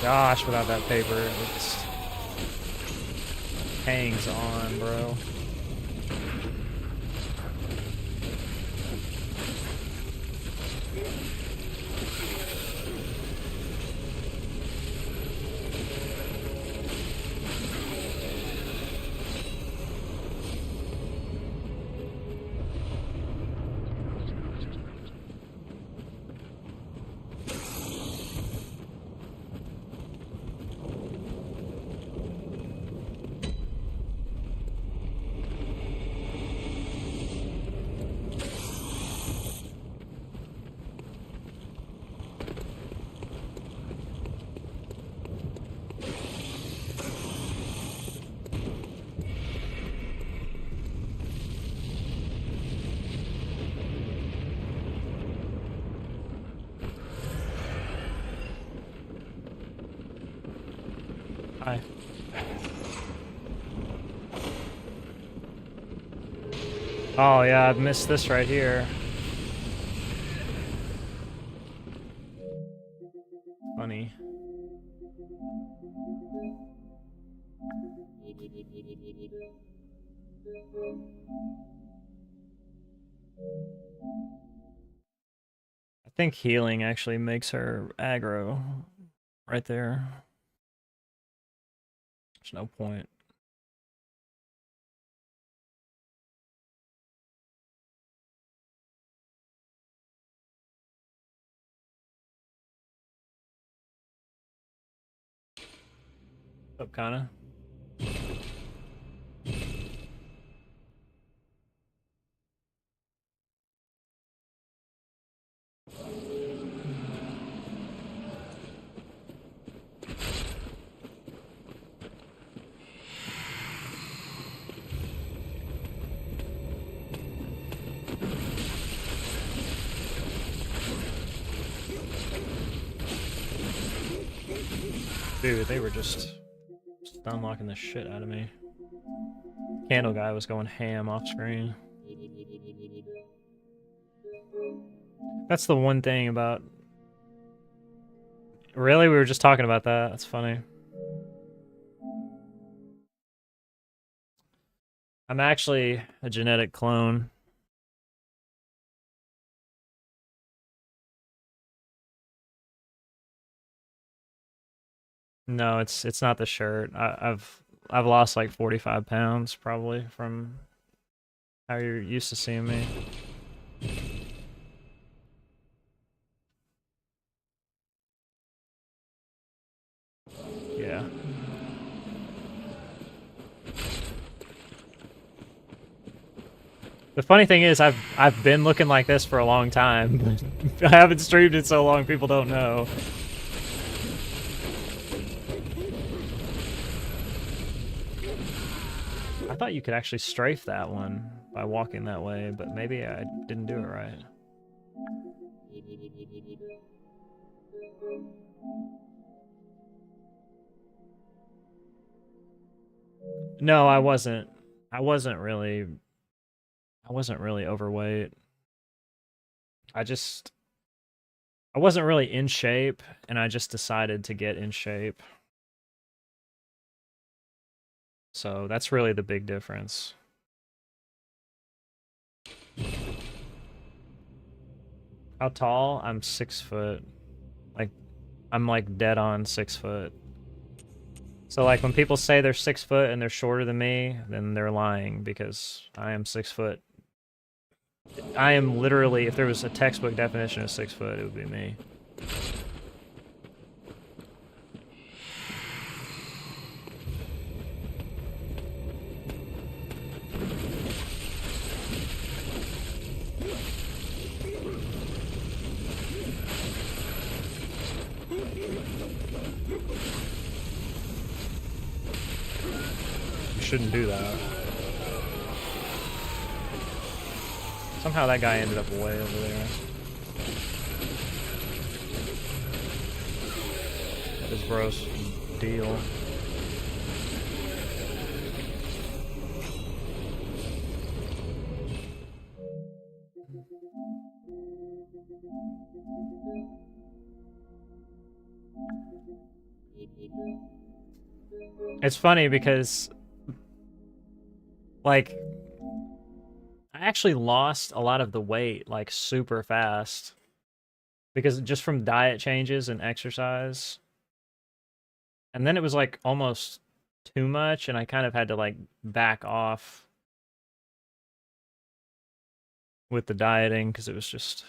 Speaker 1: Gosh, without that paper, it just hangs on, bro. Hi. Oh yeah, I've missed this right here. Funny. I think healing actually makes her aggro right there. There's no point. Up, kinda. Dude, they were just unlocking the shit out of me. Candle guy was going ham off screen. That's the one thing about... Really? We were just talking about that? That's funny. I'm actually a genetic clone. No, it's not the shirt. I've lost like 45 pounds probably from how you're used to seeing me. Yeah. The funny thing is I've been looking like this for a long time, but I haven't streamed it so long people don't know. I thought you could actually strafe that one by walking that way, but maybe I didn't do it right. No, I wasn't. I wasn't really overweight. I wasn't really in shape, and I just decided to get in shape. So that's really the big difference. How tall? I'm 6 foot. I'm like dead on 6 foot. So like when people say they're 6 foot and they're shorter than me, then they're lying because I am 6 foot. I am literally, if there was a textbook definition of 6 foot, it would be me. You shouldn't do that. Somehow that guy ended up way over there. That is gross deal. It's funny because, like, I actually lost a lot of the weight, like, super fast. Because just from diet changes and exercise. And then it was, like, almost too much, and I kind of had to, like, back off with the dieting, because it was just...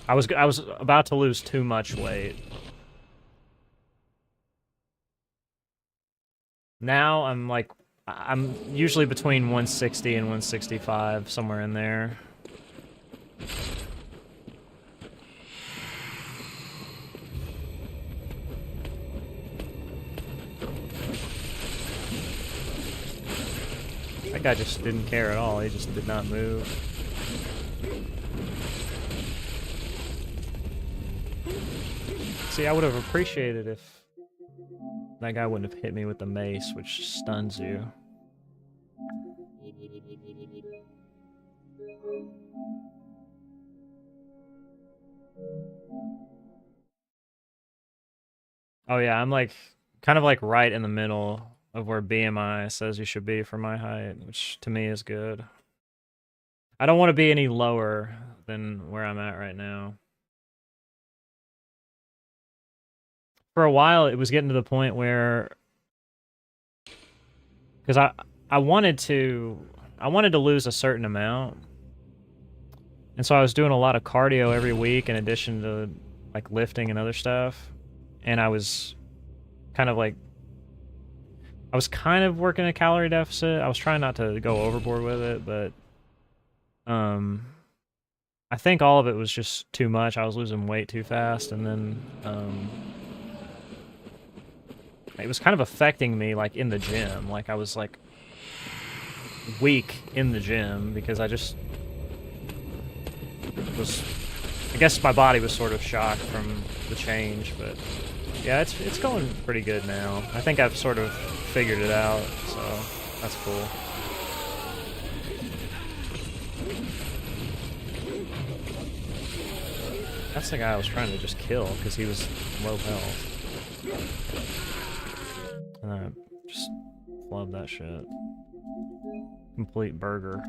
Speaker 1: I was about to lose too much weight. Now I'm like, I'm usually between 160 and 165, somewhere in there. That guy just didn't care at all, he just did not move. See, I would have appreciated if that guy wouldn't have hit me with the mace, which stuns you. Oh yeah, I'm like, kind of like right in the middle of where BMI says you should be for my height, which to me is good. I don't want to be any lower than where I'm at right now. For a while, it was getting to the point where, because I wanted to lose a certain amount, and so I was doing a lot of cardio every week in addition to like lifting and other stuff, and I was kind of working a calorie deficit. I was trying not to go overboard with it, but I think all of it was just too much. I was losing weight too fast, and then it was kind of affecting me, like, in the gym. Like, I was, like, weak in the gym because I just was... I guess my body was sort of shocked from the change, but... Yeah, it's going pretty good now. I think I've sort of figured it out, so that's cool. That's the guy I was trying to just kill, because he was low health. And I just love that shit. Complete burger.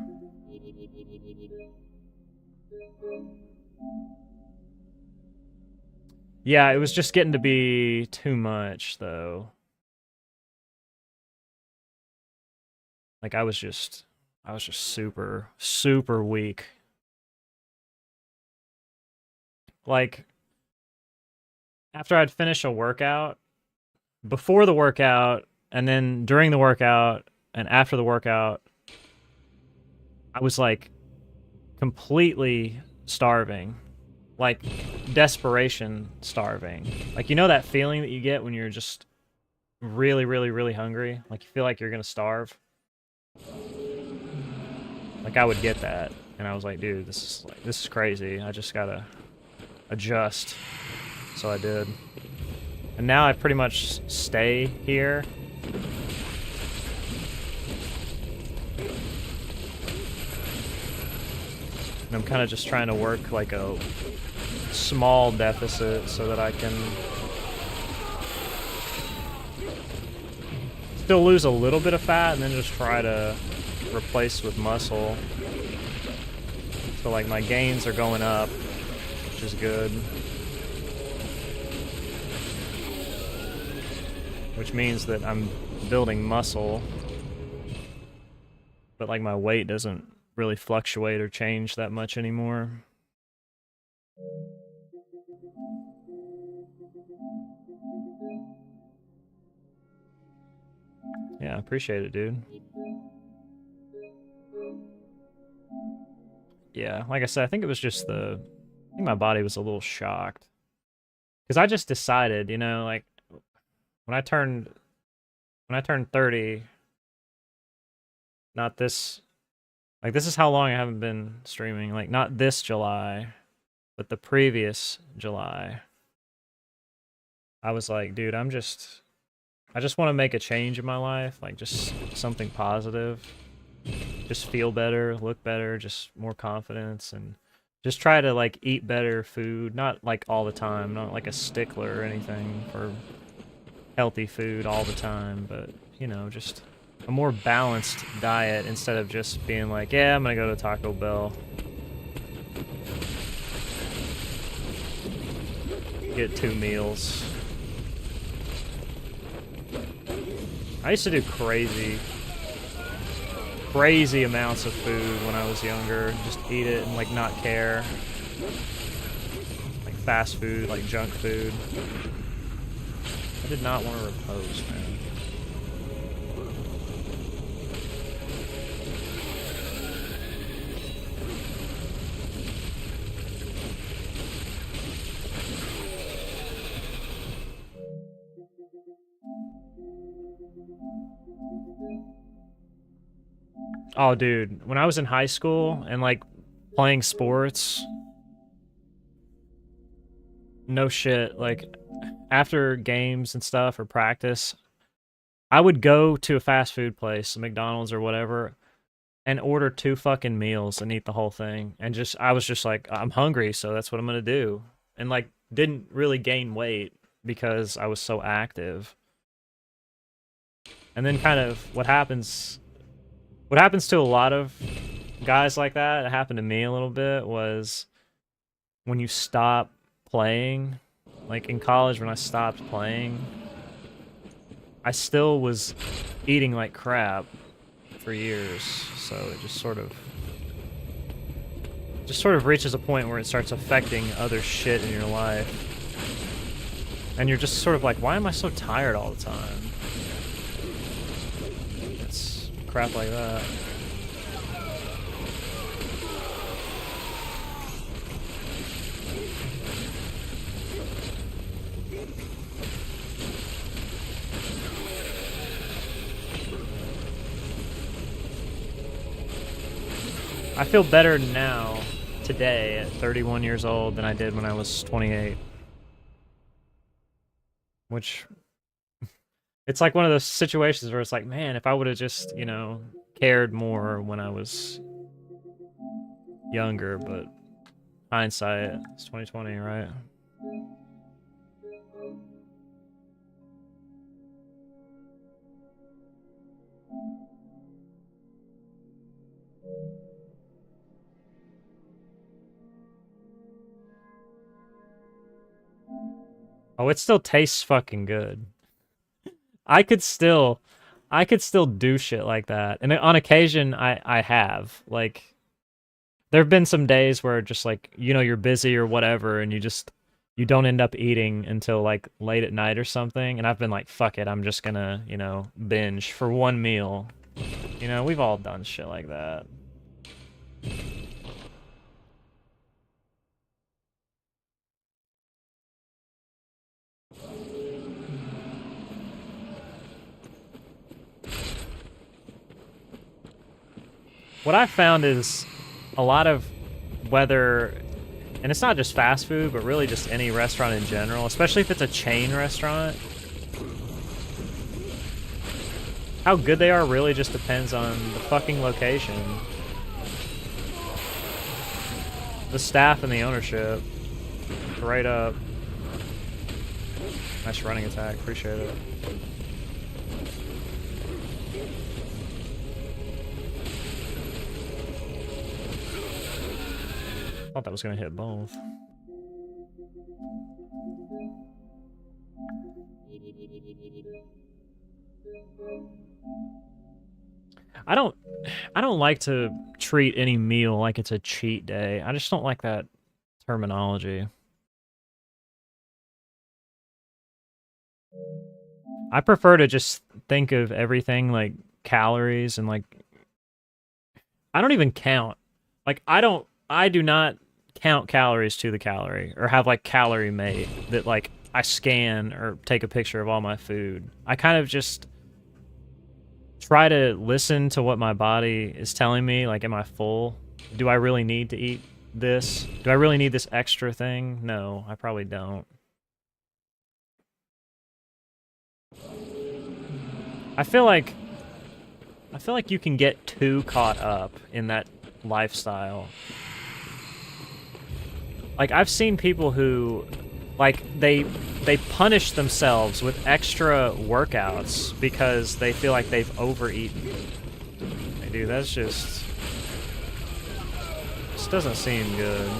Speaker 1: Yeah, it was just getting to be too much, though. Like, I was just super, super weak. Like, after I'd finish a workout, before the workout, and then during the workout, and after the workout, I was, like, completely starving. Like, desperation starving. Like, you know that feeling that you get when you're just really, really, really hungry? Like, you feel like you're gonna starve? Like, I would get that, and I was like, dude, this is crazy. I just gotta adjust. So I did. And now I pretty much stay here. And I'm kind of just trying to work like a small deficit so that I can still lose a little bit of fat and then just try to replace with muscle. So like my gains are going up, which is good. which means that I'm building muscle, but like my weight doesn't really fluctuate or change that much anymore. Yeah, I appreciate it, dude. Yeah, like I said, I think it was just I think my body was a little shocked. Because I just decided, you know, like, when I turned 30, not this, like, this is how long I haven't been streaming, like, not this July, but the previous July. I was like, dude, I just want to make a change in my life, like, just something positive. Just feel better, look better, just more confidence, and just try to, like, eat better food. Not, like, all the time, not like a stickler or anything for healthy food all the time, but, you know, just a more balanced diet instead of just being like, yeah, I'm gonna go to Taco Bell. Get 2 meals. I used to do crazy amounts of food when I was younger. Just eat it and, like, not care. Like fast food, like junk food. I did not want to repose, man. Oh, dude, when I was in high school and, like, playing sports, no shit, like, after games and stuff or practice, I would go to a fast food place, a McDonald's or whatever, and order 2 fucking meals and eat the whole thing. And I was just like, I'm hungry, so that's what I'm gonna do. And, like, didn't really gain weight because I was so active. And then kind of what happens to a lot of guys like that, it happened to me a little bit, was when you stop playing, like in college when I stopped playing, I still was eating like crap for years, so it just sort of reaches a point where it starts affecting other shit in your life. And you're just sort of like, why am I so tired all the time? It's crap like that. I feel better now, today, at 31 years old, than I did when I was 28. Which, it's like one of those situations where it's like, man, if I would have just, you know, cared more when I was younger, but hindsight, it's 2020, right? Oh, it still tastes fucking good. I could still do shit like that. And on occasion, I have. Like, there have been some days where just, like, you know, you're busy or whatever, and you don't end up eating until, like, late at night or something. And I've been like, fuck it, I'm just gonna, you know, binge for 1 meal. You know, we've all done shit like that. What I've found is a lot of whether, and it's not just fast food, but really just any restaurant in general, especially if it's a chain restaurant, how good they are really just depends on the fucking location, the staff, and the ownership. Right up. Nice running attack, appreciate it. Thought that was gonna hit both. I don't like to treat any meal like it's a cheat day. I just don't like that terminology. I prefer to just think of everything like calories and like I don't even count. Like I do not count calories to the calorie or have like calorie mate that like I scan or take a picture of all my food. I kind of just try to listen to what my body is telling me. Like, am I full? Do I really need to eat this? Do I really need this extra thing? No, I probably don't. I feel like you can get too caught up in that lifestyle. Like I've seen people who like they punish themselves with extra workouts because they feel like they've overeaten. Hey, dude, that's just this doesn't seem good.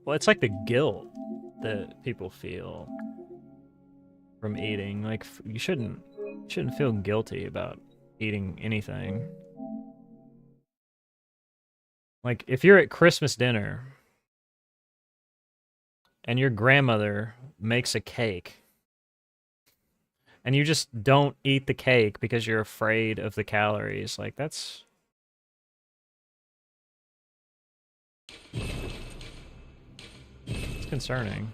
Speaker 1: Well, it's like the guilt that people feel from eating. Like you shouldn't feel guilty about eating anything. Like if you're at Christmas dinner and your grandmother makes a cake and you just don't eat the cake because you're afraid of the calories, like that's it's concerning.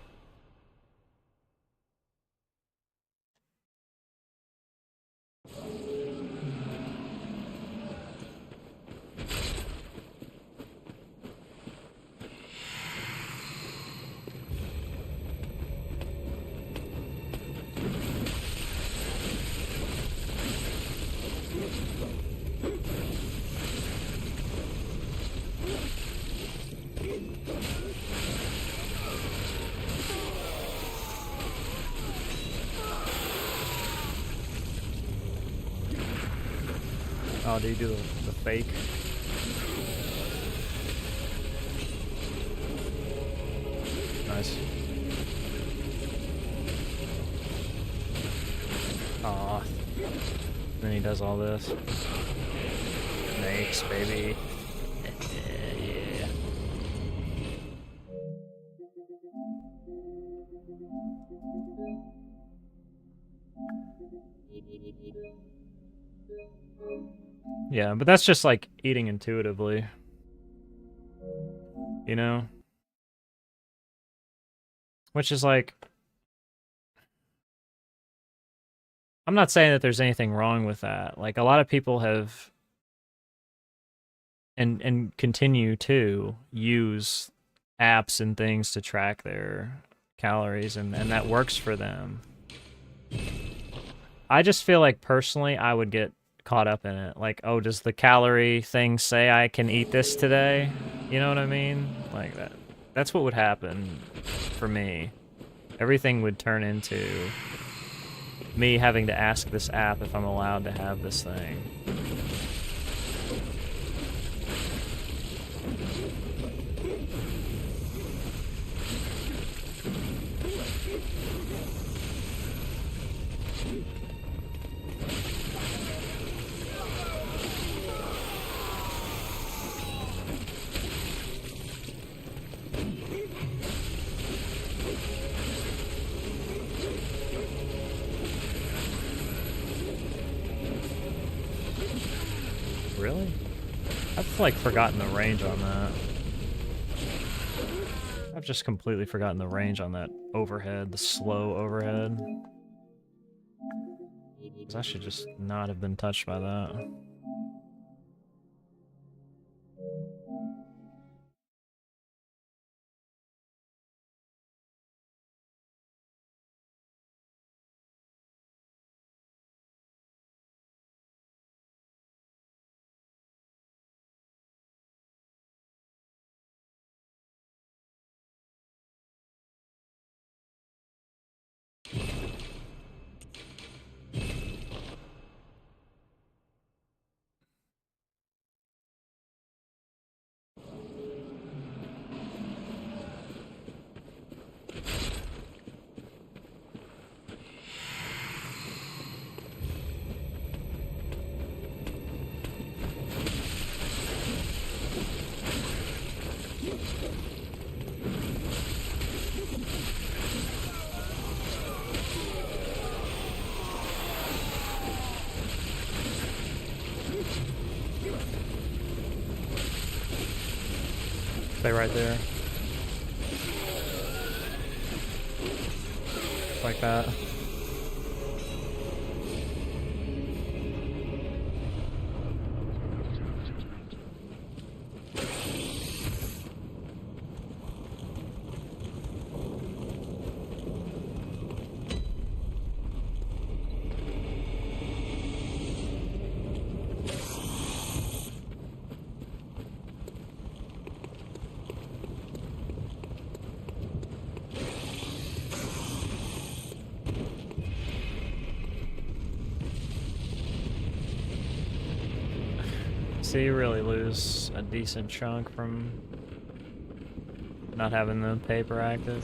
Speaker 1: Oh, do you do the fake? Nice. Aw. Then he does all this. Snakes, baby. Yeah. Yeah, but that's just like eating intuitively. You know? Which is like, I'm not saying that there's anything wrong with that. Like a lot of people have and continue to use apps and things to track their calories and that works for them. I just feel like personally I would get caught up in it. Like, oh, does the calorie thing say I can eat this today? You know what I mean? Like that. That's what would happen for me. Everything would turn into me having to ask this app if I'm allowed to have this thing. Really? I've like forgotten the range on that. I've just completely forgotten the range on that overhead, the slow overhead. 'Cause I should just not have been touched by that. Stay right there. Like that. So you really lose a decent chunk from not having the paper active.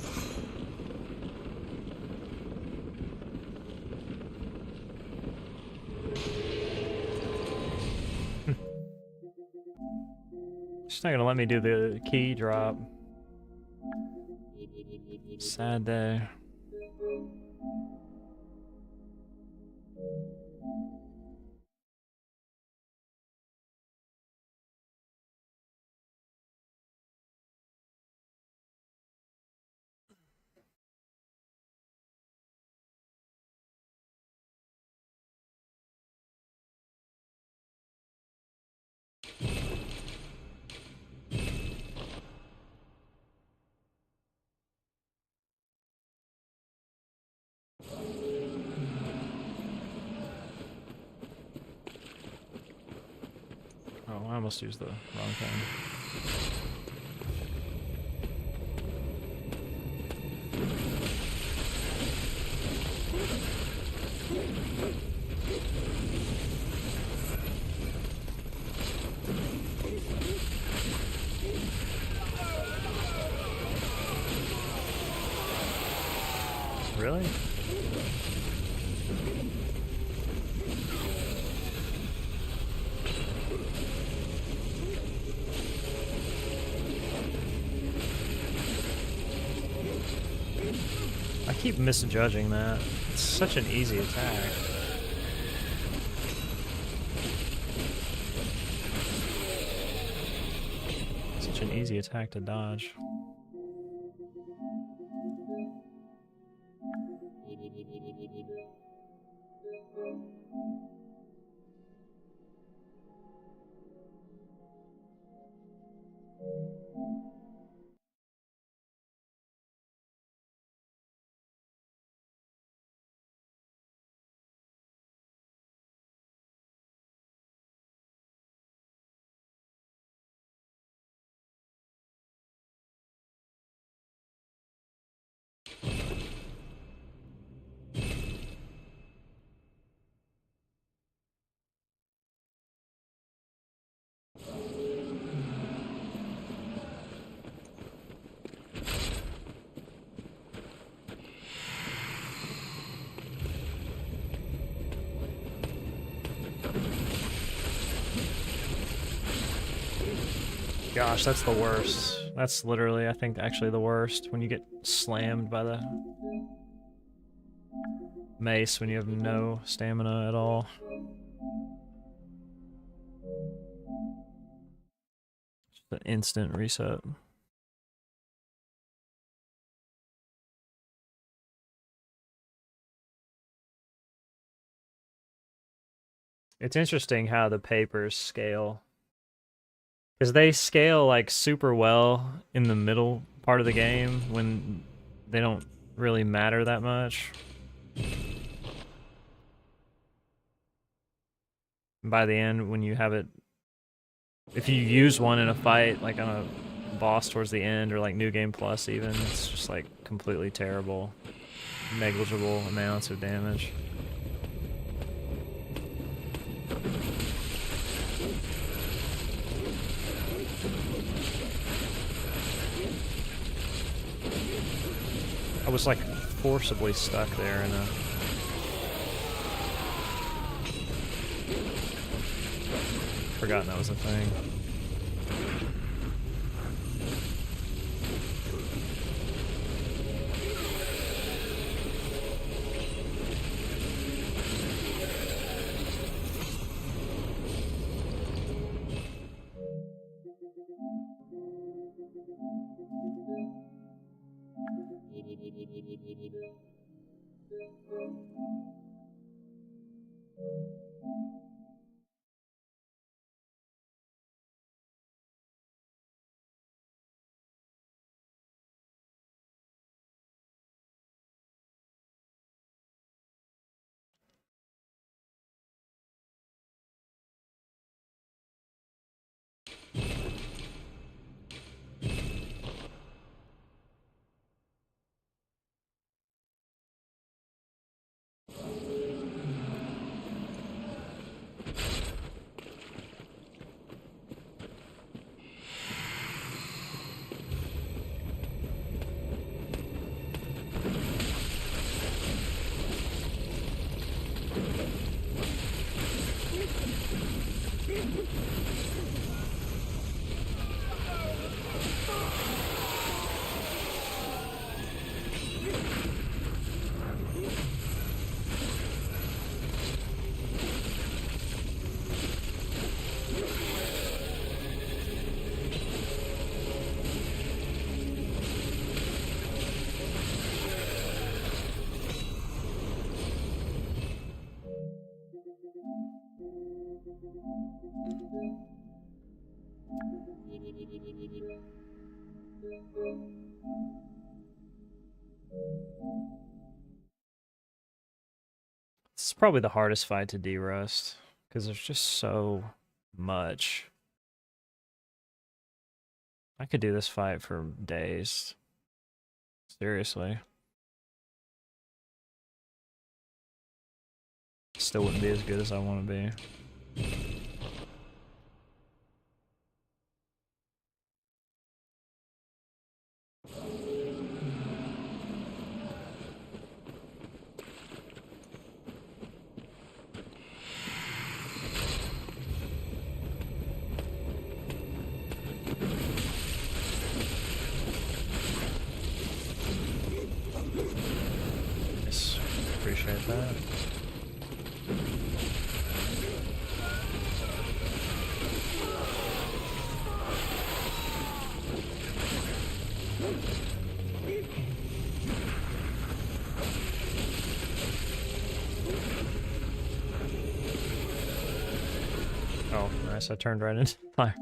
Speaker 1: She's not gonna let me do the key drop. Sad day. Oh, I almost used the wrong thing. Really? I keep misjudging that. It's such an easy attack. Such an easy attack to dodge. Gosh, that's the worst. That's literally, I think, actually the worst. When you get slammed by the mace when you have no stamina at all. Just an instant reset. It's interesting how the papers scale. Because they scale like super well in the middle part of the game when they don't really matter that much. And by the end, when you have it, if you use one in a fight, like on a boss towards the end, or like New Game Plus even, it's just like completely terrible. Negligible amounts of damage. I was like forcibly stuck there in a... Forgotten that was a thing. This is probably the hardest fight to derust, because there's just so much. I could do this fight for days. Seriously. Still wouldn't be as good as I want to be. Yes, appreciate that. Oh, nice, I turned right into fire.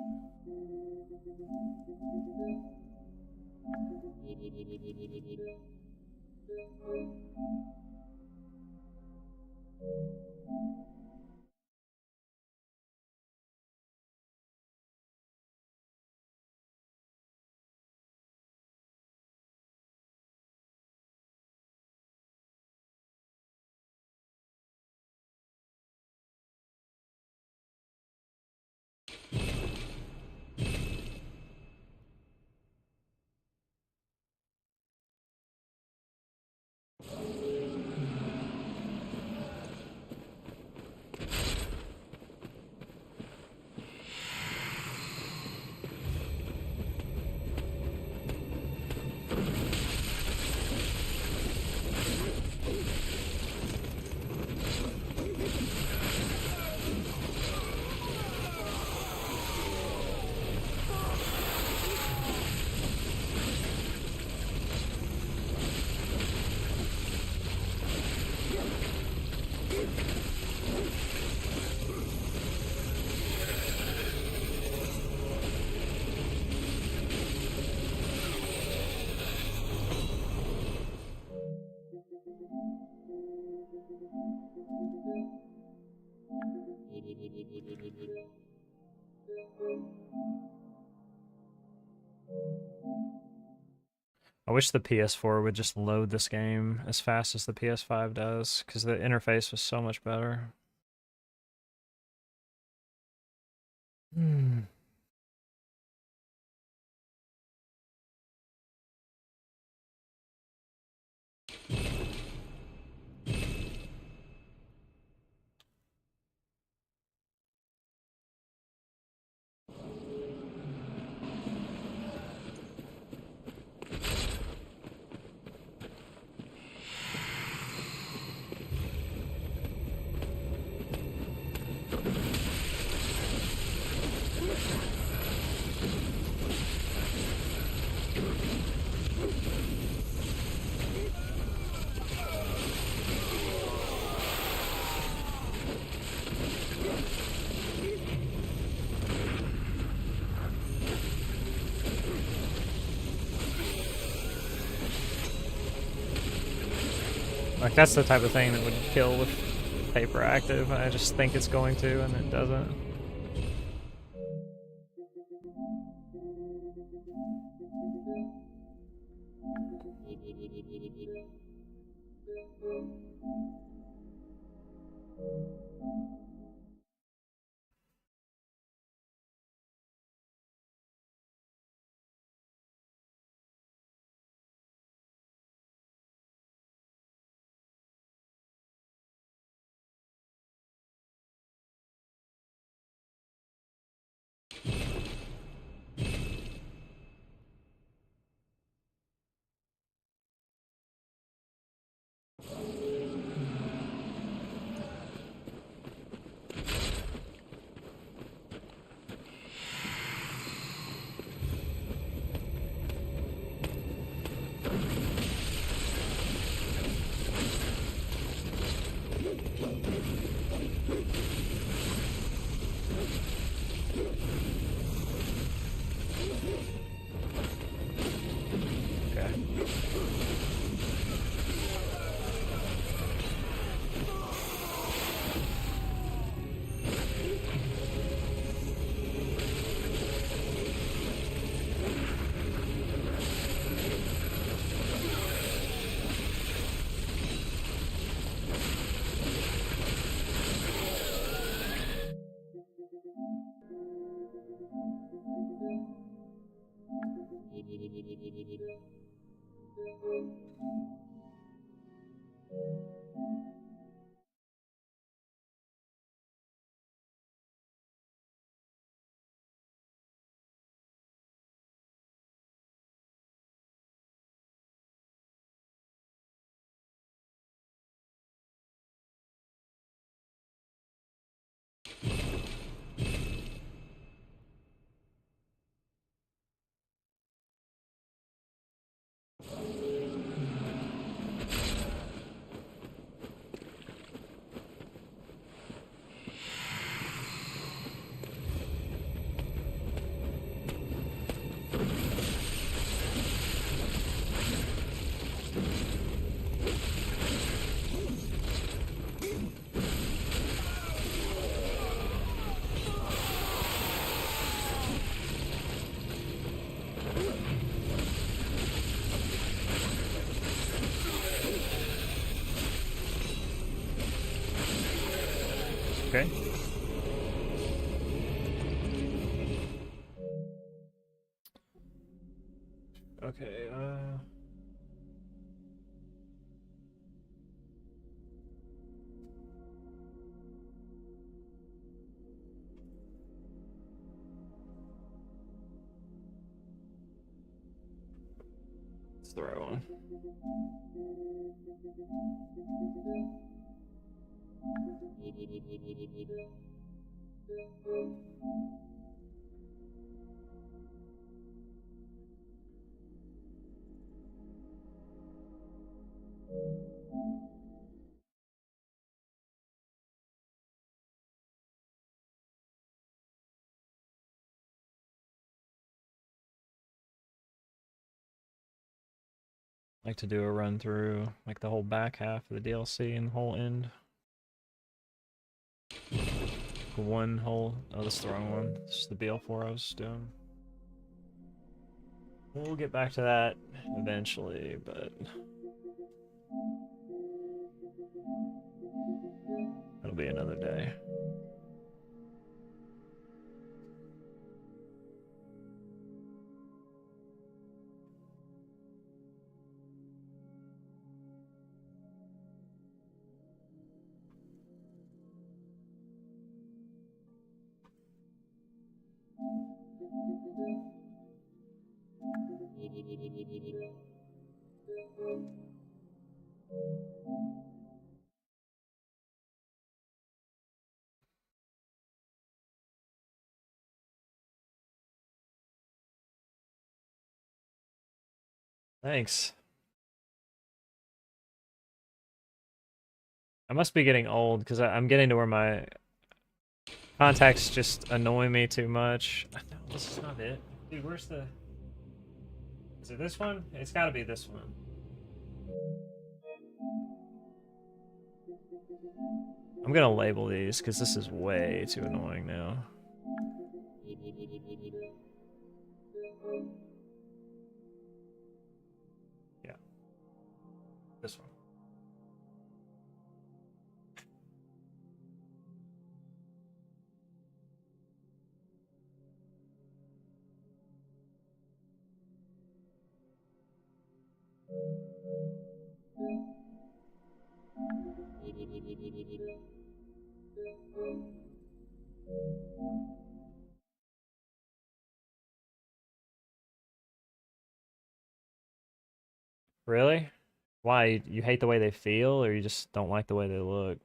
Speaker 1: I wish the PS4 would just load this game as fast as the PS5 does, because the interface was so much better. Hmm. That's the type of thing that would kill with paper active. I just think it's going to, and it doesn't. Okay. Okay, it's the right one. Like to do a run through like the whole back half of the DLC and the whole end. One whole, oh, this is the wrong one. This is the BL4 I was doing. We'll get back to that eventually, but it'll be another day. Thanks. I must be getting old because I'm getting to where my contacts just annoy me too much. No, this is not it. Dude, where's the... Is it this one? It's gotta be this one. I'm gonna label these because this is way too annoying now. Yeah. This one. Really? Why? You hate the way they feel, or you just don't like the way they look?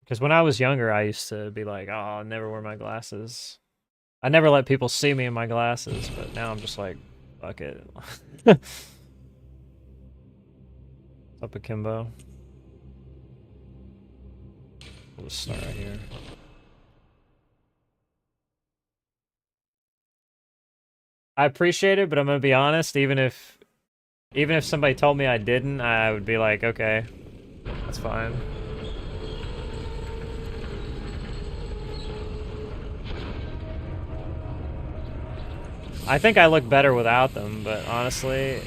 Speaker 1: Because when I was younger, I used to be like, oh, I'll never wear my glasses. I never let people see me in my glasses, but now I'm just like, fuck it. Up akimbo. We'll just start right here. I appreciate it, but I'm gonna be honest, even if somebody told me I didn't, I would be like, okay, that's fine. I think I look better without them, but honestly,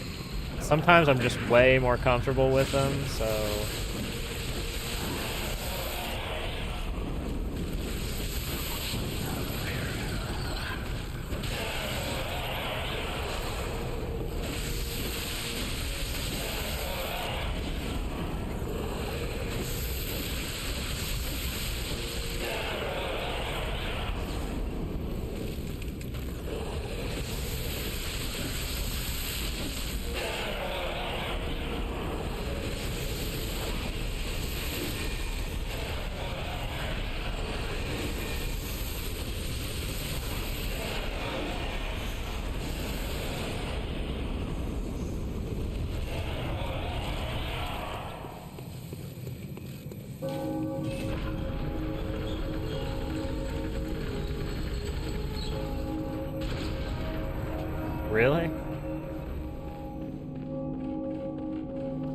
Speaker 1: sometimes I'm just way more comfortable with them, so... Really?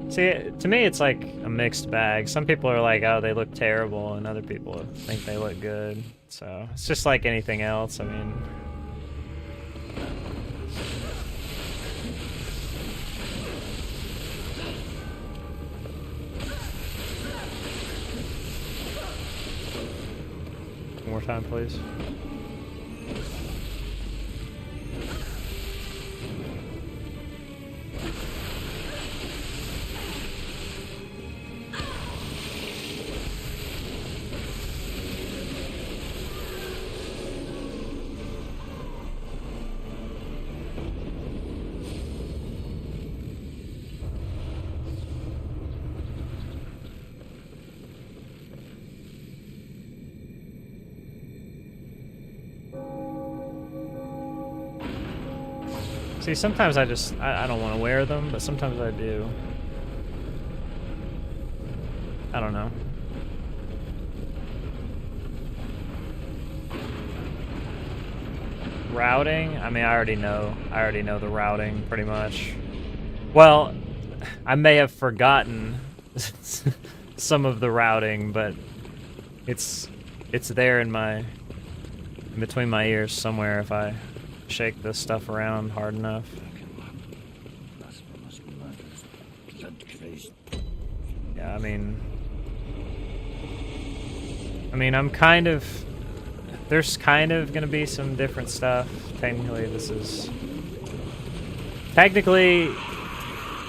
Speaker 1: See, to me it's like a mixed bag. Some people are like, oh, they look terrible, and other people think they look good. So, it's just like anything else, I mean... One more time, please. See, sometimes I don't want to wear them, but sometimes I do. I don't know. Routing? I mean, I already know the routing pretty much. Well, I may have forgotten some of the routing, but it's there in between my ears somewhere if I shake this stuff around hard enough. Yeah, I mean, I'm kind of... There's kind of gonna be some different stuff. Technically,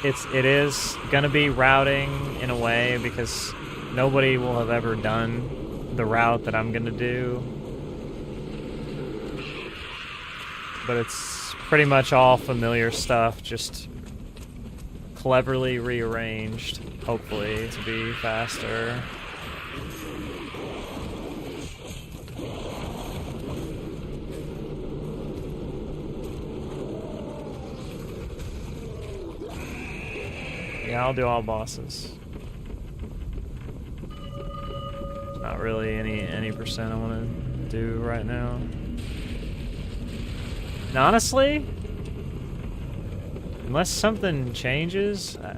Speaker 1: it is gonna be routing in a way because nobody will have ever done the route that I'm gonna do. But it's pretty much all familiar stuff, just cleverly rearranged, hopefully, to be faster. Yeah, I'll do all bosses. There's not really any percent I want to do right now. And honestly, unless something changes. I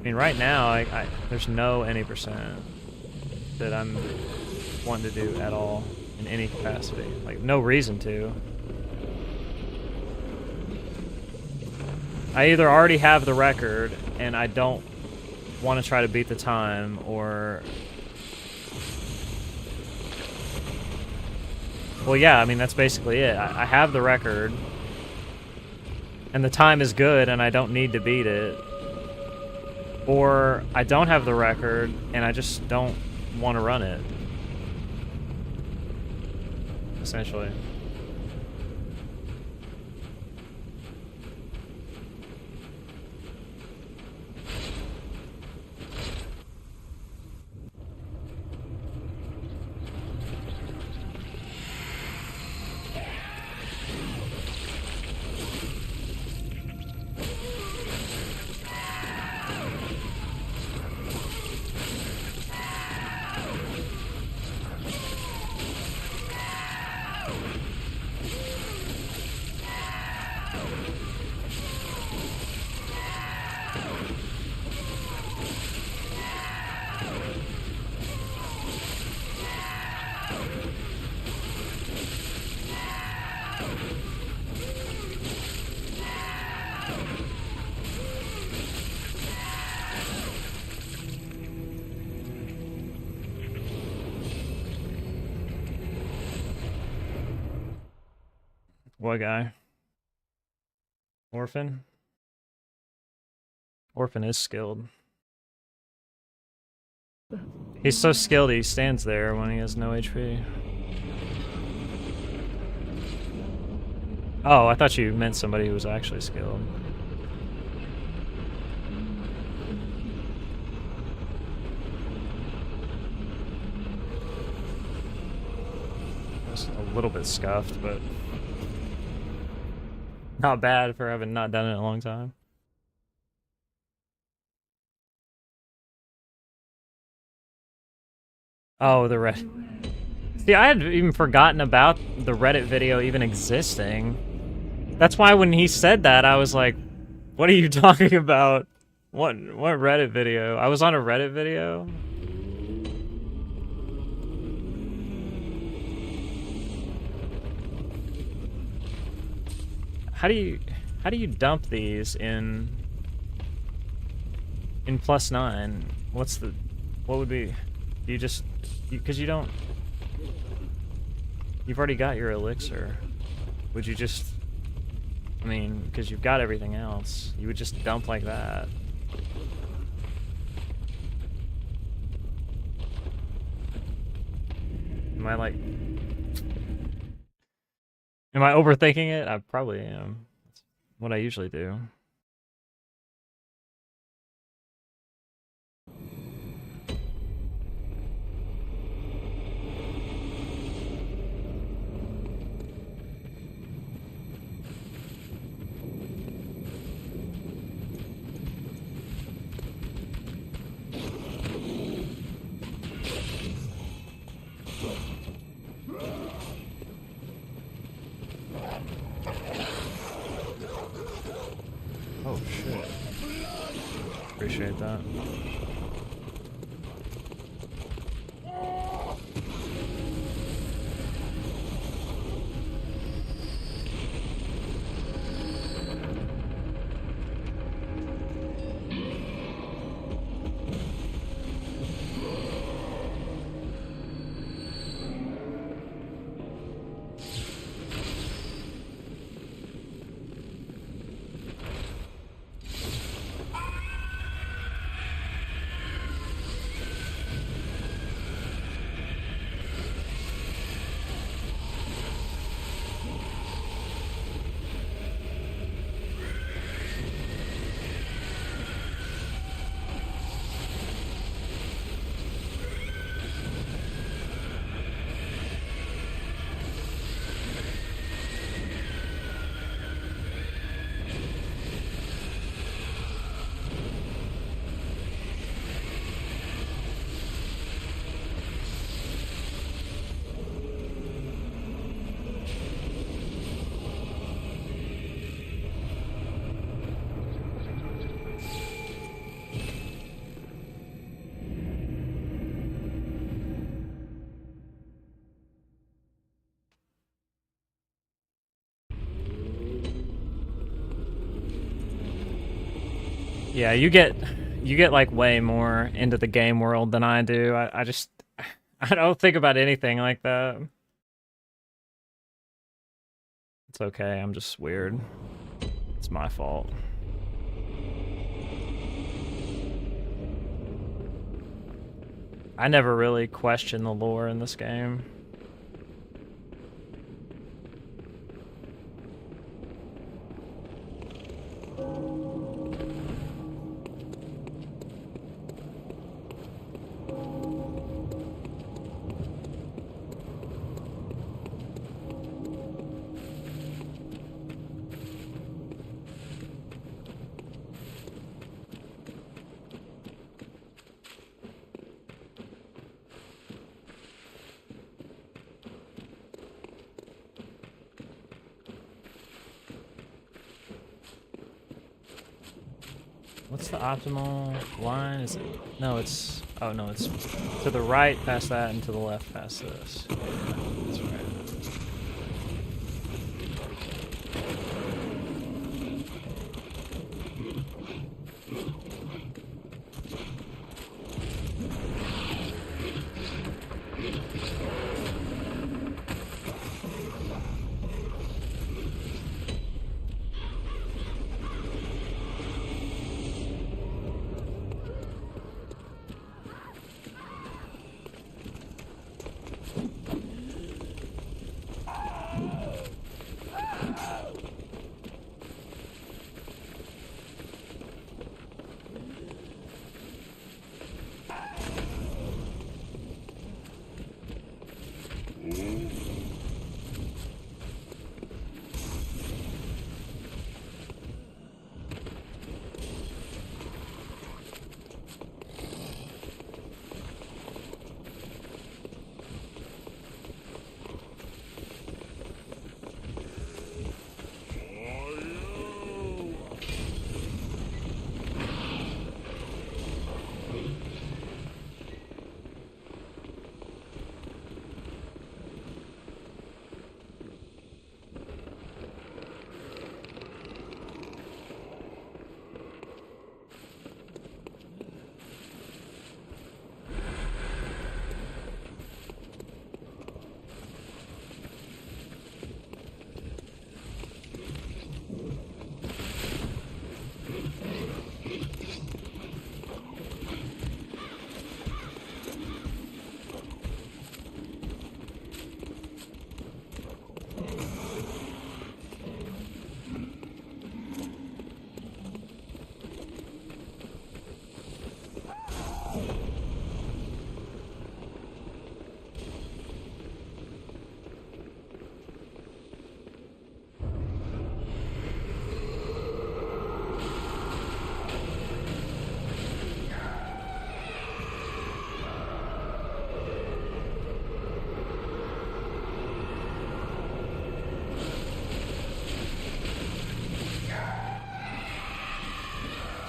Speaker 1: mean, right now, there's no any percent that I'm wanting to do at all in any capacity. Like, no reason to. I either already have the record and I don't want to try to beat the time, or... Well, yeah, I mean, that's basically it. I have the record, and the time is good, and I don't need to beat it. Or I don't have the record, and I just don't want to run it. Essentially. What guy? Orphan? Orphan is skilled. He's so skilled he stands there when he has no HP. Oh, I thought you meant somebody who was actually skilled. Just a little bit scuffed, but not bad for having not done it in a long time. Oh, the Reddit. See, I had even forgotten about the Reddit video even existing. That's why when he said that, I was like, what are you talking about? What Reddit video? I was on a Reddit video? How do you dump these in +9? What would be, you just, because you don't, you've already got your elixir. Would you just, I mean, because you've got everything else, you would just dump like that. Am I like, am I overthinking it? I probably am. That's what I usually do. Oh shit. Appreciate that. Yeah, you get like way more into the game world than I do. I just I don't think about anything like that. It's okay, I'm just weird. It's my fault. I never really question the lore in this game. What's the optimal line? Is it? No, it's... Oh, no, it's to the right past that and to the left past this. Yeah, that's right.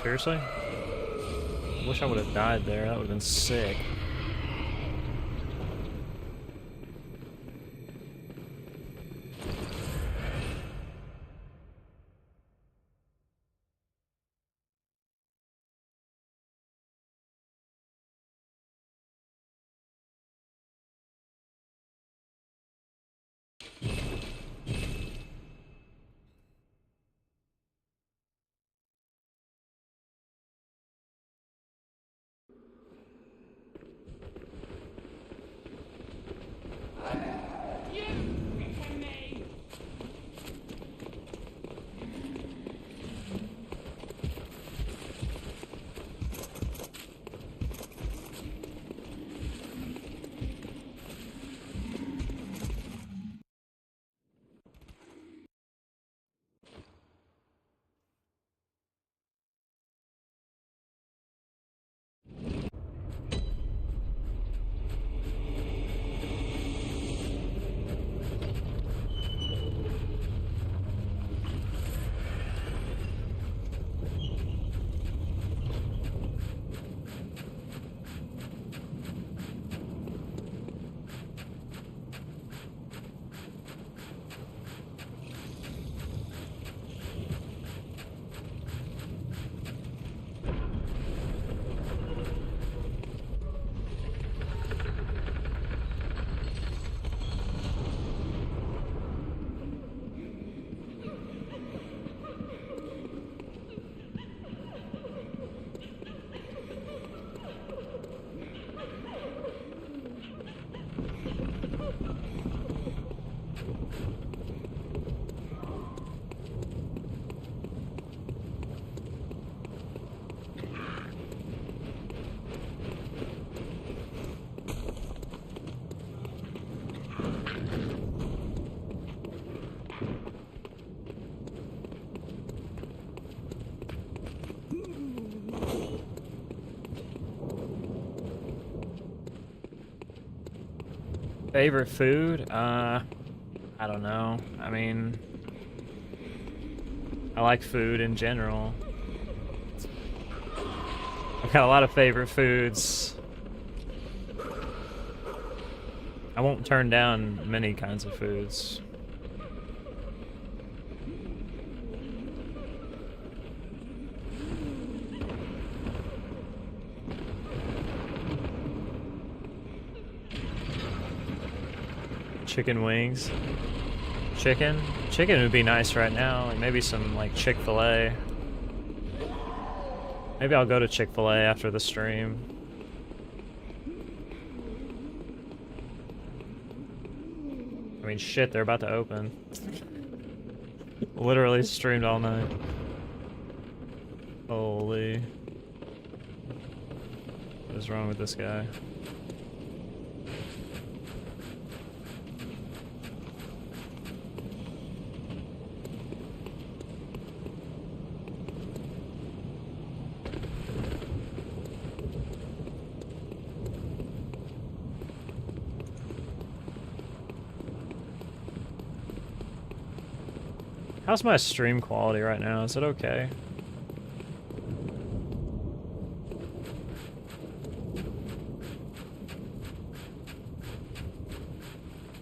Speaker 1: Seriously? I wish I would have died there. That would have been sick. Favorite food? I don't know. I mean, I like food in general. I've got a lot of favorite foods. I won't turn down many kinds of foods. Chicken wings. Chicken? Chicken would be nice right now. Like maybe some like Chick-fil-A. Maybe I'll go to Chick-fil-A after the stream. I mean, shit, they're about to open. Literally streamed all night. Holy. What is wrong with this guy? How's my stream quality right now? Is it okay?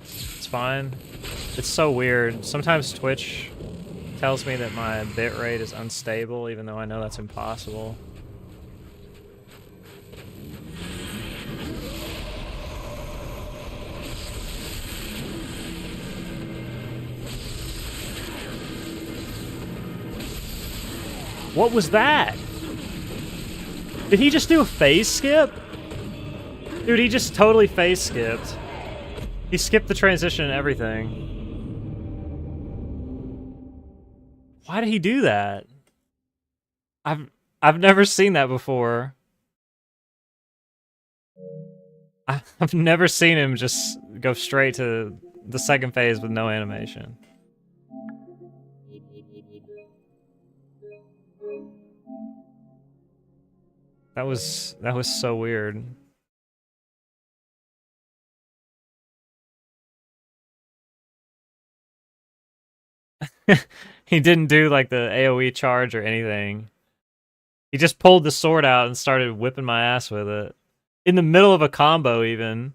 Speaker 1: It's fine. It's so weird. Sometimes Twitch tells me that my bitrate is unstable, even though I know that's impossible. What was that? Did he just do a phase skip? Dude, he just totally phase skipped. He skipped the transition and everything. Why did he do that? I've never seen that before. I've never seen him just go straight to the second phase with no animation. That was so weird. He didn't do like the AoE charge or anything. He just pulled the sword out and started whipping my ass with it. In the middle of a combo even.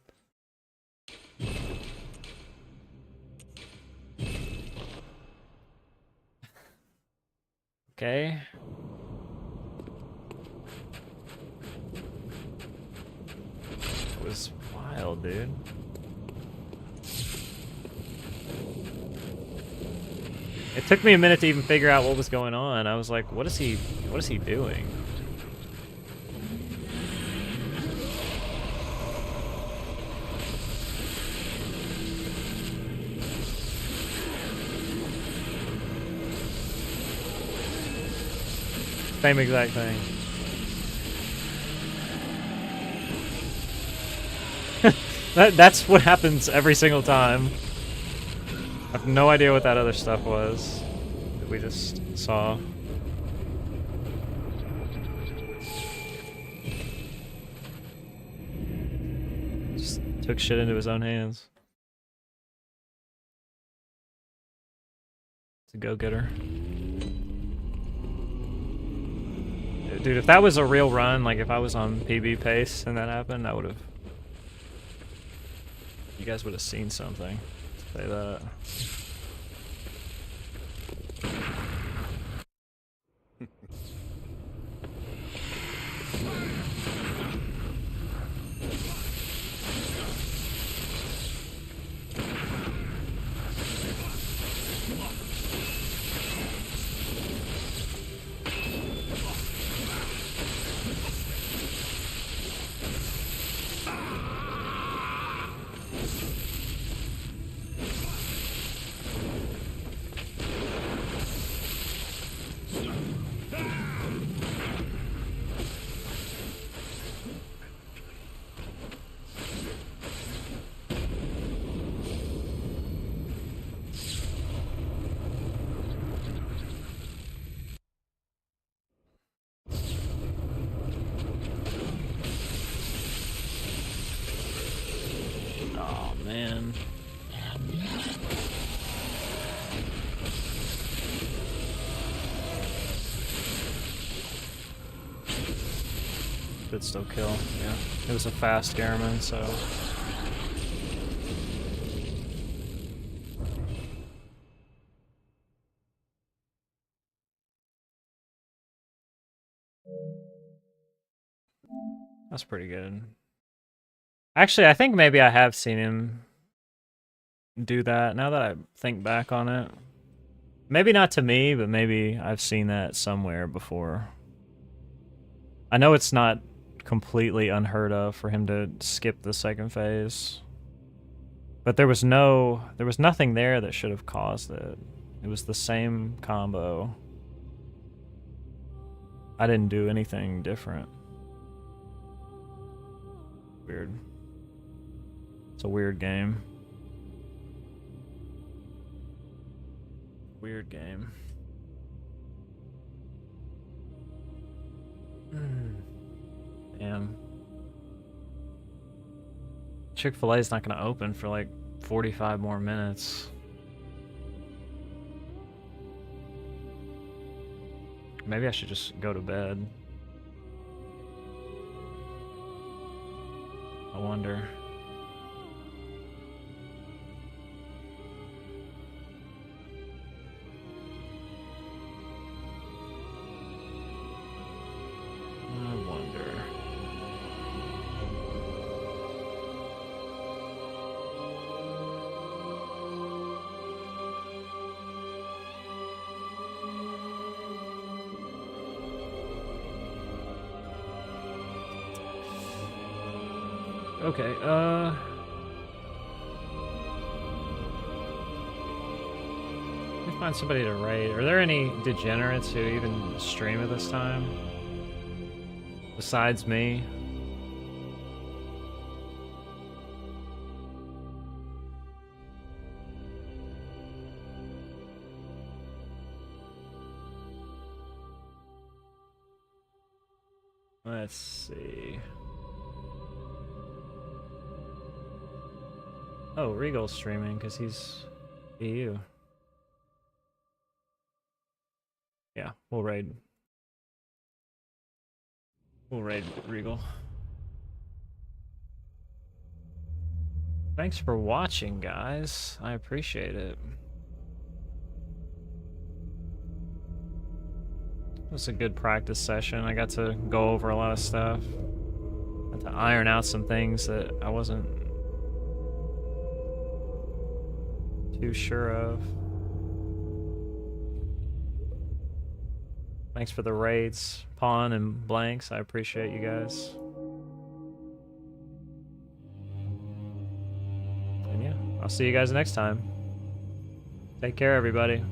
Speaker 1: Okay. It was wild, dude. It took me a minute to even figure out what was going on. I was like, what is he doing? Same exact thing. That's what happens every single time. I have no idea what that other stuff was that we just saw. Just took shit into his own hands. It's a go-getter. Dude, if that was a real run, like if I was on PB pace and that happened, I would have... You guys would have seen something. Say that. man. Could still kill, yeah. It was a fast Garamond, so... That's pretty good. Actually, I think maybe I have seen him do that, now that I think back on it. Maybe not to me, but maybe I've seen that somewhere before. I know it's not completely unheard of for him to skip the second phase. But there was nothing there that should have caused it. It was the same combo. I didn't do anything different. Weird. It's a weird game. Weird game. Damn. Chick-fil-A is not going to open for like 45 more minutes. Maybe I should just go to bed. I wonder. Okay, let me find somebody to raid. Are there any degenerates who even stream at this time? Besides me? Let's see. Oh, Regal's streaming because he's EU. Yeah, we'll raid. We'll raid Regal. Thanks for watching, guys. I appreciate it. It was a good practice session. I got to go over a lot of stuff. Got to iron out some things that I wasn't too sure of. Thanks for the raids, Pawn and Blanks. I appreciate you guys. And yeah, I'll see you guys next time. Take care, everybody.